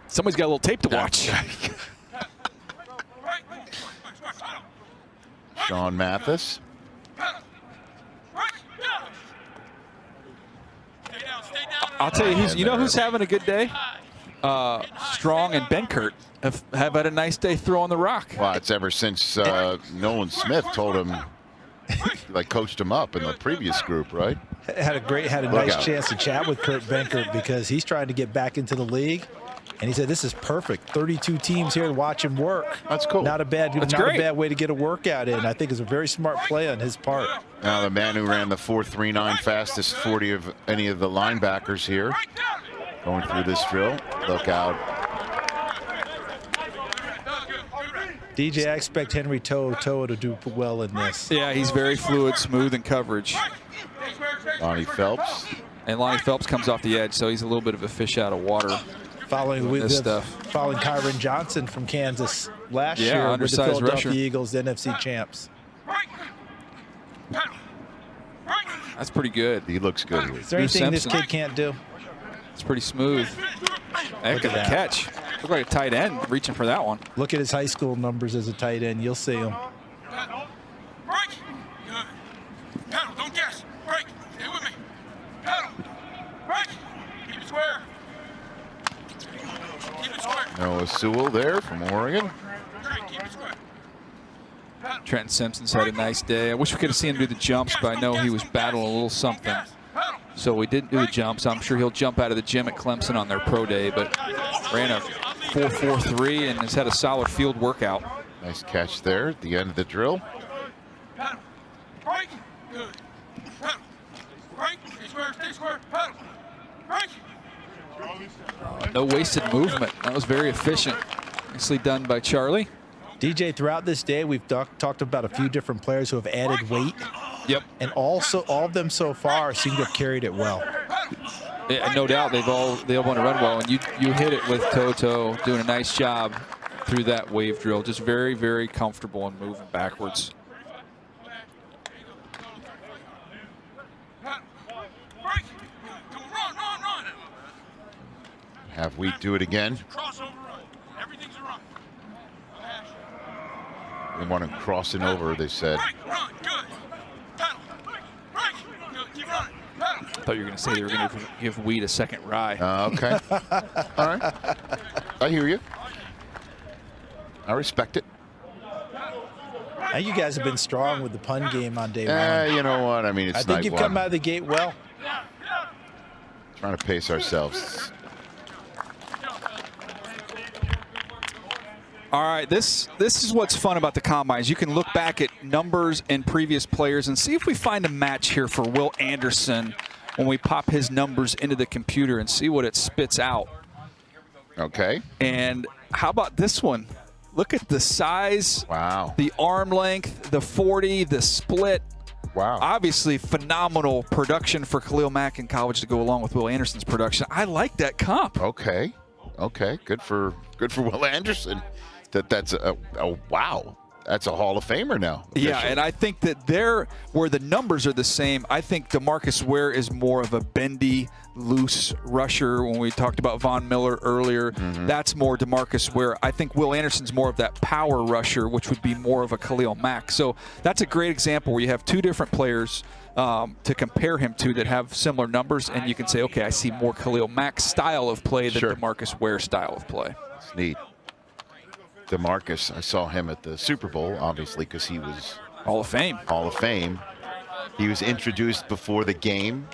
Somebody's got a little tape to watch. Sean Mathis. I'll tell you, you know who's having a good day? Strong and Benkert have had a nice day throwing the rock. Well, it's ever since Nolan Smith told him, coached him up in the previous group, right? Had a nice chance to chat with Kurt Benkert because he's trying to get back into the league. And he said, this is perfect. 32 teams here to watch him work. That's cool. Not a bad great. way to get a workout in. I think it's a very smart play on his part. Now the man who ran the 4.39 fastest 40 of any of the linebackers here going through this drill. Look out. DJ, I expect Henry To'oTo'o to do well in this. Yeah, he's very fluid, smooth in coverage. Lonnie Phelps. And Lonnie Phelps comes off the edge, so he's a little bit of a fish out of water. Following this stuff. Following Kyron Johnson from Kansas last year with the undersized Philadelphia rusher. Eagles, NFC champs. That's pretty good. He looks good. Is there anything this kid can't do? It's pretty smooth. Heck of a catch. Looked like a tight end reaching for that one. Look at his high school numbers as a tight end. You'll see him. Pedal, don't guess. Break. Stay with me. Pedal. Break. Keep it square. Keep it square. Noah Sewell there from Oregon. Keep it square. Trenton Simpson's had a nice day. I wish we could have seen him do the jumps, but I know he was battling a little something. So we didn't do the jumps. I'm sure he'll jump out of the gym at Clemson on their pro day, but ran a 4.43 and has had a solid field workout. Nice catch there at the end of the drill. Break. Good. Pedal. Break. Stay square. Stay square. Pedal. Break. No wasted movement. That was very efficient. Nicely done by Charlie. DJ, throughout this day, we've talked about a few different players who have added weight. Yep. And also, all of them so far seem to have carried it well. Yeah, no doubt they all want to run well, and you hit it with To'oTo'o doing a nice job through that wave drill. Just very, very comfortable and moving backwards. Have Wheat do it again. They want him crossing over, they said. I thought you were going to say they were going to give Wheat a second ride. Okay. All right. I hear you. I respect it. Now you guys have been strong with the pun game on day one. You know what? I mean, it's I think you've come out of the gate well. Trying to pace ourselves. All right, this is what's fun about the combines. You can look back at numbers and previous players and see if we find a match here for Will Anderson when we pop his numbers into the computer and see what it spits out. Okay. And how about this one? Look at the size, wow, the arm length, the 40, the split. Wow. Obviously, phenomenal production for Khalil Mack in college to go along with Will Anderson's production. I like that comp. Okay. Okay. Good for Will Anderson. That's a wow. That's a Hall of Famer now. Yeah, officially. and I think that where the numbers are the same, I think DeMarcus Ware is more of a bendy, loose rusher. When we talked about Von Miller earlier, that's more DeMarcus Ware. I think Will Anderson's more of that power rusher, which would be more of a Khalil Mack. So that's a great example where you have two different players to compare him to that have similar numbers, and you can say, okay, I see more Khalil Mack style of play than DeMarcus Ware style of play. It's neat. DeMarcus, I saw him at the Super Bowl, obviously, because he was Hall of Fame. Hall of Fame. He was introduced before the game,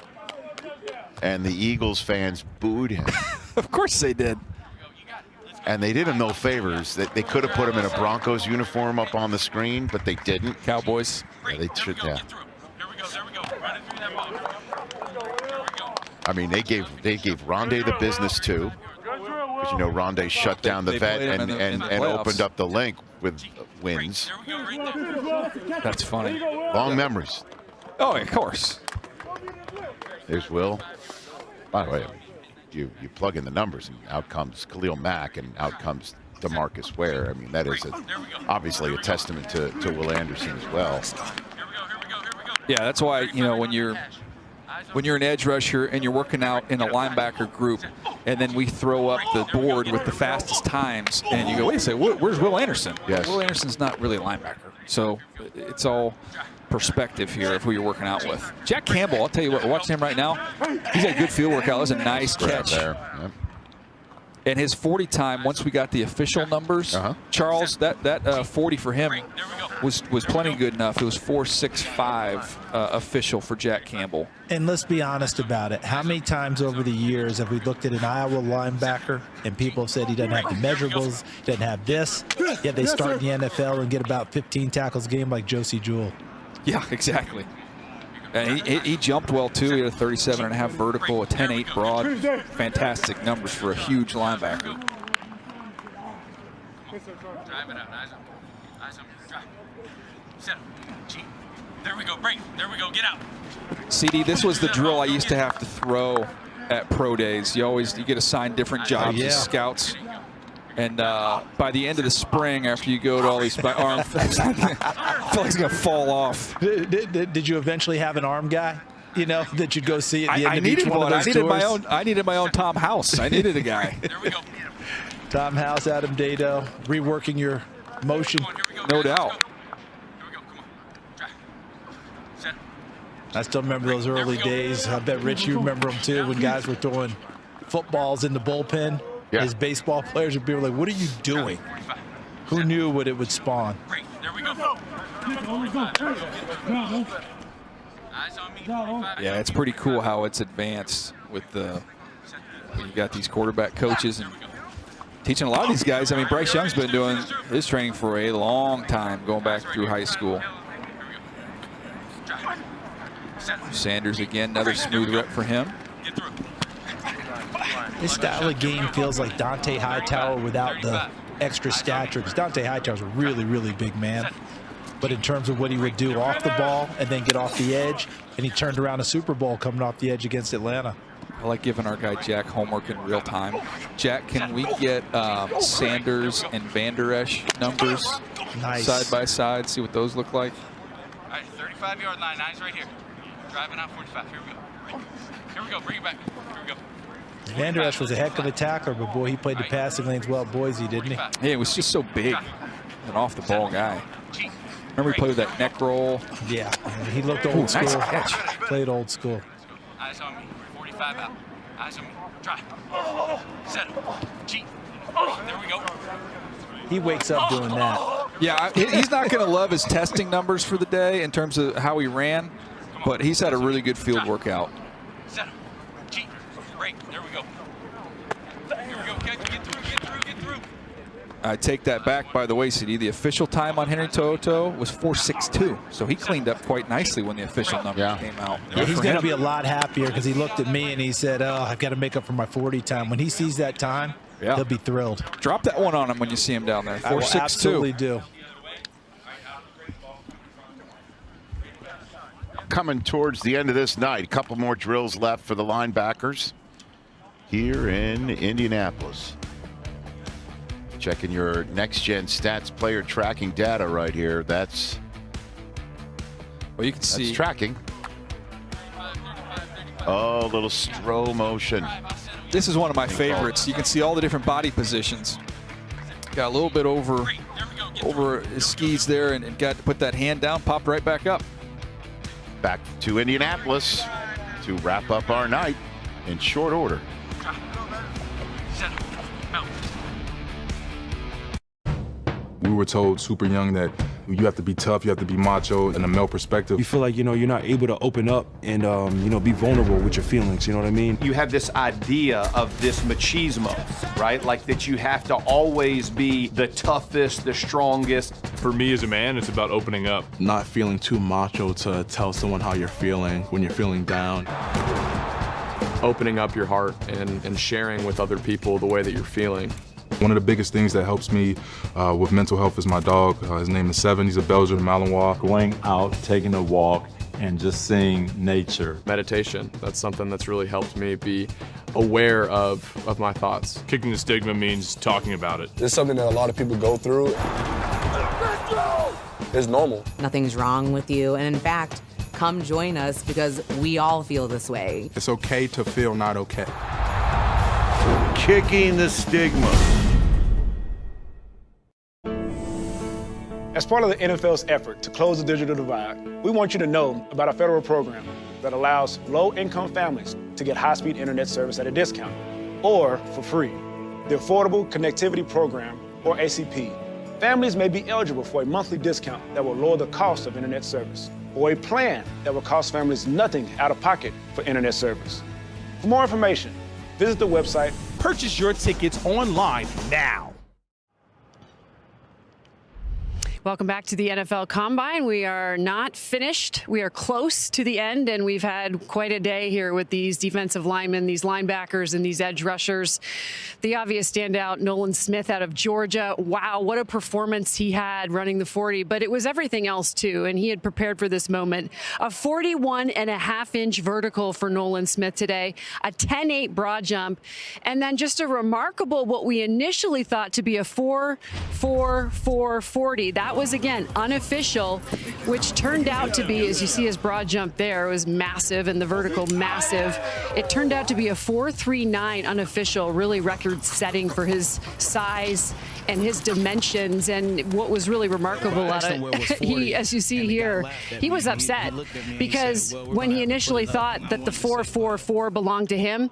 and the Eagles fans booed him. Of course they did. And they did him no favors. They could have put him in a Broncos uniform up on the screen, but they didn't. Cowboys. Yeah, they should have. I mean, they gave Rondé the business too. Because, you know, Rondé shut down the vet and opened up the link with wins. That's funny. Long memories. Oh, of course. There's Will. By the way, you plug in the numbers and out comes Khalil Mack and out comes DeMarcus Ware. I mean, that is obviously a testament to Will Anderson as well. Yeah, that's why, you know, when you're an edge rusher and you're working out in a linebacker group, and then we throw up the board with the fastest times, and you go, wait a second, where's Will Anderson? Yes. Will Anderson's not really a linebacker. So it's all perspective here of who you're working out with. Jack Campbell, I'll tell you what, watching him right now, he's got a good field workout. That was a nice catch. There. Yep. And his 40 time, once we got the official numbers, Charles, that 40 for him was plenty good enough. It was 4.65 official for Jack Campbell. And let's be honest about it. How many times over the years have we looked at an Iowa linebacker and people have said he doesn't have the measurables, doesn't have this, yet they start in the NFL and get about 15 tackles a game like Josie Jewell? Yeah, exactly. And he jumped well, too. He had a 37.5 vertical, a 10.8 broad. Fantastic numbers for a huge linebacker. Drive it out. Eyes on. Drive. Set him. G. There we go. Break. There we go. Get out. CD, this was the drill I used to have to throw at pro days. You get assigned different jobs as scouts. And by the end of the spring, after you go to all these arm, I feel like it's going to fall off. Did you eventually have an arm guy, you know, that you'd go see at the end of each one of those tours? I needed my own Tom House. I needed a guy. There we go. Tom House, Adam Dado, reworking your motion. No doubt. Here we go. Come on. Drive. Set. I still remember those early days. I bet, Rich, you remember them too, when guys were throwing footballs in the bullpen. Yeah. His baseball players would be like, what are you doing? Who knew what it would spawn? There we go. Yeah, it's pretty cool how it's advanced with when you got these quarterback coaches and teaching a lot of these guys. I mean, Bryce Young's been doing his training for a long time, going back through high school. Sanders again, another smooth rep for him. This style of game feels like Dante Hightower without the extra stature, because Dante Hightower's a really, really big man. But in terms of what he would do off the ball and then get off the edge, and he turned around a Super Bowl coming off the edge against Atlanta. I like giving our guy Jack homework in real time. Jack, can we get Sanders and Van Der Esch numbers side by side, see what those look like? All right, 35-yard line, eyes right here. Driving out 45, here we go. Here we go, bring it back, here we go. Van Der Esch was a heck of a tackler, but boy, he played the passing lanes well at Boise, didn't he? Yeah, he was just so big, an off-the-ball guy. Remember he played with that neck roll? Yeah, he looked old school. Nice catch. Played old school. Eyes on me, 45 out. Eyes on me, drive. Set him. G. There we go. He wakes up doing that. Yeah, he's not going to love his testing numbers for the day in terms of how he ran, but he's had a really good field workout. Set him. G. Break. There we go. Here we go. Get through. I take that back, by the way, CD. The official time on Henry To'oTo'o was 4.62, so he cleaned up quite nicely when the official numbers came out. Yeah, he's going to be a lot happier because he looked at me and he said, oh, I've got to make up for my 40 time. When he sees that time, he'll be thrilled. Drop that one on him when you see him down there. 4.62. I absolutely do. Coming towards the end of this night, a couple more drills left for the linebackers here in Indianapolis. Checking your next-gen stats player tracking data right here. That's you can see tracking. Oh, a little slow motion. This is one of my favorites. You can see all the different body positions. Got a little bit over his skis there and got to put that hand down, popped right back up. Back to Indianapolis to wrap up our night in short order. We were told super young that you have to be tough, you have to be macho in a male perspective. You feel like, you're not able to open up and, be vulnerable with your feelings, you know what I mean? You have this idea of this machismo, right? Like that you have to always be the toughest, the strongest. For me as a man, it's about opening up. Not feeling too macho to tell someone how you're feeling when you're feeling down. Opening up your heart and sharing with other people the way that you're feeling. One of the biggest things that helps me with mental health is my dog. His name is Seven. He's a Belgian Malinois. Going out, taking a walk, and just seeing nature. Meditation, that's something that's really helped me be aware of my thoughts. Kicking the stigma means talking about it. It's something that a lot of people go through. It's normal. Nothing's wrong with you, and in fact, come join us because we all feel this way. It's okay to feel not okay. Kicking the stigma. As part of the NFL's effort to close the digital divide, we want you to know about a federal program that allows low-income families to get high-speed internet service at a discount or for free. the Affordable Connectivity Program, or ACP. Families may be eligible for a monthly discount that will lower the cost of internet service, or a plan that will cost families nothing out of pocket for internet service. For more information, visit the website. Purchase your tickets online now. Welcome back to the NFL Combine. We are not finished. We are close to the end, and we've had quite a day here with these defensive linemen, these linebackers, and these edge rushers. The obvious standout, Nolan Smith out of Georgia. Wow, what a performance he had running the 40, but it was everything else too, and he had prepared for this moment. A 41.5-inch vertical for Nolan Smith today, a 10.8 broad jump, and then just a remarkable, what we initially thought to be a 4.44 40. That was, again, unofficial, which turned out to be, as you see his broad jump there, it was massive, and the vertical massive. It turned out to be a 4.39 unofficial, really record-setting for his size and his dimensions. And what was really remarkable about it, he, as you see here, he was upset because when he initially thought that the 4.44 belonged to him,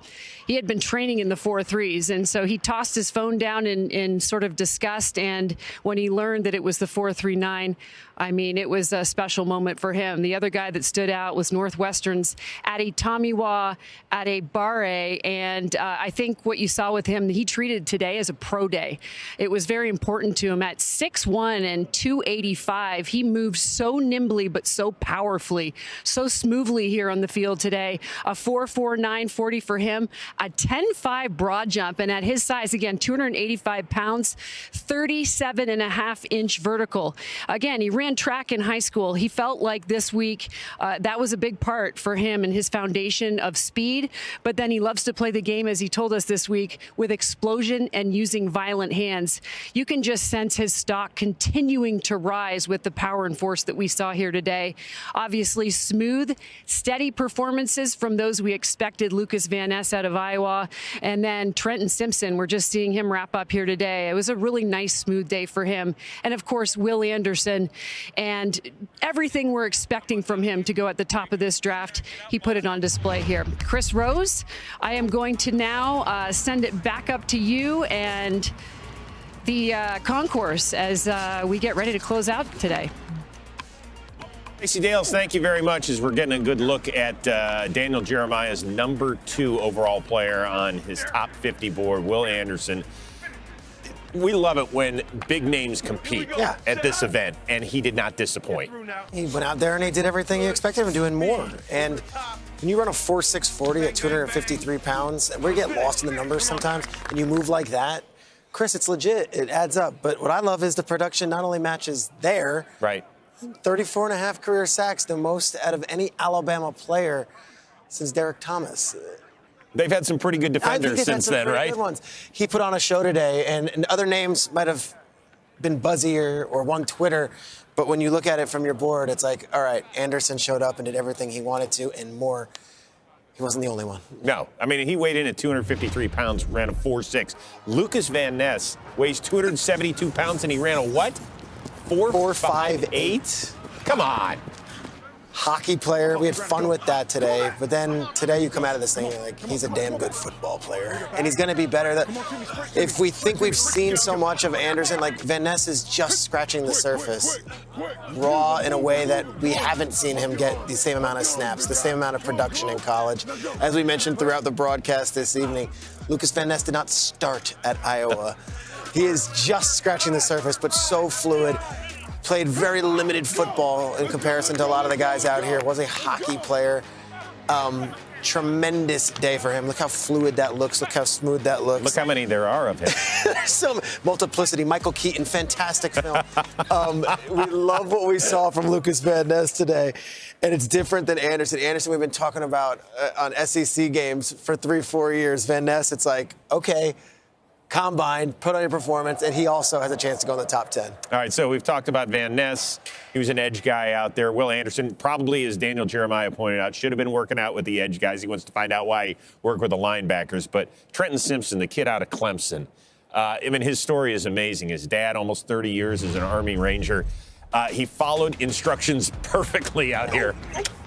he had been training in the 4.3s, and so he tossed his phone down in sort of disgust. And when he learned that it was the 4.39, I mean, it was a special moment for him. The other guy that stood out was Northwestern's Adi Tamiwa Adebare, and I think what you saw with him, he treated today as a pro day. It was very important to him. At 6'1" and 285, he moved so nimbly but so powerfully, so smoothly here on the field today. A 4.49 40 for him, a 10.5 broad jump, and at his size, again, 285 pounds, 37.5-inch vertical. Again, he ran track in high school. He felt like this week that was a big part for him and his foundation of speed, but then he loves to play the game, as he told us this week, with explosion and using violent hands. You can just sense his stock continuing to rise with the power and force that we saw here today. Obviously, smooth, steady performances from those we expected. Lucas Van Ness out of Iowa, and then Trenton Simpson. We're just seeing him wrap up here today. It was a really nice, smooth day for him. And of course, Will Anderson, and everything we're expecting from him to go at the top of this draft, he put it on display here. Chris Rose, I am going to now send it back up to you and the concourse as we get ready to close out today. Stacey Dales, thank you very much as we're getting a good look at Daniel Jeremiah's #2 overall player on his top 50 board, Will Anderson. We love it when big names compete at this event, and he did not disappoint. He went out there and he did everything you expected him doing more. And when you run a 4.6 40 at 253 pounds, we get lost in the numbers sometimes, and you move like that, Chris, it's legit. It adds up. But what I love is the production not only matches there. Right. 34.5 career sacks, the most out of any Alabama player since Derek Thomas. They've had some pretty good defenders since then, right? Good ones. He put on a show today, and other names might have been buzzier or won Twitter, but when you look at it from your board, it's like, all right, Anderson showed up and did everything he wanted to and more. He wasn't the only one. No. I mean, he weighed in at 253 pounds, ran a 4.6. Lucas Van Ness weighs 272 pounds, and he ran a what? 4.58? Come on. Hockey player. We had fun with that today. But then today you come out of this thing and you're like, he's a damn good football player. And he's going to be better. If we think we've seen so much of Anderson, like Van Ness is just scratching the surface. Raw in a way that we haven't seen him get the same amount of snaps, the same amount of production in college. As we mentioned throughout the broadcast this evening, Lucas Van Ness did not start at Iowa. He is just scratching the surface, but so fluid. Played very limited football in comparison to a lot of the guys out here. Was a hockey player. Tremendous day for him. Look how fluid that looks. Look how smooth that looks. Look how many there are of him. So multiplicity. Michael Keaton, fantastic film. We love what we saw from Lucas Van Ness today. And it's different than Anderson. Anderson, we've been talking about on SEC games for 3-4 years. Van Ness, it's like, okay, combine, put on your performance, and he also has a chance to go in the top 10. All right, so we've talked about Van Ness. He was an edge guy out there. Will Anderson, probably, as Daniel Jeremiah pointed out, should have been working out with the edge guys. He wants to find out why he worked with the linebackers. But Trenton Simpson, the kid out of Clemson, I mean, his story is amazing. His dad, almost 30 years as an Army Ranger. He followed instructions perfectly out here.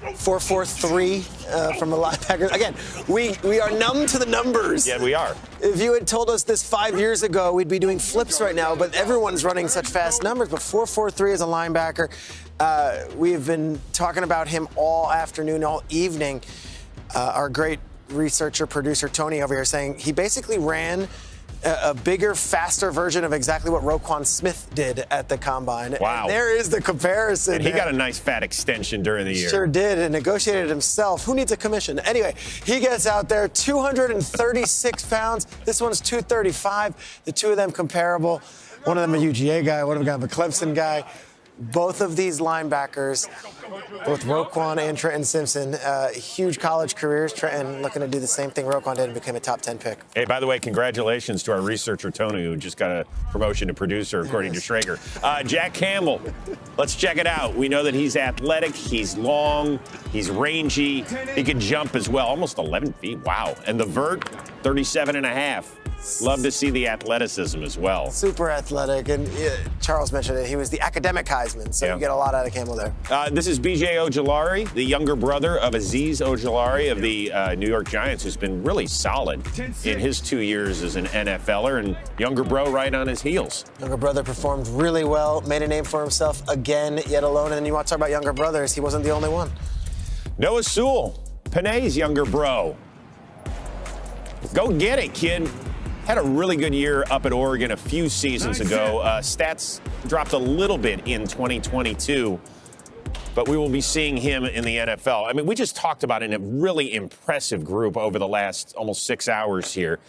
4.43 from the linebackers. Again, we are numb to the numbers. Yeah, we are. If you had told us this 5 years ago, we'd be doing flips right now, but everyone's running such fast numbers. But 4.43 as a linebacker, we've been talking about him all afternoon, all evening. Our great researcher, producer, Tony over here saying he basically ran a bigger, faster version of exactly what Roquan Smith did at the Combine. Wow. And there is the comparison. And he got a nice fat extension during the year. Sure did, and negotiated himself. Who needs a commission? Anyway, he gets out there, 236 pounds. This one's 235. The two of them comparable. One of them a UGA guy, one of them a Clemson guy. Both of these linebackers, both Roquan and Trenton Simpson, huge college careers. Trenton looking to do the same thing Roquan did and became a top 10 pick. Hey, by the way, congratulations to our researcher, Tony, who just got a promotion to producer, according to Schrager. Jack Campbell, let's check it out. We know that he's athletic, he's long, he's rangy, he can jump as well, almost 11 feet. Wow. And the vert, 37.5. Love to see the athleticism as well. Super athletic, and Charles mentioned it. He was the academic Heisman, so you get a lot out of Campbell there. This is B.J. Ojulari, the younger brother of Azeez Ojulari of the New York Giants, who's been really solid in his 2 years as an NFLer, and younger bro right on his heels. Younger brother performed really well, made a name for himself again, yet alone. And then you want to talk about younger brothers, he wasn't the only one. Noah Sewell, Panay's younger bro. Go get it, kid. Had a really good year up at Oregon a few seasons ago. Stats dropped a little bit in 2022, but we will be seeing him in the NFL. I mean, we just talked about it in a really impressive group over the last almost 6 hours here.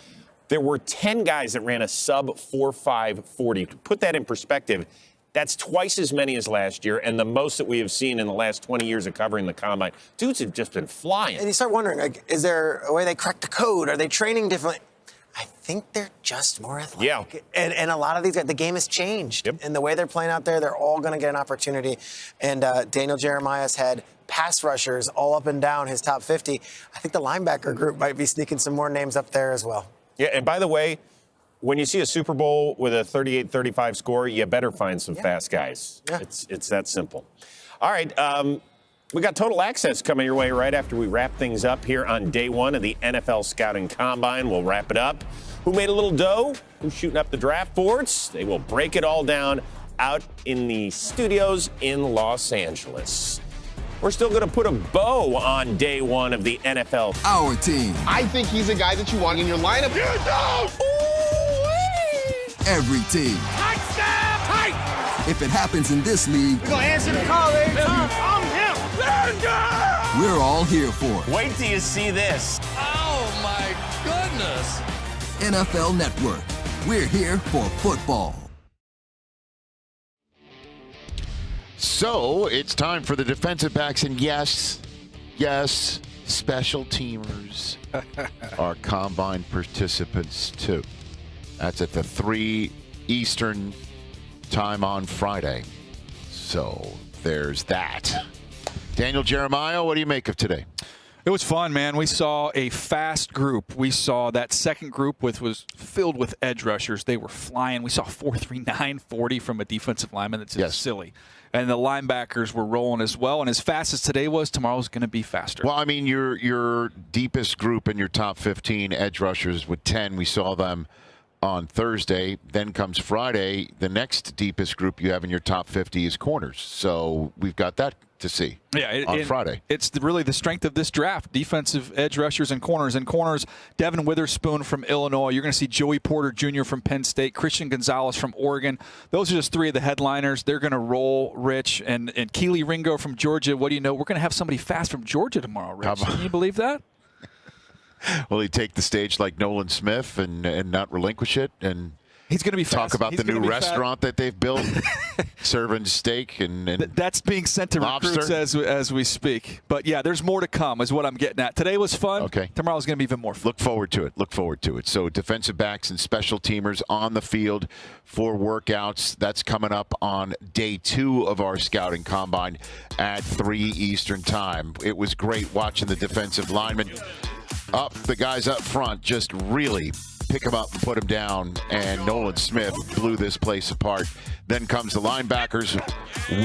There were 10 guys that ran a sub 4.5 40. To put that in perspective, that's twice as many as last year and the most that we have seen in the last 20 years of covering the Combine. Dudes have just been flying. And you start wondering, like, is there a way they cracked the code? Are they training differently? I think they're just more athletic. Yeah. And a lot of these guys, the game has changed. Yep. And the way they're playing out there, they're all going to get an opportunity. And Daniel Jeremiah's had pass rushers all up and down his top 50. I think the linebacker group might be sneaking some more names up there as well. Yeah, and by the way, when you see a Super Bowl with a 38-35 score, you better find some fast guys. Yeah. It's that simple. All right, we got Total Access coming your way right after we wrap things up here on day one of the NFL Scouting Combine. We'll wrap it up. Who made a little dough? Who's shooting up the draft boards? They will break it all down out in the studios in Los Angeles. We're still going to put a bow on day one of the NFL. Our team. I think he's a guy that you want in your lineup. You don't! Every team. Touchdown! Tight! If it happens in this league, We're going to answer the call every time. I'm him. we're all here for it. Wait till you see this. Oh, my goodness. NFL Network. We're here for football. So it's time for the defensive backs, and yes, special teamers are Combine participants too. That's at the 3 Eastern time on Friday. So there's that. Daniel Jeremiah, what do you make of today? It was fun, man. We saw a fast group. We saw that second group was filled with edge rushers. They were flying. We saw 4.39 40 from a defensive lineman. That's just silly. And the linebackers were rolling as well. And as fast as today was, tomorrow's going to be faster. Well, I mean, your deepest group in your top 15 edge rushers with 10. We saw them on Thursday. Then comes Friday. The next deepest group you have in your top 50 is corners. So we've got that to see on Friday. It's really the strength of this draft, defensive edge rushers and corners. And corners, Devin Witherspoon from Illinois. You're going to see Joey Porter Jr. from Penn State, Christian Gonzalez from Oregon. Those are just three of the headliners. They're going to roll, Rich. And Keely Ringo from Georgia. What do you know? We're going to have somebody fast from Georgia tomorrow, Rich. Can you believe that? Will he take the stage like Nolan Smith and not relinquish it? And he's going to be talk about the new restaurant that they've built, serving steak and that's being sent to recruits as we speak. But yeah, there's more to come, is what I'm getting at. Today was fun. Okay, tomorrow's going to be even more fun. Look forward to it. So defensive backs and special teamers on the field for workouts. That's coming up on day 2 of our scouting combine at 3 Eastern time. It was great watching the defensive linemen the guys up front just really pick him up and put him down, and Nolan Smith blew this place apart. Then comes the linebackers,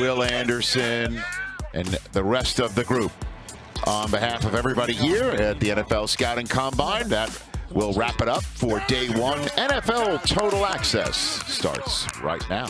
Will Anderson, and the rest of the group. On behalf of everybody here at the NFL Scouting Combine, that will wrap it up for day one. NFL Total Access starts right now.